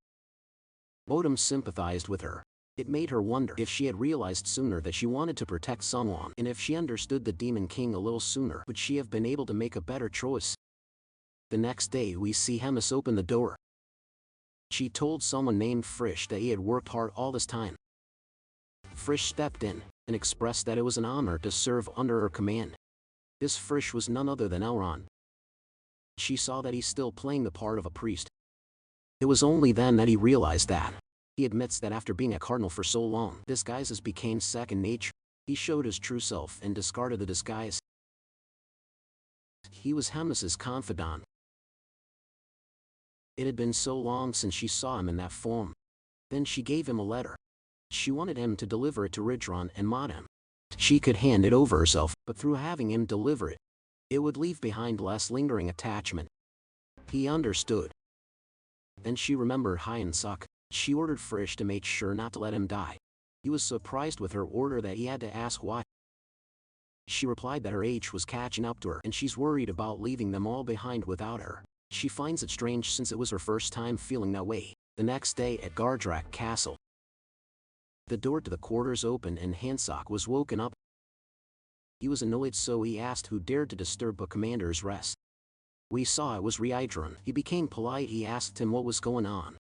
Odom sympathized with her. It made her wonder if she had realized sooner that she wanted to protect someone, and if she understood the Demon King a little sooner, would she have been able to make a better choice. The next day we see Hemis open the door. She told someone named Frisch that he had worked hard all this time. Frisch stepped in and expressed that it was an honor to serve under her command. This Frisch was none other than Elrond. She saw that he's still playing the part of a priest. It was only then that he realized that. He admits that after being a cardinal for so long, disguises became second nature. He showed his true self and discarded the disguise. He was Hemis's confidant. It had been so long since she saw him in that form. Then she gave him a letter. She wanted him to deliver it to Ridron and Madam. She could hand it over herself, but through having him deliver it, it would leave behind less lingering attachment. He understood. Then she remembered Hyeon-suk. She ordered Frisch to make sure not to let him die. He was surprised with her order that he had to ask why. She replied that her age was catching up to her and she's worried about leaving them all behind without her. She finds it strange since it was her first time feeling that way. The next day at Gardrak Castle, the door to the quarters opened and Hansok was woken up. He was annoyed, so he asked who dared to disturb a commander's rest. We saw it was Rydron. He became polite. He asked him what was going on.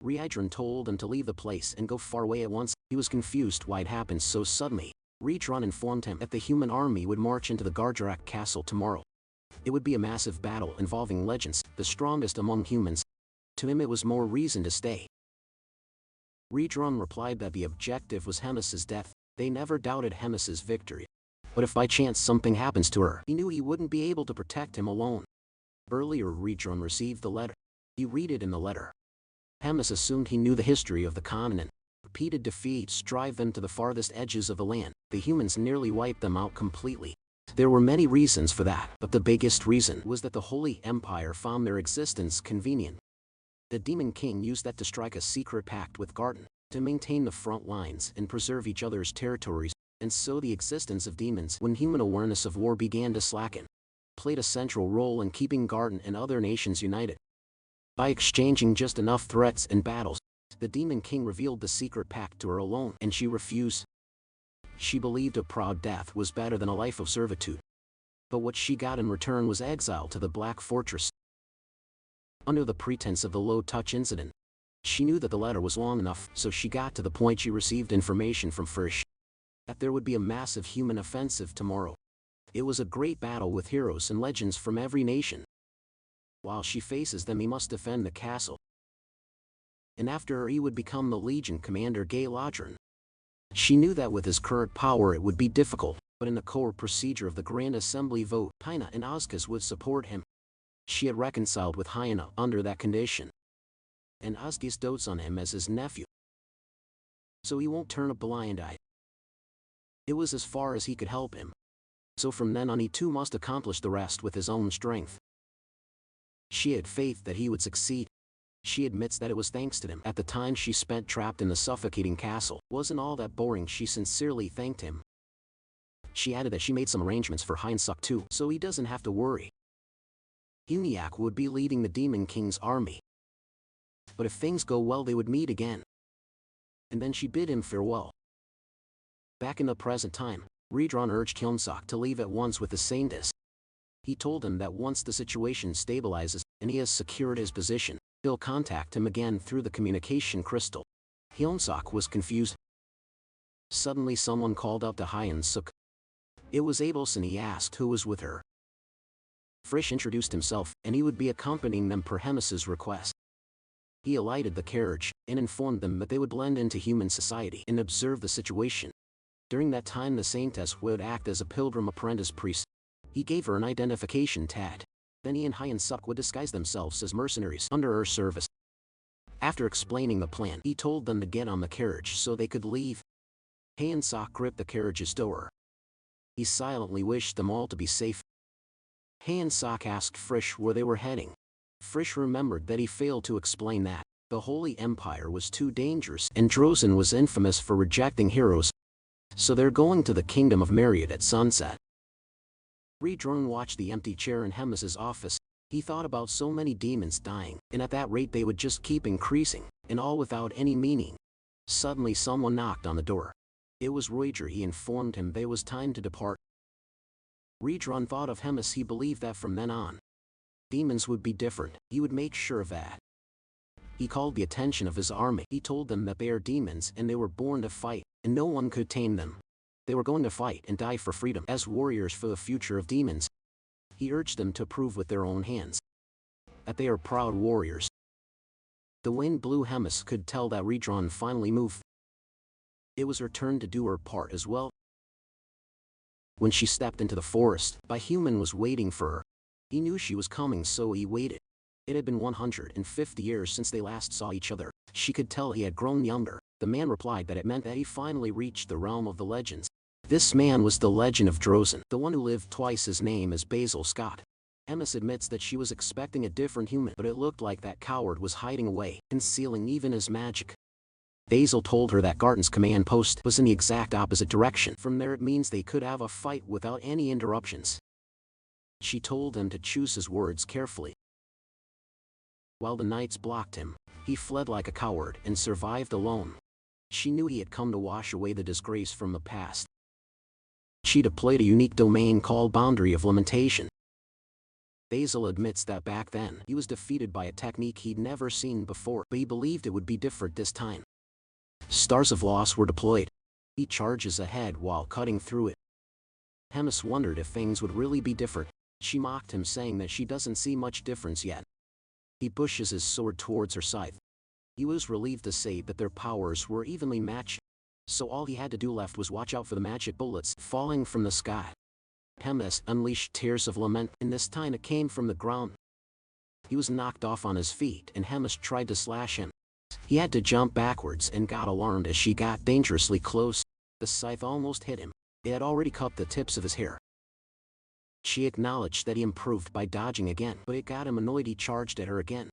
Rydron told him to leave the place and go far away at once. He was confused why it happened so suddenly. Rydron informed him that the human army would march into the Gardrak Castle tomorrow. It would be a massive battle involving legends, the strongest among humans. To him it was more reason to stay. Rydron replied that the objective was Hemis's death. They never doubted Hemis's victory. But if by chance something happens to her, he knew he wouldn't be able to protect him alone. Earlier Rydron received the letter. He read it in the letter. Hemis assumed he knew the history of the continent. Repeated defeats drive them to the farthest edges of the land. The humans nearly wiped them out completely. There were many reasons for that, but the biggest reason was that the Holy Empire found their existence convenient. The Demon King used that to strike a secret pact with Garden, to maintain the front lines and preserve each other's territories, and so the existence of demons, when human awareness of war began to slacken, played a central role in keeping Garden and other nations united. By exchanging just enough threats and battles, the Demon King revealed the secret pact to her alone, and she refused. She believed a proud death was better than a life of servitude. But what she got in return was exile to the Black Fortress. Under the pretense of the low-touch incident, she knew that the letter was long enough, so she got to the point. She received information from Frisch that there would be a massive human offensive tomorrow. It was a great battle with heroes and legends from every nation. While she faces them, he must defend the castle. And after her he would become the Legion Commander Galadron. She knew that with his current power it would be difficult, but in the core procedure of the Grand Assembly vote, Hyena and Oscus would support him. She had reconciled with Hyena under that condition. And Oscus dotes on him as his nephew, so he won't turn a blind eye. It was as far as he could help him. So from then on he too must accomplish the rest with his own strength. She had faith that he would succeed. She admits that it was thanks to them. At the time she spent trapped in the suffocating castle wasn't all that boring. She sincerely thanked him. She added that she made some arrangements for Hyeon-suk too, so he doesn't have to worry. Huniak would be leading the Demon King's army. But if things go well they would meet again. And then she bid him farewell. Back in the present time, Rydron urged Hyeon-suk to leave at once with the Saintis. He told him that once the situation stabilizes and he has secured his position, he'll contact him again through the communication crystal. Hyeon-suk was confused. Suddenly someone called up to Hyeon-suk. It was Abelson. He asked who was with her. Frisch introduced himself, and he would be accompanying them per Hemis's request. He alighted the carriage, and informed them that they would blend into human society and observe the situation. During that time the Saintess would act as a pilgrim apprentice priest. He gave her an identification tag. Then he and Hyeon-suk would disguise themselves as mercenaries under her service. After explaining the plan, he told them to get on the carriage so they could leave. Hyeon-suk gripped the carriage's door. He silently wished them all to be safe. Hyeon-suk asked Frisch where they were heading. Frisch remembered that he failed to explain that the Holy Empire was too dangerous and Dronzer was infamous for rejecting heroes. So they're going to the kingdom of Marriott at sunset. Redrone watched the empty chair in Hemis's office. He thought about so many demons dying, and at that rate they would just keep increasing, and all without any meaning. Suddenly someone knocked on the door. It was Roger. He informed him that it was time to depart. Redrone thought of Hemis. He believed that from then on, demons would be different. He would make sure of that. He called the attention of his army. He told them that they are demons and they were born to fight, and no one could tame them. They were going to fight and die for freedom as warriors for the future of demons. He urged them to prove with their own hands that they are proud warriors. The wind blew. Hemis could tell that Redrone finally moved. It was her turn to do her part as well. When she stepped into the forest, a human was waiting for her. He knew she was coming, so he waited. It had been 150 years since they last saw each other. She could tell he had grown younger. The man replied that it meant that he finally reached the realm of the legends. This man was the legend of Dronzer, the one who lived twice. His name is Basil Scott. Hemis admits that she was expecting a different human, but it looked like that coward was hiding away, concealing even his magic. Basil told her that Garton's command post was in the exact opposite direction. From there it means they could have a fight without any interruptions. She told him to choose his words carefully. While the knights blocked him, he fled like a coward and survived alone. She knew he had come to wash away the disgrace from the past. She deployed a unique domain called Boundary of Lamentation. Basil admits that back then he was defeated by a technique he'd never seen before, but he believed it would be different this time. Stars of Loss were deployed. He charges ahead while cutting through it. Hemis wondered if things would really be different. She mocked him, saying that she doesn't see much difference yet. He pushes his sword towards her scythe. He was relieved to say that their powers were evenly matched, so all he had to do left was watch out for the magic bullets falling from the sky. Hemis unleashed tears of lament, and this time it came from the ground. He was knocked off on his feet, and Hemis tried to slash him. He had to jump backwards and got alarmed as she got dangerously close. The scythe almost hit him. It had already cut the tips of his hair. She acknowledged that he improved by dodging again, but it got him annoyed. He charged at her again.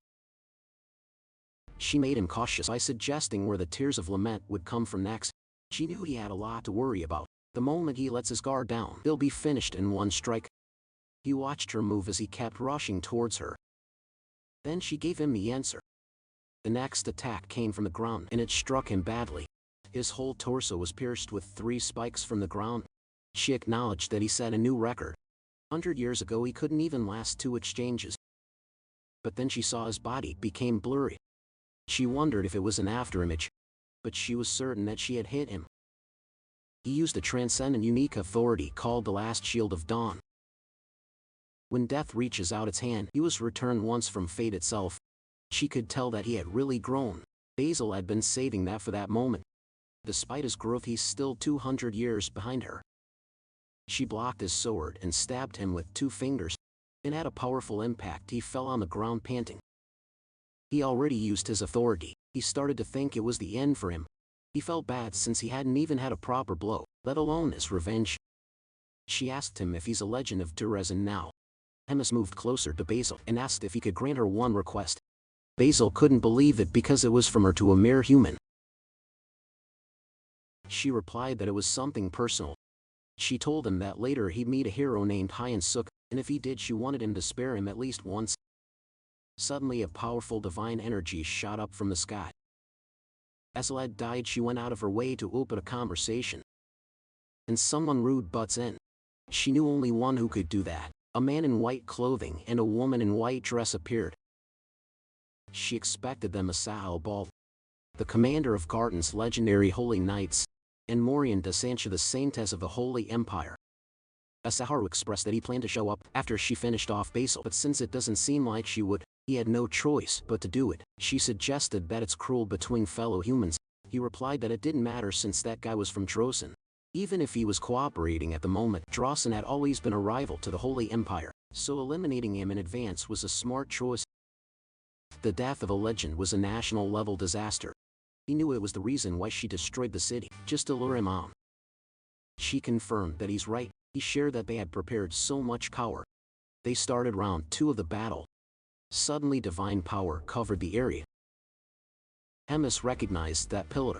She made him cautious by suggesting where the tears of lament would come from next. She knew he had a lot to worry about. The moment he lets his guard down, they'll be finished in one strike. He watched her move as he kept rushing towards her. Then she gave him the answer. The next attack came from the ground, and it struck him badly. His whole torso was pierced with 3 spikes from the ground. She acknowledged that he set a new record. 100 years ago he couldn't even last 2 exchanges. But then she saw his body became blurry. She wondered if it was an afterimage, but she was certain that she had hit him. He used a transcendent unique authority called the Last Shield of Dawn. When death reaches out its hand, he was returned once from fate itself. She could tell that he had really grown. Basil had been saving that for that moment. Despite his growth, he's still 200 years behind her. She blocked his sword and stabbed him with 2 fingers. And at a powerful impact he fell on the ground panting. He already used his authority. He started to think it was the end for him. He felt bad since he hadn't even had a proper blow, let alone his revenge. She asked him if he's a legend of Dronzer now. Hemis moved closer to Basil and asked if he could grant her one request. Basil couldn't believe it because it was from her to a mere human. She replied that it was something personal. She told him that later he'd meet a hero named Hyen Suk, and if he did she wanted him to spare him at least once. Suddenly a powerful divine energy shot up from the sky. As Led died, she went out of her way to open a conversation. And someone rude butts in. She knew only one who could do that. A man in white clothing and a woman in white dress appeared. She expected them Asahel Ball, the commander of Garton's legendary Holy Knights, and Morian de Sancha, the saintess of the Holy Empire. Asaharu expressed that he planned to show up after she finished off Basil, but since it doesn't seem like she would, he had no choice but to do it. She suggested that it's cruel between fellow humans. He replied that it didn't matter since that guy was from Dronzer. Even if he was cooperating at the moment, Dronzer had always been a rival to the Holy Empire, so eliminating him in advance was a smart choice. The death of a legend was a national-level disaster. He knew it was the reason why she destroyed the city, just to lure him on. She confirmed that he's right. He shared that they had prepared so much power. They started round 2 of the battle. Suddenly divine power covered the area. Hemis recognized that pillar.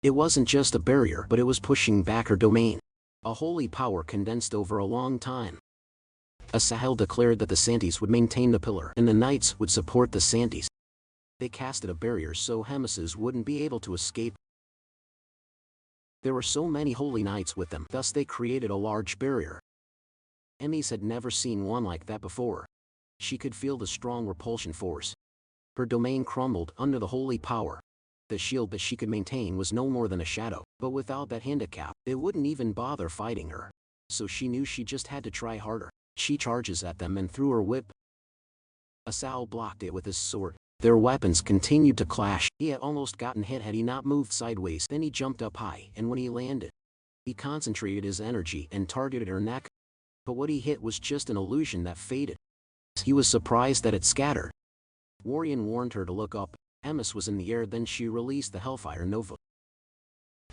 It wasn't just a barrier, but it was pushing back her domain. A holy power condensed over a long time. Asahel declared that the Santis would maintain the pillar and the knights would support the Santis. They casted a barrier so Hemeses wouldn't be able to escape. There were so many holy knights with them, thus they created a large barrier. Emis had never seen one like that before. She could feel the strong repulsion force. Her domain crumbled under the holy power. The shield that she could maintain was no more than a shadow, but without that handicap, it wouldn't even bother fighting her. So she knew she just had to try harder. She charges at them and threw her whip. Asahel blocked it with his sword. Their weapons continued to clash. He had almost gotten hit had he not moved sideways. Then he jumped up high, and when he landed, he concentrated his energy and targeted her neck. But what he hit was just an illusion that faded. He was surprised that it scattered. Warrior warned her to look up. Emis was in the air, then she released the Hellfire Nova.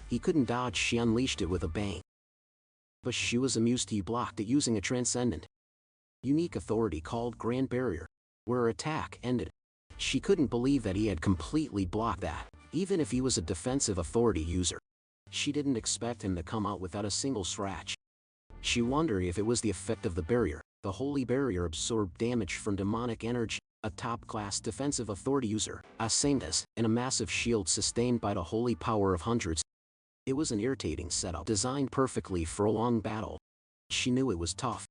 He couldn't dodge, she unleashed it with a bang. But she was amused he blocked it using a transcendent, unique authority called Grand Barrier, where her attack ended. She couldn't believe that he had completely blocked that, even if he was a defensive authority user. She didn't expect him to come out without a single scratch. She wondered if it was the effect of the barrier. The holy barrier absorbed damage from demonic energy. A top-class defensive authority user, a saintess, and a massive shield sustained by the holy power of hundreds. It was an irritating setup designed perfectly for a long battle. She knew it was tough.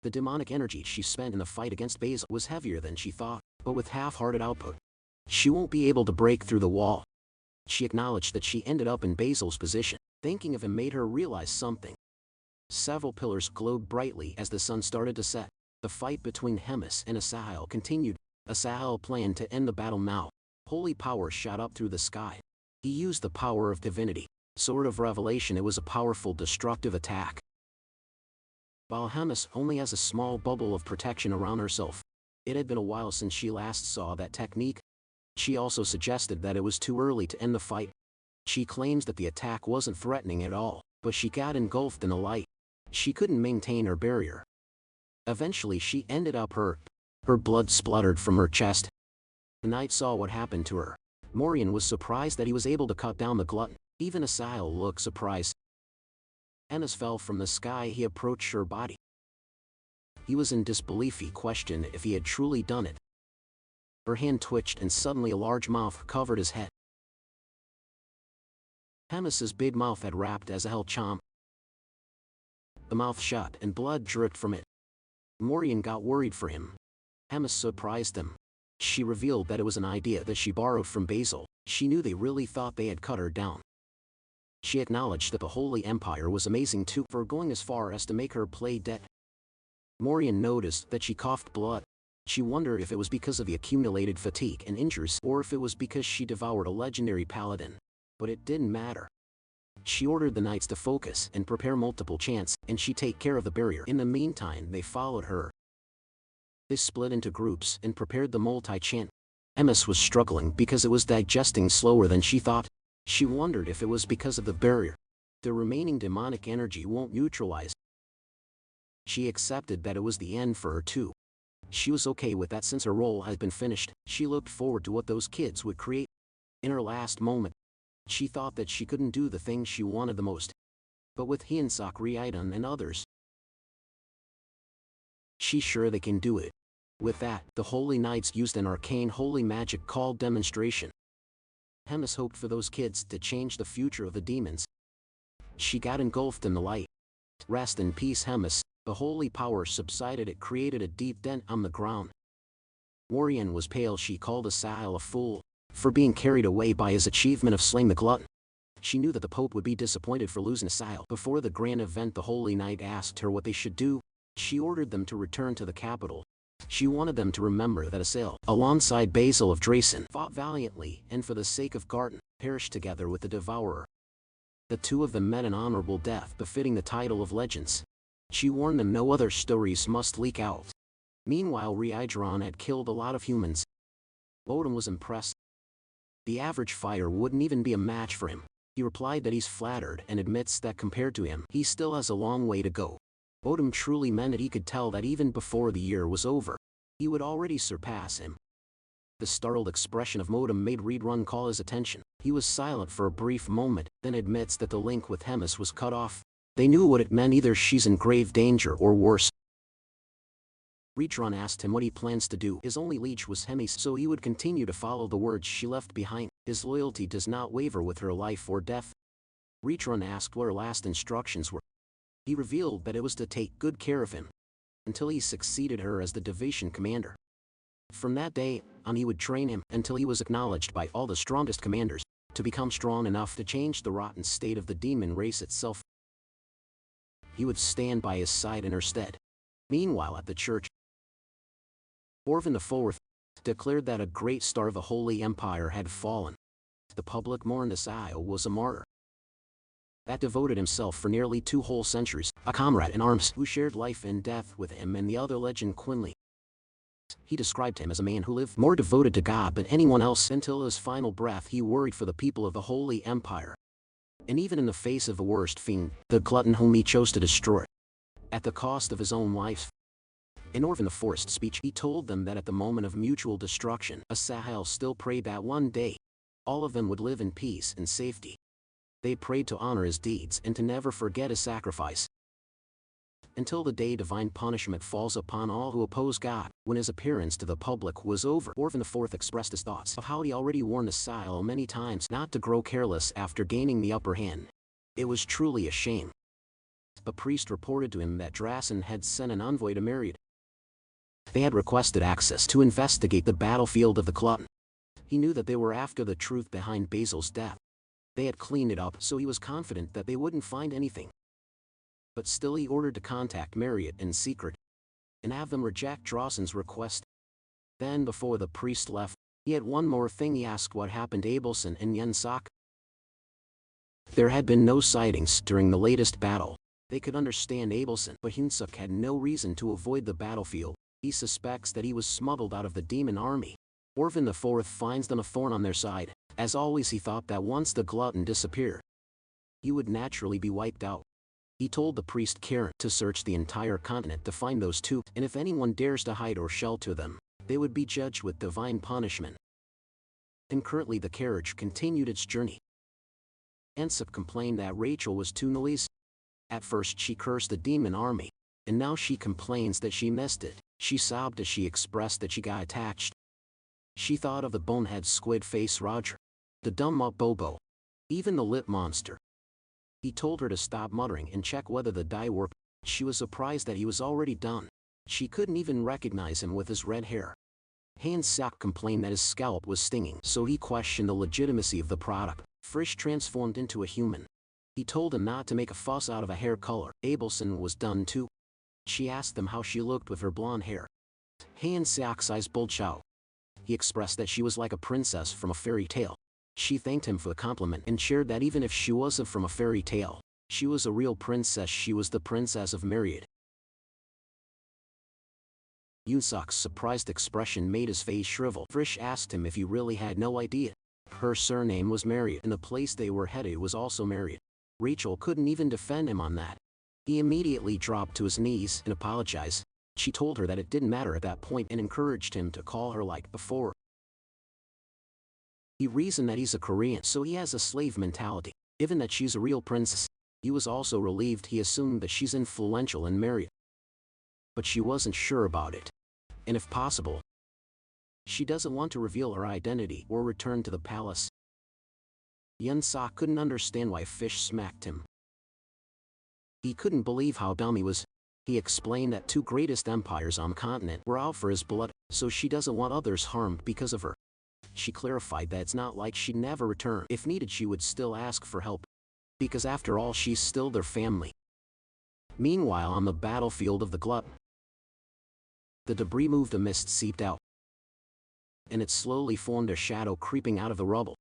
The demonic energy she spent in the fight against Basil was heavier than she thought, but with half-hearted output, she won't be able to break through the wall. She acknowledged that she ended up in Basil's position. Thinking of him made her realize something. Several pillars glowed brightly as the sun started to set. The fight between Hemis and Asahel continued. Asahel planned to end the battle now. Holy power shot up through the sky. He used the power of divinity. Sword of Revelation. It was a powerful destructive attack. While Hemis only has a small bubble of protection around herself. It had been a while since she last saw that technique. She also suggested that it was too early to end the fight. She claims that the attack wasn't threatening at all, but she got engulfed in the light. She couldn't maintain her barrier. Eventually she ended up hurt. Her blood spluttered from her chest. The knight saw what happened to her. Morian was surprised that he was able to cut down the glutton. Even Asahel looked surprised. Emis fell from the sky. He approached her body. He was in disbelief. He questioned if he had truly done it. Her hand twitched and suddenly a large mouth covered his head. Hemis's big mouth had wrapped Asahel chomp. The mouth shut and blood dripped from it. Morian got worried for him. Hemis surprised him. She revealed that it was an idea that she borrowed from Basil. She knew they really thought they had cut her down. She acknowledged that the Holy Empire was amazing too, for going as far as to make her play dead. Morian noticed that she coughed blood. She wondered if it was because of the accumulated fatigue and injuries, or if it was because she devoured a legendary paladin. But it didn't matter. She ordered the knights to focus and prepare multiple chants, and she take care of the barrier. In the meantime, they followed her. They split into groups and prepared the multi-chant. Emis was struggling because it was digesting slower than she thought. She wondered if it was because of the barrier. The remaining demonic energy won't neutralize. She accepted that it was the end for her too. She was okay with that since her role had been finished. She looked forward to what those kids would create. In her last moment, she thought that she couldn't do the thing she wanted the most. But with Hyunsuk, Riidan and others, she's sure they can do it. With that, the Holy Knights used an arcane holy magic called Demonstration. Hemis hoped for those kids to change the future of the demons. She got engulfed in the light. Rest in peace, Hemis. The holy power subsided. It created a deep dent on the ground. Warrior was pale. She called Asahel a fool for being carried away by his achievement of slaying the glutton. She knew that the Pope would be disappointed for losing Asahel. Before the grand event, the Holy Knight asked her what they should do. She ordered them to return to the capital. She wanted them to remember that Asahel, alongside Basil of Drasen, fought valiantly, and for the sake of Garten, perished together with the Devourer. The two of them met an honorable death befitting the title of legends. She warned them no other stories must leak out. Meanwhile, Riidan had killed a lot of humans. Odin was impressed. The average fighter wouldn't even be a match for him. He replied that he's flattered and admits that compared to him, he still has a long way to go. Odin truly meant it. He could tell that even before the year was over, he would already surpass him. The startled expression of Modem made Riidan call his attention. He was silent for a brief moment, then admits that the link with Hemis was cut off. They knew what it meant: either she's in grave danger or worse. Reitron asked him what he plans to do. His only leech was Hemis, so he would continue to follow the words she left behind. His loyalty does not waver with her life or death. Reitron asked what her last instructions were. He revealed that it was to take good care of him until he succeeded her as the division commander. From that day on, he would train him until he was acknowledged by all the strongest commanders to become strong enough to change the rotten state of the demon race itself. He would stand by his side in her stead. Meanwhile, at the church, Orvan IV declared that a great star of the Holy Empire had fallen. The public mourned Asura was a martyr that devoted himself for nearly 2 whole centuries, a comrade in arms who shared life and death with him and the other legend Quinley. He described him as a man who lived more devoted to God than anyone else. Until his final breath, he worried for the people of the Holy Empire. And even in the face of the worst fiend, the glutton whom he chose to destroy, at the cost of his own life. In Orvan IV's speech, he told them that at the moment of mutual destruction, Asahel still prayed that one day, all of them would live in peace and safety. They prayed to honor his deeds and to never forget his sacrifice, until the day divine punishment falls upon all who oppose God. When his appearance to the public was over, Orvan IV expressed his thoughts of how he already warned Asahel many times not to grow careless after gaining the upper hand. It was truly a shame. The priest reported to him that Drasen had sent an envoy to Myriad. They had requested access to investigate the battlefield of the glutton. He knew that they were after the truth behind Basil's death. They had cleaned it up, so he was confident that they wouldn't find anything. But still, he ordered to contact Myriad in secret and have them reject Drasen's request. Then, before the priest left, he had one more thing. He asked what happened to Abelson and Yensak. There had been no sightings during the latest battle. They could understand Abelson, but Hyunsuk had no reason to avoid the battlefield. He suspects that he was smuggled out of the demon army. Orvan IV finds them a thorn on their side. As always, he thought that once the glutton disappeared, he would naturally be wiped out. He told the priest Karen to search the entire continent to find those 2, and if anyone dares to hide or shelter them, they would be judged with divine punishment. Concurrently, the carriage continued its journey. Ensuk complained that Rachel was too noisy. At first she cursed the demon army, and now she complains that she missed it. She sobbed as she expressed that she got attached. She thought of the bonehead squid face Roger, the dumb up Bobo, even the lip monster. He told her to stop muttering and check whether the dye worked. She was surprised that he was already done. She couldn't even recognize him with his red hair. Hansak complained that his scalp was stinging, so he questioned the legitimacy of the product. Frisch transformed into a human. He told him not to make a fuss out of a hair color. Abelson was done too. She asked him how she looked with her blonde hair. Hansak's eyes bulged out. He expressed that she was like a princess from a fairy tale. She thanked him for the compliment and shared that even if she wasn't from a fairy tale, she was a real princess. She was the princess of Myriad. Yunsuk's surprised expression made his face shrivel. Frisch asked him if he really had no idea. Her surname was Myriad, and the place they were headed was also Myriad. Rachel couldn't even defend him on that. He immediately dropped to his knees and apologized. She told her that it didn't matter at that point and encouraged him to call her like before. He reasoned that he's a Korean, so he has a slave mentality. Given that she's a real princess, he was also relieved. He assumed that she's influential and married. But she wasn't sure about it. And if possible, she doesn't want to reveal her identity or return to the palace. Yunsa couldn't understand why Fish smacked him. He couldn't believe how dumb he was. He explained that 2 greatest empires on the continent were out for his blood, so she doesn't want others harmed because of her. She clarified that it's not like she'd never return. If needed, she would still ask for help, because after all, she's still their family. Meanwhile, on the battlefield of the glutton, the debris moved. A mist seeped out, and it slowly formed a shadow creeping out of the rubble.